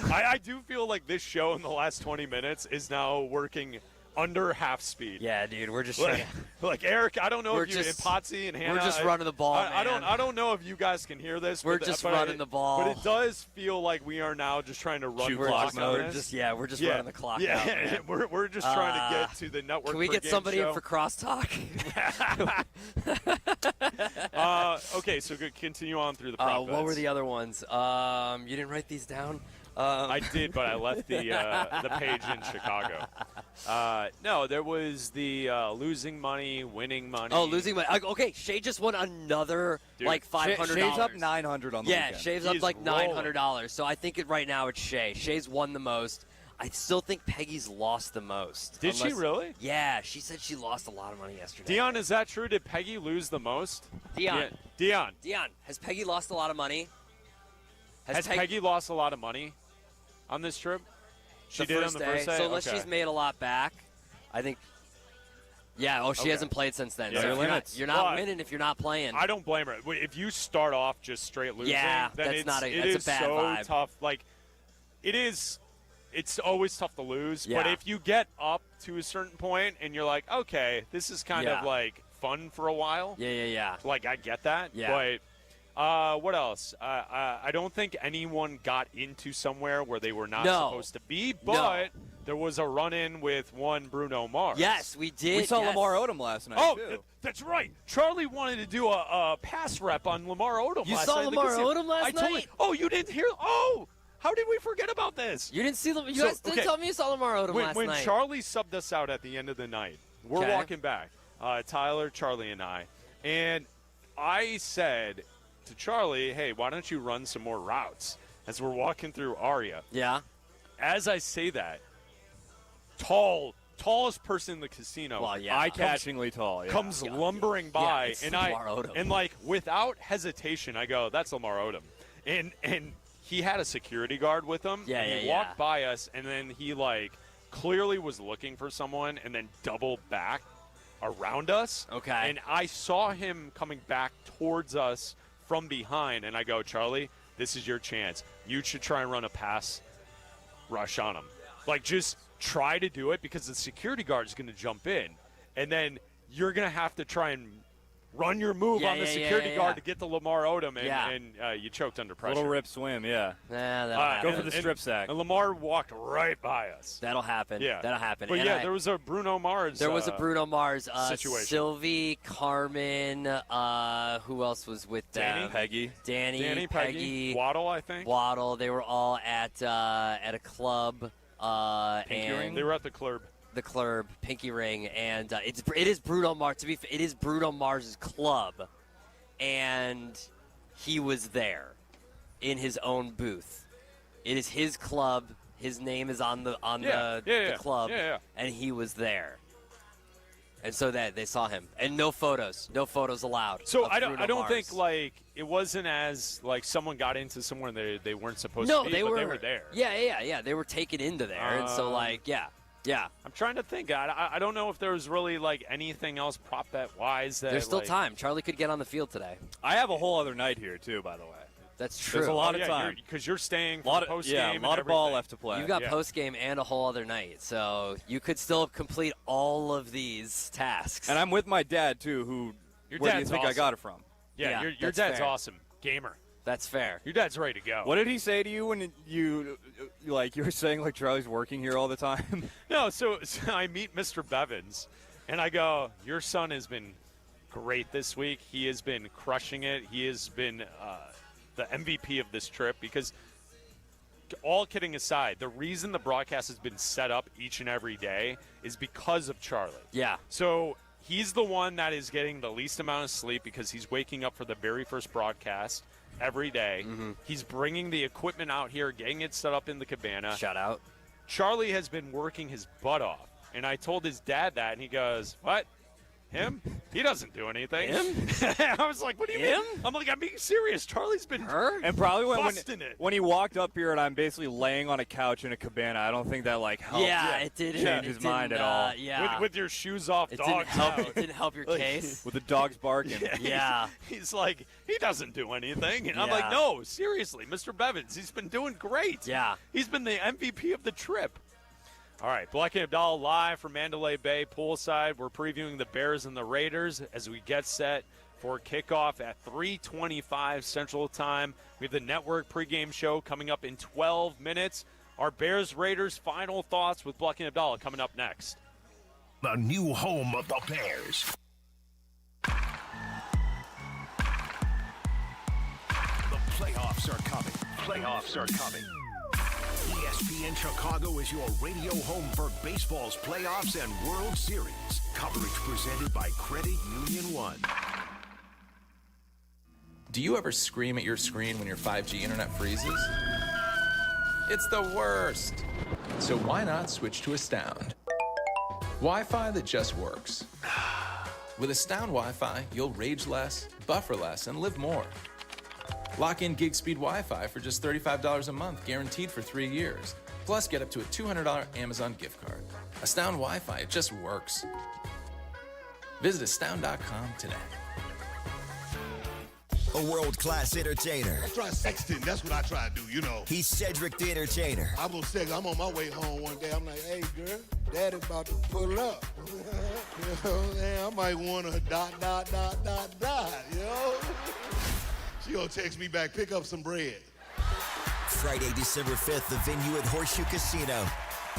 I do feel like this show in the last 20 minutes is now working under half speed. Yeah, dude, we're just trying to... Like, Eric, I don't know if you and Potsy and Hannah... We're just running the ball, man. I don't know if you guys can hear this. We're just running the ball. But it does feel like we are now just trying to run the clock out. We're just running the clock out. Yeah, we're just trying to get to the network. Can we get somebody in for crosstalk? Okay, so continue on through the prop what were the other ones? You didn't write these down? I did, but I left the page in Chicago. No, there was the losing money, winning money. Oh, losing money. Okay, Shea just won another $500. Shea's up $900 on the weekend. Yeah, Shea's up $900. So I think right now it's Shea. Shea's won the most. I still think Peggy's lost the most. Did she really? Yeah, she said she lost a lot of money yesterday. Dionne, is that true? Did Peggy lose the most? Dionne. Yeah. Dionne, has Peggy lost a lot of money? Has Peggy lost a lot of money on this trip? She did on the first day? So unless she's made a lot back, I think. Yeah, she hasn't played since then. Yeah, so you're not winning if you're not playing. I don't blame her. If you start off just straight losing, then that's it a bad so vibe. Tough. Like, it's always tough to lose. Yeah. But if you get up to a certain point and you're like, okay, this is kind of like fun for a while. Yeah. Like, I get that. Yeah. But what else? I don't think anyone got into somewhere where they were not supposed to be, but there was a run-in with one Bruno Mars. Yes, we did. We saw Lamar Odom last night, too. That's right. Charlie wanted to do a pass rep on Lamar Odom You last saw night. Lamar Odom last night? You didn't hear? Oh, how did we forget about this? You didn't see You guys didn't tell me you saw Lamar Odom last night. When Charlie subbed us out at the end of the night, we're walking back, Tyler, Charlie, and I, and I said to Charlie, hey, why don't you run some more routes as we're walking through Aria? Yeah. As I say that, tallest person in the casino, eye-catchingly tall, comes lumbering by, and like without hesitation, I go, that's Lamar Odom, and he had a security guard with him. He walked by us, and then he clearly was looking for someone, and then doubled back around us. Okay. And I saw him coming back towards us from behind, and I go, Charlie, this is your chance. You should try and run a pass rush on him. Just try to do it, because the security guard is going to jump in, and then you're going to have to try and run your move on the security guard to get to Lamar Odom, and you choked under pressure. Little rip swim, that'll happen. Go for the strip sack. And Lamar walked right by us. That'll happen. Yeah. That'll happen. But there was a Bruno Mars situation. Silvy, Carmen, who else was with them? Danny, Peggy. Waddle, I think. Waddle. They were all at a club. Pinky Ring? They were at the club. The club, Pinky Ring, and it is Bruno Mars. It is Bruno Mars's club, and he was there in his own booth. It is his club. His name is on the club, and he was there. And so that they saw him, and no photos allowed. So I don't think it wasn't as someone got into somewhere they weren't supposed to be. They were there. Yeah. They were taken into there, and so Yeah. I'm trying to think. I don't know if there was really anything else prop bet wise. There's still time. Charlie could get on the field today. I have a whole other night here too, by the way. That's true. There's a lot of time because you're staying for post game. A lot of ball left to play. You've got post game and a whole other night, so you could still complete all of these tasks. And I'm with my dad too. Where do you think I got it from? Yeah, your dad's awesome. Gamer. That's fair. Your dad's ready to go. What did he say to you when you were saying Charlie's working here all the time? No, so I meet Mr. Bevins, and I go, your son has been great this week. He has been crushing it. He has been the MVP of this trip because, all kidding aside, the reason the broadcast has been set up each and every day is because of Charlie. Yeah. So he's the one that is getting the least amount of sleep because he's waking up for the very first broadcast every day. He's bringing the equipment out here, getting it set up in the cabana. Shout out. Charlie has been working his butt off. And I told his dad that, and he goes, "What? Him? He doesn't do anything." Him? I was like, "What do you mean?" I'm like, "I'm being serious. Charlie's been And probably busting it. when he walked up here and I'm basically laying on a couch in a cabana, I don't think that helped it didn't change his mind at all. Yeah. With your shoes off, It dogs It didn't help your case. With the dogs barking. Yeah. He's like, he doesn't do anything. And I'm Yeah. like, no, seriously, Mr. Bevins, he's been doing great. Yeah. He's been the MVP of the trip. All right, Bleck and Abdalla live from Mandalay Bay poolside. We're previewing the Bears and the Raiders as we get set for kickoff at 3:25 Central Time. We have the network pregame show coming up in 12 minutes. Our Bears-Raiders final thoughts with Bleck and Abdalla coming up next. The new home of the Bears. The playoffs are coming. Playoffs are coming. ESPN Chicago is your radio home for baseball's playoffs and World Series. Coverage presented by Credit Union One. Do you ever scream at your screen when your 5G internet freezes? It's the worst. So why not switch to Astound? Wi-Fi that just works. With Astound Wi-Fi, you'll rage less, buffer less, and live more. Lock in gig speed Wi-Fi for just $35 a month, guaranteed for 3 years. Plus, get up to a $200 Amazon gift card. Astound Wi-Fi, it just works. Visit astound.com today. A world-class entertainer. I try sexting. That's what I try to do, you know. He's Cedric the Entertainer. I'm going to sex. I'm on my way home one day. I'm like, hey, girl, Daddy about to pull up. You know what I'm saying? I might want to ... you know? She going to text me back, pick up some bread. Friday, December 5th, the venue at Horseshoe Casino.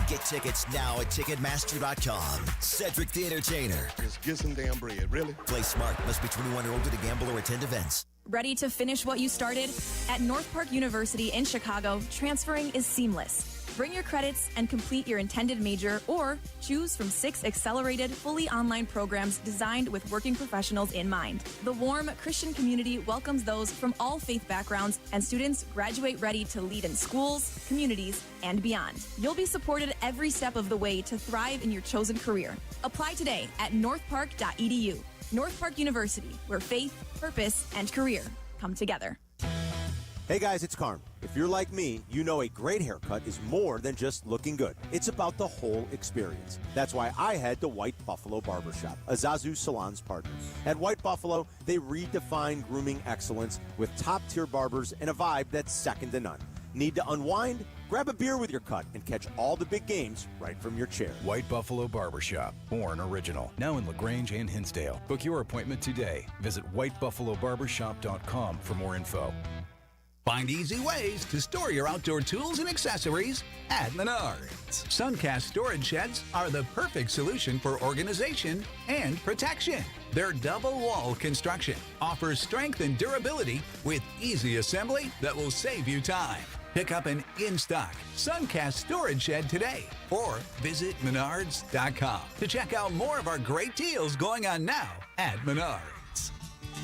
Get tickets now at Ticketmaster.com. Cedric the Entertainer. Just get some damn bread, really? Play smart. Must be 21 or older to gamble or attend events. Ready to finish what you started? At North Park University in Chicago, transferring is seamless. Bring your credits and complete your intended major, or choose from 6 accelerated, fully online programs designed with working professionals in mind. The warm Christian community welcomes those from all faith backgrounds, and students graduate ready to lead in schools, communities, and beyond. You'll be supported every step of the way to thrive in your chosen career. Apply today at northpark.edu. North Park University, where faith, purpose, and career come together. Hey guys, it's Carm. If you're like me, you know a great haircut is more than just looking good. It's about the whole experience. That's why I head to White Buffalo Barbershop, a Zazu Salon's partner. At White Buffalo, they redefine grooming excellence with top-tier barbers and a vibe that's second to none. Need to unwind? Grab a beer with your cut and catch all the big games right from your chair. White Buffalo Barbershop, born original. Now in LaGrange and Hinsdale. Book your appointment today. Visit whitebuffalobarbershop.com for more info. Find easy ways to store your outdoor tools and accessories at Menards. Suncast storage sheds are the perfect solution for organization and protection. Their double wall construction offers strength and durability with easy assembly that will save you time. Pick up an in-stock Suncast storage shed today or visit Menards.com to check out more of our great deals going on now at Menards.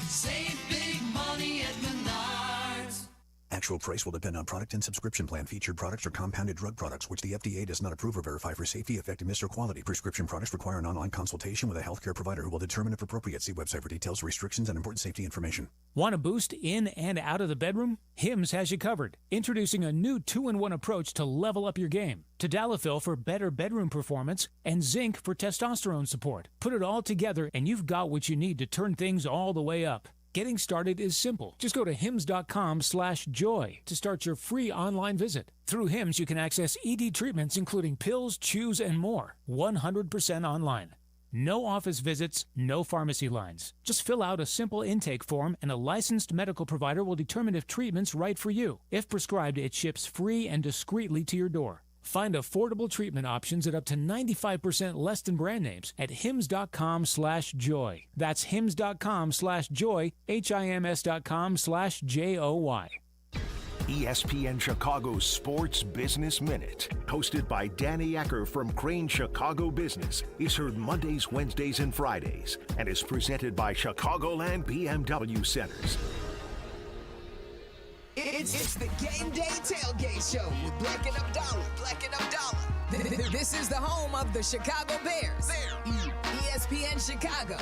Save big money at Menards. Actual price will depend on product and subscription plan. Featured products are compounded drug products, which the FDA does not approve or verify for safety, effectiveness, or quality. Prescription products require an online consultation with a healthcare provider who will determine if appropriate. See website for details, restrictions, and important safety information. Want a boost in and out of the bedroom? Hims has you covered. Introducing a new 2-in-1 approach to level up your game. Tadalafil for better bedroom performance and zinc for testosterone support. Put it all together and you've got what you need to turn things all the way up. Getting started is simple. Just go to hims.com/joy to start your free online visit. Through Hims, you can access ED treatments including pills, chews, and more. 100% online. No office visits, no pharmacy lines. Just fill out a simple intake form and a licensed medical provider will determine if treatment's right for you. If prescribed, it ships free and discreetly to your door. Find affordable treatment options at up to 95% less than brand names at hims.com/joy. That's hims.com/joy, HIMS.com/JOY. ESPN Chicago's Sports Business Minute, hosted by Danny Ecker from Crane Chicago Business, is heard Mondays, Wednesdays, and Fridays, and is presented by Chicagoland BMW Centers. It's the Game Day Tailgate Show with Bleck and Abdalla. This is the home of the Chicago Bears. ESPN Chicago.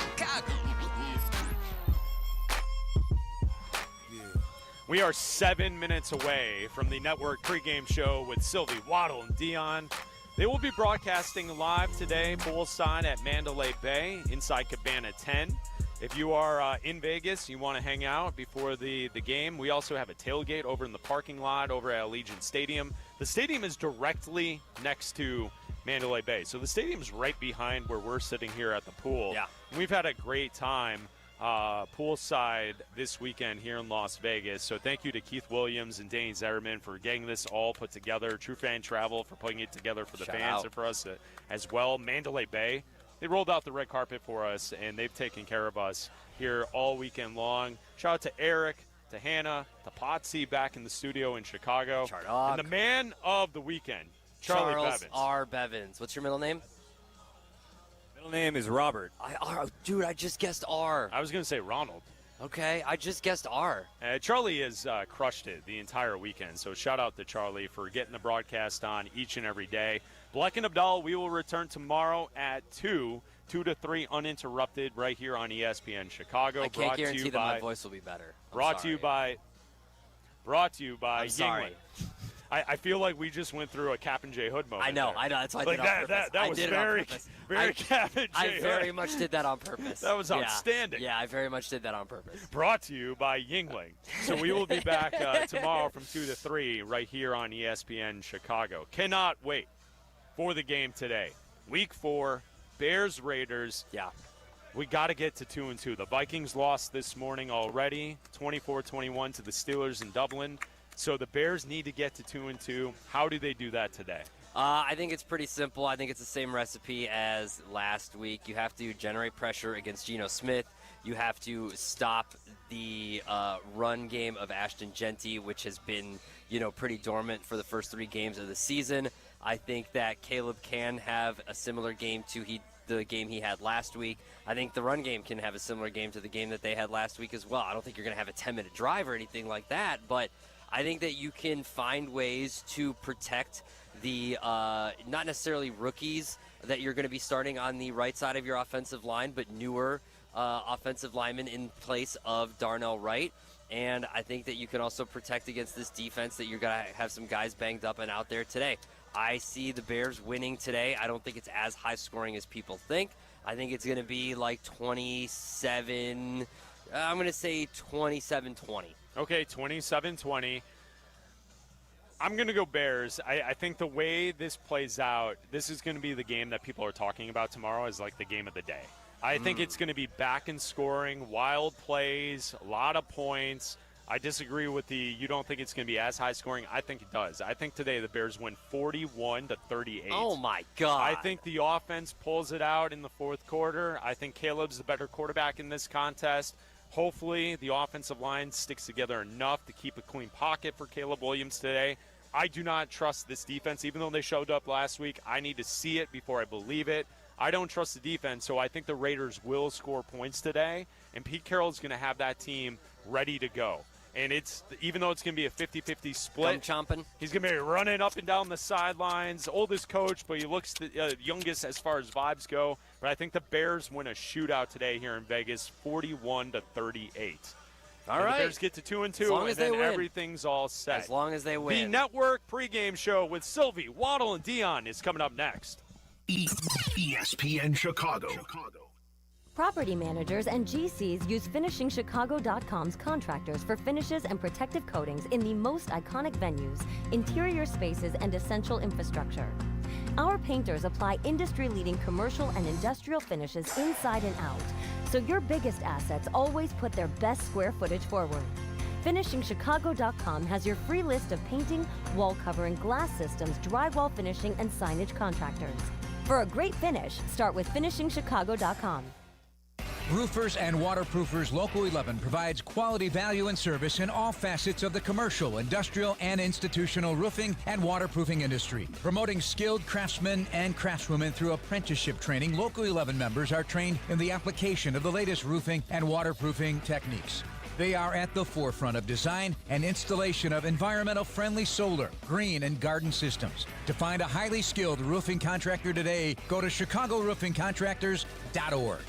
We are 7 minutes away from the network pregame show with Silvy, Waddle, and Dionne. They will be broadcasting live today, poolside at Mandalay Bay, inside Cabana 10. If you are in Vegas, you want to hang out before the game, we also have a tailgate over in the parking lot over at Allegiant Stadium. The stadium is directly next to Mandalay Bay, so the stadium's right behind where we're sitting here at the pool. Yeah. We've had a great time poolside this weekend here in Las Vegas. So thank you to Keith Williams and Danny Zerman for getting this all put together. True Fan Travel for putting it together for the Shout fans out. and for us as well. Mandalay Bay, they rolled out the red carpet for us, and they've taken care of us here all weekend long. Shout out to Eric, to Hannah, to Potsy back in the studio in Chicago. Chardog. And the man of the weekend, Charlie Charles Bevins. R. Bevins. What's your middle name? Middle name is Robert. Dude, I just guessed R. I was going to say Ronald. Okay, I just guessed R. Charlie has crushed it the entire weekend, so shout out to Charlie for getting the broadcast on each and every day. Bleck and Abdalla, we will return tomorrow at 2 to 3 uninterrupted right here on ESPN Chicago. I can't guarantee that my voice will be better. Brought to you by I'm sorry. Yingling. I feel like we just went through a Cap and J Hood moment. I know. That's why I did it on purpose. That was very Cap and J I Hood. very much did that on purpose. That was outstanding. Yeah, I very much did that on purpose. Brought to you by Yingling. So we will be back tomorrow from 2 to 3 right here on ESPN Chicago. Cannot wait for the game today. Week 4, Bears-Raiders. Yeah. We got to get to 2-2. The Vikings lost this morning already, 24-21 to the Steelers in Dublin. So the Bears need to get to 2-2. How do they do that today? I think it's pretty simple. I think it's the same recipe as last week. You have to generate pressure against Geno Smith. You have to stop the run game of Ashton Genty, which has been, pretty dormant for the first 3 games of the season. I think that Caleb can have a similar game to the game he had last week. I think the run game can have a similar game to the game that they had last week as well. I don't think you're going to have a 10-minute drive or anything like that, but I think that you can find ways to protect the not necessarily rookies that you're going to be starting on the right side of your offensive line, but newer offensive linemen in place of Darnell Wright. And I think that you can also protect against this defense that you're going to have some guys banged up and out there today. I see the Bears winning today. I don't think it's as high scoring as people think. I think it's going to be like 27, I'm going to say 27-20. Okay, 27-20. I'm going to go Bears. I think the way this plays out, this is going to be the game that people are talking about tomorrow as like the game of the day. I think it's going to be back in scoring, wild plays, a lot of points. I disagree with you don't think it's going to be as high scoring. I think it does. I think today the Bears win 41-38. Oh, my God. I think the offense pulls it out in the fourth quarter. I think Caleb's the better quarterback in this contest. Hopefully the offensive line sticks together enough to keep a clean pocket for Caleb Williams today. I do not trust this defense. Even though they showed up last week, I need to see it before I believe it. I don't trust the defense, so I think the Raiders will score points today, and Pete Carroll is going to have that team ready to go. And even though it's going to be a 50-50 split, he's going to be running up and down the sidelines. Oldest coach, but he looks the youngest as far as vibes go. But I think the Bears win a shootout today here in Vegas, 41-38. All right. The Bears get to 2-2, and then everything's all set. As long as they win. The network pregame show with Silvy, Waddle, and Dionne is coming up next. ESPN Chicago. Property managers and GCs use FinishingChicago.com's contractors for finishes and protective coatings in the most iconic venues, interior spaces, and essential infrastructure. Our painters apply industry-leading commercial and industrial finishes inside and out, so your biggest assets always put their best square footage forward. FinishingChicago.com has your free list of painting, wall covering, glass systems, drywall finishing, and signage contractors. For a great finish, start with FinishingChicago.com. Roofers and Waterproofers Local 11 provides quality value and service in all facets of the commercial, industrial, and institutional roofing and waterproofing industry. Promoting skilled craftsmen and craftswomen through apprenticeship training, Local 11 members are trained in the application of the latest roofing and waterproofing techniques. They are at the forefront of design and installation of environmental-friendly solar, green, and garden systems. To find a highly skilled roofing contractor today, go to ChicagoRoofingContractors.org.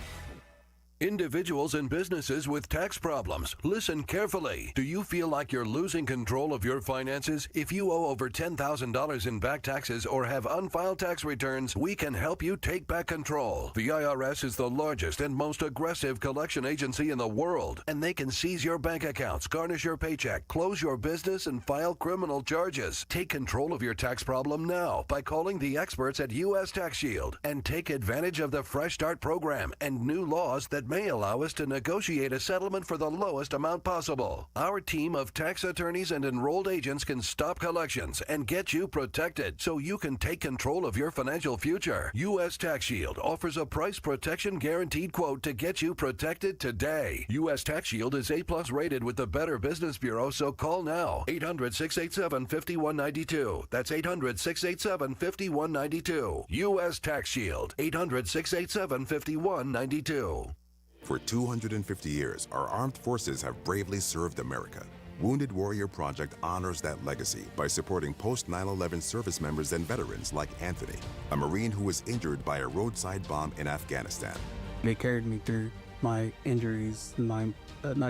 Individuals and businesses with tax problems, listen carefully. Do you feel like you're losing control of your finances? If you owe over $10,000 in back taxes or have unfiled tax returns, we can help you take back control. The IRS is the largest and most aggressive collection agency in the world, and they can seize your bank accounts, garnish your paycheck, close your business, and file criminal charges. Take control of your tax problem now by calling the experts at U.S. Tax Shield and take advantage of the Fresh Start program and new laws that may allow us to negotiate a settlement for the lowest amount possible. Our team of tax attorneys and enrolled agents can stop collections and get you protected so you can take control of your financial future. U.S. Tax Shield offers a price protection guaranteed quote to get you protected today. U.S. Tax Shield is A+ rated with the Better Business Bureau, so call now. 800-687-5192. That's 800-687-5192. U.S. Tax Shield. 800-687-5192. For 250 years, our armed forces have bravely served America. Wounded Warrior Project honors that legacy by supporting post-9/11 service members and veterans like Anthony, a Marine who was injured by a roadside bomb in Afghanistan. They carried me through my injuries, not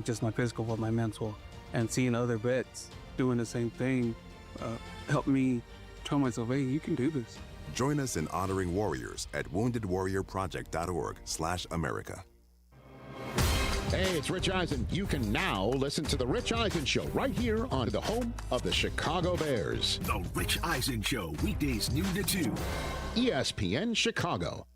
just my physical, but my mental. And seeing other vets doing the same thing helped me tell myself, hey, you can do this. Join us in honoring warriors at woundedwarriorproject.org/America. Hey, it's Rich Eisen. You can now listen to The Rich Eisen Show right here on the home of the Chicago Bears. The Rich Eisen Show, weekdays noon to 2. ESPN Chicago.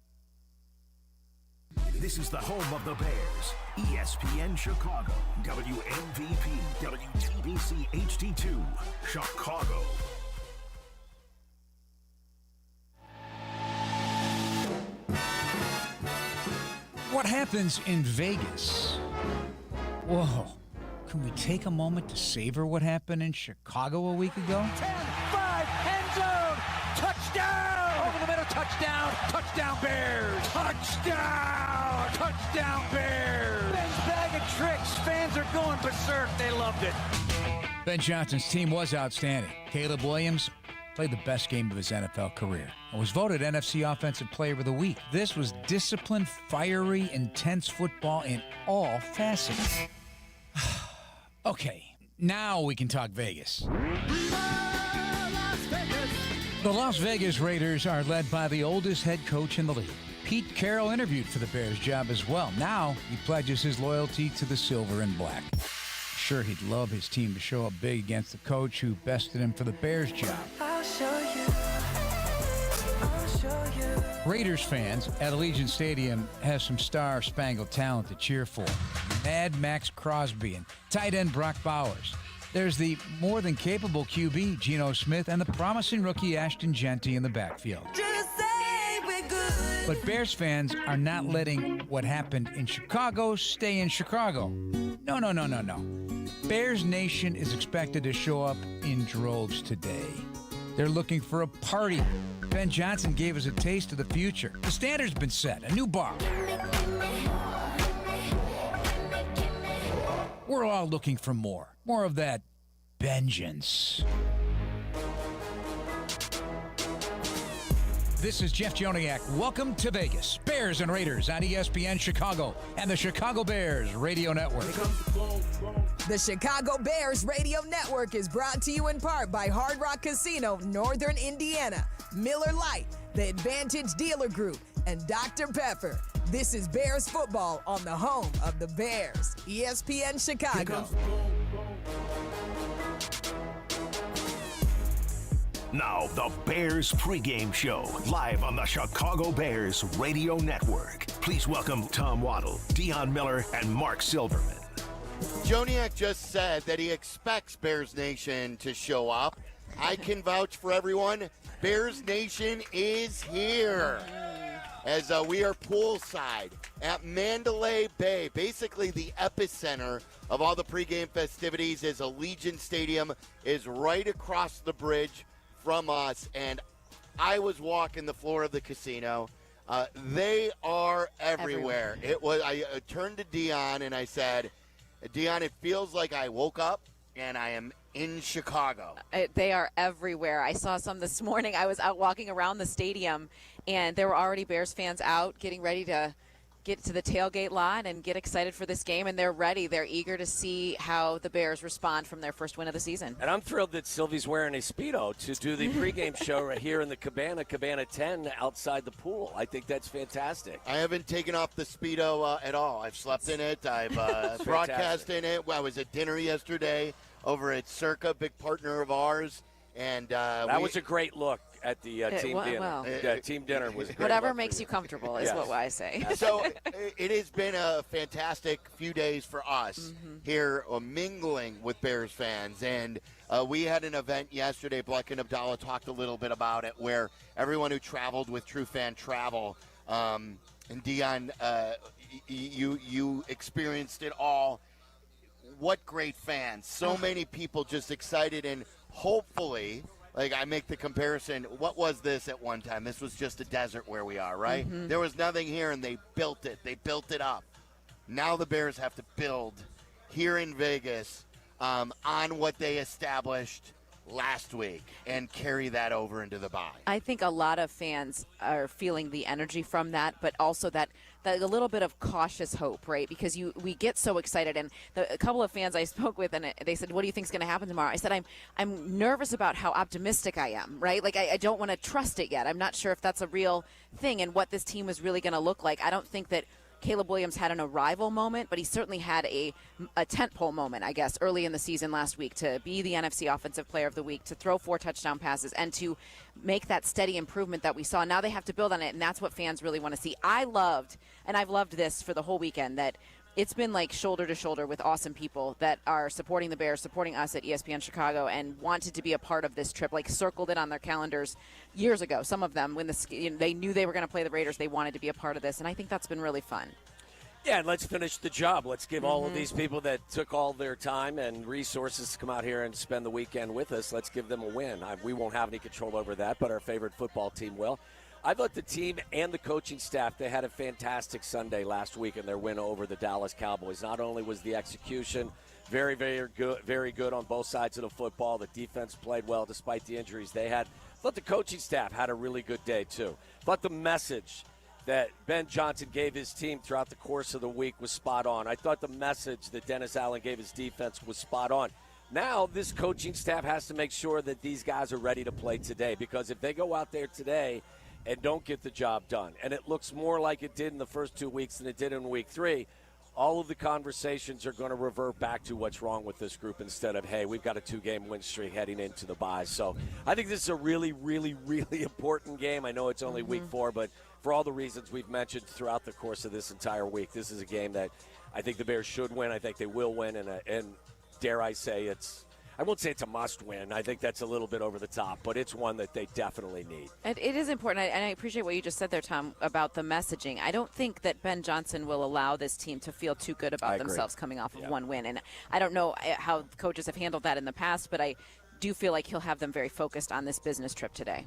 This is the home of the Bears. ESPN Chicago. WMVP, WTBC HD2, Chicago. What happens in Vegas? Whoa. Can we take a moment to savor what happened in Chicago a week ago? 10-5, end zone, touchdown! Over the middle, touchdown, touchdown Bears! Touchdown, touchdown Bears! Ben's bag of tricks, fans are going berserk, they loved it. Ben Johnson's team was outstanding. Caleb Williams played the best game of his NFL career and was voted NFC Offensive Player of the Week. This was disciplined, fiery, intense football in all facets. Okay, now we can talk Vegas. The Las Vegas Raiders are led by the oldest head coach in the league. Pete Carroll interviewed for the Bears job as well. Now he pledges his loyalty to the silver and black. Sure, he'd love his team to show up big against the coach who bested him for the Bears job. Raiders fans at Allegiant Stadium have some star-spangled talent to cheer for. Mad Max Crosby and tight end Brock Bowers. There's the more than capable QB, Geno Smith, and the promising rookie Ashton Genty in the backfield. But Bears fans are not letting what happened in Chicago stay in Chicago. No. Bears Nation is expected to show up in droves today. They're looking for a party. Ben Johnson gave us a taste of the future. The standard's been set, a new bar. We're all looking for more of that vengeance. This is Jeff Joniak. Welcome to Vegas. Bears and Raiders on ESPN Chicago and the Chicago Bears Radio Network. The Chicago Bears Radio Network is brought to you in part by Hard Rock Casino, Northern Indiana, Miller Lite, the Advantage Dealer Group, and Dr. Pepper. This is Bears football on the home of the Bears, ESPN Chicago. Now, the Bears pregame show, live on the Chicago Bears Radio Network. Please welcome Tom Waddle, Dionne Miller, and Mark Silverman. Joniak just said that he expects Bears Nation to show up. I can vouch for everyone. Bears Nation is here. As we are poolside at Mandalay Bay, basically the epicenter of all the pregame festivities, as Allegiant Stadium is right across the bridge from us. And I was walking the floor of the casino. They are everywhere. I turned to Dionne and I said, Dionne, it feels like I woke up and I am in Chicago. They are everywhere. I saw some this morning. I was out walking around the stadium, and there were already Bears fans out getting ready to get to the tailgate lot and get excited for this game, and they're ready. They're eager to see how the Bears respond from their first win of the season. And I'm thrilled that Silvy's wearing a Speedo to do the pregame show right here in the Cabana 10 outside the pool. I think that's fantastic. I haven't taken off the Speedo at all. I've slept in it. I've broadcast in it. I was at dinner yesterday over at Circa, big partner of ours. And that was a great look at the team dinner. Well, team dinner was great. Whatever makes you comfortable is what I say. So it has been a fantastic few days for us here mingling with Bears fans. And we had an event yesterday. Bleck and Abdalla talked a little bit about it, where everyone who traveled with True Fan Travel, and Dionne, you experienced it all. What great fans. So many people just excited, and hopefully, like I make the comparison, what was this at one time? This was just a desert where we are, right? There was nothing here, and they built it. They built it up. Now the Bears have to build here in Vegas on what they established last week and carry that over into the bye. I think a lot of fans are feeling the energy from that, but also that a little bit of cautious hope, right? Because we get so excited, and a couple of fans I spoke with, and they said, "What do you think is going to happen tomorrow?" I said, "I'm nervous about how optimistic I am, right? Like I don't want to trust it yet. I'm not sure if that's a real thing and what this team is really going to look like. I don't think that Caleb Williams had an arrival moment, but he certainly had a tentpole moment, I guess, early in the season last week to be the NFC Offensive Player of the Week, to throw 4 touchdown passes, and to make that steady improvement that we saw. Now they have to build on it, and that's what fans really want to see. I've loved this for the whole weekend, that it's been like shoulder to shoulder with awesome people that are supporting the Bears, supporting us at ESPN Chicago, and wanted to be a part of this trip, like circled it on their calendars years ago. Some of them, when they knew they were going to play the Raiders, they wanted to be a part of this, and I think that's been really fun. Yeah, and let's finish the job. Let's give all of these people that took all their time and resources to come out here and spend the weekend with us, let's give them a win. We won't have any control over that, but our favorite football team will. I thought the team and the coaching staff, they had a fantastic Sunday last week in their win over the Dallas Cowboys. Not only was the execution very, very good on both sides of the football, the defense played well despite the injuries they had. I thought the coaching staff had a really good day, too. I thought the message that Ben Johnson gave his team throughout the course of the week was spot on. I thought the message that Dennis Allen gave his defense was spot on. Now this coaching staff has to make sure that these guys are ready to play today, because if they go out there today and don't get the job done, and it looks more like it did in the first 2 weeks than it did in week 3, all of the conversations are going to revert back to what's wrong with this group instead of, hey, we've got a 2-game win streak heading into the bye. So I think this is a really, really, really important game. I know it's only week 4, but for all the reasons we've mentioned throughout the course of this entire week, this is a game that I think the Bears should win. I think they will win, and dare I say I won't say it's a must-win. I think that's a little bit over the top, but it's one that they definitely need. It is important, and I appreciate what you just said there, Tom, about the messaging. I don't think that Ben Johnson will allow this team to feel too good about themselves coming off of one win. And I don't know how coaches have handled that in the past, but I do feel like he'll have them very focused on this business trip today.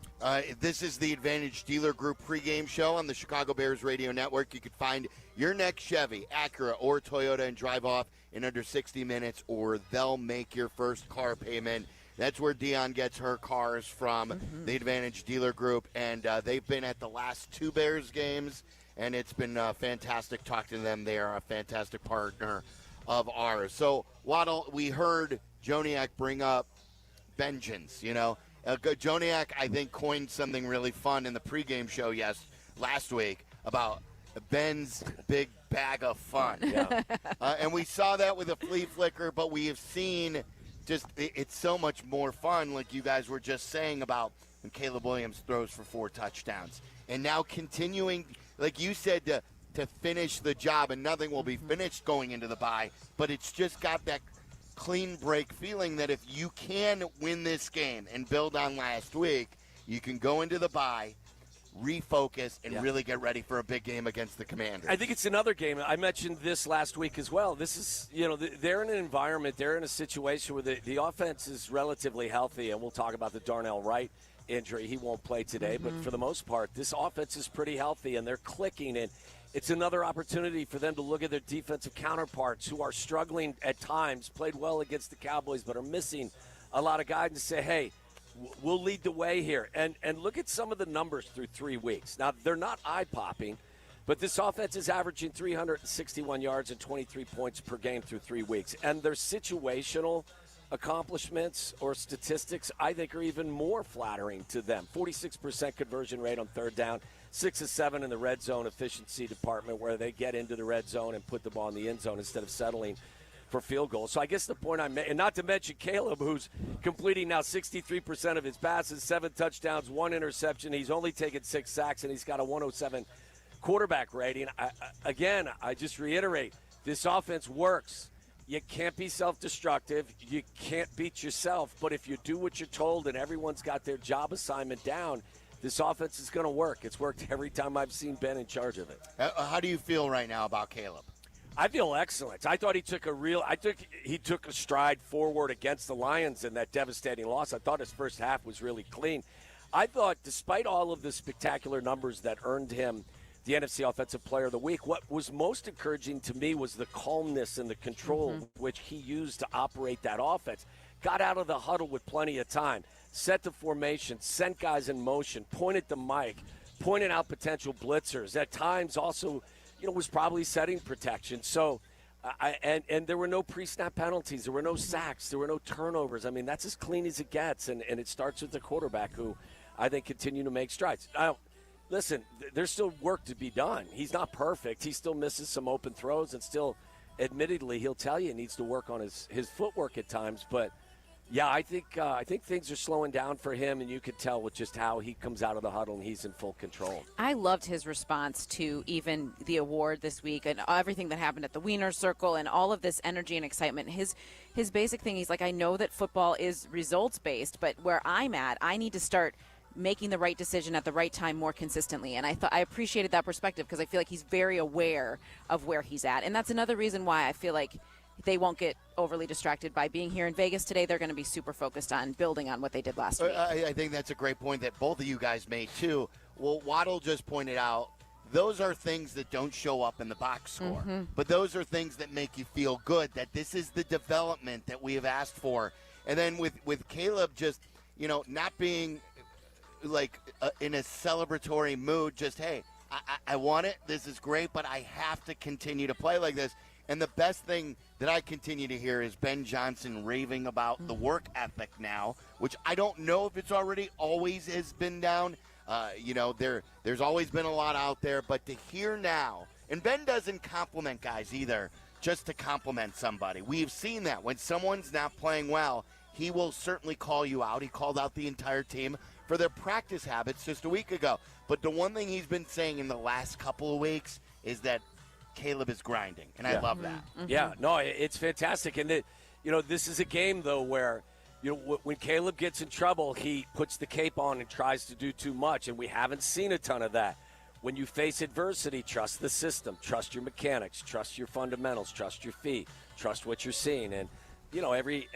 This is the Advantage Dealer Group pregame show on the Chicago Bears Radio Network. You can find your next Chevy, Acura, or Toyota and drive off in under 60 minutes, or they'll make your first car payment. That's where Dionne gets her cars from, the Advantage Dealer Group, and they've been at the last 2 Bears games, and it's been fantastic talking to them. They are a fantastic partner of ours. So, Waddle, we heard Joniak bring up vengeance, Joniak, I think, coined something really fun in the pregame show last week about Ben's big bag of fun. And we saw that with a flea flicker, but we have seen it's so much more fun, like you guys were just saying about when Caleb Williams throws for 4 touchdowns. And now continuing, like you said, to to finish the job, and nothing will be finished going into the bye, but it's just got that clean break feeling that if you can win this game and build on last week, you can go into the bye, refocus, and really get ready for a big game against the Commanders. I think it's another game. I mentioned this last week as well. This is, they're in an environment, they're in a situation where the offense is relatively healthy, and we'll talk about the Darnell Wright injury. He won't play today, but for the most part, this offense is pretty healthy, and they're clicking, and it's another opportunity for them to look at their defensive counterparts who are struggling at times, played well against the Cowboys, but are missing a lot of guys, and say, hey, we'll lead the way here. And look at some of the numbers through 3 weeks. Now, they're not eye-popping, but this offense is averaging 361 yards and 23 points per game through 3 weeks. And their situational accomplishments or statistics, I think, are even more flattering to them. 46% conversion rate on third down, 6 of 7 in the red zone efficiency department, where they get into the red zone and put the ball in the end zone instead of settling for field goals. So I guess the point I made, and not to mention Caleb, who's completing now 63% of his passes, 7 touchdowns, 1 interception. He's only taken 6 sacks, and he's got a 107 quarterback rating. I just reiterate, this offense works. You can't be self-destructive. You can't beat yourself. But if you do what you're told and everyone's got their job assignment down, this offense is going to work. It's worked every time I've seen Ben in charge of it. How do you feel right now about Caleb? I feel excellent. I thought he took a stride forward against the Lions in that devastating loss. I thought his first half was really clean. I thought, despite all of the spectacular numbers that earned him the NFC Offensive Player of the Week, what was most encouraging to me was the calmness and the control which he used to operate that offense. Got out of the huddle with plenty of time, set the formation, sent guys in motion, pointed the mic, pointed out potential blitzers. At times also, was probably setting protection. So, and there were no pre-snap penalties. There were no sacks. There were no turnovers. I mean, that's as clean as it gets, and it starts with the quarterback, who I think continue to make strides. Now, listen, there's still work to be done. He's not perfect. He still misses some open throws, and still, admittedly, he'll tell you he needs to work on his footwork at times. But, yeah, I think things are slowing down for him, and you could tell with just how he comes out of the huddle and he's in full control. I loved his response to even the award this week and everything that happened at the Wiener Circle and all of this energy and excitement. His basic thing, he's like, I know that football is results-based, but where I'm at, I need to start making the right decision at the right time more consistently. And I appreciated that perspective, because I feel like he's very aware of where he's at. And that's another reason why I feel like they won't get overly distracted by being here in Vegas today. They're going to be super focused on building on what they did last week. I think that's a great point that both of you guys made, too. Well, Waddle just pointed out, those are things that don't show up in the box score. But those are things that make you feel good, that this is the development that we have asked for. And then with Caleb just, not being like in a celebratory mood, just, hey, I want it. This is great, but I have to continue to play like this. And the best thing that I continue to hear is Ben Johnson raving about the work ethic now, which I don't know if it's always has been down. There's always been a lot out there, but to hear now, and Ben doesn't compliment guys either just to compliment somebody. We've seen that. When someone's not playing well, he will certainly call you out. He called out the entire team for their practice habits just a week ago. But the one thing he's been saying in the last couple of weeks is that Caleb is grinding, and I love that. Yeah, no, it's fantastic. And, this is a game, though, where, when Caleb gets in trouble, he puts the cape on and tries to do too much, and we haven't seen a ton of that. When you face adversity, trust the system, trust your mechanics, trust your fundamentals, trust your feet, trust what you're seeing. And, every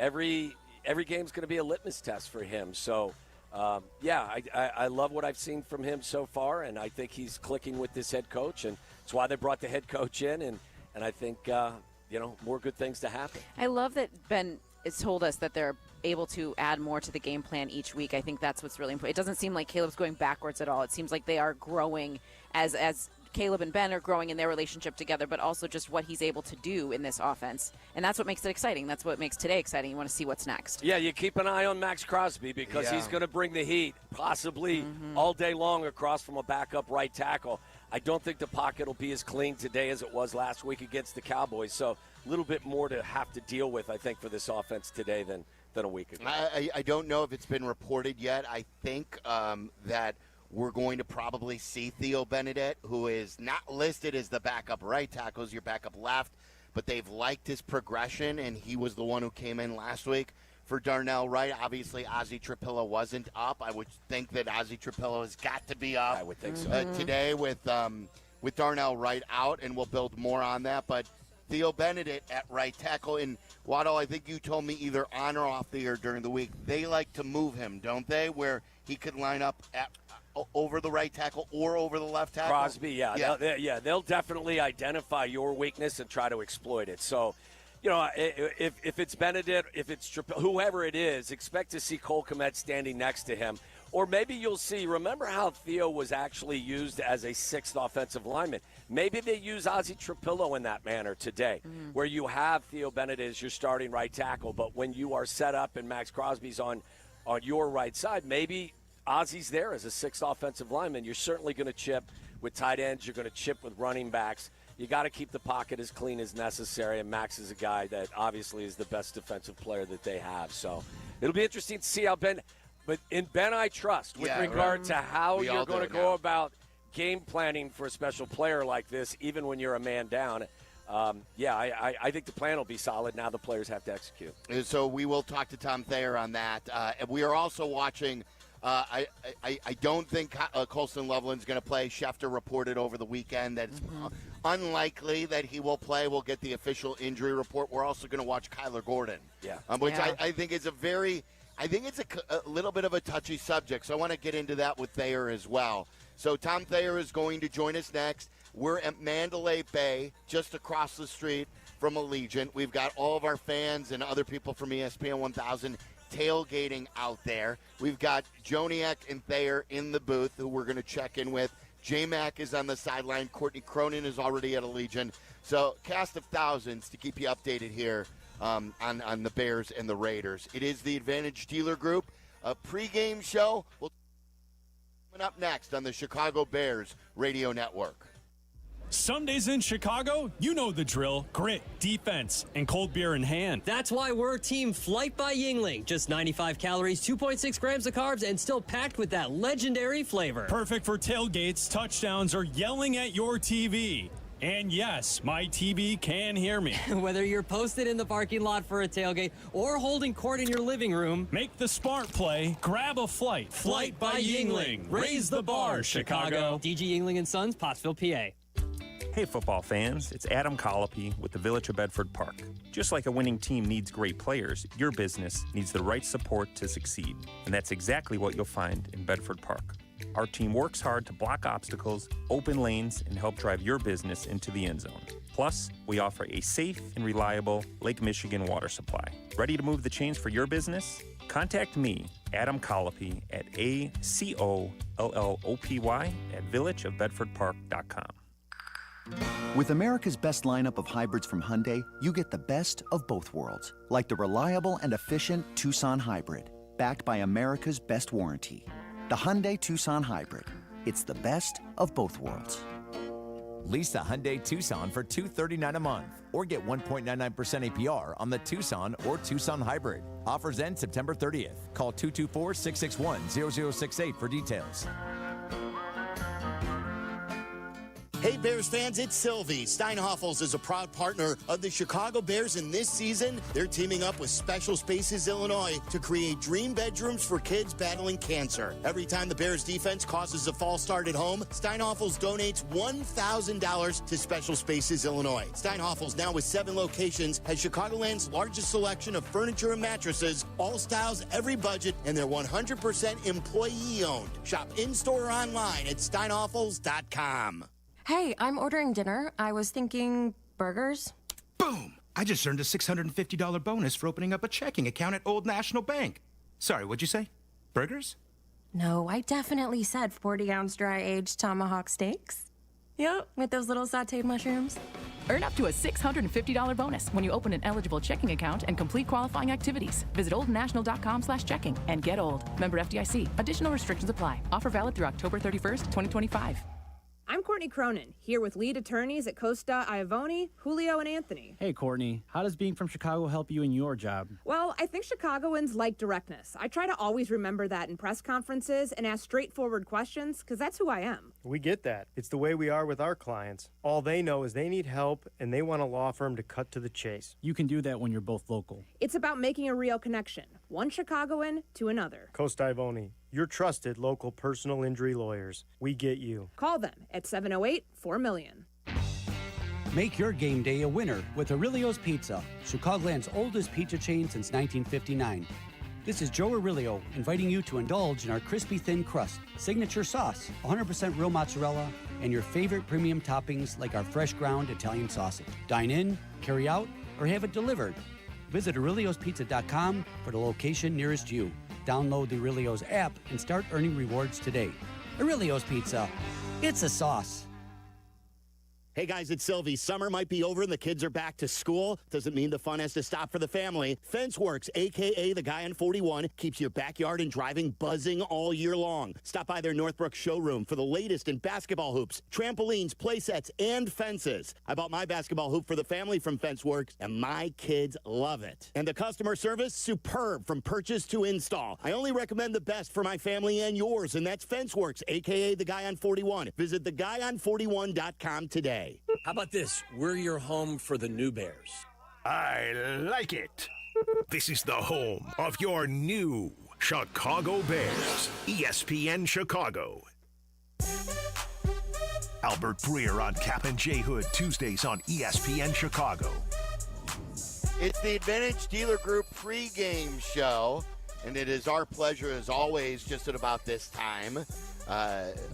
game's going to be a litmus test for him. So, I love what I've seen from him so far, and I think he's clicking with this head coach, and that's why they brought the head coach in, and I think, more good things to happen. I love that Ben has told us that they're able to add more to the game plan each week. I think that's what's really important. It doesn't seem like Caleb's going backwards at all. It seems like they are growing as Caleb and Ben are growing in their relationship together, but also just what he's able to do in this offense. And that's what makes it exciting. That's what makes today exciting. You want to see what's next. Yeah, you keep an eye on Max Crosby, because he's going to bring the heat possibly all day long across from a backup right tackle. I don't think the pocket will be as clean today as it was last week against the Cowboys. So a little bit more to have to deal with, I think, for this offense today than a week ago. I don't know if it's been reported yet. I think that we're going to probably see Theo Benedict, who is not listed as the backup right tackle, as your backup left, but they've liked his progression, and he was the one who came in last week for Darnell Wright. Obviously, Ozzie Trapillo wasn't up. I would think that Ozzie Trapillo has got to be up. I would think so. Today with Darnell Wright out, and we'll build more on that. But Theo Benedict at right tackle, and Waddle, I think you told me either on or off the air during the week, they like to move him, don't they, where he could line up over the right tackle or over the left tackle? Crosby, they'll definitely identify your weakness and try to exploit it. So, if it's Benedict, if it's whoever it is, expect to see Cole Kmet standing next to him. Or maybe you'll see, remember how Theo was actually used as a sixth offensive lineman? Maybe they use Ozzie Trapillo in that manner today, where you have Theo Benedict as your starting right tackle, but when you are set up and Max Crosby's on your right side, maybe Ozzie's there as a sixth offensive lineman. You're certainly going to chip with tight ends. You're going to chip with running backs. You got to keep the pocket as clean as necessary, and Max is a guy that obviously is the best defensive player that they have. So it'll be interesting to see how Ben – but in Ben I trust with regard to how you're going to go about game planning for a special player like this, even when you're a man down. I think the plan will be solid. Now the players have to execute. So we will talk to Tom Thayer on that. And we are also watching I don't think Colston Loveland's going to play. Schefter reported over the weekend that it's unlikely that he will play. We'll get the official injury report. We're also going to watch Kyler Gordon, which I think is I think it's a little bit of a touchy subject, so I want to get into that with Thayer as well. So Tom Thayer is going to join us next. We're at Mandalay Bay, just across the street from Allegiant. We've got all of our fans and other people from ESPN 1000 tailgating out there. We've got Joniak and Thayer in the booth, who we're going to check in with. J-Mac is on the sideline. Courtney Cronin is already at Allegiant. So cast of thousands to keep you updated here on the Bears and the Raiders. It is the Advantage Dealer Group, a pregame show. We'll coming up next on the Chicago Bears Radio Network. Sundays in Chicago, you know the drill. Grit, defense, and cold beer in hand. That's why we're Team Flight by Yingling. Just 95 calories, 2.6 grams of carbs, and still packed with that legendary flavor. Perfect for tailgates, touchdowns, or yelling at your TV. And yes, my TV can hear me. Whether you're posted in the parking lot for a tailgate or holding court in your living room, make the smart play. Grab a flight. Flight by Yingling. Raise the bar, Chicago. DG Yingling & Sons, Pottsville, PA. Hey, football fans. It's Adam Colopy with the Village of Bedford Park. Just like a winning team needs great players, your business needs the right support to succeed. And that's exactly what you'll find in Bedford Park. Our team works hard to block obstacles, open lanes, and help drive your business into the end zone. Plus, we offer a safe and reliable Lake Michigan water supply. Ready to move the chains for your business? Contact me, Adam Colopy, at ACOLLOPY at villageofbedfordpark.com. With America's best lineup of hybrids from Hyundai, you get the best of both worlds, like the reliable and efficient Tucson Hybrid, backed by America's best warranty. The Hyundai Tucson Hybrid. It's the best of both worlds. Lease a Hyundai Tucson for $239 a month or get 1.99% APR on the Tucson or Tucson Hybrid. Offers end September 30th. Call 224-661-0068 for details. Hey, Bears fans, it's Silvy. Steinhoffels is a proud partner of the Chicago Bears, and this season, they're teaming up with Special Spaces Illinois to create dream bedrooms for kids battling cancer. Every time the Bears defense causes a false start at home, Steinhoffels donates $1,000 to Special Spaces Illinois. Steinhoffels, now with 7 locations, has Chicagoland's largest selection of furniture and mattresses, all styles, every budget, and they're 100% employee-owned. Shop in-store or online at steinhoffels.com. Hey, I'm ordering dinner. I was thinking burgers. Boom! I just earned a $650 bonus for opening up a checking account at Old National Bank. Sorry, what'd you say? Burgers? No, I definitely said 40-ounce dry-aged tomahawk steaks. Yep, with those little sauteed mushrooms. Earn up to a $650 bonus when you open an eligible checking account and complete qualifying activities. Visit oldnational.com/checking and get old. Member FDIC. Additional restrictions apply. Offer valid through October 31st, 2025. I'm Courtney Cronin, here with lead attorneys at Costa Iavoni, Julio, and Anthony. Hey, Courtney. How does being from Chicago help you in your job? Well, I think Chicagoans like directness. I try to always remember that in press conferences and ask straightforward questions, because that's who I am. We get that. It's the way we are with our clients. All they know is they need help, and they want a law firm to cut to the chase. You can do that when you're both local. It's about making a real connection, one Chicagoan to another. Costa Iavoni, your trusted local personal injury lawyers. We get you. Call them at 708-4-MILLION. Make your game day a winner with Aurelio's Pizza, Chicagoland's oldest pizza chain since 1959. This is Joe Aurelio inviting you to indulge in our crispy thin crust, signature sauce, 100% real mozzarella, and your favorite premium toppings like our fresh ground Italian sausage. Dine in, carry out, or have it delivered. Visit Aurelio'sPizza.com for the location nearest you. Download the Aurelio's app and start earning rewards today. Aurelio's Pizza. It's a sauce. Hey guys, it's Silvy. Summer might be over and the kids are back to school. Doesn't mean the fun has to stop for the family. FenceWorks, a.k.a. the guy on 41, keeps your backyard and driving buzzing all year long. Stop by their Northbrook showroom for the latest in basketball hoops, trampolines, play sets, and fences. I bought my basketball hoop for the family from FenceWorks, and my kids love it. And the customer service, superb from purchase to install. I only recommend the best for my family and yours, and that's FenceWorks, a.k.a. the guy on 41. Visit theguyon41.com today. How about this? We're your home for the new Bears. I like it. This is the home of your new Chicago Bears. ESPN Chicago. Albert Breer on Cap and J Hood, Tuesdays on ESPN Chicago. It's the Advantage Dealer Group pregame show, and it is our pleasure, as always, just at about this time.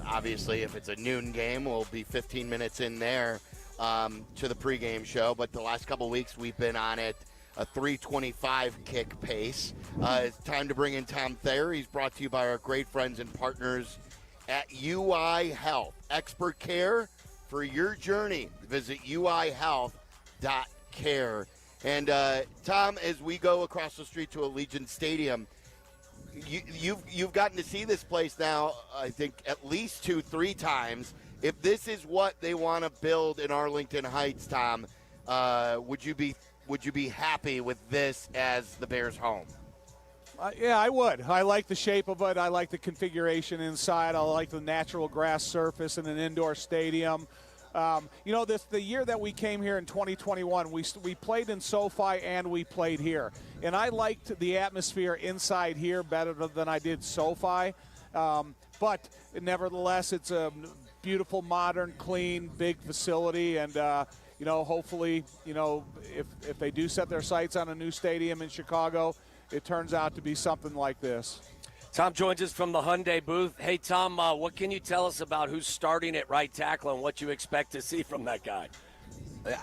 Obviously, if it's a noon game, we'll be 15 minutes in there to the pregame show. But the last couple weeks, we've been on it a 3:25 kick pace. It's time to bring in Tom Thayer. He's brought to you by our great friends and partners at UI Health. Expert care for your journey. Visit uihealth.care. And, Tom, as we go across the street to Allegiant Stadium, You've gotten to see this place now, I think, at least 2-3 times. If this is what they want to build in Arlington Heights, Tom, would you be happy with this as the Bears' home? Yeah, I would. I like the shape of it. I like the configuration inside. I like the natural grass surface in an indoor stadium. The year that we came here in 2021, we played in SoFi and we played here. And I liked the atmosphere inside here better than I did SoFi. But nevertheless, it's a beautiful, modern, clean, big facility. And, hopefully, if they do set their sights on a new stadium in Chicago, it turns out to be something like this. Tom joins us from the Hyundai booth. Hey, Tom, what can you tell us about who's starting at right tackle and what you expect to see from that guy?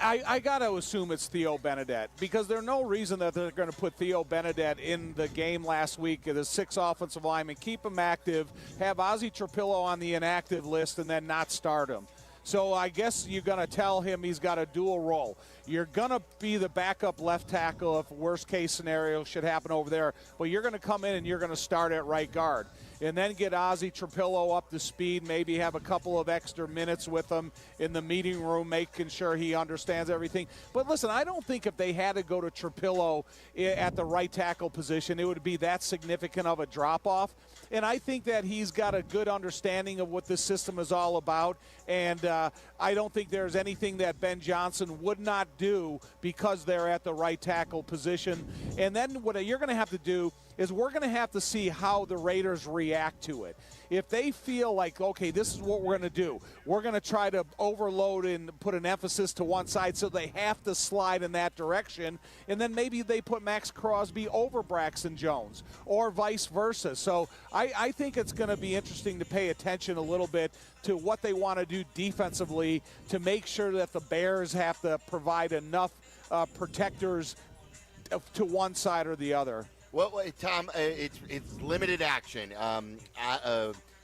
I got to assume it's Theo Benedette because there's no reason that they're going to put Theo Benedette in the game last week. The 6 offensive linemen, keep him active, have Ozzie Trapillo on the inactive list, and then not start him. So I guess you're going to tell him he's got a dual role. You're going to be the backup left tackle if worst-case scenario should happen over there, but you're going to come in and you're going to start at right guard. And then get Ozzie Trapillo up to speed, maybe have a couple of extra minutes with him in the meeting room, making sure he understands everything. But listen, I don't think if they had to go to Trapillo at the right tackle position, it would be that significant of a drop-off. And I think that he's got a good understanding of what this system is all about. And I don't think there's anything that Ben Johnson would not do because they're at the right tackle position. And then what you're going to have to do is we're going to have to see how the Raiders react to it. If they feel like, okay, this is what we're going to do, we're going to try to overload and put an emphasis to one side so they have to slide in that direction, and then maybe they put Max Crosby over Braxton Jones or vice versa. So I think it's going to be interesting to pay attention a little bit to what they want to do defensively to make sure that the Bears have to provide enough protectors to one side or the other. Well, Tom, it's limited action.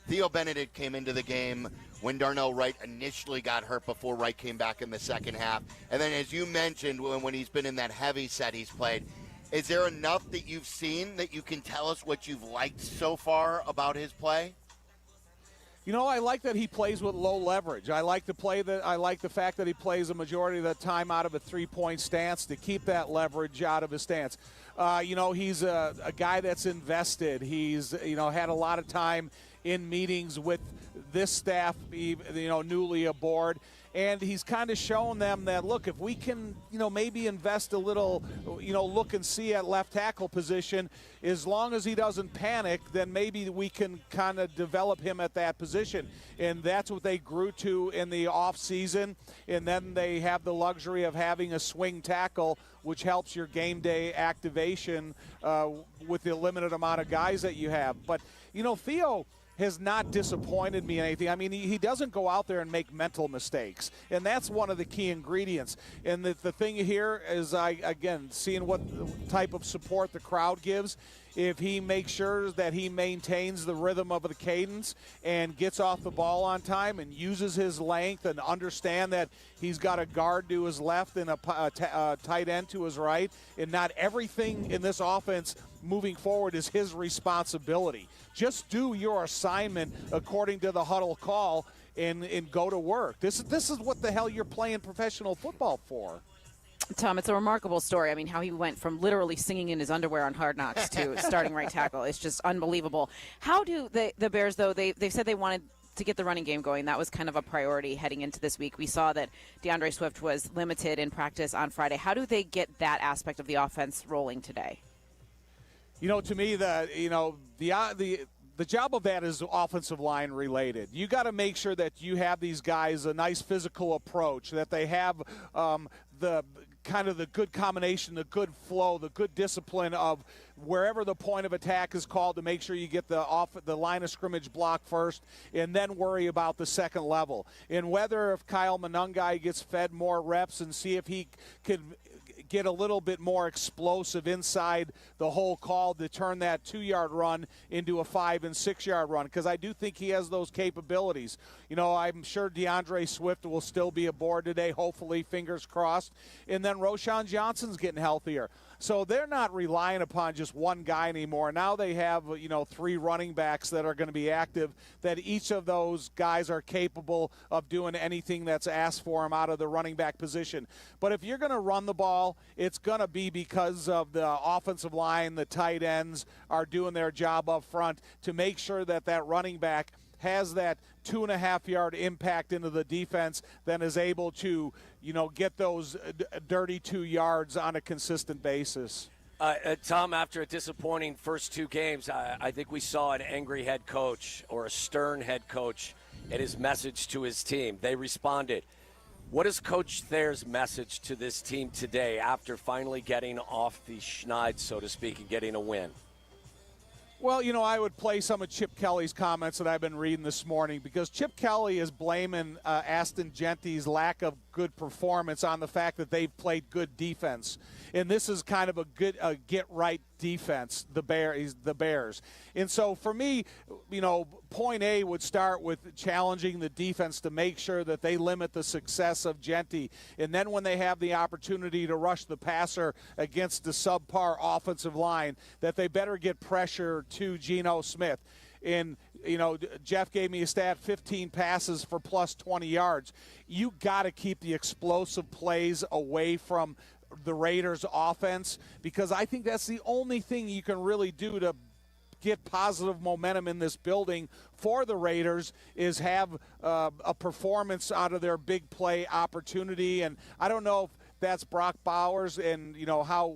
Theo Benedict came into the game when Darnell Wright initially got hurt before Wright came back in the second half. And then, as you mentioned, when he's been in that heavy set he's played, is there enough that you've seen that you can tell us what you've liked so far about his play? I like that he plays with low leverage. I like the fact that he plays a majority of the time out of a three-point stance to keep that leverage out of his stance. He's a guy that's invested. He's had a lot of time in meetings with this staff, newly aboard. And he's kind of shown them that, look, if we can, maybe invest a little, look and see at left tackle position, as long as he doesn't panic, then maybe we can kind of develop him at that position. And that's what they grew to in the offseason. And then they have the luxury of having a swing tackle, which helps your game day activation with the limited amount of guys that you have. But, Theo has not disappointed me in anything. I mean, he doesn't go out there and make mental mistakes, and that's one of the key ingredients. And the thing here is, seeing what type of support the crowd gives. If he makes sure that he maintains the rhythm of the cadence and gets off the ball on time and uses his length and understand that he's got a guard to his left and a tight end to his right, and not everything in this offense moving forward is his responsibility. Just do your assignment according to the huddle call and go to work. This is what the hell you're playing professional football for. Tom, it's a remarkable story. I mean, how he went from literally singing in his underwear on Hard Knocks to starting right tackle. It's just unbelievable. How do the Bears, though, they said they wanted to get the running game going. That was kind of a priority heading into this week. We saw that DeAndre Swift was limited in practice on Friday. How do they get that aspect of the offense rolling today? To me, the job of that is offensive line related. You got to make sure that you have these guys a nice physical approach, that they have the kind of the good combination, the good flow, the good discipline of wherever the point of attack is called to make sure you get the line of scrimmage block first and then worry about the second level. And whether if Kyle Monangai gets fed more reps and see if he could get a little bit more explosive inside the whole call to turn that 2-yard run into a 5- and 6-yard run, because I do think he has those capabilities. I'm sure DeAndre Swift will still be aboard today, hopefully, fingers crossed. And then Roschon Johnson's getting healthier. So they're not relying upon just one guy anymore. Now they have, 3 running backs that are going to be active, that each of those guys are capable of doing anything that's asked for them out of the running back position. But if you're going to run the ball, it's going to be because of the offensive line, the tight ends are doing their job up front to make sure that that running back has that 2.5-yard impact into the defense, then is able to, get those dirty 2 yards on a consistent basis. Tom, after a disappointing first 2 games, I think we saw an angry head coach or a stern head coach and his message to his team. They responded. What is Coach Thayer's message to this team today after finally getting off the schneid, so to speak, and getting a win? Well, I would play some of Chip Kelly's comments that I've been reading this morning, because Chip Kelly is blaming Aston Genty's lack of good performance on the fact that they've played good defense. And this is kind of a good get-right defense, the Bears. And so for me, point A would start with challenging the defense to make sure that they limit the success of Genty. And then when they have the opportunity to rush the passer against the subpar offensive line, that they better get pressure to Geno Smith. And, Jeff gave me a stat, 15 passes for plus 20 yards. You got to keep the explosive plays away from the Raiders' offense, because I think that's the only thing you can really do to get positive momentum in this building for the Raiders, is have a performance out of their big play opportunity. And I don't know if that's Brock Bowers and,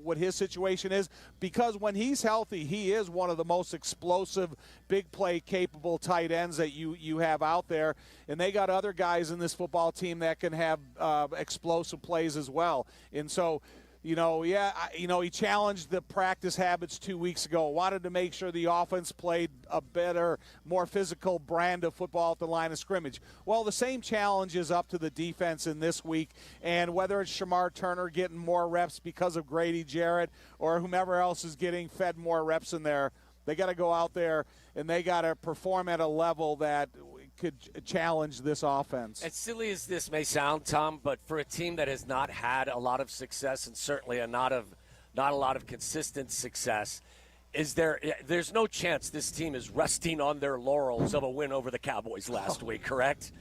what his situation is, because when he's healthy, he is one of the most explosive, big play capable tight ends that you have out there. And they got other guys in this football team that can have explosive plays as well. And so, he challenged the practice habits 2 weeks ago, wanted to make sure the offense played a better, more physical brand of football at the line of scrimmage. Well, the same challenge is up to the defense in this week, and whether it's Shamar Turner getting more reps because of Grady Jarrett or whomever else is getting fed more reps in there, they got to go out there and they got to perform at a level that could challenge this offense. As silly as this may sound, Tom, but for a team that has not had a lot of success and certainly not a lot of consistent success, There's no chance this team is resting on their laurels of a win over the Cowboys last week, correct?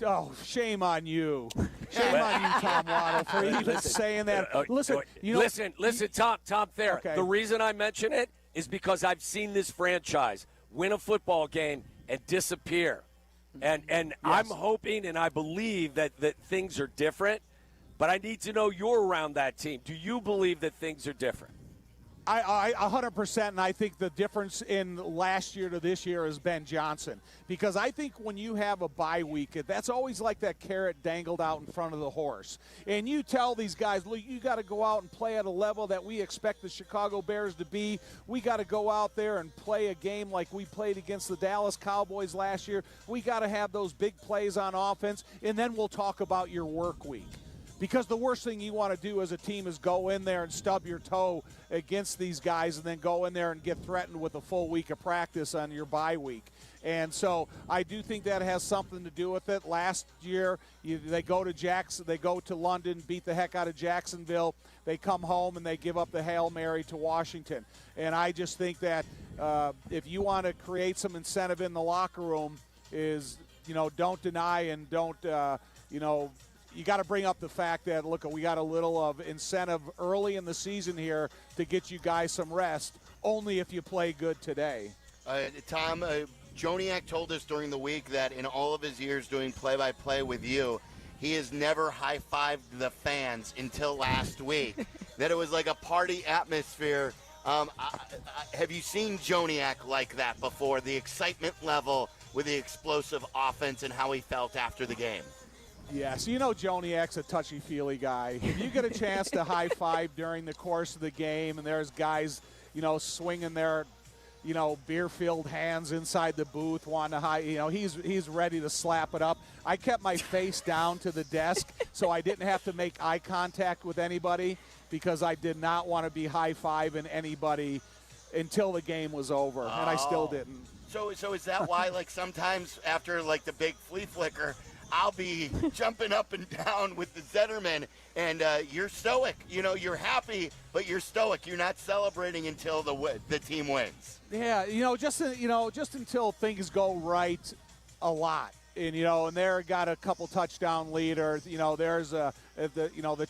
Oh, shame on you. Shame on you, Tom Waddle, for even saying that. Listen, Tom Thayer. Okay. The reason I mention it is because I've seen this franchise win a football game and disappear. And Yes. I'm hoping and I believe that things are different, but I need to know you're around that team. Do you believe that things are different? I 100%, and I think the difference in last year to this year is Ben Johnson. Because I think when you have a bye week, that's always like that carrot dangled out in front of the horse. And you tell these guys, look, you got to go out and play at a level that we expect the Chicago Bears to be. We got to go out there and play a game like we played against the Dallas Cowboys last year. We got to have those big plays on offense, and then we'll talk about your work week. Because the worst thing you want to do as a team is go in there and stub your toe against these guys and then go in there and get threatened with a full week of practice on your bye week. And so I do think that has something to do with it. Last year, they go to London, beat the heck out of Jacksonville. They come home and they give up the Hail Mary to Washington. And I just think that if you want to create some incentive in the locker room is, don't deny and don't, you got to bring up the fact that, look, we got a little of incentive early in the season here to get you guys some rest, only if you play good today. Tom, Joniak told us during the week that in all of his years doing play-by-play with you, he has never high-fived the fans until last week, that it was like a party atmosphere. Have you seen Joniak like that before, the excitement level with the explosive offense and how he felt after the game? Yeah, so Joniak's a touchy-feely guy. If you get a chance to high-five during the course of the game and there's guys, swinging their, beer-filled hands inside the booth wanting to he's ready to slap it up. I kept my face down to the desk so I didn't have to make eye contact with anybody because I did not want to be high-fiving anybody until the game was over, and I still didn't. So is that why, sometimes after, the big flea flicker, I'll be jumping up and down with the Zetterman, and you're stoic. You're happy, but you're stoic. You're not celebrating until the team wins. Yeah, just until things go right a lot. And they're got a couple touchdown lead, or there's the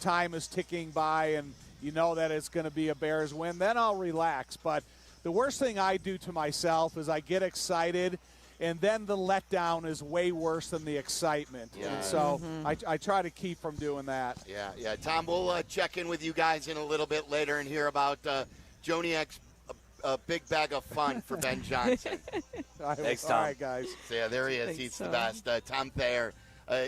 time is ticking by, and that it's going to be a Bears win. Then I'll relax. But the worst thing I do to myself is I get excited. And then the letdown is way worse than the excitement. Yeah. And so I try to keep from doing that. Yeah. Tom, we'll check in with you guys in a little bit later and hear about Joniak's big bag of fun for Ben Johnson. Thanks, Tom. All right, guys. So, yeah, there he is. He's the best. Tom Thayer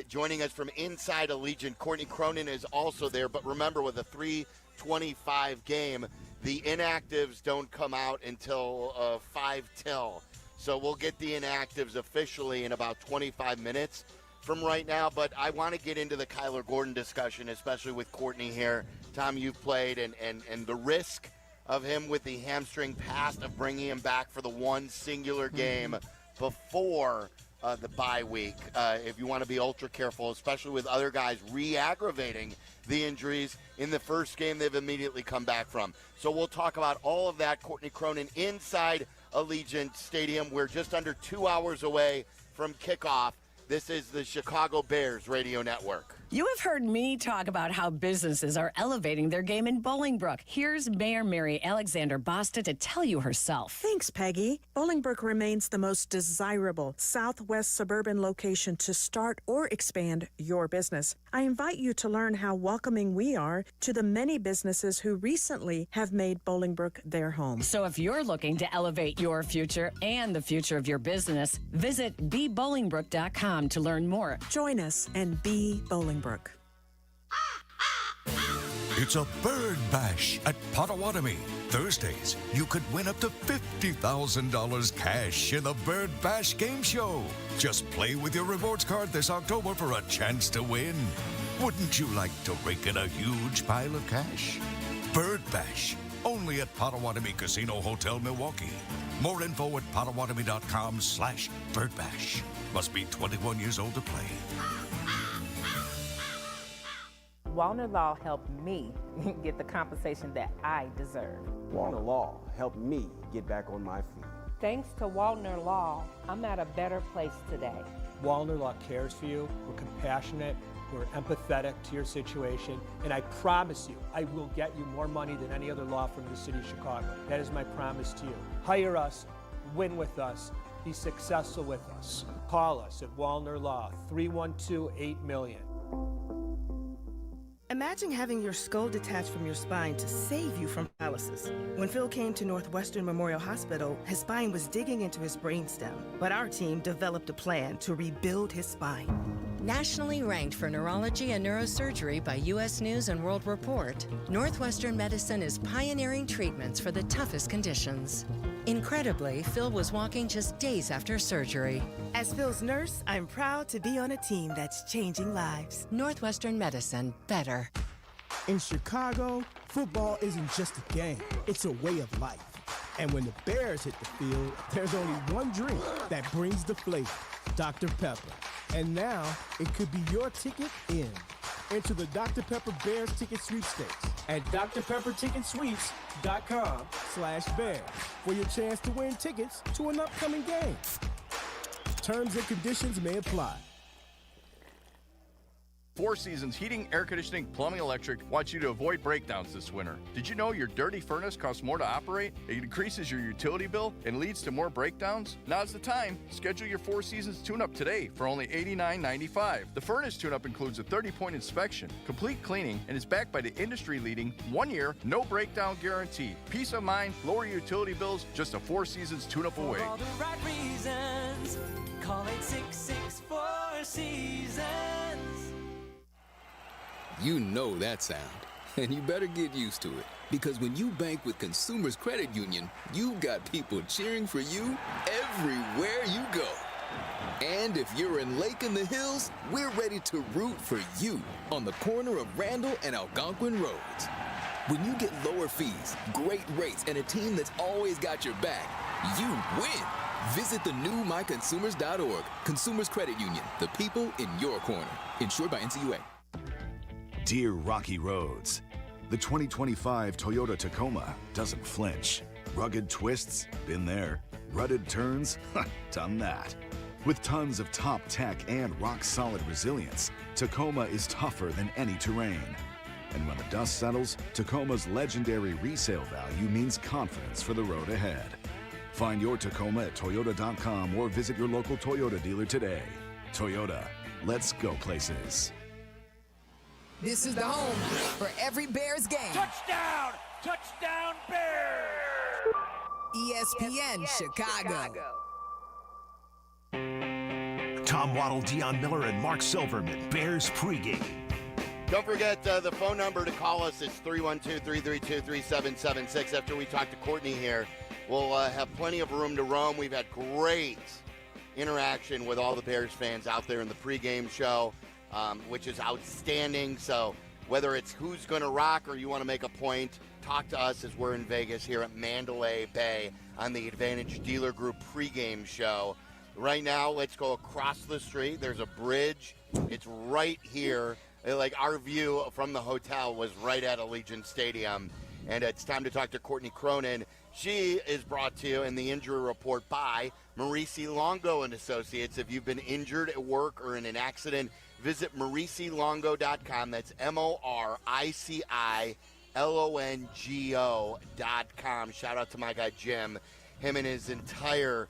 joining us from inside Allegiant. Courtney Cronin is also there. But remember, with a 3:25 game, the inactives don't come out until 5 till. So we'll get the inactives officially in about 25 minutes from right now. But I want to get into the Kyler Gordon discussion, especially with Courtney here. Tom, you've played, and the risk of him with the hamstring past of bringing him back for the one singular game before the bye week. If you want to be ultra careful, especially with other guys re-aggravating the injuries in the first game they've immediately come back from. So we'll talk about all of that. Courtney Cronin inside Allegiant Stadium. We're just under 2 hours away from kickoff. This is the Chicago Bears Radio Network. You have heard me talk about how businesses are elevating their game in Bolingbrook. Here's Mayor Mary Alexander Basta to tell you herself. Thanks, Peggy. Bolingbrook remains the most desirable southwest suburban location to start or expand your business. I invite you to learn how welcoming we are to the many businesses who recently have made Bolingbrook their home. So if you're looking to elevate your future and the future of your business, visit bebolingbrook.com to learn more. Join us and be Bolingbrook. It's a bird bash at Potawatomi. Thursdays, you could win up to $50,000 cash in the Bird Bash Game Show. Just play with your rewards card this October for a chance to win. Wouldn't you like to rake in a huge pile of cash? Bird Bash, only at Potawatomi Casino Hotel, Milwaukee. More info at potawatomi.com/birdbash. Must be 21 years old to play. Waddle Law helped me get the compensation that I deserve. Waddle Law helped me get back on my feet. Thanks to Waddle Law, I'm at a better place today. Waddle Law cares for you. We're compassionate. We're empathetic to your situation. And I promise you, I will get you more money than any other law firm in the city of Chicago. That is my promise to you. Hire us, win with us, be successful with us. Call us at Waddle Law, 312-8-million. Imagine having your skull detached from your spine to save you from paralysis. When Phil came to Northwestern Memorial Hospital, his spine was digging into his brainstem, but our team developed a plan to rebuild his spine. Nationally ranked for neurology and neurosurgery by U.S. News and World Report, Northwestern Medicine is pioneering treatments for the toughest conditions. Incredibly, Phil was walking just days after surgery. As Phil's nurse, I'm proud to be on a team that's changing lives. Northwestern Medicine, better. In Chicago, football isn't just a game, it's a way of life. And when the Bears hit the field, there's only one drink that brings the flavor, Dr. Pepper. And now, it could be your ticket in. Enter the Dr. Pepper Bears ticket sweepstakes at drpepperticketsweeps.com/Bears for your chance to win tickets to an upcoming game. Terms and conditions may apply. Four Seasons Heating, Air Conditioning, Plumbing, Electric wants you to avoid breakdowns this winter. Did you know your dirty furnace costs more to operate? It increases your utility bill and leads to more breakdowns? Now's the time. Schedule your Four Seasons tune-up today for only $89.95. The furnace tune-up includes a 30-point inspection, complete cleaning, and is backed by the industry-leading 1-year, no breakdown guarantee. Peace of mind, lower utility bills, just a Four Seasons tune-up away. For all the right reasons, call 866-4 Seasons. You know that sound, and you better get used to it. Because when you bank with Consumers Credit Union, you got people cheering for you everywhere you go. And if you're in Lake in the Hills, we're ready to root for you on the corner of Randall and Algonquin Roads. When you get lower fees, great rates, and a team that's always got your back, you win. Visit the new myconsumers.org. Consumers Credit Union, the people in your corner. Insured by NCUA. Dear rocky roads, the 2025 Toyota Tacoma doesn't flinch. Rugged twists? Been there. Rutted turns? Done that. With tons of top tech and rock-solid resilience, Tacoma is tougher than any terrain. And when the dust settles, Tacoma's legendary resale value means confidence for the road ahead. Find your Tacoma at Toyota.com or visit your local Toyota dealer today. Toyota, let's go places. This is the home for every Bears game. Touchdown! Touchdown Bears! ESPN Chicago. Tom Waddle, Dionne Miller, and Mark Silverman, Bears pregame. Don't forget the phone number to call us. It's 312-332-3776. After we talk to Courtney here, we'll have plenty of room to roam. We've had great interaction with all the Bears fans out there in the pregame show. Which is outstanding. So whether it's who's going to rock or you want to make a point, talk to us as we're in Vegas here at Mandalay Bay on the Advantage Dealer Group pregame show. Right now, let's go across the street. There's a bridge. It's right here. Like our view from the hotel was right at Allegiant Stadium. And it's time to talk to Courtney Cronin. She is brought to you in the injury report by Marisi Longo and Associates. If you've been injured at work or in an accident, visit MariciLongo.com. That's MoriciLongo.com. Shout out to my guy Jim. Him and his entire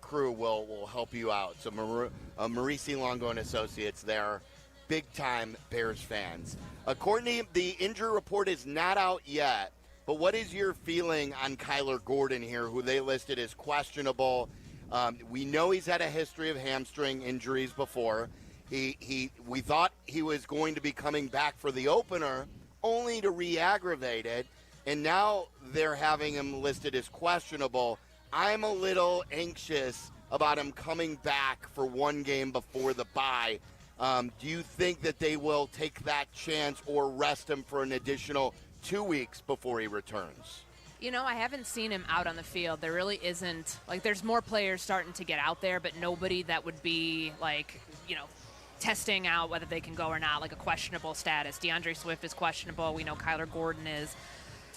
crew will help you out. So Marisi Longo and Associates, they're big-time Bears fans. Courtney, the injury report is not out yet, but what is your feeling on Kyler Gordon here, who they listed as questionable? We know he's had a history of hamstring injuries before. We thought he was going to be coming back for the opener, only to re-aggravate it, and now they're having him listed as questionable. I'm a little anxious about him coming back for one game before the bye. Do you think that they will take that chance or rest him for an additional 2 weeks before he returns? You know, I haven't seen him out on the field. There really isn't, like, there's more players starting to get out there, but nobody that would be, like, you know, testing out whether they can go or not, like a questionable status. DeAndre Swift is questionable. We know Kyler Gordon is.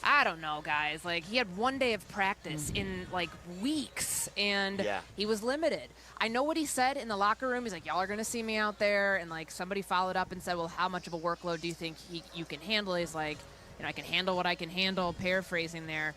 I don't know, guys. Like, he had 1 day of practice in, like, weeks, and he was limited. I know what he said in the locker room. He's like, y'all are going to see me out there. And, like, somebody followed up and said, well, how much of a workload do you think you can handle? He's like, I can handle what I can handle, paraphrasing there.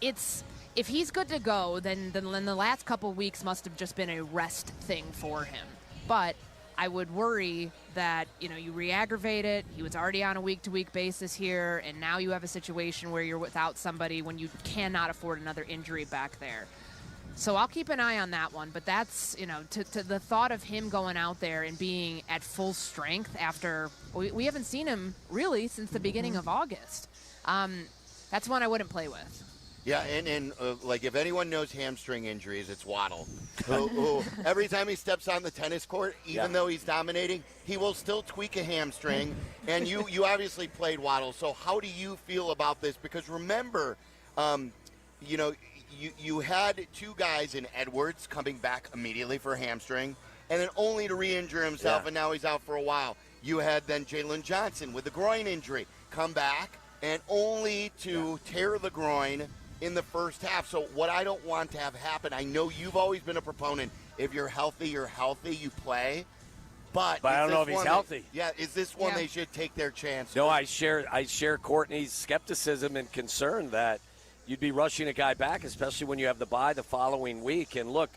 If he's good to go, then the last couple weeks must have just been a rest thing for him. But I would worry that, you re-aggravate it. He was already on a week-to-week basis here, and now you have a situation where you're without somebody when you cannot afford another injury back there. So I'll keep an eye on that one. But that's, to the thought of him going out there and being at full strength after we haven't seen him really since the beginning of August. That's one I wouldn't play with. Yeah, and like if anyone knows hamstring injuries, it's Waddle. who every time he steps on the tennis court, even though he's dominating, he will still tweak a hamstring. And you obviously played Waddle, so how do you feel about this? Because remember, you had two guys in Edwards coming back immediately for a hamstring, and then only to re-injure himself, and now he's out for a while. You had then Jalen Johnson with the groin injury come back, and only to tear the groin in the first half. So what I don't want to have happen, I know you've always been a proponent, if you're healthy, you play. But I don't know if he's healthy. Is this one they should take their chance? No, I share Courtney's skepticism and concern that you'd be rushing a guy back, especially when you have the bye the following week. And look,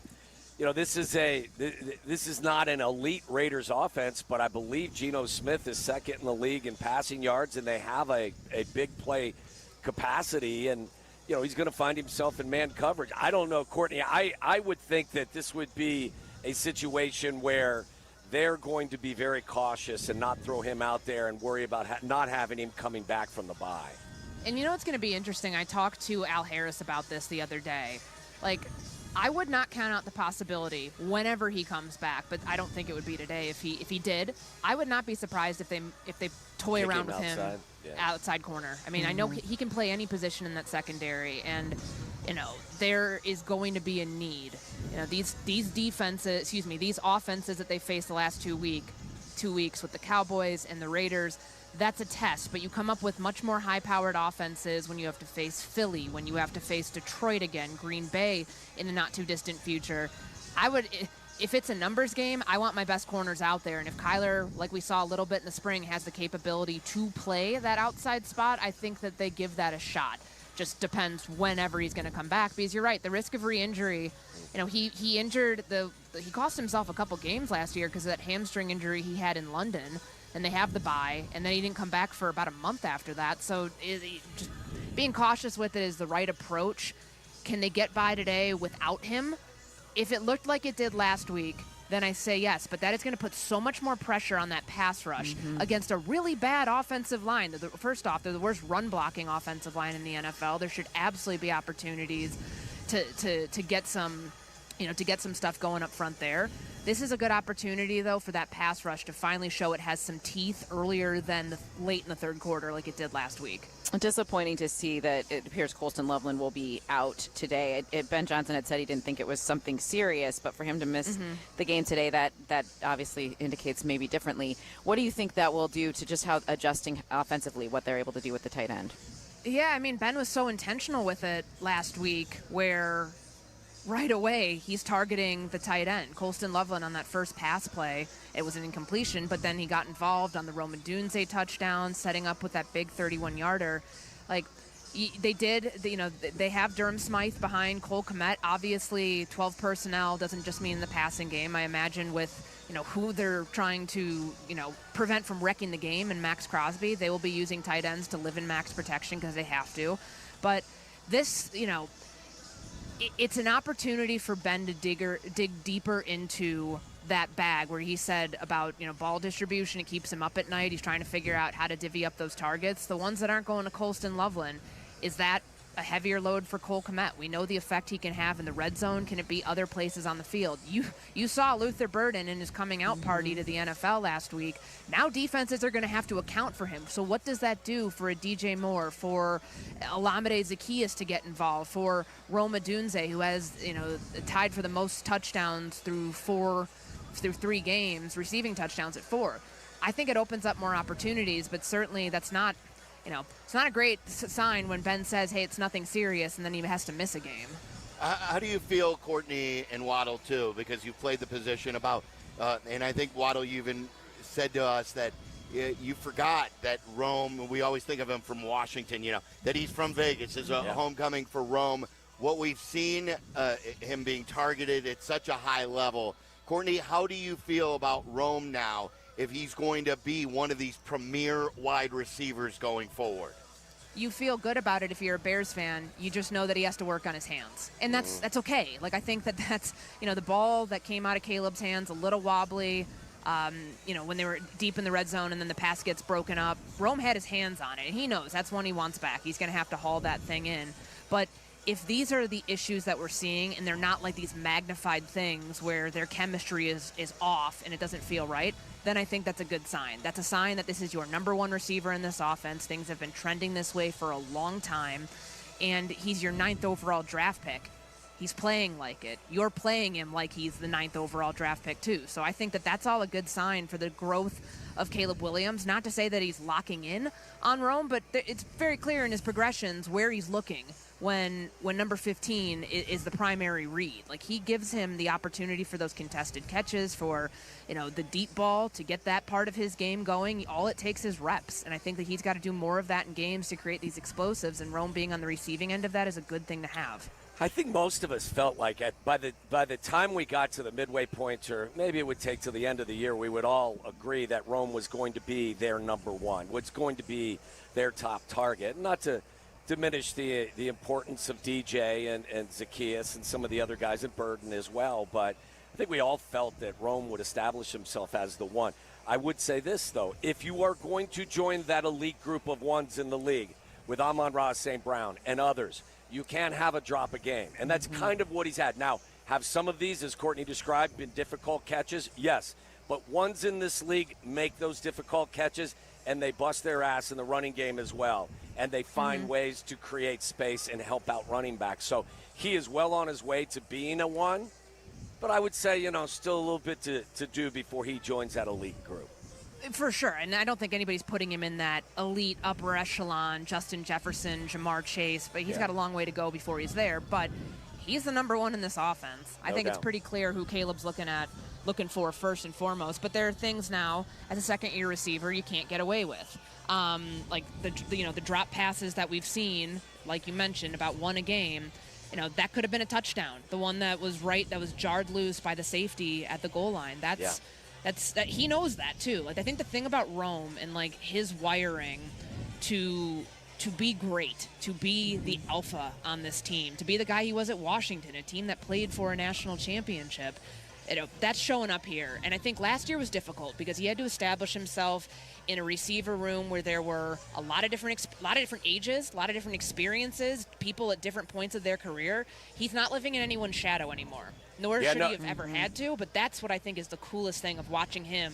this is not an elite Raiders offense, but I believe Geno Smith is second in the league in passing yards, and they have a big play capacity, and he's going to find himself in man coverage. I don't know, Courtney. I would think that this would be a situation where they're going to be very cautious and not throw him out there and worry about not having him coming back from the bye. And it's going to be interesting. I talked to Al Harris about this the other day. Like, I would not count out the possibility whenever he comes back, but I don't think it would be today. If he did, I would not be surprised if they toy around with him outside corner. I mean, I know he can play any position in that secondary, and there is going to be a need. These offenses that they faced the last 2 weeks with the Cowboys and the Raiders. That's a test, but you come up with much more high-powered offenses when you have to face Philly, when you have to face Detroit again, Green Bay in the not-too-distant future. If it's a numbers game, I want my best corners out there, and if Kyler, like we saw a little bit in the spring, has the capability to play that outside spot, I think that they give that a shot. Just depends whenever he's going to come back, because you're right, the risk of re-injury, he cost himself a couple games last year because of that hamstring injury he had in London. And they have the bye, and then he didn't come back for about a month after that. So just being cautious with it is the right approach. Can they get by today without him? If it looked like it did last week, then I say yes. But that is going to put so much more pressure on that pass rush against a really bad offensive line. First off, they're the worst run-blocking offensive line in the NFL. There should absolutely be opportunities to get some, to get some stuff going up front there. This is a good opportunity, though, for that pass rush to finally show it has some teeth earlier than late in the third quarter like it did last week. Disappointing to see that it appears Colston Loveland will be out today. Ben Johnson had said he didn't think it was something serious, but for him to miss the game today, that obviously indicates maybe differently. What do you think that will do to just how adjusting offensively, what they're able to do with the tight end? Yeah, I mean, Ben was so intentional with it last week where right away he's targeting the tight end. Colston Loveland on that first pass play, it was an incompletion, but then he got involved on the Rome Odunze touchdown, setting up with that big 31-yarder. Like, they have Durham Smythe behind Cole Kmet. Obviously, 12 personnel doesn't just mean the passing game. I imagine with, who they're trying to, prevent from wrecking the game and Max Crosby, they will be using tight ends to live in max protection because they have to. But this, it's an opportunity for Ben to dig deeper into that bag where he said about, ball distribution, it keeps him up at night. He's trying to figure out how to divvy up those targets. The ones that aren't going to Colston Loveland, is that a heavier load for Cole Kmet? We know the effect he can have in the red zone. Can it be other places on the field? You saw Luther Burden in his coming out party to the NFL last week. Now defenses are going to have to account for him. So what does that do for a DJ Moore, for Olamide Zaccheaus to get involved, for Rome Odunze, who has, tied for the most touchdowns through four through 3 games, receiving touchdowns at 4. I think it opens up more opportunities, but certainly that's not, it's not a great sign when Ben says, hey, it's nothing serious, and then he has to miss a game. How do you feel, Courtney and Waddle, too? Because you've played the position about, and I think, Waddle, you even said to us that you forgot that Rome, we always think of him from Washington, that he's from Vegas, is a homecoming for Rome. What we've seen, him being targeted at such a high level. Courtney, how do you feel about Rome now if he's going to be one of these premier wide receivers going forward? You feel good about it if you're a Bears fan. You just know that he has to work on his hands. And that's okay. Like, I think that's, the ball that came out of Caleb's hands, a little wobbly, when they were deep in the red zone and then the pass gets broken up. Rome had his hands on it, and he knows that's one he wants back. He's going to have to haul that thing in. But if these are the issues that we're seeing and they're not like these magnified things where their chemistry is off and it doesn't feel right, then I think that's a good sign. That's a sign that this is your number 1 receiver in this offense. Things have been trending this way for a long time, and he's your 9th overall draft pick. He's playing like it. You're playing him like he's the 9th overall draft pick, too. So I think that that's all a good sign for the growth of Caleb Williams. Not to say that he's locking in on Rome, but it's very clear in his progressions where he's looking when number 15 is the primary read. Like, he gives him the opportunity for those contested catches, for, the deep ball, to get that part of his game going. All it takes is reps, and I think that he's got to do more of that in games to create these explosives, and Rome being on the receiving end of that is a good thing to have. I think most of us felt like by the time we got to the midway point, or maybe it would take to the end of the year, we would all agree that Rome was going to be their number 1, was going to be their top target. Not to diminish the importance of DJ and Zacchaeus and some of the other guys, and Burden as well, but I think we all felt that Rome would establish himself as the 1. I would say this, though. If you are going to join that elite group of 1s in the league with Amon-Ra St. Brown and others, you can't have a drop a game, and that's kind of what he's had. Now, have some of these, as Courtney described, been difficult catches? Yes, but 1s in this league make those difficult catches, and they bust their ass in the running game as well, and they find ways to create space and help out running backs. So he is well on his way to being a 1, but I would say, still a little bit to do before he joins that elite group. For sure, and I don't think anybody's putting him in that elite upper echelon, Justin Jefferson, Jamar Chase, but he's got a long way to go before he's there. But he's the number 1 in this offense. I think it's pretty clear who Caleb's looking for first and foremost. But there are things now, as a second-year receiver, you can't get away with. Like the drop passes that we've seen, like you mentioned, about 1 a game. That could have been a touchdown. The one that was jarred loose by the safety at the goal line. That he knows that too. Like, I think the thing about Rome and like his wiring to be great, to be the alpha on this team, to be the guy he was at Washington, a team that played for a national championship, that's showing up here. And I think last year was difficult because he had to establish himself in a receiver room where there were a lot of different ages, a lot of different experiences, people at different points of their career. He's not living in anyone's shadow anymore. Nor should he have ever had to, but that's what I think is the coolest thing of watching him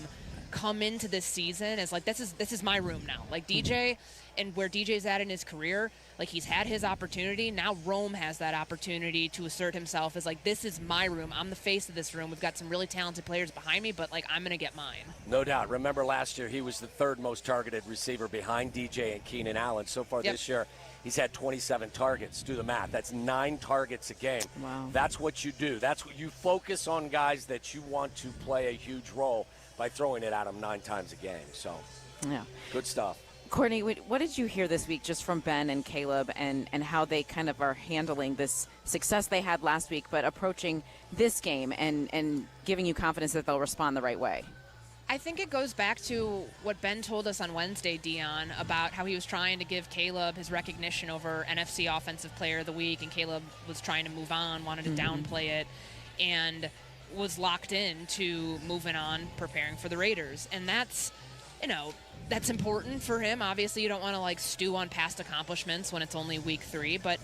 come into this season, is like, this is my room now. Like, DJ and where DJ's at in his career, like, he's had his opportunity. Now Rome has that opportunity to assert himself as like, this is my room. I'm the face of this room. We've got some really talented players behind me, but like, I'm going to get mine. No doubt. Remember last year he was the 3rd most targeted receiver behind DJ and Keenan Allen. So far this year, he's had 27 targets. Do the math. That's 9 targets a game. Wow. That's what you do. That's what you focus on, guys that you want to play a huge role by throwing it at them 9 times a game. So, good stuff. Courtney, what did you hear this week just from Ben and Caleb and how they kind of are handling this success they had last week, but approaching this game and giving you confidence that they'll respond the right way? I think it goes back to what Ben told us on Wednesday, Dionne, about how he was trying to give Caleb his recognition over NFC Offensive Player of the Week, and Caleb was trying to move on, wanted to downplay it, and was locked in to moving on, preparing for the Raiders. And that's important for him. Obviously, you don't want to like stew on past accomplishments when it's only week 3, but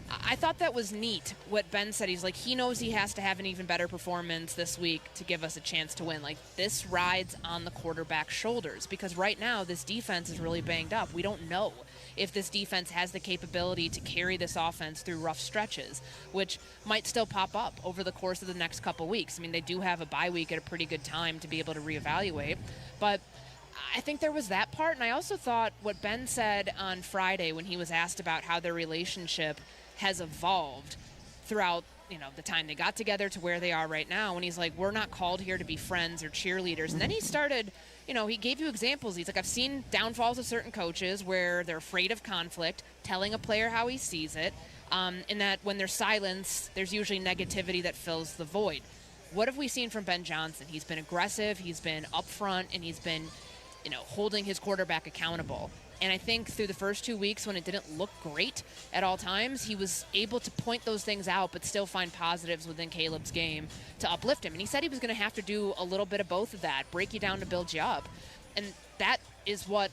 I thought that was neat what Ben said. He's like, he knows he has to have an even better performance this week to give us a chance to win. Like, this rides on the quarterback's shoulders because right now this defense is really banged up. We don't know if this defense has the capability to carry this offense through rough stretches, which might still pop up over the course of the next couple weeks. I mean, they do have a bye week at a pretty good time to be able to reevaluate, but I think there was that part. And I also thought what Ben said on Friday when he was asked about how their relationship has evolved throughout, the time they got together to where they are right now. And he's like, we're not called here to be friends or cheerleaders. And then he started, he gave you examples. He's like, I've seen downfalls of certain coaches where they're afraid of conflict, telling a player how he sees it, and that when there's silence, there's usually negativity that fills the void. What have we seen from Ben Johnson? He's been aggressive, he's been upfront, and he's been, holding his quarterback accountable. And I think through the first 2 weeks when it didn't look great at all times, he was able to point those things out but still find positives within Caleb's game to uplift him. And he said he was going to have to do a little bit of both of that, break you down to build you up. And that is what,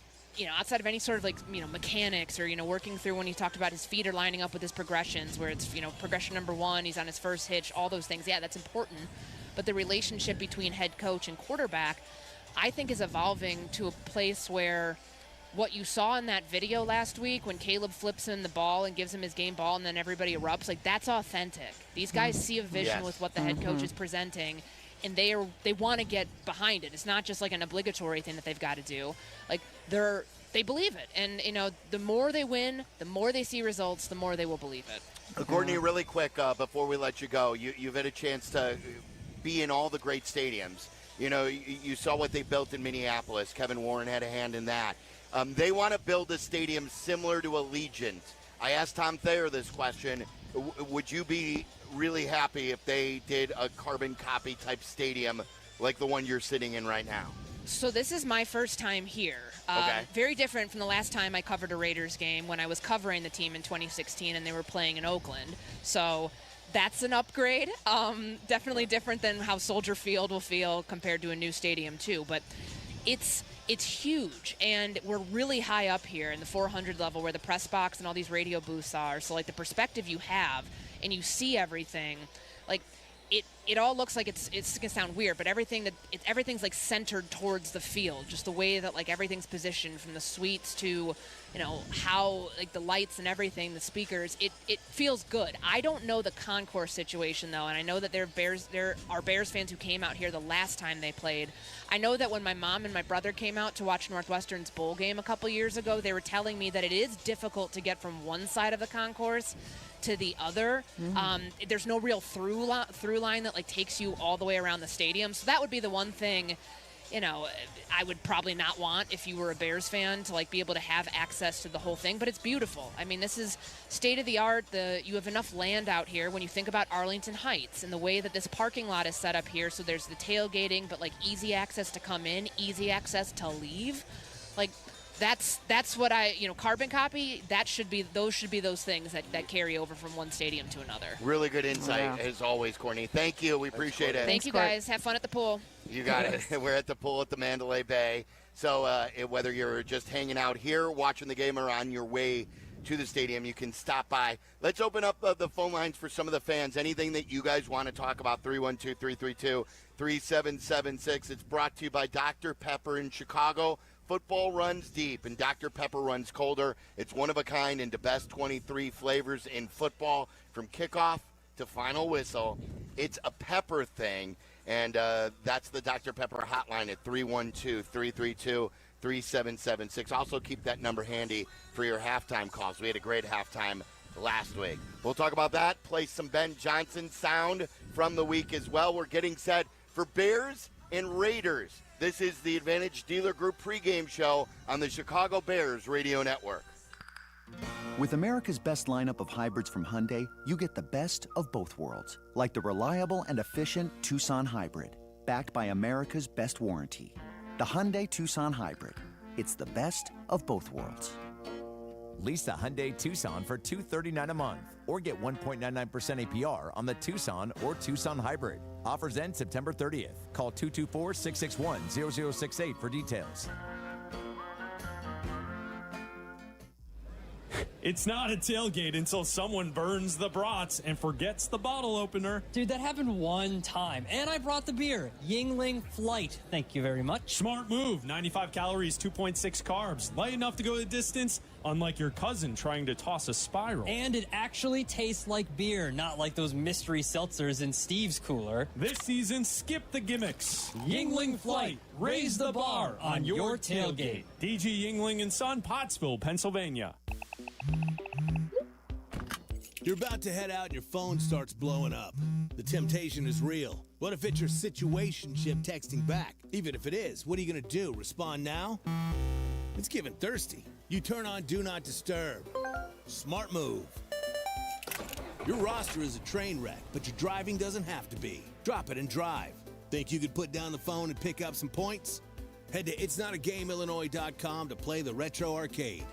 outside of any sort of mechanics or, working through when he talked about his feet are lining up with his progressions where it's, progression number 1, he's on his first hitch, all those things. Yeah, that's important. But the relationship between head coach and quarterback, I think, is evolving to a place where what you saw in that video last week when Caleb flips him the ball and gives him his game ball and then everybody erupts, that's authentic. These guys see a vision with what the head coach is presenting, and they want to get behind it. It's not just like an obligatory thing that they've got to do. They believe it. And, the more they win, the more they see results, the more they will believe it. Courtney, really quick before we let you go, you've had a chance to be in all the great stadiums. You saw what they built in Minneapolis. Kevin Warren had a hand in that. They want to build a stadium similar to Allegiant. I asked Tom Thayer this question. Would you be really happy if they did a carbon copy type stadium like the one you're sitting in right now? So this is my first time here. Okay. Very different from the last time I covered a Raiders game when I was covering the team in 2016 and they were playing in Oakland. So that's an upgrade. Definitely different than how Soldier Field will feel compared to a new stadium too. But it's huge, and we're really high up here in the 400 level where the press box and all these radio booths are. So, the perspective you have and you see everything, it all looks like it's going to sound weird, but everything's centered towards the field. Just the way that everything's positioned from the suites to, how the lights and everything, the speakers, it feels good. I don't know the concourse situation though, and I know that there are Bears fans who came out here the last time they played. I know that when my mom and my brother came out to watch Northwestern's bowl game a couple years ago, they were telling me that it is difficult to get from one side of the concourse to the other. There's no real through line that takes you all the way around the stadium. So that would be the one thing, I would probably not want if you were a Bears fan to be able to have access to the whole thing. But it's beautiful. I mean, this is state of the art. You have enough land out here when you think about Arlington Heights and the way that this parking lot is set up here. So there's the tailgating, but easy access to come in, easy access to leave. That's what carbon copy, those should be those things that carry over from one stadium to another. Really good insight as always, Courtney. Thank you. We appreciate it. Thank you, guys. Have fun at the pool. You got it. We're at the pool at the Mandalay Bay. So whether you're just hanging out here, watching the game, or on your way to the stadium, you can stop by. Let's open up the phone lines for some of the fans. Anything that you guys want to talk about, 312-332-3776. It's brought to you by Dr. Pepper in Chicago. Football runs deep, and Dr. Pepper runs colder. It's one of a kind and the best 23 flavors in football, from kickoff to final whistle. It's a pepper thing, and that's the Dr. Pepper hotline at 312-332-3776. Also keep that number handy for your halftime calls. We had a great halftime last week. We'll talk about that, play some Ben Johnson sound from the week as well. We're getting set for Bears and Raiders. This is the Advantage Dealer Group pregame show on the Chicago Bears radio network. With America's best lineup of hybrids from Hyundai, you get the best of both worlds, like the reliable and efficient Tucson Hybrid, backed by America's best warranty. The Hyundai Tucson Hybrid. It's the best of both worlds. Lease the Hyundai Tucson for $239 a month, or get 1.99% APR on the Tucson or Tucson Hybrid. Offers end September 30th. Call 224-661-0068 for details. It's not a tailgate until someone burns the brats and forgets the bottle opener. Dude, that happened one time. And I brought the beer. Yingling Flight. Thank you very much. Smart move. 95 calories, 2.6 carbs. Light enough to go the distance, unlike your cousin trying to toss a spiral. And it actually tastes like beer, not like those mystery seltzers in Steve's cooler. This season, skip the gimmicks. Yingling Flight. Raise the bar on your tailgate. DG Yingling and Son, Pottsville, Pennsylvania. You're about to head out and your phone starts blowing up. The temptation is real. What if it's your situationship texting back? Even if it is, what are you going to do? Respond now? It's getting thirsty. You turn on Do Not Disturb. Smart move. Your roster is a train wreck, but your driving doesn't have to be. Drop it and drive. Think you could put down the phone and pick up some points? Head to itsnotagameillinois.com to play the retro arcade.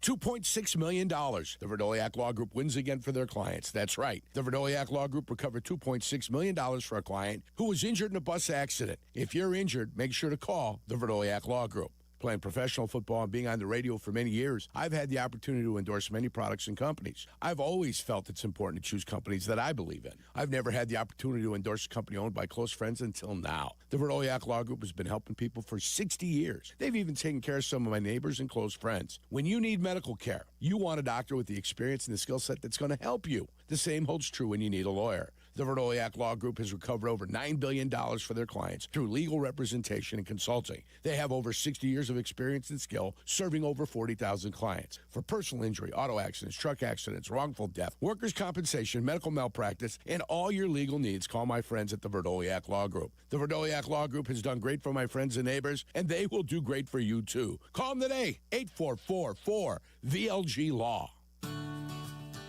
$2.6 million. The Verdoliak Law Group wins again for their clients. That's right. The Verdoliak Law Group recovered $2.6 million for a client who was injured in a bus accident. If you're injured, make sure to call the Verdoliak Law Group. Playing professional football and being on the radio for many years, I've had the opportunity to endorse many products and companies. I've always felt it's important to choose companies that I believe in. I've never had the opportunity to endorse a company owned by close friends until now. The Verdoliak Law Group has been helping people for 60 years. They've even taken care of some of my neighbors and close friends. When you need medical care, you want a doctor with the experience and the skill set that's going to help you. The same holds true when you need a lawyer. The Verdoliak Law Group has recovered over $9 billion for their clients through legal representation and consulting. They have over 60 years of experience and skill serving over 40,000 clients. For personal injury, auto accidents, truck accidents, wrongful death, workers' compensation, medical malpractice, and all your legal needs, call my friends at the Verdoliak Law Group. The Verdoliak Law Group has done great for my friends and neighbors, and they will do great for you, too. Call them today, 844-4VLG-LAW.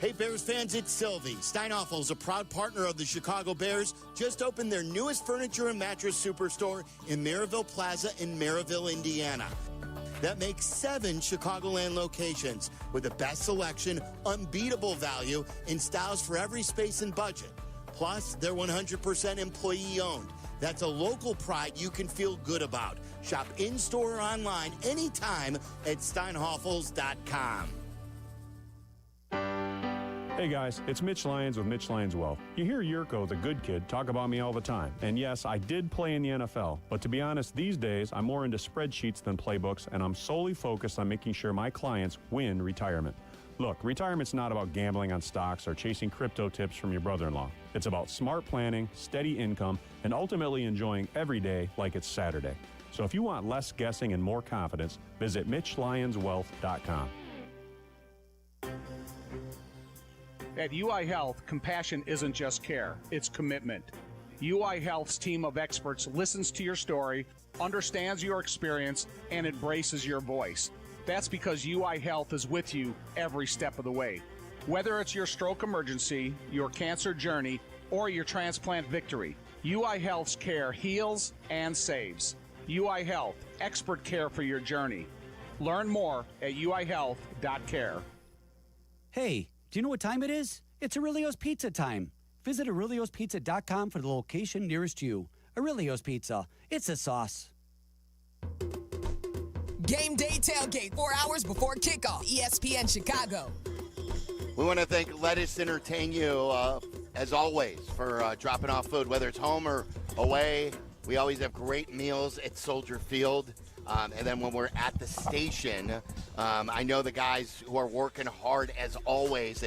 Hey, Bears fans, it's Silvy. Steinhoffel's a proud partner of the Chicago Bears. Just opened their newest furniture and mattress superstore in Maryville Plaza in Maryville, Indiana. That makes 7 Chicagoland locations with the best selection, unbeatable value, and styles for every space and budget. Plus, they're 100% employee-owned. That's a local pride you can feel good about. Shop in-store or online anytime at steinhoffels.com. Hey guys, it's Mitch Lyons with Mitch Lyons Wealth. You hear Yurko, the good kid, talk about me all the time. And yes, I did play in the NFL. But to be honest, these days, I'm more into spreadsheets than playbooks, and I'm solely focused on making sure my clients win retirement. Look, retirement's not about gambling on stocks or chasing crypto tips from your brother-in-law. It's about smart planning, steady income, and ultimately enjoying every day like it's Saturday. So if you want less guessing and more confidence, visit MitchLyonsWealth.com. At UI Health, compassion isn't just care, it's commitment. UI Health's team of experts listens to your story, understands your experience, and embraces your voice. That's because UI Health is with you every step of the way. Whether it's your stroke emergency, your cancer journey, or your transplant victory, UI Health's care heals and saves. UI Health, expert care for your journey. Learn more at uihealth.care. Hey, do you know what time it is? It's Aurelio's Pizza time. Visit Aurelio'sPizza.com for the location nearest you. Aurelio's Pizza. It's a sauce. Game day tailgate 4 hours before kickoff. ESPN Chicago. We want to thank Lettuce Entertain You, as always, for dropping off food, whether it's home or away. We always have great meals at Soldier Field. And then when we're at the station, I know the guys who are working hard, as always,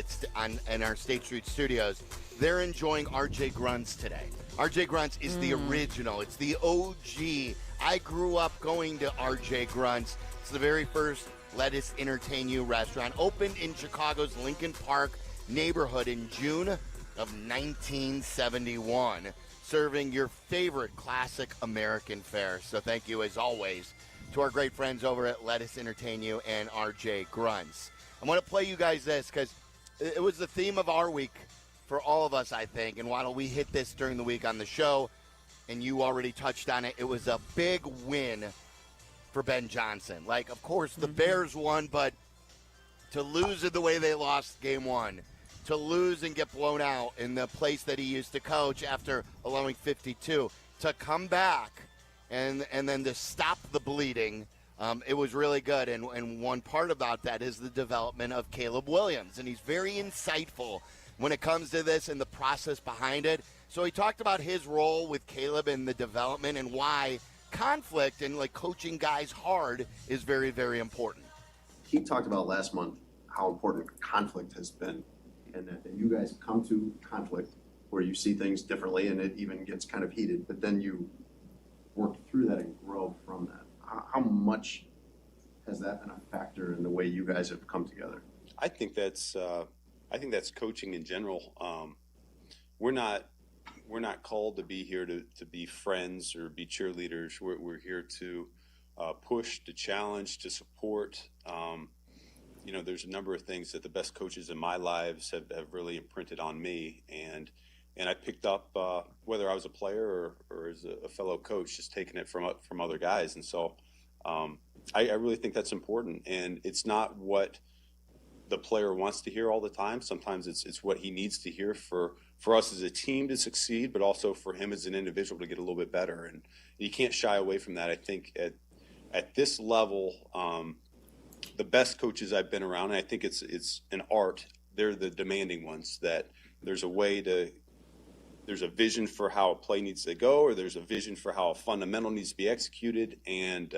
in our State Street studios, they're enjoying RJ Grunts today. RJ Grunts is the original. It's the OG. I grew up going to RJ Grunts. It's the very first Lettuce Entertain You restaurant. Opened in Chicago's Lincoln Park neighborhood in June of 1971. Serving your favorite classic American fare. So thank you, as always, to our great friends over at Lettuce Entertain You and RJ Grunts. I want to play you guys this because it was the theme of our week for all of us, I think. And Waddle, we hit this during the week on the show, and you already touched on it. It was a big win for Ben Johnson. Like, of course, the Bears won, but to lose it the way they lost game one, to lose and get blown out in the place that he used to coach after allowing 52, to come back and then to stop the bleeding It was really good, and one part about that is the development of Caleb Williams, and he's very insightful when it comes to this and the process behind it. So he talked about his role with Caleb in the development and why conflict and like coaching guys hard is very, very important. He talked about last month how important conflict has been, and that you guys come to conflict where you see things differently and it even gets kind of heated, but then you work through that and grow from that. How much has that been a factor in the way you guys have come together? I think that's coaching in general. We're not called to be here to be friends or be cheerleaders. We're here to push, to challenge, to support. There's a number of things that the best coaches in my lives have really imprinted on me, and I picked up whether I was a player or as a fellow coach, just taking it from other guys. And so I really think that's important. And it's not what the player wants to hear all the time. Sometimes it's what he needs to hear for us as a team to succeed, but also for him as an individual to get a little bit better. And you can't shy away from that. I think at this level, the best coaches I've been around, and I think it's an art, they're the demanding ones, that there's a vision for how a play needs to go, or there's a vision for how a fundamental needs to be executed, and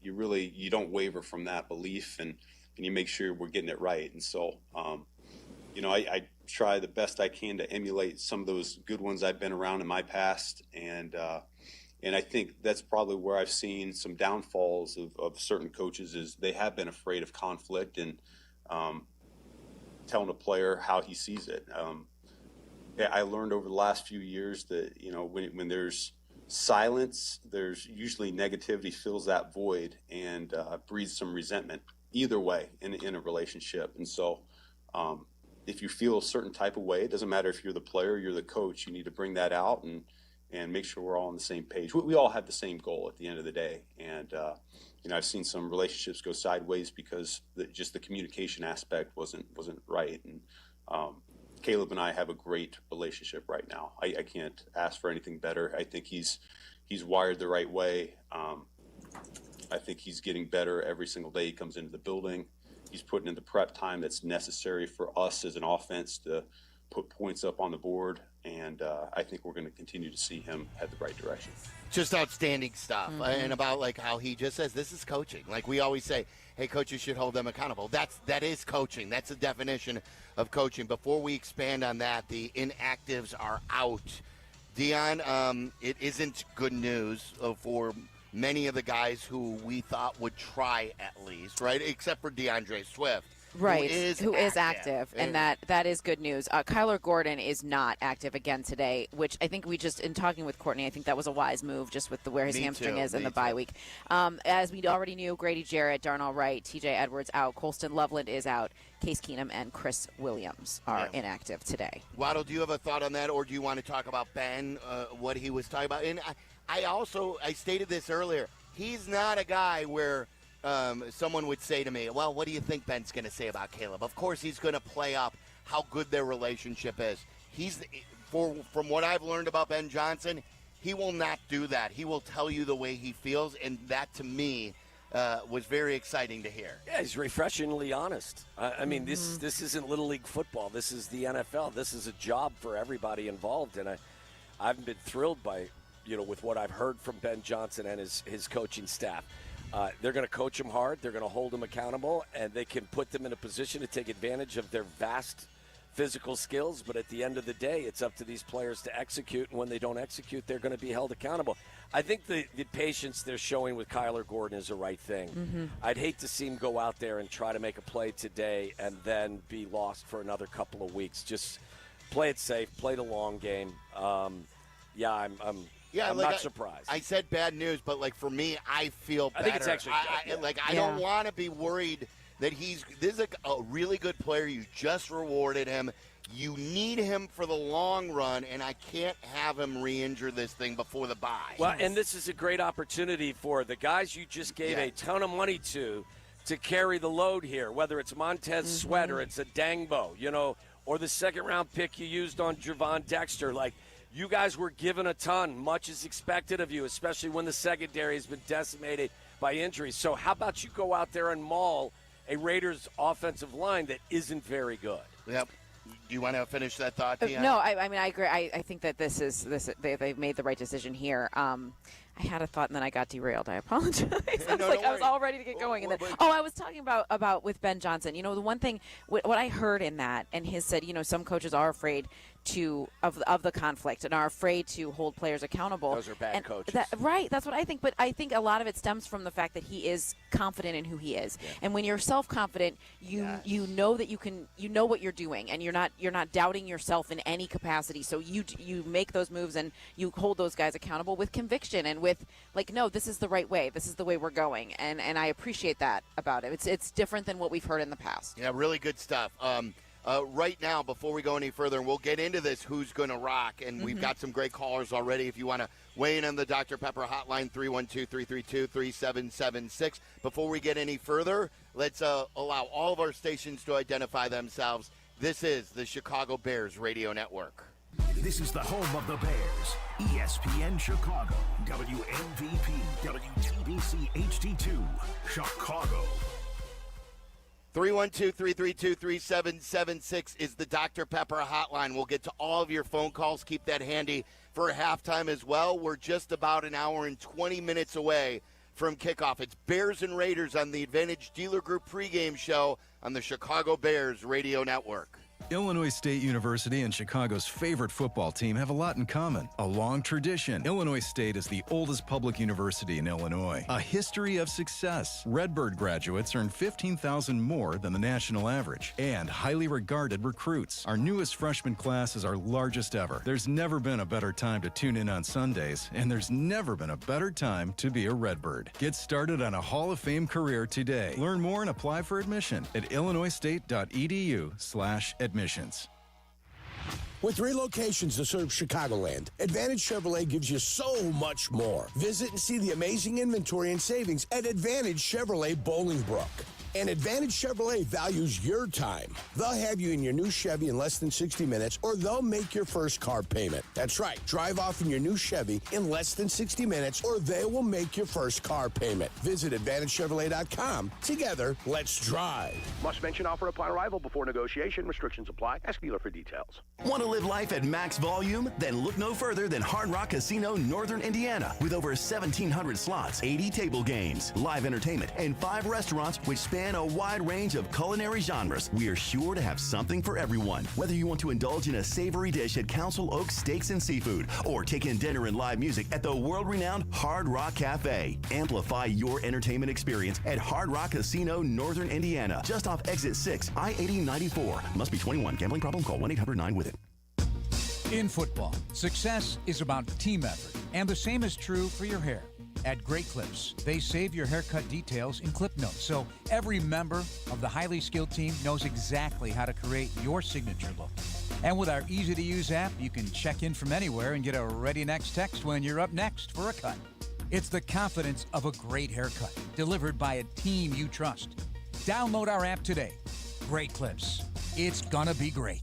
you don't waver from that belief, and you make sure we're getting it right. And so, I try the best I can to emulate some of those good ones I've been around in my past, and I think that's probably where I've seen some downfalls of certain coaches is they have been afraid of conflict and telling a player how he sees it. I learned over the last few years that, when there's silence, there's usually negativity fills that void and breeds some resentment either way in a relationship. And so if you feel a certain type of way, it doesn't matter if you're the player or you're the coach, you need to bring that out and make sure we're all on the same page. We all have the same goal at the end of the day. And, I've seen some relationships go sideways because just the communication aspect wasn't right. And Caleb and I have a great relationship right now. I can't ask for anything better. I think he's wired the right way. I think he's getting better every single day he comes into the building. He's putting in the prep time that's necessary for us as an offense to put points up on the board, and I think we're going to continue to see him head the right direction. Just outstanding stuff. And about like how he just says this is coaching. Like we always say, hey, coaches should hold them accountable. That is coaching. That's the definition of coaching. Before we expand on that, the inactives are out. Dionne, it isn't good news for many of the guys who we thought would try at least, right? Except for DeAndre Swift. Right, who is active, and that is good news. Kyler Gordon is not active again today, which I think in talking with Courtney, I think that was a wise move just with where his hamstring is in the bye week. As we already knew, Grady Jarrett, Darnell Wright, TJ Edwards out, Colston Loveland is out, Case Keenum and Chris Williams are inactive today. Waddle, do you have a thought on that, or do you want to talk about Ben, what he was talking about? And I stated this earlier, he's not a guy where someone would say to me, well, what do you think Ben's going to say about Caleb? Of course he's going to play up how good their relationship is. From what I've learned about Ben Johnson, he will not do that. He will tell you the way he feels, and that to me was very exciting to hear. Yeah, he's refreshingly honest. I mean, this isn't Little League football. This is the NFL. This is a job for everybody involved, and I've been thrilled by, with what I've heard from Ben Johnson and his coaching staff. They're going to coach them hard. They're going to hold them accountable, and they can put them in a position to take advantage of their vast physical skills. But at the end of the day, it's up to these players to execute, and when they don't execute, they're going to be held accountable. I think the patience they're showing with Kyler Gordon is the right thing. I'd hate to see him go out there and try to make a play today and then be lost for another couple of weeks. Just play it safe, play the long game. I'm not surprised. I said bad news, but for me, I feel better. I think it's actually good. I don't want to be worried that this is a really good player. You just rewarded him. You need him for the long run, and I can't have him re-injure this thing before the bye. Well, and this is a great opportunity for the guys you just gave a ton of money to carry the load here, whether it's Montez Sweat or it's a Dangbo, or the second-round pick you used on Javon Dexter. You guys were given a ton. Much is expected of you, especially when the secondary has been decimated by injuries. So how about you go out there and maul a Raiders offensive line that isn't very good? Yep. Do you want to finish that thought, Dionne? No, I mean, I agree. I think that they've made the right decision here. I had a thought and then I got derailed. I apologize. I was all ready to get going. And then, I was talking about with Ben Johnson. You know, the one thing, what I heard in that, and his said, you know, some coaches are afraid of the conflict and are afraid to hold players accountable. Those are bad coaches. Right, that's what I think. But I think a lot of it stems from the fact that he is confident in who he is. Yeah. And when you're self-confident, you know that you know what you're doing, and you're not doubting yourself in any capacity. So you make those moves and you hold those guys accountable with conviction and with no, this is the right way. This is the way we're going. And I appreciate that about it. It's different than what we've heard in the past. Yeah, really good stuff. Right now, before we go any further, and we'll get into this who's going to rock, and we've got some great callers already. If you want to weigh in on the Dr. Pepper hotline, 312-332-3776. Before we get any further, let's allow all of our stations to identify themselves. This is the Chicago Bears Radio Network. This is the home of the Bears. ESPN Chicago, WMVP, WTBC HD2, Chicago. 312-332-3776 is the Dr. Pepper hotline. We'll get to all of your phone calls. Keep that handy for halftime as well. We're just about an hour and 20 minutes away from kickoff. It's Bears and Raiders on the Advantage Dealer Group pregame show on the Chicago Bears Radio Network. Illinois State University and Chicago's favorite football team have a lot in common. A long tradition. Illinois State is the oldest public university in Illinois. A history of success. Redbird graduates earn $15,000 more than the national average. And highly regarded recruits. Our newest freshman class is our largest ever. There's never been a better time to tune in on Sundays, and there's never been a better time to be a Redbird. Get started on a Hall of Fame career today. Learn more and apply for admission at illinoisstate.edu/admissions. With 3 locations to serve Chicagoland, Advantage Chevrolet gives you so much more. Visit and see the amazing inventory and savings at Advantage Chevrolet Bolingbrook. And Advantage Chevrolet values your time. They'll have you in your new Chevy in less than 60 minutes, or they'll make your first car payment. That's right. Drive off in your new Chevy in less than 60 minutes, or they will make your first car payment. Visit AdvantageChevrolet.com. Together, let's drive. Must mention offer upon arrival before negotiation. Restrictions apply. Ask dealer for details. Want to live life at max volume? Then look no further than Hard Rock Casino, Northern Indiana. With over 1,700 slots, 80 table games, live entertainment, and 5 restaurants which span a wide range of culinary genres, we are sure to have something for everyone. Whether you want to indulge in a savory dish at Council Oak Steaks and Seafood, or take in dinner and live music at the world-renowned Hard Rock Cafe, amplify your entertainment experience at Hard Rock Casino, Northern Indiana, just off Exit 6, I-8094. Must be 21. Gambling problem? Call 1-800-9-WITH-IT. In football, success is about team effort, and the same is true for your hair. At Great Clips, they save your haircut details in clip notes, so every member of the highly skilled team knows exactly how to create your signature look. And with our easy-to-use app, you can check in from anywhere and get a ready next text when you're up next for a cut. It's the confidence of a great haircut, delivered by a team you trust. Download our app today. Great Clips. It's gonna be great.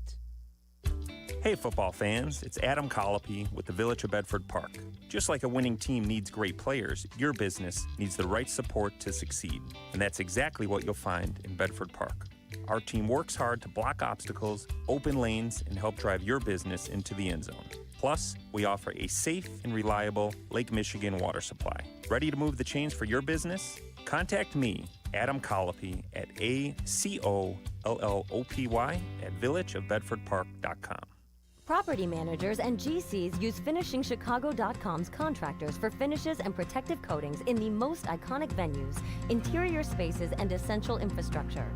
Hey football fans, it's Adam Colopy with the Village of Bedford Park. Just like a winning team needs great players, your business needs the right support to succeed. And that's exactly what you'll find in Bedford Park. Our team works hard to block obstacles, open lanes, and help drive your business into the end zone. Plus, we offer a safe and reliable Lake Michigan water supply. Ready to move the chains for your business? Contact me, Adam Colopy, at ACOLLOPY at villageofbedfordpark.com. Property managers and GCs use FinishingChicago.com's contractors for finishes and protective coatings in the most iconic venues, interior spaces, and essential infrastructure.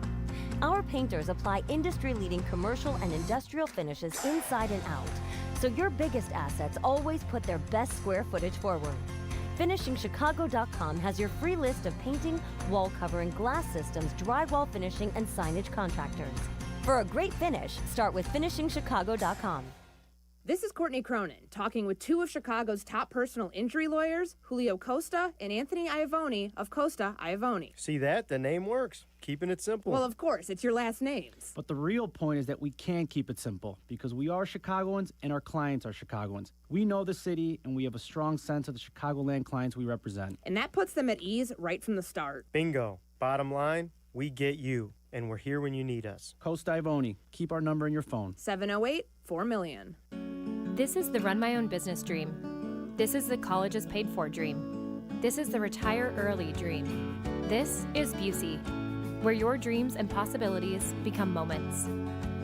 Our painters apply industry-leading commercial and industrial finishes inside and out, so your biggest assets always put their best square footage forward. FinishingChicago.com has your free list of painting, wall covering, glass systems, drywall finishing, and signage contractors. For a great finish, start with FinishingChicago.com. This is Courtney Cronin talking with two of Chicago's top personal injury lawyers, Julio Costa and Anthony Iavone of Costa Iavone. See that? The name works. Keeping it simple. Well, of course, it's your last names. But the real point is that we can keep it simple because we are Chicagoans and our clients are Chicagoans. We know the city and we have a strong sense of the Chicagoland clients we represent. And that puts them at ease right from the start. Bingo. Bottom line, we get you, and we're here when you need us. Costa Iavone. Keep our number in your phone. 708-4 million. This is the run my own business dream. This is the colleges paid for dream. This is the retire early dream. This is Busey, where your dreams and possibilities become moments.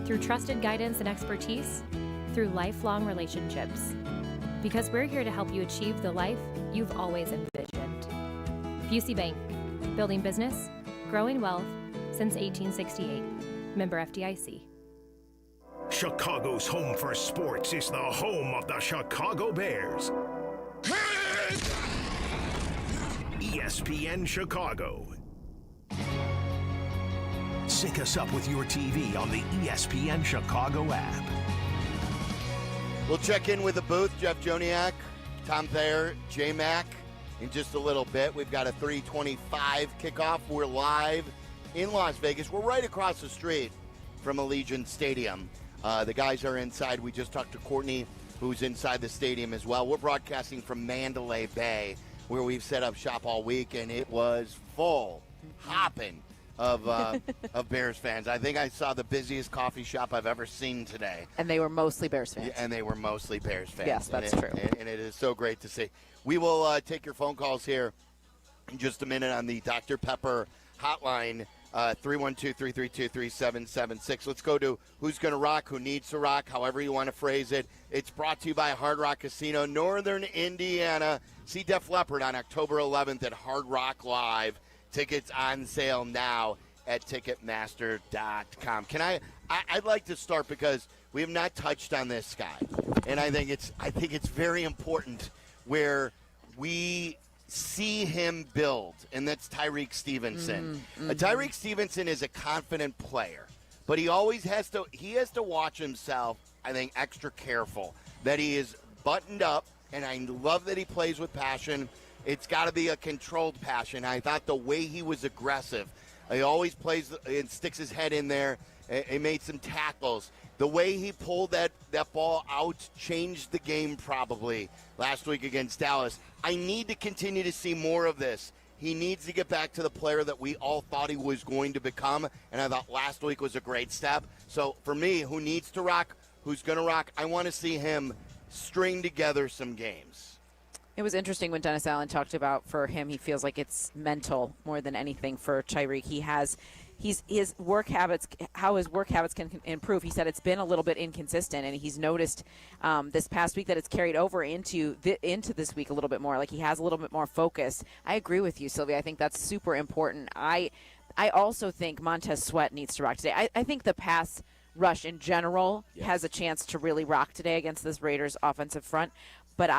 Through trusted guidance and expertise, through lifelong relationships. Because we're here to help you achieve the life you've always envisioned. Busey Bank, building business, growing wealth since 1868. Member FDIC. Chicago's home for sports is the home of the Chicago Bears. ESPN Chicago. Sync us up with your TV on the ESPN Chicago app. We'll check in with the booth. Jeff Joniak, Tom Thayer, J-Mac in just a little bit. We've got a 3:25 kickoff. We're live in Las Vegas. We're right across the street from Allegiant Stadium. The guys are inside. We just talked to Courtney, who's inside the stadium as well. We're broadcasting from Mandalay Bay, where we've set up shop all week, and it was full, hopping of Bears fans. I think I saw the busiest coffee shop I've ever seen today. And they were mostly Bears fans. Yeah, and they were mostly Bears fans. Yes, that's true. And it is so great to see. We will take your phone calls here in just a minute on the Dr. Pepper hotline. 312-332-3776. Let's go to who's going to rock, who needs to rock, however you want to phrase it. It's brought to you by Hard Rock Casino, Northern Indiana. See Def Leppard on October 11th at Hard Rock Live. Tickets on sale now at Ticketmaster.com. I'd like to start because we have not touched on this, Scott, and I think it's very important where we see him build, and that's Tyreek Stevenson. Tyreek Stevenson is a confident player, but he always has to watch himself, I think, extra careful that he is buttoned up, and I love that he plays with passion. It's got to be a controlled passion. I thought the way he was aggressive, he always plays and sticks his head in there. He made some tackles. The way he pulled that ball out changed the game probably last week against Dallas. I need to continue to see more of this. He needs to get back to the player that we all thought he was going to become, and I thought last week was a great step. So for me, who needs to rock, who's going to rock, I want to see him string together some games. It was interesting when Dennis Allen talked about for him, he feels like it's mental more than anything for Tyreek. His work habits, how his work habits can improve. He said it's been a little bit inconsistent, and he's noticed this past week that it's carried over into this week a little bit more. Like he has a little bit more focus. I agree with you, Silvy. I think that's super important. I also think Montez Sweat needs to rock today. I think the pass rush in general has a chance to really rock today against this Raiders offensive front. But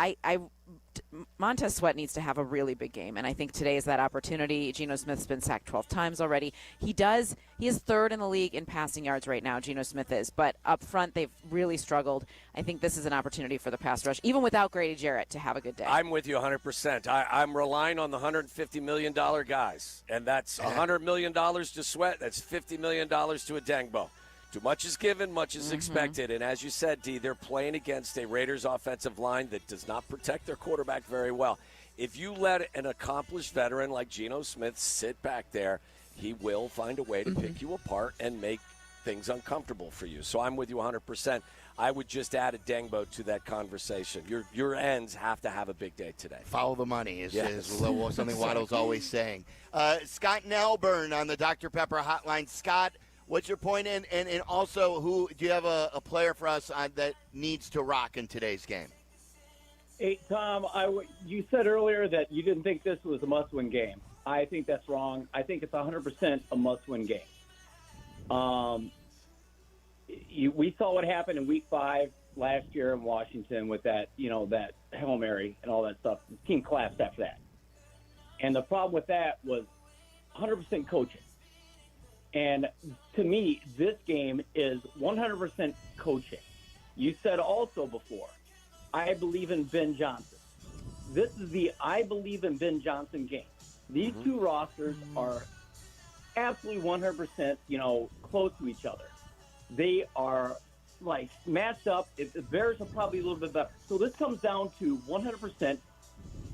Montez Sweat needs to have a really big game, and I think today is that opportunity. Geno Smith's been sacked 12 times already. He is third in the league in passing yards right now, Geno Smith is. But up front, they've really struggled. I think this is an opportunity for the pass rush, even without Grady Jarrett, to have a good day. I'm with you 100%. I'm relying on the $150 million guys, and that's $100 million to Sweat. That's $50 million to Adengbo. Too much is given, much is expected. And as you said, D, they're playing against a Raiders offensive line that does not protect their quarterback very well. If you let an accomplished veteran like Geno Smith sit back there, he will find a way to pick you apart and make things uncomfortable for you. So I'm with you 100%. I would just add a Dengbo to that conversation. Your ends have to have a big day today. Follow the money is something Waddle's always saying. Scott Nelburn on the Dr. Pepper hotline. Scott, what's your point? And also, who do you have a player for us that needs to rock in today's game? Hey, Tom, you said earlier that you didn't think this was a must-win game. I think that's wrong. I think it's 100% a must-win game. We saw what happened in Week 5 last year in Washington with that Hail Mary and all that stuff. The team collapsed after that. And the problem with that was 100% coaching. And to me, this game is 100% coaching. You said also before, I believe in Ben Johnson. This is the I believe in Ben Johnson game. These two rosters are absolutely 100%, close to each other. They are like matched up. The Bears are probably a little bit better. So this comes down to 100%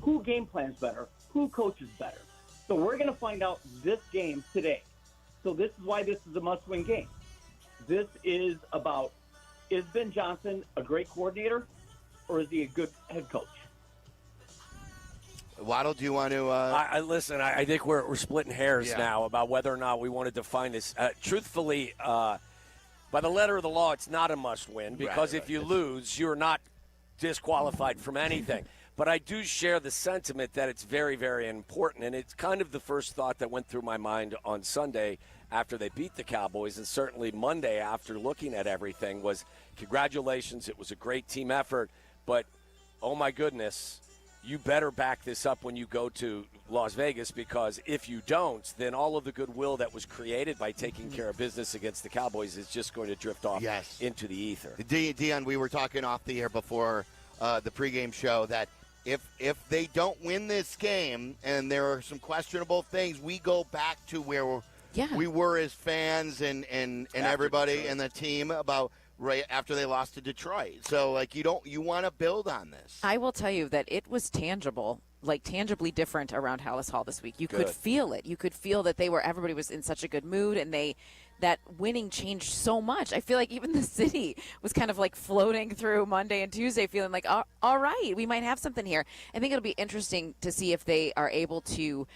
who game plans better, who coaches better. So we're going to find out this game today. So this is why this is a must-win game. This is about, is Ben Johnson a great coordinator or is he a good head coach? Waddle, do you want to? Listen, I think we're splitting hairs now about whether or not we want to define this. Truthfully, by the letter of the law, it's not a must-win because if you lose, you're not disqualified from anything. But I do share the sentiment that it's very, very important, and it's kind of the first thought that went through my mind on Sunday after they beat the Cowboys, and certainly Monday after looking at everything was congratulations, it was a great team effort, but oh my goodness, you better back this up when you go to Las Vegas, because if you don't, then all of the goodwill that was created by taking care of business against the Cowboys is just going to drift off into the ether. Dionne, we were talking off the air before the pregame show that if they don't win this game and there are some questionable things, we go back to where we were as fans and everybody and the team about right after they lost to Detroit. So, like, you want to build on this. I will tell you that it was tangible, like tangibly different around Hallis Hall this week. You could feel it. You could feel that everybody was in such a good mood, and that winning changed so much. I feel like even the city was kind of like floating through Monday and Tuesday feeling like, all right, we might have something here. I think it'll be interesting to see if they are able to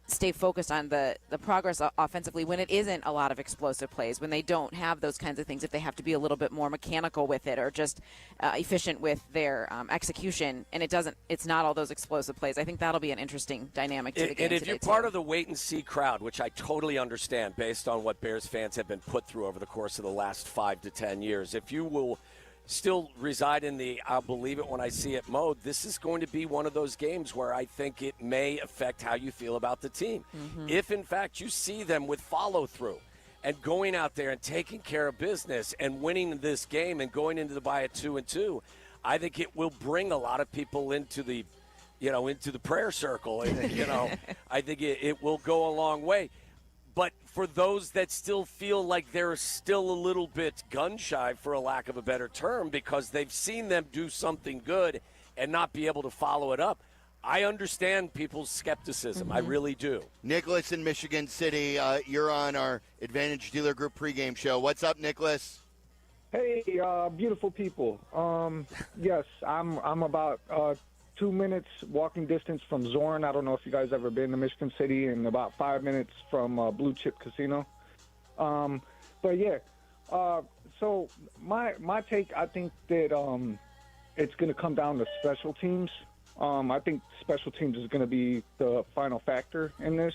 stay focused on the progress offensively when it isn't a lot of explosive plays, when they don't have those kinds of things, if they have to be a little bit more mechanical with it or just efficient with their execution, and it's not all those explosive plays. I think that'll be an interesting dynamic to the game. And if you're part of the wait-and-see crowd, which I totally understand based on what Bears fans have been put through over the course of the last 5 to 10 years, if you will still reside in the I'll believe it when I see it mode, this is going to be one of those games where I think it may affect how you feel about the team. If, in fact, you see them with follow-through and going out there and taking care of business and winning this game and going into the bye at 2-2, I think it will bring a lot of people into the prayer circle. I think it will go a long way. But for those that still feel like they're still a little bit gun-shy, for a lack of a better term, because they've seen them do something good and not be able to follow it up, I understand people's skepticism. I really do. Nicholas in Michigan City, you're on our Advantage Dealer Group pregame show. What's up, Nicholas? Hey, beautiful people. Yes, I'm about 2 minutes walking distance from Zorn. I don't know if you guys ever been to Michigan City, and about 5 minutes from Blue Chip Casino. But yeah, so my take, I think that it's going to come down to special teams. I think special teams is going to be the final factor in this,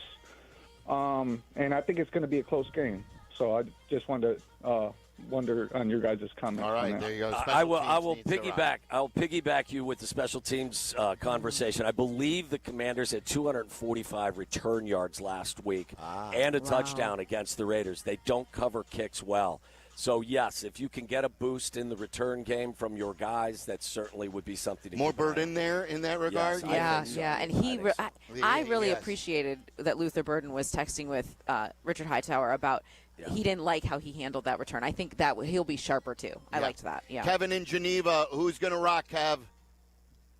and I think it's going to be a close game. So I just wanted to wonder on your guys' comments. All right, on that. there you go. I will piggyback. I'll piggyback you with the special teams conversation. I believe the Commanders had 245 return yards last week and a touchdown against the Raiders. They don't cover kicks well. So, yes, if you can get a boost in the return game from your guys, that certainly would be something to More keep an eye Burden on. there in that regard? Yes, Yeah. And I really appreciated that Luther Burden was texting with Richard Hightower about he didn't like how he handled that return. I think that he'll be sharper, too. I liked that. Yeah. Kevin in Geneva, who's going to rock, Kev?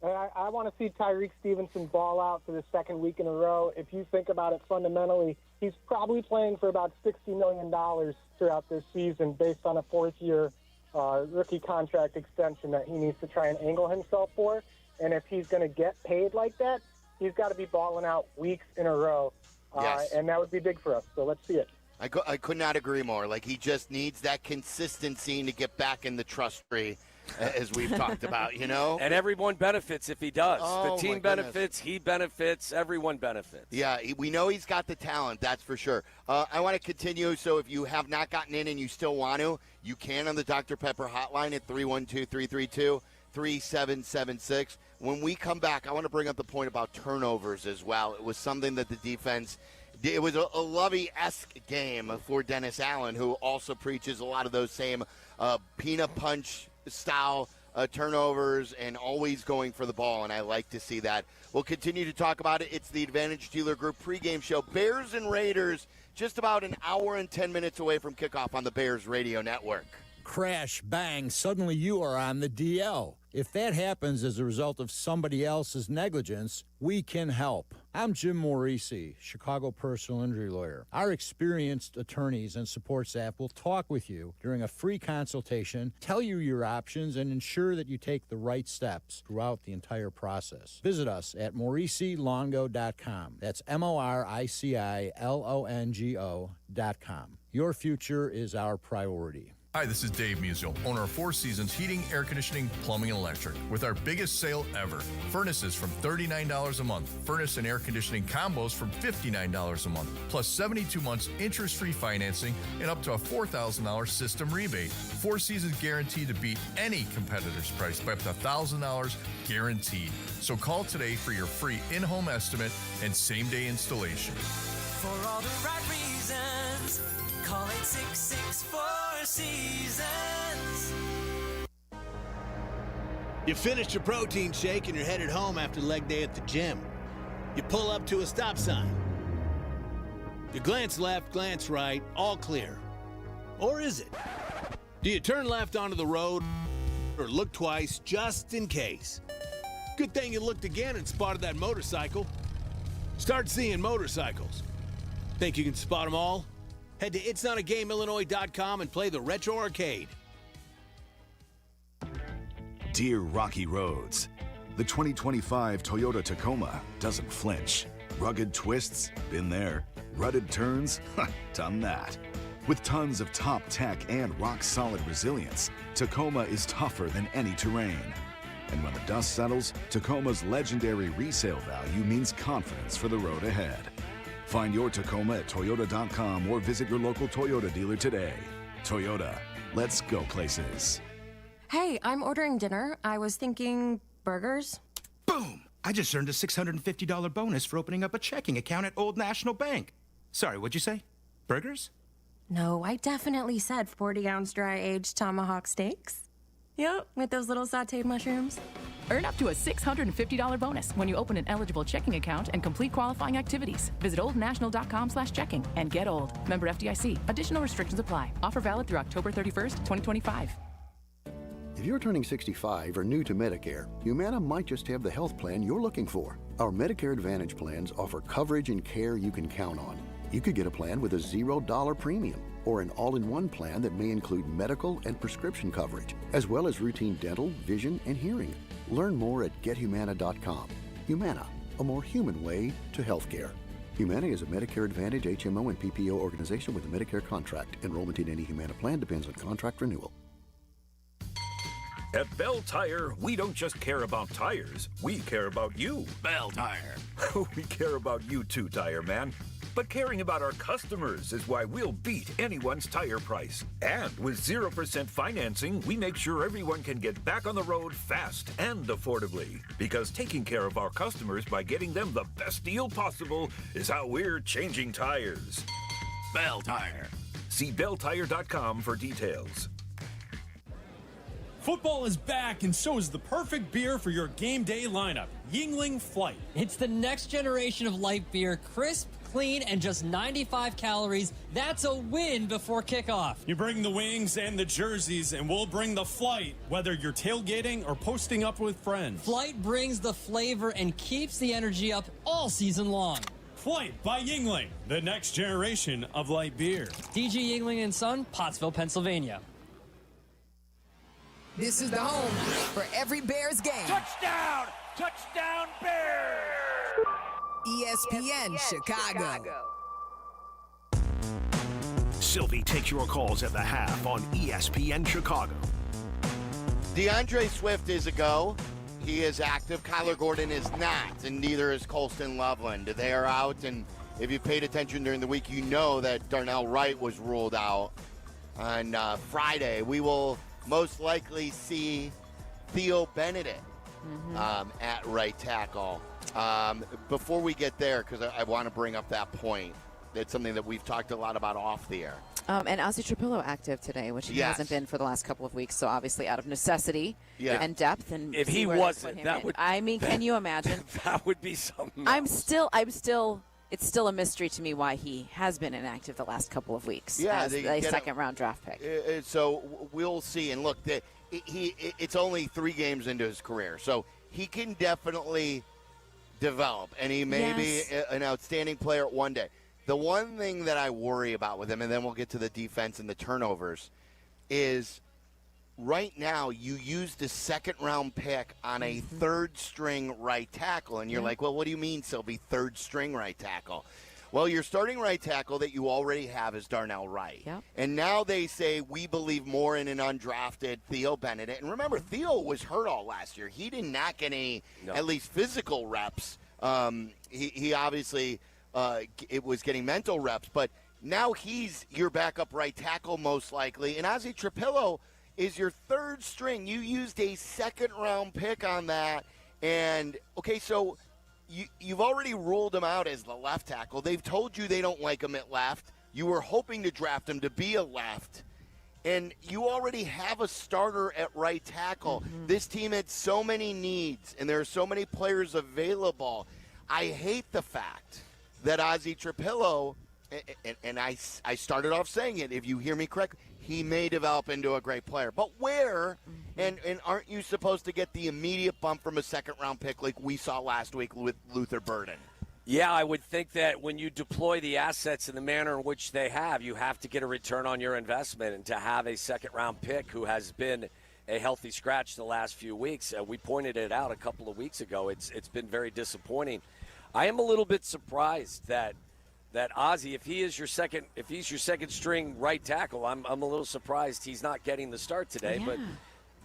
I want to see Tyreek Stevenson ball out for the second week in a row. If you think about it fundamentally, he's probably playing for about $60 million throughout this season based on a fourth-year rookie contract extension that he needs to try and angle himself for. And if he's going to get paid like that, he's got to be balling out weeks in a row. And that would be big for us. So let's see it. I could not agree more. Like, he just needs that consistency to get back in the trust tree, as we've talked about, And everyone benefits if he does. Oh, the team my benefits, he benefits, everyone benefits. Yeah, we know he's got the talent, that's for sure. I want to continue, so if you have not gotten in and you still want to, you can on the Dr. Pepper hotline at 312-332-3776. When we come back, I want to bring up the point about turnovers as well. It was something that the defense – it was a Lovey-esque game for Dennis Allen, who also preaches a lot of those same peanut punch style turnovers and always going for the ball, and I like to see that. We'll continue to talk about it. It's the Advantage Dealer Group pregame show. Bears and Raiders, just about an hour and 10 minutes away from kickoff on the Bears Radio Network. Crash, bang, suddenly you are on the DL. If that happens as a result of somebody else's negligence, we can help. I'm Jim Morisi, Chicago personal injury lawyer. Our experienced attorneys and support staff will talk with you during a free consultation, tell you your options, and ensure that you take the right steps throughout the entire process. Visit us at MorisiLongo.com. That's MoriciLongo.com. Your future is our priority. Hi, this is Dave Musial, owner of Four Seasons Heating, Air Conditioning, Plumbing, and Electric. With our biggest sale ever, furnaces from $39 a month, furnace and air conditioning combos from $59 a month, plus 72 months interest-free financing and up to a $4,000 system rebate. Four Seasons guaranteed to beat any competitor's price by up to $1,000 guaranteed. So call today for your free in-home estimate and same-day installation. For all the right reasons, call 866-4 Seasons. You finished your protein shake and you're headed home after leg day at the gym. You pull up to a stop sign. You glance left, glance right, all clear. Or is it? Do you turn left onto the road or look twice just in case? Good thing you looked again and spotted that motorcycle. Start seeing motorcycles. Think you can spot them all? Head to itsnotagameillinois.com and play the Retro Arcade. Dear Rocky Roads, the 2025 Toyota Tacoma doesn't flinch. Rugged twists? Been there. Rutted turns? Done that. With tons of top tech and rock-solid resilience, Tacoma is tougher than any terrain. And when the dust settles, Tacoma's legendary resale value means confidence for the road ahead. Find your Tacoma at Toyota.com or visit your local Toyota dealer today. Toyota, let's go places. Hey, I'm ordering dinner. I was thinking burgers. Boom! I just earned a $650 bonus for opening up a checking account at Old National Bank. Sorry, what'd you say? Burgers? No, I definitely said 40-ounce dry-aged tomahawk steaks. Yep, with those little sauteed mushrooms. Earn up to a $650 bonus when you open an eligible checking account and complete qualifying activities. Visit oldnational.com/checking and get old. Member FDIC. Additional restrictions apply. Offer valid through October 31st, 2025. If you're turning 65 or new to Medicare, Humana might just have the health plan you're looking for. Our Medicare Advantage plans offer coverage and care you can count on. You could get a plan with a $0 premium, or an all-in-one plan that may include medical and prescription coverage, as well as routine dental, vision, and hearing. Learn more at gethumana.com. Humana, a more human way to healthcare. Humana is a Medicare Advantage HMO and PPO organization with a Medicare contract. Enrollment in any Humana plan depends on contract renewal. At Bell Tire, we don't just care about tires, we care about you. Bell Tire. We care about you too, Tire Man. But caring about our customers is why we'll beat anyone's tire price. And with 0% financing, we make sure everyone can get back on the road fast and affordably. Because taking care of our customers by getting them the best deal possible is how we're changing tires. Bell Tire. See belltire.com for details. Football is back, and so is the perfect beer for your game day lineup, Yuengling Flight. It's the next generation of light beer, crisp, clean, and just 95 calories. That's a win before kickoff. You bring the wings and the jerseys, and we'll bring the flight, whether you're tailgating or posting up with friends. Flight brings the flavor and keeps the energy up all season long. Flight by Yuengling, the next generation of light beer. DG Yuengling & Son, Pottsville, Pennsylvania. This is the home for every Bears game. Touchdown! Touchdown Bears! ESPN Chicago. Silvy takes your calls at the half on ESPN Chicago. DeAndre Swift is a go. He is active. Kyler Gordon is not, and neither is Colston Loveland. They are out, and if you paid attention during the week, you know that Darnell Wright was ruled out on Friday. We will most likely see Theo Benedict at right tackle. Before we get there, because I want to bring up that point, That's something that we've talked a lot about off the air. And Ozzy Trapillo active today, which he hasn't been for the last couple of weeks. So obviously out of necessity and depth. And if he wasn't, that would. I mean, can you imagine? That would be something. It's still a mystery to me why he has been inactive the last couple of weeks. Yeah, as a second-round draft pick. So we'll see. And look, it's only 3 games into his career, so he can definitely develop, and he may be an outstanding player one day. The one thing that I worry about with him, and then we'll get to the defense and the turnovers, is right now you used a second-round pick on a third-string right tackle, and you're like, well, what do you mean, Silvy, third-string right tackle? Well, your starting right tackle that you already have is Darnell Wright. Yep. And now they say we believe more in an undrafted Theo Benedict. And remember, Theo was hurt all last year. He did not get any, at least physical reps. He obviously it was getting mental reps. But now he's your backup right tackle most likely. And Ozzy Trapillo is your third string. You used a second-round pick on that. And, okay, so you've already ruled him out as the left tackle. They've told you they don't like him at left. You were hoping to draft him to be a left. And you already have a starter at right tackle. This team had so many needs, and there are so many players available. I hate the fact that Ozzy Trapillo, and I started off saying it, if you hear me correctly, he may develop into a great player. But where, and aren't you supposed to get the immediate bump from a second-round pick like we saw last week with Luther Burden? Yeah, I would think that when you deploy the assets in the manner in which they have, you have to get a return on your investment. And to have a second-round pick who has been a healthy scratch the last few weeks, we pointed it out a couple of weeks ago. It's been very disappointing. I am a little bit surprised that Ozzy, if he's your second string right tackle, I'm a little surprised he's not getting the start today. Yeah. But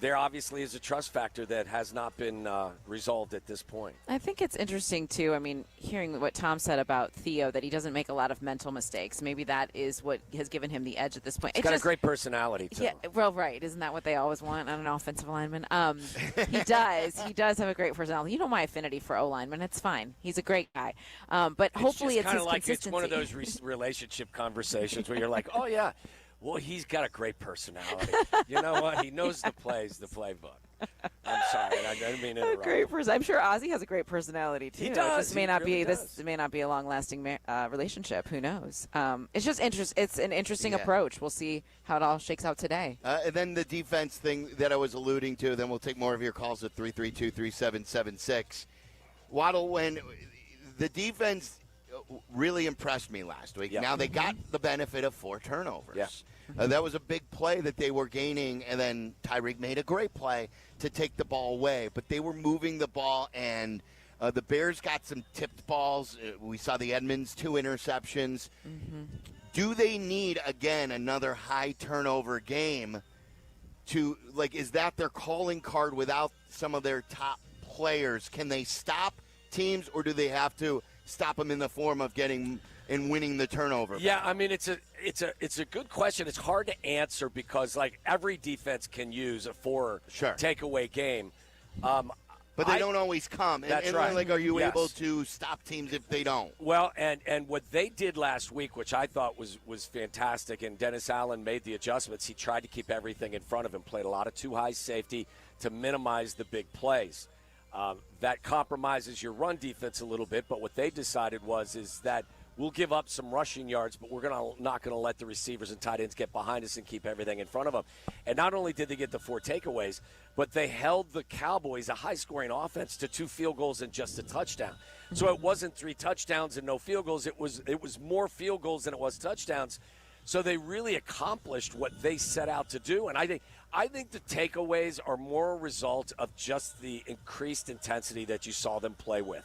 there obviously is a trust factor that has not been resolved at this point. I think it's interesting, too. I mean, hearing what Tom said about Theo, that he doesn't make a lot of mental mistakes. Maybe that is what has given him the edge at this point. He's got a great personality, too. Yeah, well, right. Isn't that what they always want on an offensive lineman? He does. He does have a great personality. You know my affinity for O-linemen. It's fine. He's a great guy. But hopefully it's his like consistency. It's one of those relationship conversations where you're like, oh, yeah. Well, he's got a great personality. You know what? He knows the plays, the playbook. I'm sorry, I didn't mean to interrupt. Great person. I'm sure Ozzy has a great personality too. He does. This may not be a long-lasting relationship. Who knows? It's just It's an interesting approach. We'll see how it all shakes out today. And then the defense thing that I was alluding to. Then we'll take more of your calls at 332-3776. Waddle, when the defense really impressed me last week. Yep. Now they got the benefit of 4 turnovers. Yeah. That was a big play that they were gaining, and then Tyreek made a great play to take the ball away. But they were moving the ball, and the Bears got some tipped balls. We saw the Edmonds 2 interceptions. Do they need, again, another high turnover game to, is that their calling card without some of their top players? Can they stop teams, or do they have to stop them in the form of getting and winning the turnover? Yeah, I mean, it's a good question. It's hard to answer because every defense can use a 4 takeaway game. But they don't always come. That's right. Are you able to stop teams if they don't? Well, and what they did last week, which I thought was fantastic, and Dennis Allen made the adjustments. He tried to keep everything in front of him, played a lot of 2 high safety to minimize the big plays. That compromises your run defense a little bit, but what they decided is that we'll give up some rushing yards, but we're not going to let the receivers and tight ends get behind us and keep everything in front of them. And not only did they get the 4 takeaways, but they held the Cowboys, a high-scoring offense, to 2 field goals and just a touchdown. So it wasn't 3 touchdowns and no field goals. It was more field goals than it was touchdowns. So they really accomplished what they set out to do. And I think the takeaways are more a result of just the increased intensity that you saw them play with.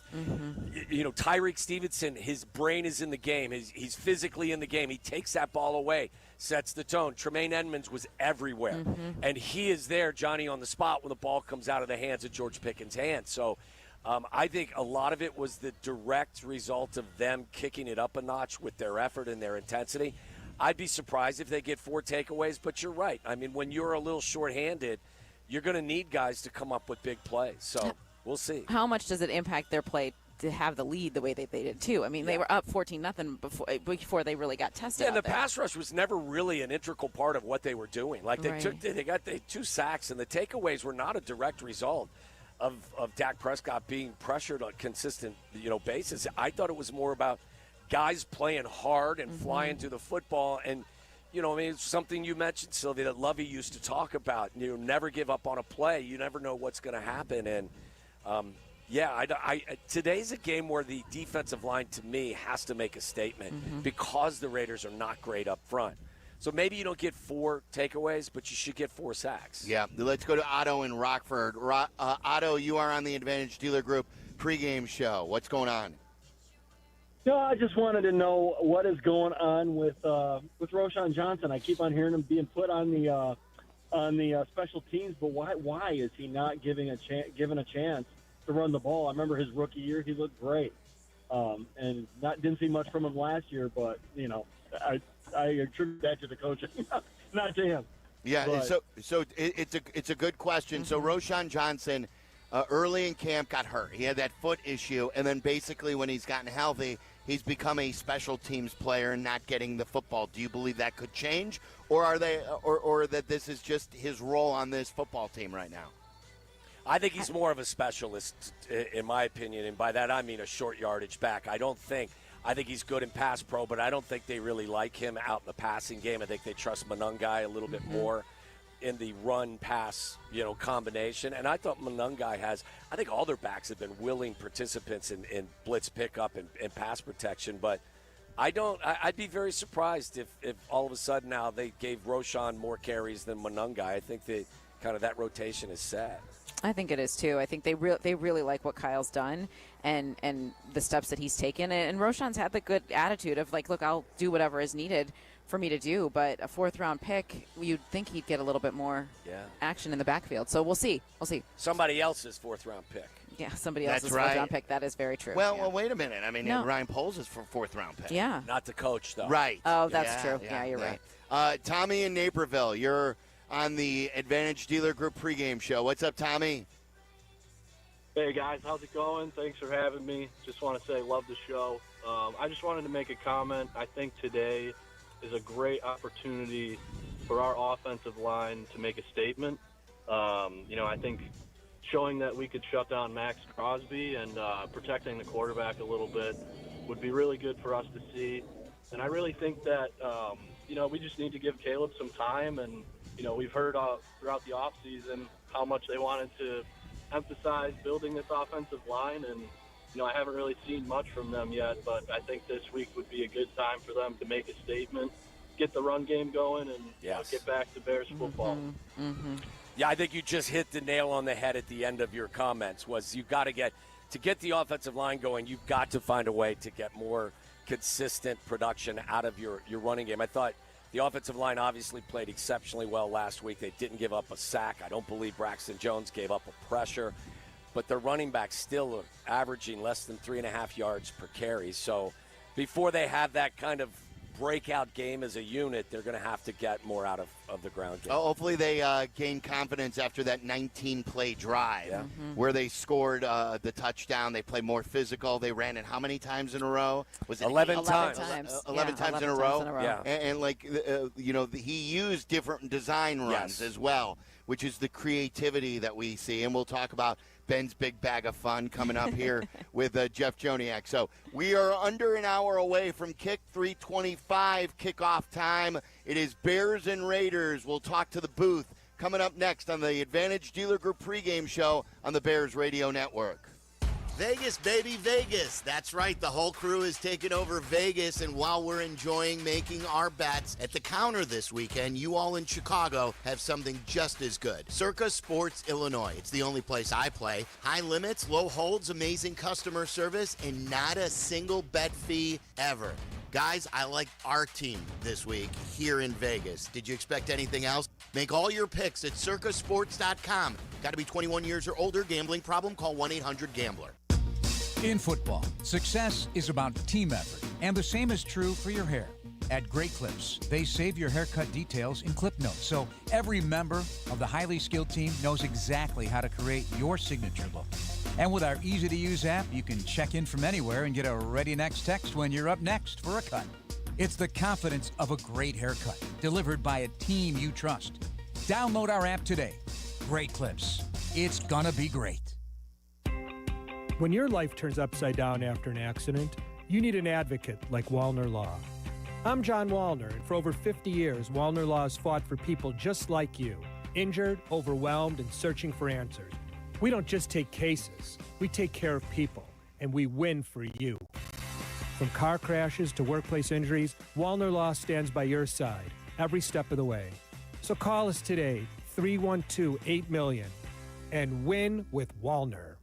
You know, Tyreek Stevenson, his brain is in the game. He's physically in the game. He takes that ball away, sets the tone. Tremaine Edmonds was everywhere. And he is there, Johnny, on the spot when the ball comes out of the hands of George Pickens' hands. So I think a lot of it was the direct result of them kicking it up a notch with their effort and their intensity. I'd be surprised if they get 4 takeaways, but you're right. I mean, when you're a little shorthanded, you're going to need guys to come up with big plays. So we'll see. How much does it impact their play to have the lead the way that they did too. I mean, they were up 14-0 before they really got tested. Yeah, and the there. pass rush was never really an integral part of what they were doing. Like they got 2 sacks, and the takeaways were not a direct result of Dak Prescott being pressured on a consistent basis. I thought it was more about guys playing hard and flying to the football. And it's something you mentioned, Silvy, that Lovey used to talk about. Never give up on a play. You never know what's going to happen. And today's a game where the defensive line, to me, has to make a statement because the Raiders are not great up front. So maybe you don't get 4 takeaways, but you should get 4 sacks. Yeah, let's go to Otto in Rockford. Otto, you are on the Advantage Dealer Group pregame show. What's going on? No, I just wanted to know what is going on with Roschon Johnson. I keep on hearing him being put on the special teams, but why is he not given a chance to run the ball? I remember his rookie year; he looked great, and didn't see much from him last year. But I attribute that to the coach, not to him. Yeah, but, so it's a good question. So Roschon Johnson, early in camp, got hurt. He had that foot issue, and then basically when he's gotten healthy, he's become a special teams player and not getting the football. Do you believe that could change, or that this is just his role on this football team right now? I think he's more of a specialist, in my opinion, and by that I mean a short yardage back. I think he's good in pass pro, but I don't think they really like him out in the passing game. I think they trust Monangai a little bit more in the run-pass, combination. And I thought Monangai I think all their backs have been willing participants in blitz pickup and pass protection. But I'd be very surprised if all of a sudden now they gave Roschon more carries than Monangai. I think that rotation is set. I think it is too. I think they really like what Kyle's done and the steps that he's taken. And Roschon's had the good attitude of like, look, I'll do whatever is needed for me to do. But a 4th-round pick, you'd think he'd get a little bit more action in the backfield. So we'll see. Somebody else's 4th-round pick. Yeah, somebody else's right. 4th-round pick. That is very true. Well, wait a minute. I mean, Ryan Poles is for 4th-round pick. Yeah. Not the coach, though. Right. Oh, that's true. Yeah, you're right. Tommy in Naperville, you're on the Advantage Dealer Group pregame show. What's up, Tommy? Hey, guys. How's it going? Thanks for having me. Just want to say love the show. I just wanted to make a comment. I think today is a great opportunity for our offensive line to make a statement. I think showing that we could shut down Max Crosby and protecting the quarterback a little bit would be really good for us to see. And I really think that, we just need to give Caleb some time. And, we've heard throughout the offseason how much they wanted to emphasize building this offensive line. And, I haven't really seen much from them yet, but I think this week would be a good time for them to make a statement, get the run game going, and get back to Bears football. Yeah, I think you just hit the nail on the head at the end of your comments. Was you've got to get the offensive line going. You've got to find a way to get more consistent production out of your running game. I thought the offensive line obviously played exceptionally well last week. They didn't give up a sack. I don't believe Braxton Jones gave up a pressure. But their running backs still are averaging less than 3.5 yards per carry. So before they have that kind of breakout game as a unit, they're going to have to get more out of the ground game. Hopefully they gain confidence after that 19-play drive where they scored the touchdown. They played more physical. They ran it how many times in a row? Was it 11 times? 11 times in a row? Yeah. And he used different design runs as well, which is the creativity that we see. And we'll talk about Ben's Big Bag of Fun coming up here with Jeff Joniak. So we are under an hour away from kick, 3:25 kickoff time. It is Bears and Raiders. We'll talk to the booth coming up next on the Advantage Dealer Group pregame show on the Bears Radio Network. Vegas, baby, Vegas. That's right. The whole crew is taking over Vegas, and while we're enjoying making our bets at the counter this weekend, you all in Chicago have something just as good. Circa Sports Illinois. It's the only place I play. High limits, low holds, amazing customer service, and not a single bet fee ever. Guys, I like our team this week here in Vegas. Did you expect anything else? Make all your picks at circasports.com. Got to be 21 years or older. Gambling problem? Call 1-800-GAMBLER. In football, success is about team effort, and the same is true for your hair. At Great Clips, they save your haircut details in clip notes, so every member of the highly skilled team knows exactly how to create your signature look. And with our easy-to-use app, you can check in from anywhere and get a Ready Next text when you're up next for a cut. It's the confidence of a great haircut, delivered by a team you trust. Download our app today. Great clips. It's gonna be great. When your life turns upside down after an accident, you need an advocate like Wallner Law. I'm John Wallner, and for over 50 years, Wallner Law has fought for people just like you, injured, overwhelmed, and searching for answers. We don't just take cases, we take care of people, and we win for you. From car crashes to workplace injuries, Wallner Law stands by your side every step of the way. So call us today, 312-8000000, and win with Wallner.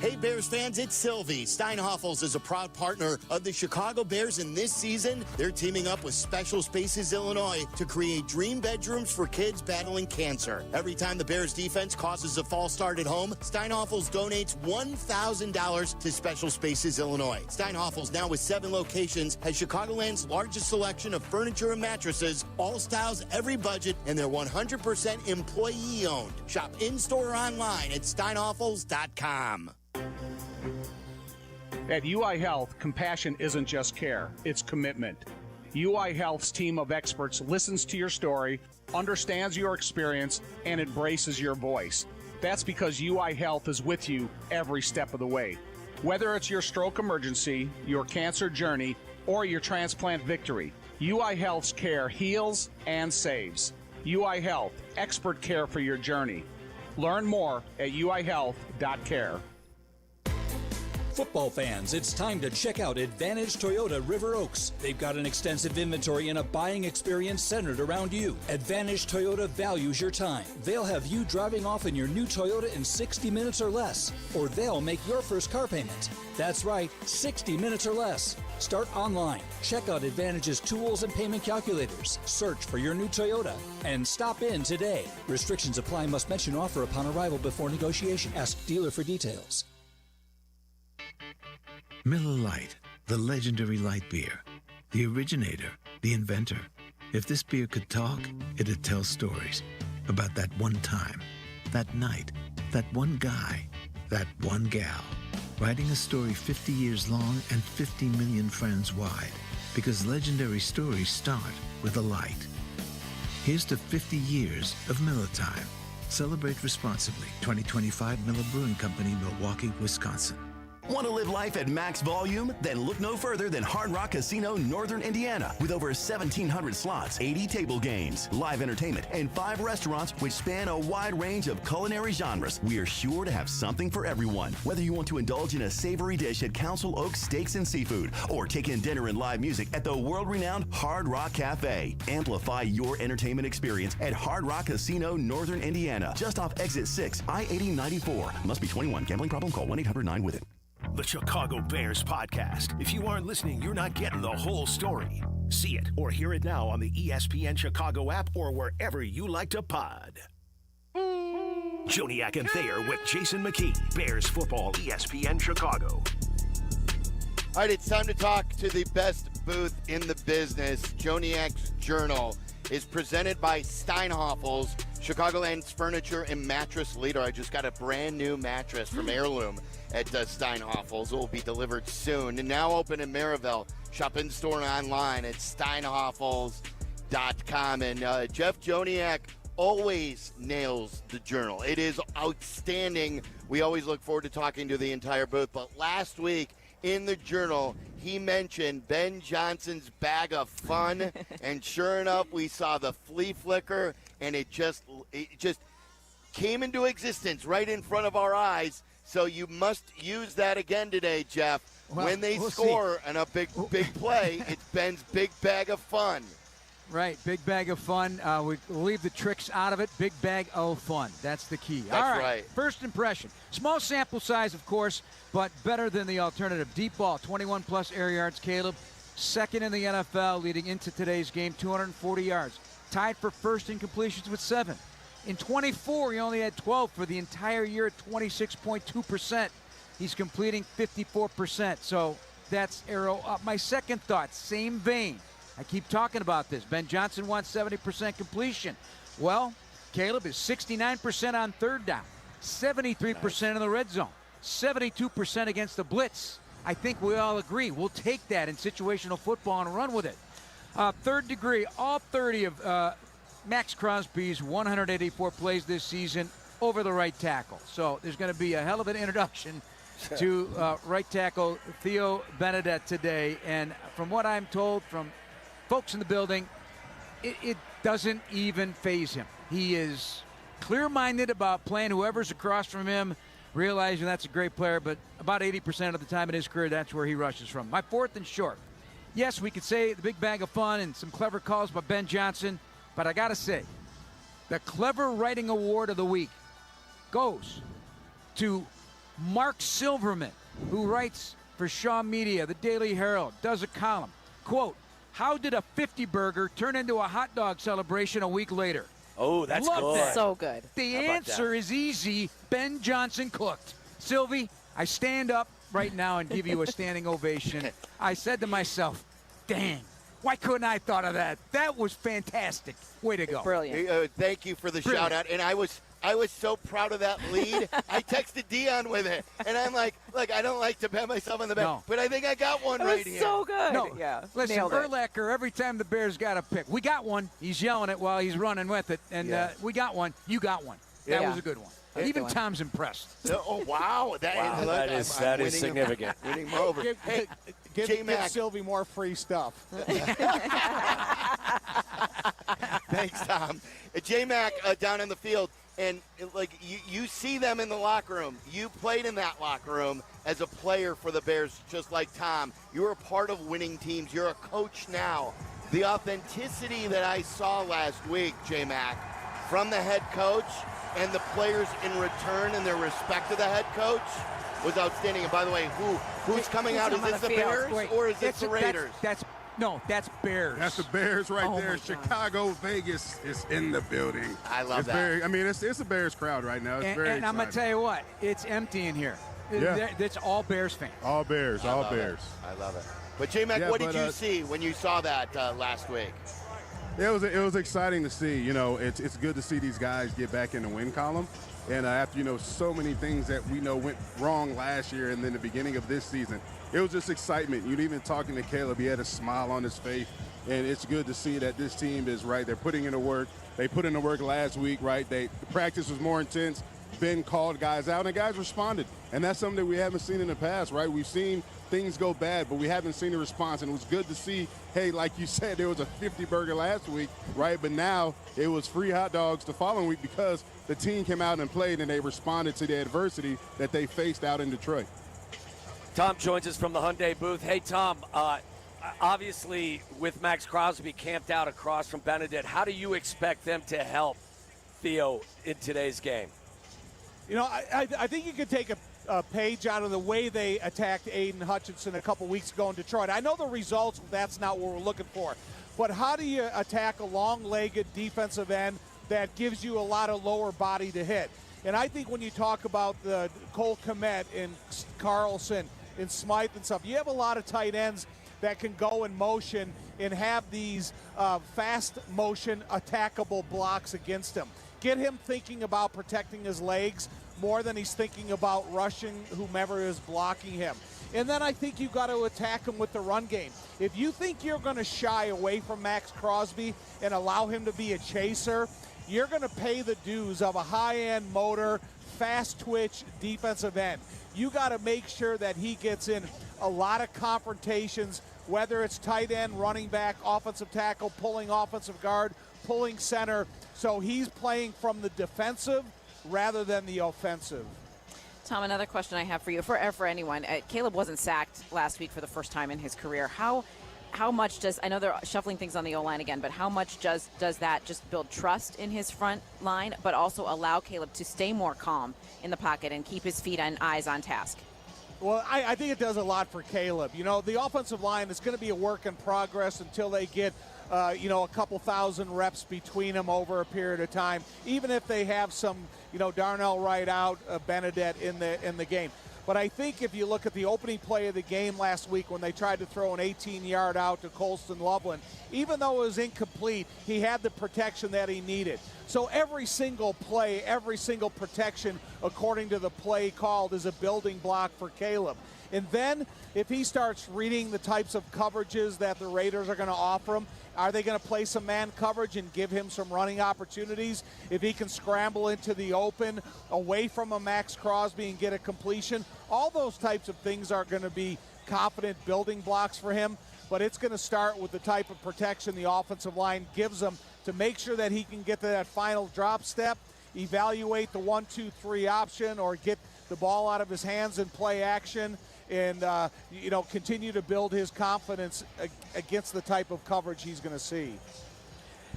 Hey Bears fans, it's Silvy. Steinhoffels is a proud partner of the Chicago Bears, and this season, they're teaming up with Special Spaces Illinois to create dream bedrooms for kids battling cancer. Every time the Bears defense causes a false start at home, Steinhoffels donates $1,000 to Special Spaces Illinois. Steinhoffels, now with 7 locations, has Chicagoland's largest selection of furniture and mattresses, all styles, every budget, and they're 100% employee-owned. Shop in-store or online at steinhoffels.com. At UI Health, compassion isn't just care, it's commitment. UI Health's team of experts listens to your story, understands your experience, and embraces your voice. That's because UI Health is with you every step of the way. Whether it's your stroke emergency, your cancer journey, or your transplant victory, UI Health's care heals and saves. UI Health, expert care for your journey. Learn more at uihealth.care. Football fans, it's time to check out Advantage Toyota River Oaks. They've got an extensive inventory and a buying experience centered around you. Advantage Toyota values your time. They'll have you driving off in your new Toyota in 60 minutes or less, or they'll make your first car payment. That's right, 60 minutes or less. Start online. Check out Advantage's tools and payment calculators. Search for your new Toyota and stop in today. Restrictions apply. Must mention offer upon arrival before negotiation. Ask dealer for details. Miller Lite, the legendary light beer. The originator, the inventor. If this beer could talk, it'd tell stories about that one time, that night, that one guy, that one gal. Writing a story 50 years long and 50 million friends wide. Because legendary stories start with a light. Here's to 50 years of Miller Time. Celebrate responsibly. 2025 Miller Brewing Company, Milwaukee, Wisconsin. Want to live life at max volume? Then look no further than Hard Rock Casino, Northern Indiana. With over 1,700 slots, 80 table games, live entertainment, and 5 restaurants which span a wide range of culinary genres, we are sure to have something for everyone. Whether you want to indulge in a savory dish at Council Oaks Steaks and Seafood, or take in dinner and live music at the world-renowned Hard Rock Cafe. Amplify your entertainment experience at Hard Rock Casino, Northern Indiana. Just off Exit 6, I-8094. Must be 21. Gambling problem? Call 1-800-9-WITH-IT. The Chicago Bears podcast. If you aren't listening, you're not getting the whole story. See it or hear it now on the ESPN Chicago app or wherever you like to pod. Joniak and Thayer with Jason McKee. Bears football, ESPN Chicago. All right, it's time to talk to the best booth in the business. Joniak's Journal is presented by Steinhoffels, Chicagoland's furniture and mattress leader. I just got a brand new mattress from Heirloom at Steinhoffels. It will be delivered soon. And now open in Maryville. Shop in store and online at steinhoffels.com. And Jeff Joniak always nails the Journal. It is outstanding. We always look forward to talking to the entire booth. But last week in the Journal, he mentioned Ben Johnson's bag of fun. And sure enough, we saw the flea flicker, and it just came into existence right in front of our eyes. So you must use that again today, Jeff. Well, when they score on a big play, it's Ben's big bag of fun. Right, big bag of fun. We leave the tricks out of it. Big bag of fun. That's the key. That's all right. First impression. Small sample size, of course, but better than the alternative. Deep ball, 21-plus air yards, Caleb. Second in the NFL leading into today's game, 240 yards. Tied for first in completions with 7. In 24, he only had 12 for the entire year at 26.2%. He's completing 54%, so that's arrow up. My second thought, same vein. I keep talking about this. Ben Johnson wants 70% completion. Well, Caleb is 69% on third down, 73% in the red zone. 72% against the blitz. I think we all agree. We'll take that in situational football and run with it. Third degree, all 30 of Max Crosby's 184 plays this season over the right tackle. So there's going to be a hell of an introduction to right tackle Theo Benedette today. And from what I'm told from folks in the building, it doesn't even faze him. He is clear-minded about playing whoever's across from him, realizing that's a great player, but about 80% of the time in his career, that's where he rushes from. My fourth and short. Yes, we could say the big bag of fun and some clever calls by Ben Johnson, but I got to say, the Clever Writing Award of the week goes to Mark Silverman, who writes for Shaw Media, the Daily Herald, does a column. Quote, how did a 50 burger turn into a hot dog celebration a week later? Oh, that's Love good. That. So good. The answer is easy. Ben Johnson cooked. Silvy, I stand up right now and give you a standing ovation. I said to myself, dang, why couldn't I thought of that? That was fantastic. Way to go. Brilliant. Thank you for the shout out. And I was so proud of that lead. I texted Dionne with it. And I'm like, look, I don't like to pat myself on the back, but I think I got one right here. So good. No, yeah. Listen, Nailed it. Urlacher, every time the Bears got a pick, we got one. He's yelling it while he's running with it. And we got one. You got one. That was a good one. Even Tom's impressed. Oh, wow. That is significant. Winning him over. Give Silvy more free stuff. Thanks, Tom. J-Mac down in the field, and like you see them in the locker room. You played in that locker room as a player for the Bears, just like Tom. You were a part of winning teams. You're a coach now. The authenticity that I saw last week, J-Mac, from the head coach and the players in return and their respect to the head coach was outstanding. And by the way, who's coming out? Is this the Bears or is this the Raiders? That's Bears. That's the Bears right there. Chicago, Vegas is in the building. I love that. It's a Bears crowd right now. It's and I'm going to tell you what, it's empty in here. Yeah. It's all Bears fans. All Bears, all Bears. I love it. But J-Mac, what did you see when you saw that last week? It was exciting to see. You know, it's good to see these guys get back in the win column. And after, so many things that we know went wrong last year and then the beginning of this season, it was just excitement. Even talking to Caleb, he had a smile on his face. And it's good to see that this team is right. They're putting in the work. They put in the work last week, right? The practice was more intense. Ben called guys out, and guys responded. And that's something that we haven't seen in the past, right? We've seen things go bad, but we haven't seen a response. And it was good to see, hey, like you said, there was a 50 burger last week, right? But now it was free hot dogs the following week because the team came out and played and they responded to the adversity that they faced out in Detroit. Tom joins us from the Hyundai booth. Hey, Tom, obviously with Max Crosby camped out across from Benedict, how do you expect them to help Theo in today's game? I think you could take a page out of the way they attacked Aiden Hutchinson a couple weeks ago in Detroit. I know the results, that's not what we're looking for. But how do you attack a long-legged defensive end that gives you a lot of lower body to hit? And I think when you talk about the Cole Kmet and Carlson and Smythe and stuff, you have a lot of tight ends that can go in motion and have these fast motion attackable blocks against him. Get him thinking about protecting his legs more than he's thinking about rushing whomever is blocking him. And then I think you've got to attack him with the run game. If you think you're going to shy away from Max Crosby and allow him to be a chaser, you're going to pay the dues of a high-end motor, fast twitch defensive end. You got to make sure that he gets in a lot of confrontations, whether it's tight end, running back, offensive tackle, pulling offensive guard, pulling center. So he's playing from the defensive rather than the offensive. Tom, another question I have for you, for anyone. Caleb wasn't sacked last week for the first time in his career. How much does, I know they're shuffling things on the O-line again, but how much does that just build trust in his front line, but also allow Caleb to stay more calm in the pocket and keep his feet and eyes on task? Well, I think it does a lot for Caleb. The offensive line is going to be a work in progress until they get a couple thousand reps between them over a period of time, even if they have some, Darnell Wright out, Benedict in the game. But I think if you look at the opening play of the game last week when they tried to throw an 18-yard out to Colston Loveland, even though it was incomplete, he had the protection that he needed. So every single play, every single protection, according to the play called, is a building block for Caleb. And then if he starts reading the types of coverages that the Raiders are going to offer him, are they going to play some man coverage and give him some running opportunities? If he can scramble into the open away from a Max Crosby and get a completion, all those types of things are going to be confident building blocks for him. But it's going to start with the type of protection the offensive line gives him to make sure that he can get to that final drop step, evaluate the 1-2-3 option, or get the ball out of his hands and play action, and continue to build his confidence against the type of coverage he's going to see.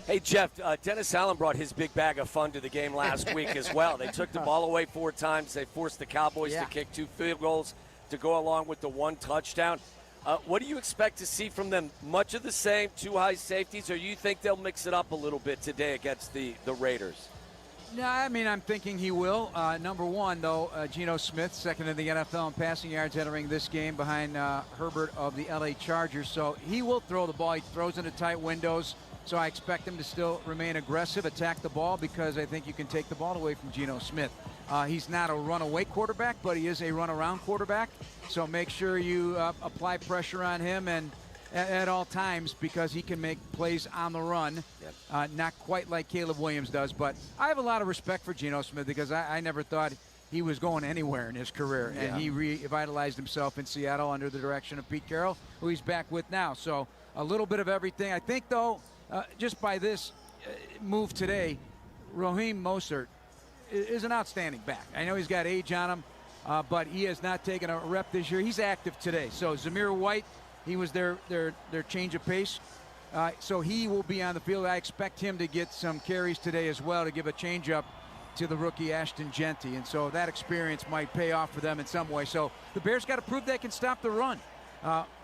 Hey, Jeff, Dennis Allen brought his big bag of fun to the game last week as well. They took the ball away 4 times. They forced the Cowboys to kick 2 field goals to go along with the 1 touchdown. What do you expect to see from them? Much of the same, 2 high safeties, or you think they'll mix it up a little bit today against the Raiders? No, I mean, I'm thinking he will. Number one, though, Geno Smith, second in the NFL in passing yards entering this game behind Herbert of the L.A. Chargers. So he will throw the ball. He throws into tight windows. So I expect him to still remain aggressive, attack the ball, because I think you can take the ball away from Geno Smith. He's not a runaway quarterback, but he is a run-around quarterback. So make sure you apply pressure on him and at all times, because he can make plays on the run. Not quite like Caleb Williams does, but I have a lot of respect for Geno Smith, because I never thought he was going anywhere in his career. And he revitalized himself in Seattle under the direction of Pete Carroll, who he's back with now. So a little bit of everything. I think, though, just by this move today, Raheem Mostert is an outstanding back. I know he's got age on him, but he has not taken a rep this year. He's active today. So Zamir White, he was their change of pace. So he will be on the field. I expect him to get some carries today as well to give a change-up to the rookie Ashton Genty. And so that experience might pay off for them in some way. So the Bears got to prove they can stop the run.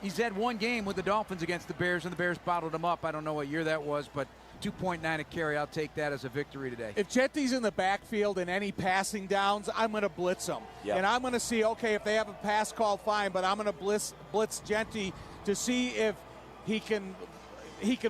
He's had 1 game with the Dolphins against the Bears, and the Bears bottled him up. I don't know what year that was, but 2.9 a carry. I'll take that as a victory today. If Genty's in the backfield in any passing downs, I'm going to blitz him. And I'm going to see, okay, if they have a pass call, fine, but I'm going to blitz Genty to see if he can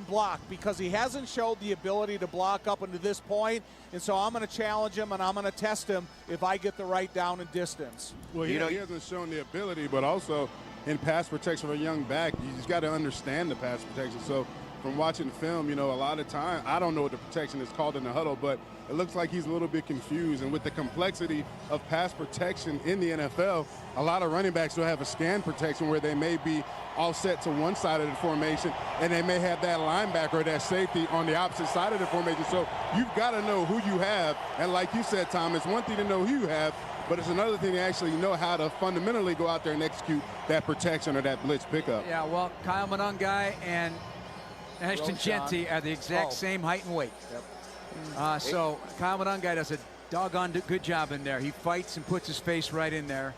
block, because he hasn't showed the ability to block up until this point. And so I'm going to challenge him, and I'm going to test him if I get the right down and distance. Well, he hasn't shown the ability, but also in pass protection for a young back, you just got to understand the pass protection. So from watching the film, a lot of time, I don't know what the protection is called in the huddle, but it looks like he's a little bit confused. And with the complexity of pass protection in the NFL, a lot of running backs will have a scan protection where they may be offset to one side of the formation, and they may have that linebacker or that safety on the opposite side of the formation. So you've got to know who you have. And like you said, Tom, it's one thing to know who you have, but it's another thing to actually know how to fundamentally go out there and execute that protection or that blitz pickup. Yeah, well, Kyle Monungai and Ashton Genty are the exact same height and weight. So Kyle Monungai does a doggone good job in there. He fights and puts his face right in there.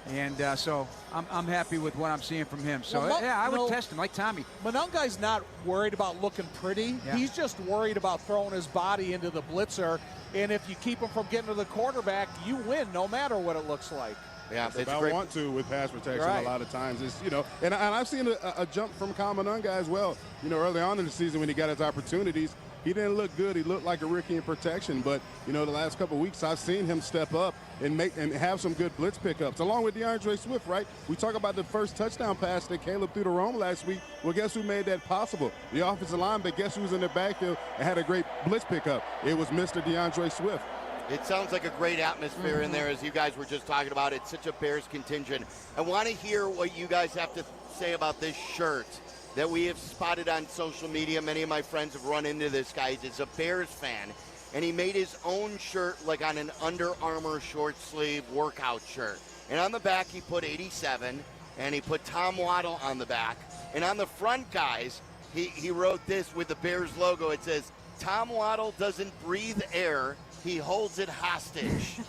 And so I'm happy with what I'm seeing from him. So, I would test him like Tommy. Monungai's not worried about looking pretty. Yeah. He's just worried about throwing his body into the blitzer. And if you keep him from getting to the quarterback, you win no matter what it looks like. Yeah, it's about want to with pass protection a lot of times. It's, and I've seen a jump from Kyle Monungai as well. Early on in the season when he got his opportunities, he didn't look good. He looked like a rookie in protection. But, the last couple of weeks I've seen him step up and have some good blitz pickups, along with DeAndre Swift, right? We talk about the first touchdown pass that Caleb threw to Rome last week. Well, guess who made that possible? The offensive line, but guess who was in the backfield and had a great blitz pickup? It was Mr. DeAndre Swift. It sounds like a great atmosphere in there, as you guys were just talking about. It's such a Bears contingent. I want to hear what you guys have to say about this shirt that we have spotted on social media. Many of my friends have run into this guy. He's a Bears fan, and he made his own shirt like on an Under Armour short sleeve workout shirt. And on the back he put 87, and he put Tom Waddle on the back. And on the front, guys, he wrote this with the Bears logo. It says, "Tom Waddle doesn't breathe air. He holds it hostage."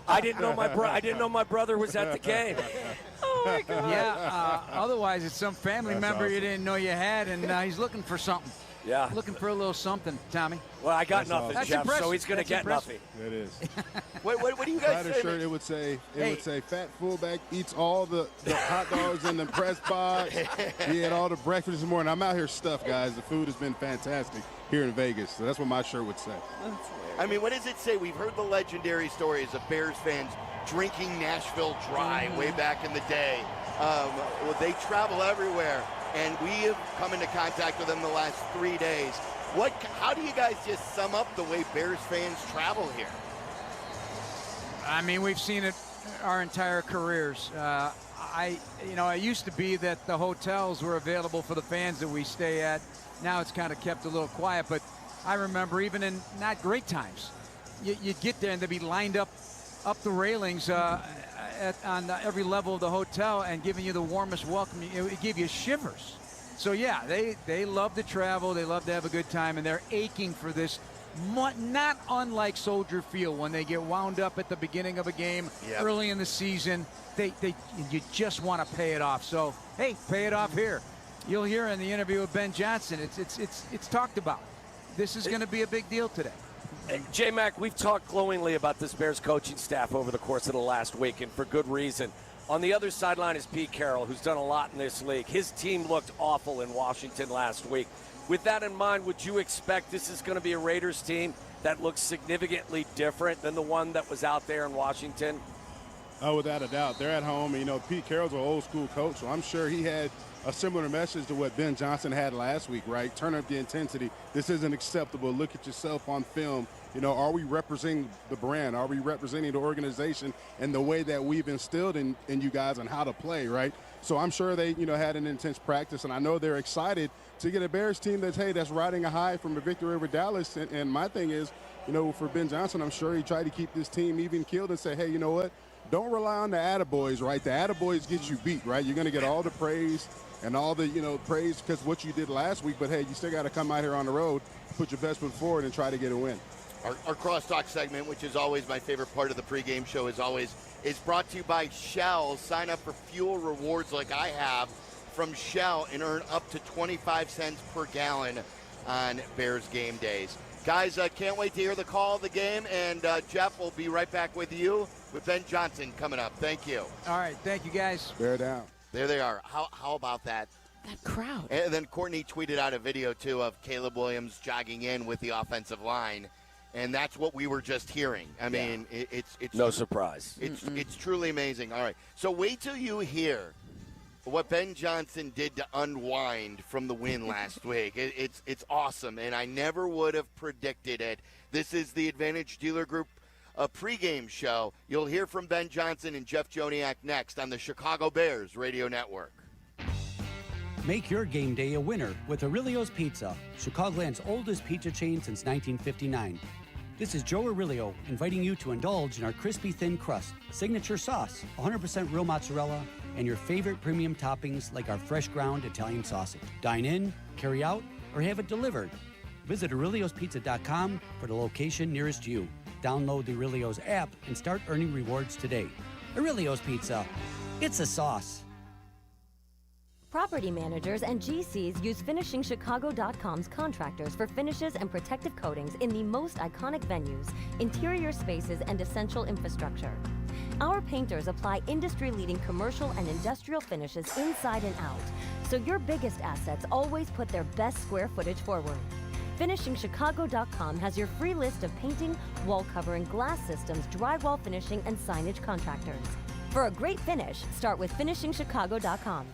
I didn't know my brother was at the game. Oh my God. Yeah. Otherwise, it's some family member you didn't know you had, and he's looking for something. Yeah. Looking for a little something, Tommy. Well, I got That's nothing, awesome. Jeff, impressive. so he's going to That's get impressive. nothing. It is. What do you If I guys had a say? shirt, it would say fat fullback eats all the hot dogs in the press box. He had all the breakfast this morning. I'm out here stuffed, guys. The food has been fantastic here in Vegas. So that's what my shirt would say. I mean, what does it say? We've heard the legendary stories of Bears fans drinking Nashville dry way back in the day. Well, they travel everywhere, and we have come into contact with them the last 3 days. How do you guys just sum up the way Bears fans travel here? I mean, we've seen it our entire careers. It used to be that the hotels were available for the fans that we stay at. Now it's kind of kept a little quiet, but I remember even in not great times, you'd get there and they'd be lined up the railings on every level of the hotel and giving you the warmest welcome. It would give you shivers. So, yeah, they love to travel. They love to have a good time, and they're aching for this, not unlike Soldier Field when they get wound up at the beginning of a game early in the season. You just want to pay it off. So, hey, pay it off here. You'll hear in the interview with Ben Johnson, it's talked about. This is going to be a big deal today. J-Mac, we've talked glowingly about this Bears coaching staff over the course of the last week, and for good reason. On the other sideline is Pete Carroll, who's done a lot in this league. His team looked awful in Washington last week. With that in mind, would you expect this is going to be a Raiders team that looks significantly different than the one that was out there in Washington? Oh, without a doubt. They're at home. And, Pete Carroll's an old-school coach, so I'm sure he had a similar message to what Ben Johnson had last week, right? Turn up the intensity. This isn't acceptable. Look at yourself on film. Are we representing the brand? Are we representing the organization and the way that we've instilled in you guys on how to play, right? So I'm sure they, had an intense practice, and I know they're excited to get a Bears team that's riding a high from a victory over Dallas. And my thing is, for Ben Johnson, I'm sure he tried to keep this team even-keeled and say, hey, you know what? Don't rely on the attaboys, right? The attaboys get you beat, right? You're going to get all the praise and all the, praise because what you did last week. But, hey, you still got to come out here on the road, put your best foot forward, and try to get a win. Our crosstalk segment, which is always my favorite part of the pregame show, is brought to you by Shell. Sign up for fuel rewards like I have from Shell and earn up to 25 cents per gallon on Bears game days. Guys, can't wait to hear the call of the game, and Jeff will be right back with you with Ben Johnson coming up. Thank you. All right, thank you, guys. Bear down. There they are. How about that? That crowd. And then Courtney tweeted out a video, too, of Caleb Williams jogging in with the offensive line. And that's what we were just hearing. I mean, it's no surprise. It's truly amazing. All right, so wait till you hear what Ben Johnson did to unwind from the win last week. It's awesome, and I never would have predicted it. This is the Advantage Dealer Group pregame show. You'll hear from Ben Johnson and Jeff Joniak next on the Chicago Bears Radio Network. Make your game day a winner with Aurelio's Pizza, Chicagoland's oldest pizza chain since 1959. This is Joe Aurelio inviting you to indulge in our crispy thin crust, signature sauce, 100% real mozzarella, and your favorite premium toppings like our fresh ground Italian sausage. Dine in, carry out, or have it delivered. Visit Aurelio'sPizza.com for the location nearest you. Download the Aurelio's app and start earning rewards today. Aurelio's Pizza. It's a sauce. Property managers and GCs use FinishingChicago.com's contractors for finishes and protective coatings in the most iconic venues, interior spaces, and essential infrastructure. Our painters apply industry-leading commercial and industrial finishes inside and out, so your biggest assets always put their best square footage forward. FinishingChicago.com has your free list of painting, wall covering, glass systems, drywall finishing, and signage contractors. For a great finish, start with FinishingChicago.com.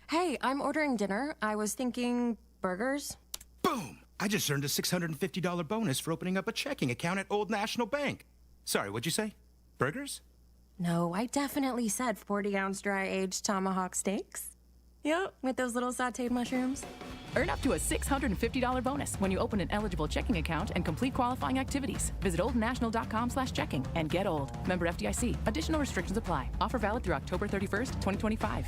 Hey, I'm ordering dinner. I was thinking burgers. Boom! I just earned a $650 bonus for opening up a checking account at Old National Bank. Sorry, what'd you say? Burgers? No, I definitely said 40-ounce dry-aged tomahawk steaks. Yep, with those little sauteed mushrooms. Earn up to a $650 bonus when you open an eligible checking account and complete qualifying activities. Visit oldnational.com/checking and get old. Member FDIC. Additional restrictions apply. Offer valid through October 31st, 2025.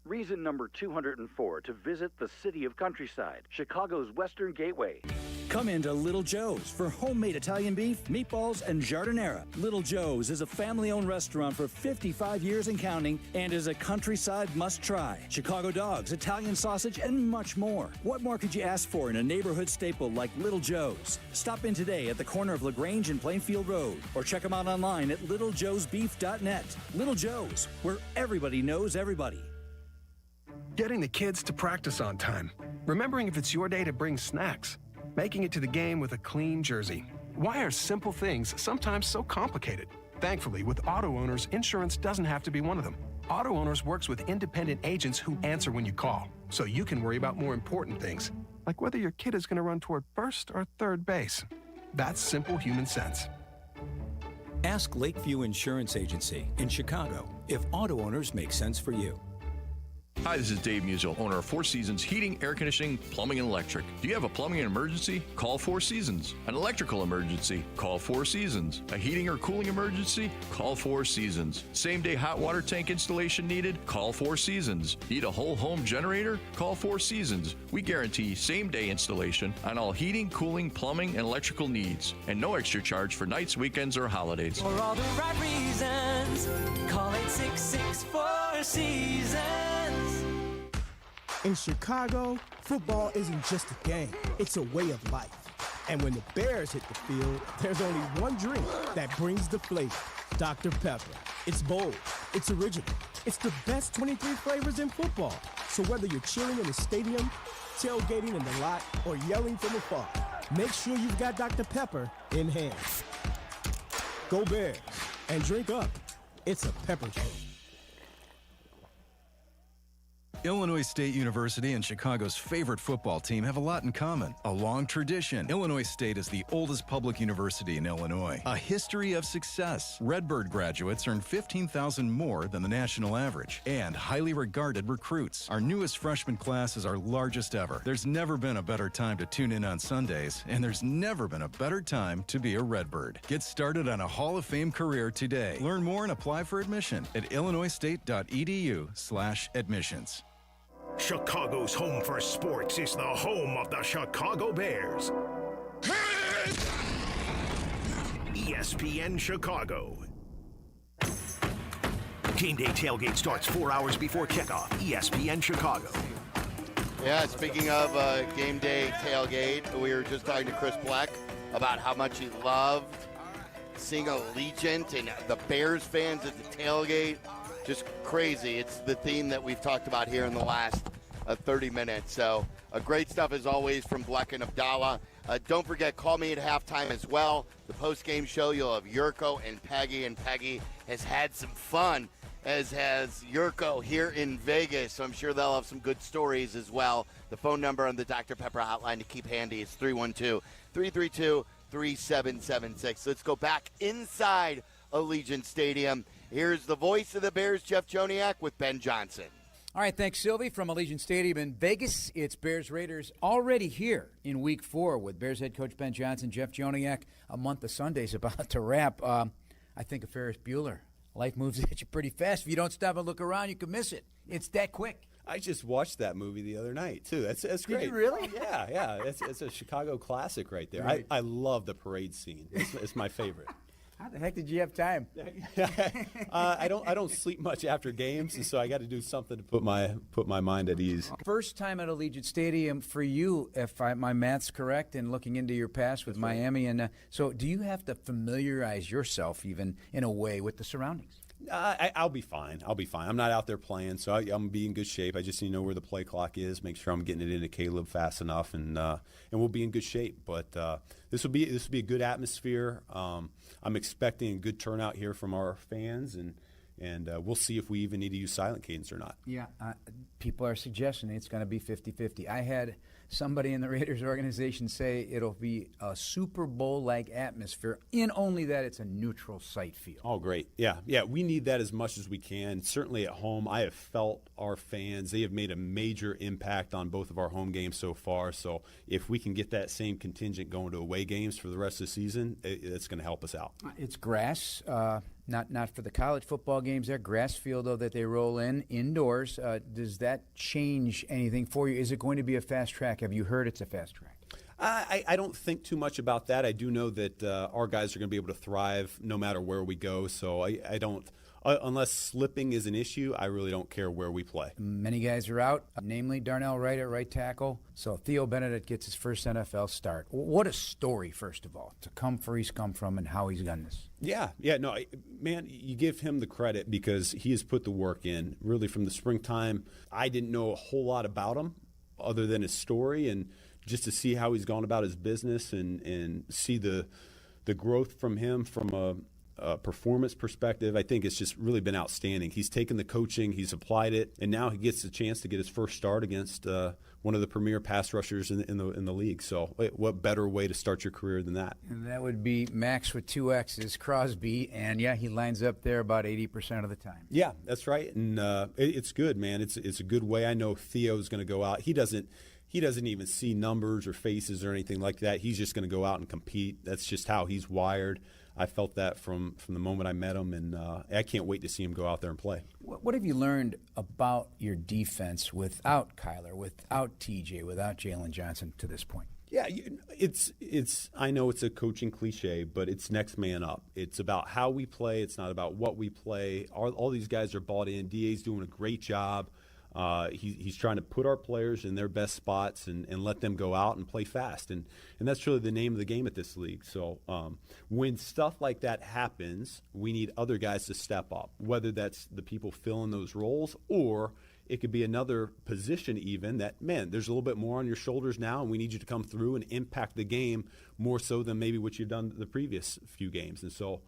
Reason number 204 to visit the city of Countryside, Chicago's Western Gateway. Come into Little Joe's for homemade Italian beef, meatballs, and giardiniera. Little Joe's is a family-owned restaurant for 55 years and counting and is a countryside must-try. Chicago dogs, Italian sausage, and much more. What more could you ask for in a neighborhood staple like Little Joe's? Stop in today at the corner of LaGrange and Plainfield Road or check them out online at littlejoesbeef.net. Little Joe's, where everybody knows everybody. Getting the kids to practice on time. Remembering if it's your day to bring snacks. Making it to the game with a clean jersey. Why are simple things sometimes so complicated? Thankfully, with Auto Owners, insurance doesn't have to be one of them. Auto Owners works with independent agents who answer when you call, so you can worry about more important things, like whether your kid is going to run toward first or third base. That's simple human sense. Ask Lakeview Insurance Agency in Chicago if Auto Owners make sense for you. Hi, this is Dave Musial, owner of Four Seasons Heating, Air Conditioning, Plumbing, and Electric. Do you have a plumbing emergency? Call Four Seasons. An electrical emergency? Call Four Seasons. A heating or cooling emergency? Call Four Seasons. Same-day hot water tank installation needed? Call Four Seasons. Need a whole home generator? Call Four Seasons. We guarantee same-day installation on all heating, cooling, plumbing, and electrical needs. And no extra charge for nights, weekends, or holidays. For all the right reasons, call 866 Four Seasons. In Chicago, football isn't just a game, it's a way of life. And when the Bears hit the field, there's only one drink that brings the flavor, Dr. Pepper. It's bold, it's original, it's the best 23 flavors in football. So whether you're cheering in the stadium, tailgating in the lot, or yelling from afar, make sure you've got Dr. Pepper in hand. Go Bears, and drink up. It's a pepper drink. Illinois State University and Chicago's favorite football team have a lot in common. A long tradition. Illinois State is the oldest public university in Illinois. A history of success. Redbird graduates earn $15,000 more than the national average. And highly regarded recruits. Our newest freshman class is our largest ever. There's never been a better time to tune in on Sundays, and there's never been a better time to be a Redbird. Get started on a Hall of Fame career today. Learn more and apply for admission at illinoisstate.edu/admissions. Chicago's home for sports is the home of the Chicago Bears. ESPN Chicago. Game day tailgate starts 4 hours before kickoff. ESPN Chicago. Yeah, speaking of game day tailgate, we were just talking to Chris Bleck about how much he loved seeing Allegiant and the Bears fans at the tailgate. Just crazy. It's the theme that we've talked about here in the last 30 minutes. So great stuff as always from Bleck and Abdalla. Don't forget, call me at halftime as well. The post-game show, you'll have Yurko and Peggy has had some fun, as has Yurko here in Vegas. So I'm sure they'll have some good stories as well. The phone number on the Dr. Pepper hotline to keep handy is 312-332-3776. Let's go back inside Allegiant Stadium. Here's the voice of the Bears, Jeff Joniak, with Ben Johnson. All right, thanks, Silvy. From Allegiant Stadium in Vegas, it's Bears-Raiders already here in Week 4 with Bears head coach Ben Johnson, Jeff Joniak. A month of Sundays about to wrap. I think of Ferris Bueller. Life moves at you pretty fast. If you don't stop and look around, you can miss it. It's that quick. I just watched that movie the other night, too. That's great. Did you really? Yeah. It's a Chicago classic right there. Right. I love the parade scene. It's my favorite. How the heck did you have time? I don't sleep much after games, and so I got to do something to put my mind at ease. First time at Allegiant Stadium for you, if my math's correct, and looking into your past with Miami. And so do you have to familiarize yourself even in a way with the surroundings? I'll be fine. I'm not out there playing, so I'm going to be in good shape. I just need to know where the play clock is, make sure I'm getting it into Caleb fast enough, and we'll be in good shape. But this will be a good atmosphere. I'm expecting a good turnout here from our fans, and we'll see if we even need to use silent cadence or not. Yeah, people are suggesting it's going to be 50-50. I had somebody in the Raiders organization say it'll be a Super Bowl-like atmosphere, in only that it's a neutral site field. Oh, great. Yeah, we need that as much as we can. Certainly at home, I have felt our fans. They have made a major impact on both of our home games so far. So if we can get that same contingent going to away games for the rest of the season, it's going to help us out. It's grass. Not for the college football games there. Grass field, though, that they roll in indoors. Does that change anything for you? Is it going to be a fast track? Have you heard it's a fast track? I don't think too much about that. I do know that our guys are going to be able to thrive no matter where we go. So I don't, unless slipping is an issue, I really don't care where we play. Many guys are out, namely Darnell Wright at right tackle. So Theo Benedict gets his first NFL start. What a story, first of all, to come where he's come from and how he's done this. Yeah, no, man, you give him the credit because he has put the work in. Really, from the springtime, I didn't know a whole lot about him other than his story, and just to see how he's gone about his business and see the growth from him from a performance perspective, I think it's just really been outstanding. He's taken the coaching, he's applied it, and now he gets the chance to get his first start against one of the premier pass rushers in the league. So what better way to start your career than that? And that would be Max with 2 X's, Crosby, and yeah, he lines up there about 80% of the time. Yeah, that's right, and it's good, man. It's a good way. I know Theo's going to go out. He doesn't even see numbers or faces or anything like that. He's just going to go out and compete. That's just how he's wired. I felt that from the moment I met him, and I can't wait to see him go out there and play. What have you learned about your defense without Kyler, without TJ, without Jalen Johnson to this point? Yeah, it's. I know it's a coaching cliche, but it's next man up. It's about how we play. It's not about what we play. All these guys are bought in. DA's doing a great job. He's trying to put our players in their best spots and let them go out and play fast. And that's really the name of the game at this league. So when stuff like that happens, we need other guys to step up, whether that's the people filling those roles or it could be another position even that, man, there's a little bit more on your shoulders now, and we need you to come through and impact the game more so than maybe what you've done the previous few games. And so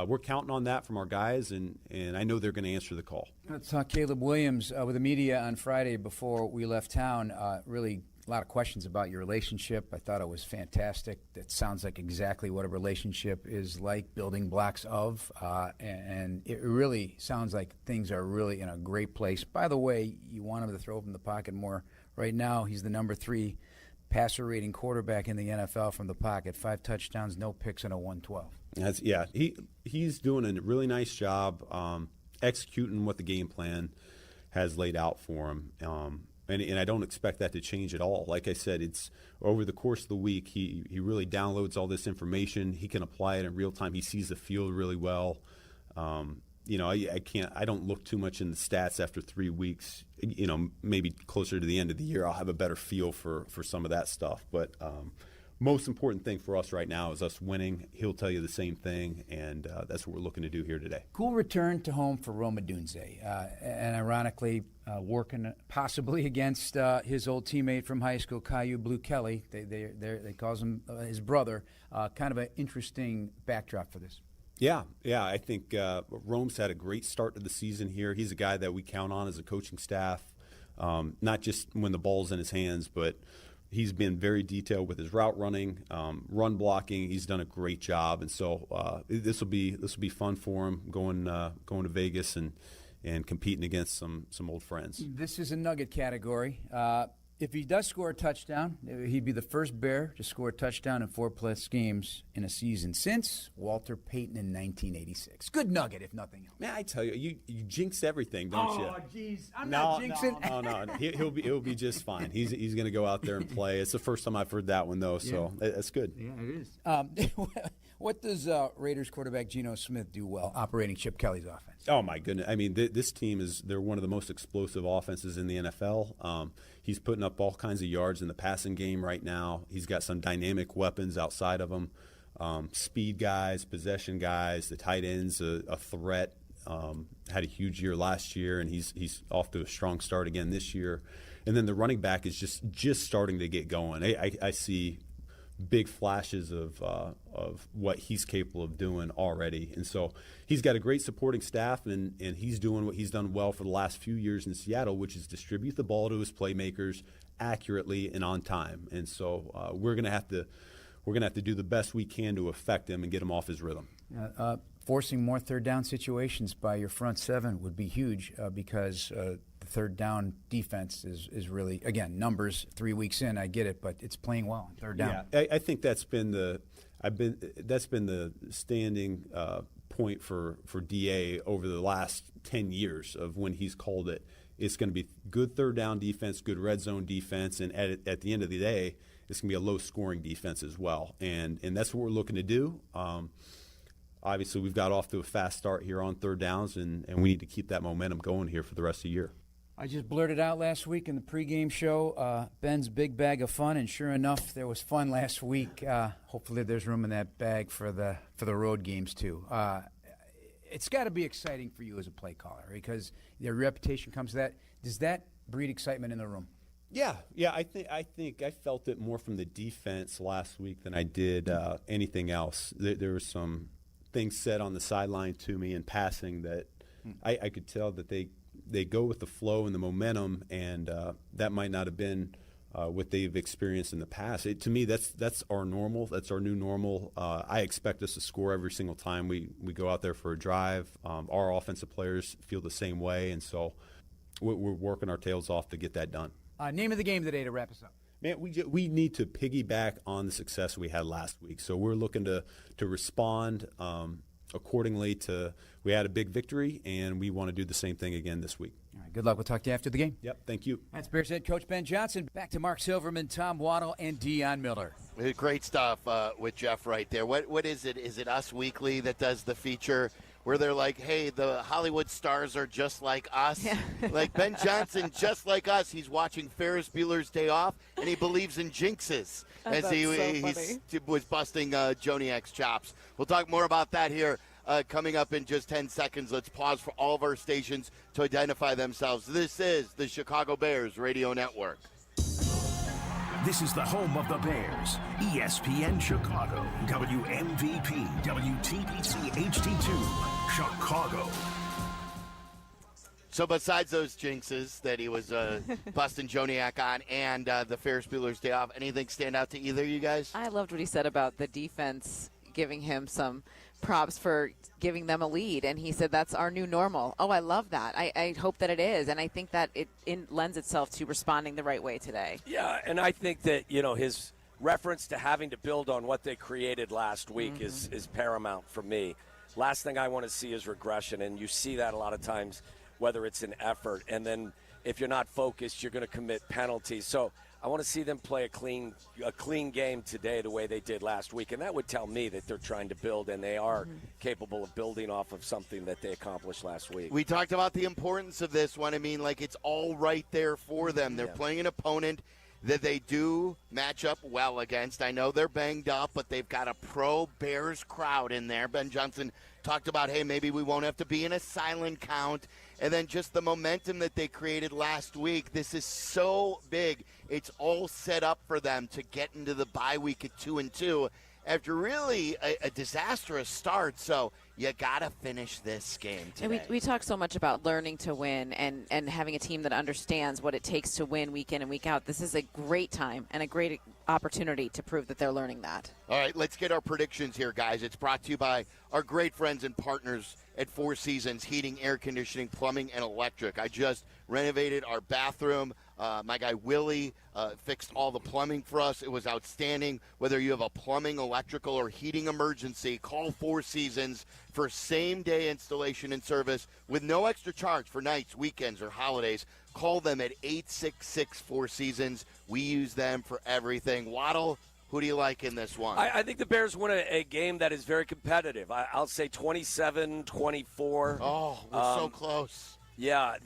we're counting on that from our guys, and I know they're going to answer the call. Let's talk Caleb Williams with the media on Friday before we left town. Really a lot of questions about your relationship. I thought it was fantastic. It sounds like exactly what a relationship is like, building blocks of, and it really sounds like things are really in a great place. By the way, you want him to throw from the pocket more. Right now, he's the number 3 passer rating quarterback in the NFL from the pocket. 5 touchdowns, no picks, and a 112. He's doing a really nice job executing what the game plan has laid out for him. And I don't expect that to change at all. Like I said, it's over the course of the week, he really downloads all this information. He can apply it in real time. He sees the field really well. I don't look too much in the stats after 3 weeks. Maybe closer to the end of the year, I'll have a better feel for some of that stuff. But most important thing for us right now is us winning. He'll tell you the same thing, and that's what we're looking to do here today. Cool return to home for Rome Odunze, and ironically working possibly against his old teammate from high school, Caillou Blue Kelly. They calls him his brother. Kind of an interesting backdrop for this. Yeah, I think Rome's had a great start to the season here. He's a guy that we count on as a coaching staff, not just when the ball's in his hands, but he's been very detailed with his route running, run blocking. He's done a great job, and so this will be fun for him going to Vegas and competing against some old friends. This is a nugget category. If he does score a touchdown, he'd be the first Bear to score a touchdown in 4+ games in a season since Walter Payton in 1986. Good nugget, if nothing else. Man, I tell you, you jinx everything, don't you? Oh, jeez, I'm not jinxing. No. He'll be just fine. He's going to go out there and play. It's the first time I've heard that one though, so that's good. Yeah, it is. What does Raiders quarterback Geno Smith do well operating Chip Kelly's offense? Oh, my goodness. I mean, this team they're one of the most explosive offenses in the NFL. He's putting up all kinds of yards in the passing game right now. He's got some dynamic weapons outside of him. Speed guys, possession guys, the tight end's a threat. Had a huge year last year, and he's off to a strong start again this year. And then the running back is just starting to get going. I see big flashes of what he's capable of doing already. And so he's got a great supporting staff, and he's doing what he's done well for the last few years in Seattle, which is distribute the ball to his playmakers accurately and on time. And so we're going to have to do the best we can to affect him and get him off his rhythm. Forcing more third down situations by your front seven would be huge because the third down defense is really, again, numbers 3 weeks in, I get it, but it's playing well on third down. Yeah, I think that's been the standing point for DA over the last 10 years of when he's called it. It's going to be good third down defense, good red zone defense, and at the end of the day, this can be a low-scoring defense as well, and that's what we're looking to do. Obviously, we've got off to a fast start here on third downs, and we need to keep that momentum going here for the rest of the year. I just blurted out last week in the pregame show, Ben's big bag of fun, and sure enough, there was fun last week. Hopefully there's room in that bag for the road games too. It's got to be exciting for you as a play caller because your reputation comes to that. Does that breed excitement in the room? Yeah. I think I felt it more from the defense last week than I did anything else. There were some things said on the sideline to me in passing that I could tell that they go with the flow and the momentum, and that might not have been what they've experienced in the past. To me, that's our normal. That's our new normal. I expect us to score every single time we go out there for a drive. Our offensive players feel the same way, and so we're working our tails off to get that done. Name of the game today to wrap us up. Man, we need to piggyback on the success we had last week. So we're looking to respond accordingly to we had a big victory, and we want to do the same thing again this week. All right, good luck. We'll talk to you after the game. Yep, thank you. That's Bears head coach Ben Johnson. Back to Mark Silverman, Tom Waddle, and Dionne Miller. Great stuff with Jeff right there. What is it? Is it Us Weekly that does the feature where they're like, hey, the Hollywood stars are just like us? Yeah. Like Ben Johnson, just like us. He's watching Ferris Bueller's Day Off, and he believes in jinxes as he was busting Joniak's chops. We'll talk more about that here coming up in just 10 seconds. Let's pause for all of our stations to identify themselves. This is the Chicago Bears Radio Network. This is the home of the Bears, ESPN Chicago, WMVP, WTBC HD2, Chicago. So besides those jinxes that he was busting Joniak on and the Ferris Bueller's Day Off, anything stand out to either of you guys? I loved what he said about the defense giving him some props for giving them a lead, and he said that's our new normal. Oh, I love that. I hope that it is, and I think that it lends itself to responding the right way today. Yeah, and I think that, his reference to having to build on what they created last week is paramount for me. Last thing I want to see is regression, and you see that a lot of times, whether it's an effort, and then if you're not focused, you're going to commit penalties. So I want to see them play a clean game today the way they did last week, and that would tell me that they're trying to build, and they are capable of building off of something that they accomplished last week. We talked about the importance of this one. I mean, it's all right there for them. They're playing an opponent that they do match up well against. I know they're banged up, but they've got a pro Bears crowd in there. Ben Johnson talked about, hey, maybe we won't have to be in a silent count. And then just the momentum that they created last week. This is so big. It's all set up for them to get into the bye week at 2-2 after really a disastrous start. So you got to finish this game today. And we talk so much about learning to win and having a team that understands what it takes to win week in and week out. This is a great time and a great opportunity to prove that they're learning that. All right, let's get our predictions here, guys. It's brought to you by our great friends and partners at Four Seasons Heating, Air Conditioning, Plumbing, and Electric. I just renovated our bathroom. My guy Willie fixed all the plumbing for us. It was outstanding. Whether you have a plumbing, electrical, or heating emergency, call Four Seasons for same-day installation and service with no extra charge for nights, weekends, or holidays. Call them at 866-4Seasons. We use them for everything. Waddle, who do you like in this one? I think the Bears win a game that is very competitive. I'll say 27-24. Oh, we're so close. Yeah, I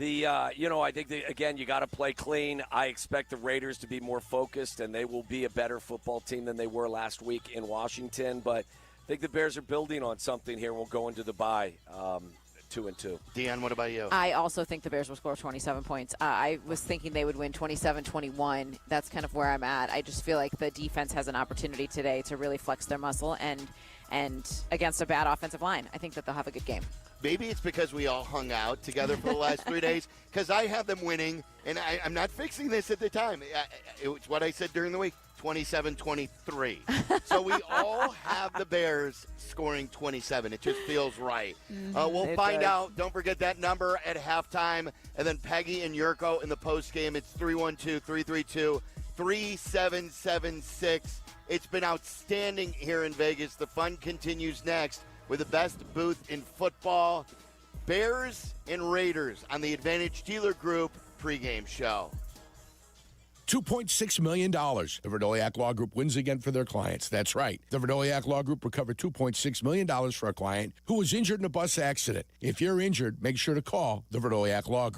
think, again, you got to play clean. I expect the Raiders to be more focused, and they will be a better football team than they were last week in Washington. But I think the Bears are building on something here. We'll go into the bye 2-2. Dionne, what about you? I also think the Bears will score 27 points. I was thinking they would win 27-21. That's kind of where I'm at. I just feel like the defense has an opportunity today to really flex their muscle and against a bad offensive line. I think that they'll have a good game. Maybe it's because we all hung out together for the last 3 days, because I had them winning, and I'm not fixing this at the time. It was what I said during the week, 27-23. So we all have the Bears scoring 27. It just feels right. We'll find out. Don't forget that number at halftime. And then Peggy and Yurko in the postgame. It's 312-332-3776. It's been outstanding here in Vegas. The fun continues next with the best booth in football. Bears and Raiders on the Advantage Dealer Group pregame show. $2.6 million. The Verdoliak Law Group wins again for their clients. That's right. The Verdoliak Law Group recovered $2.6 million for a client who was injured in a bus accident. If you're injured, make sure to call the Verdoliak Law Group.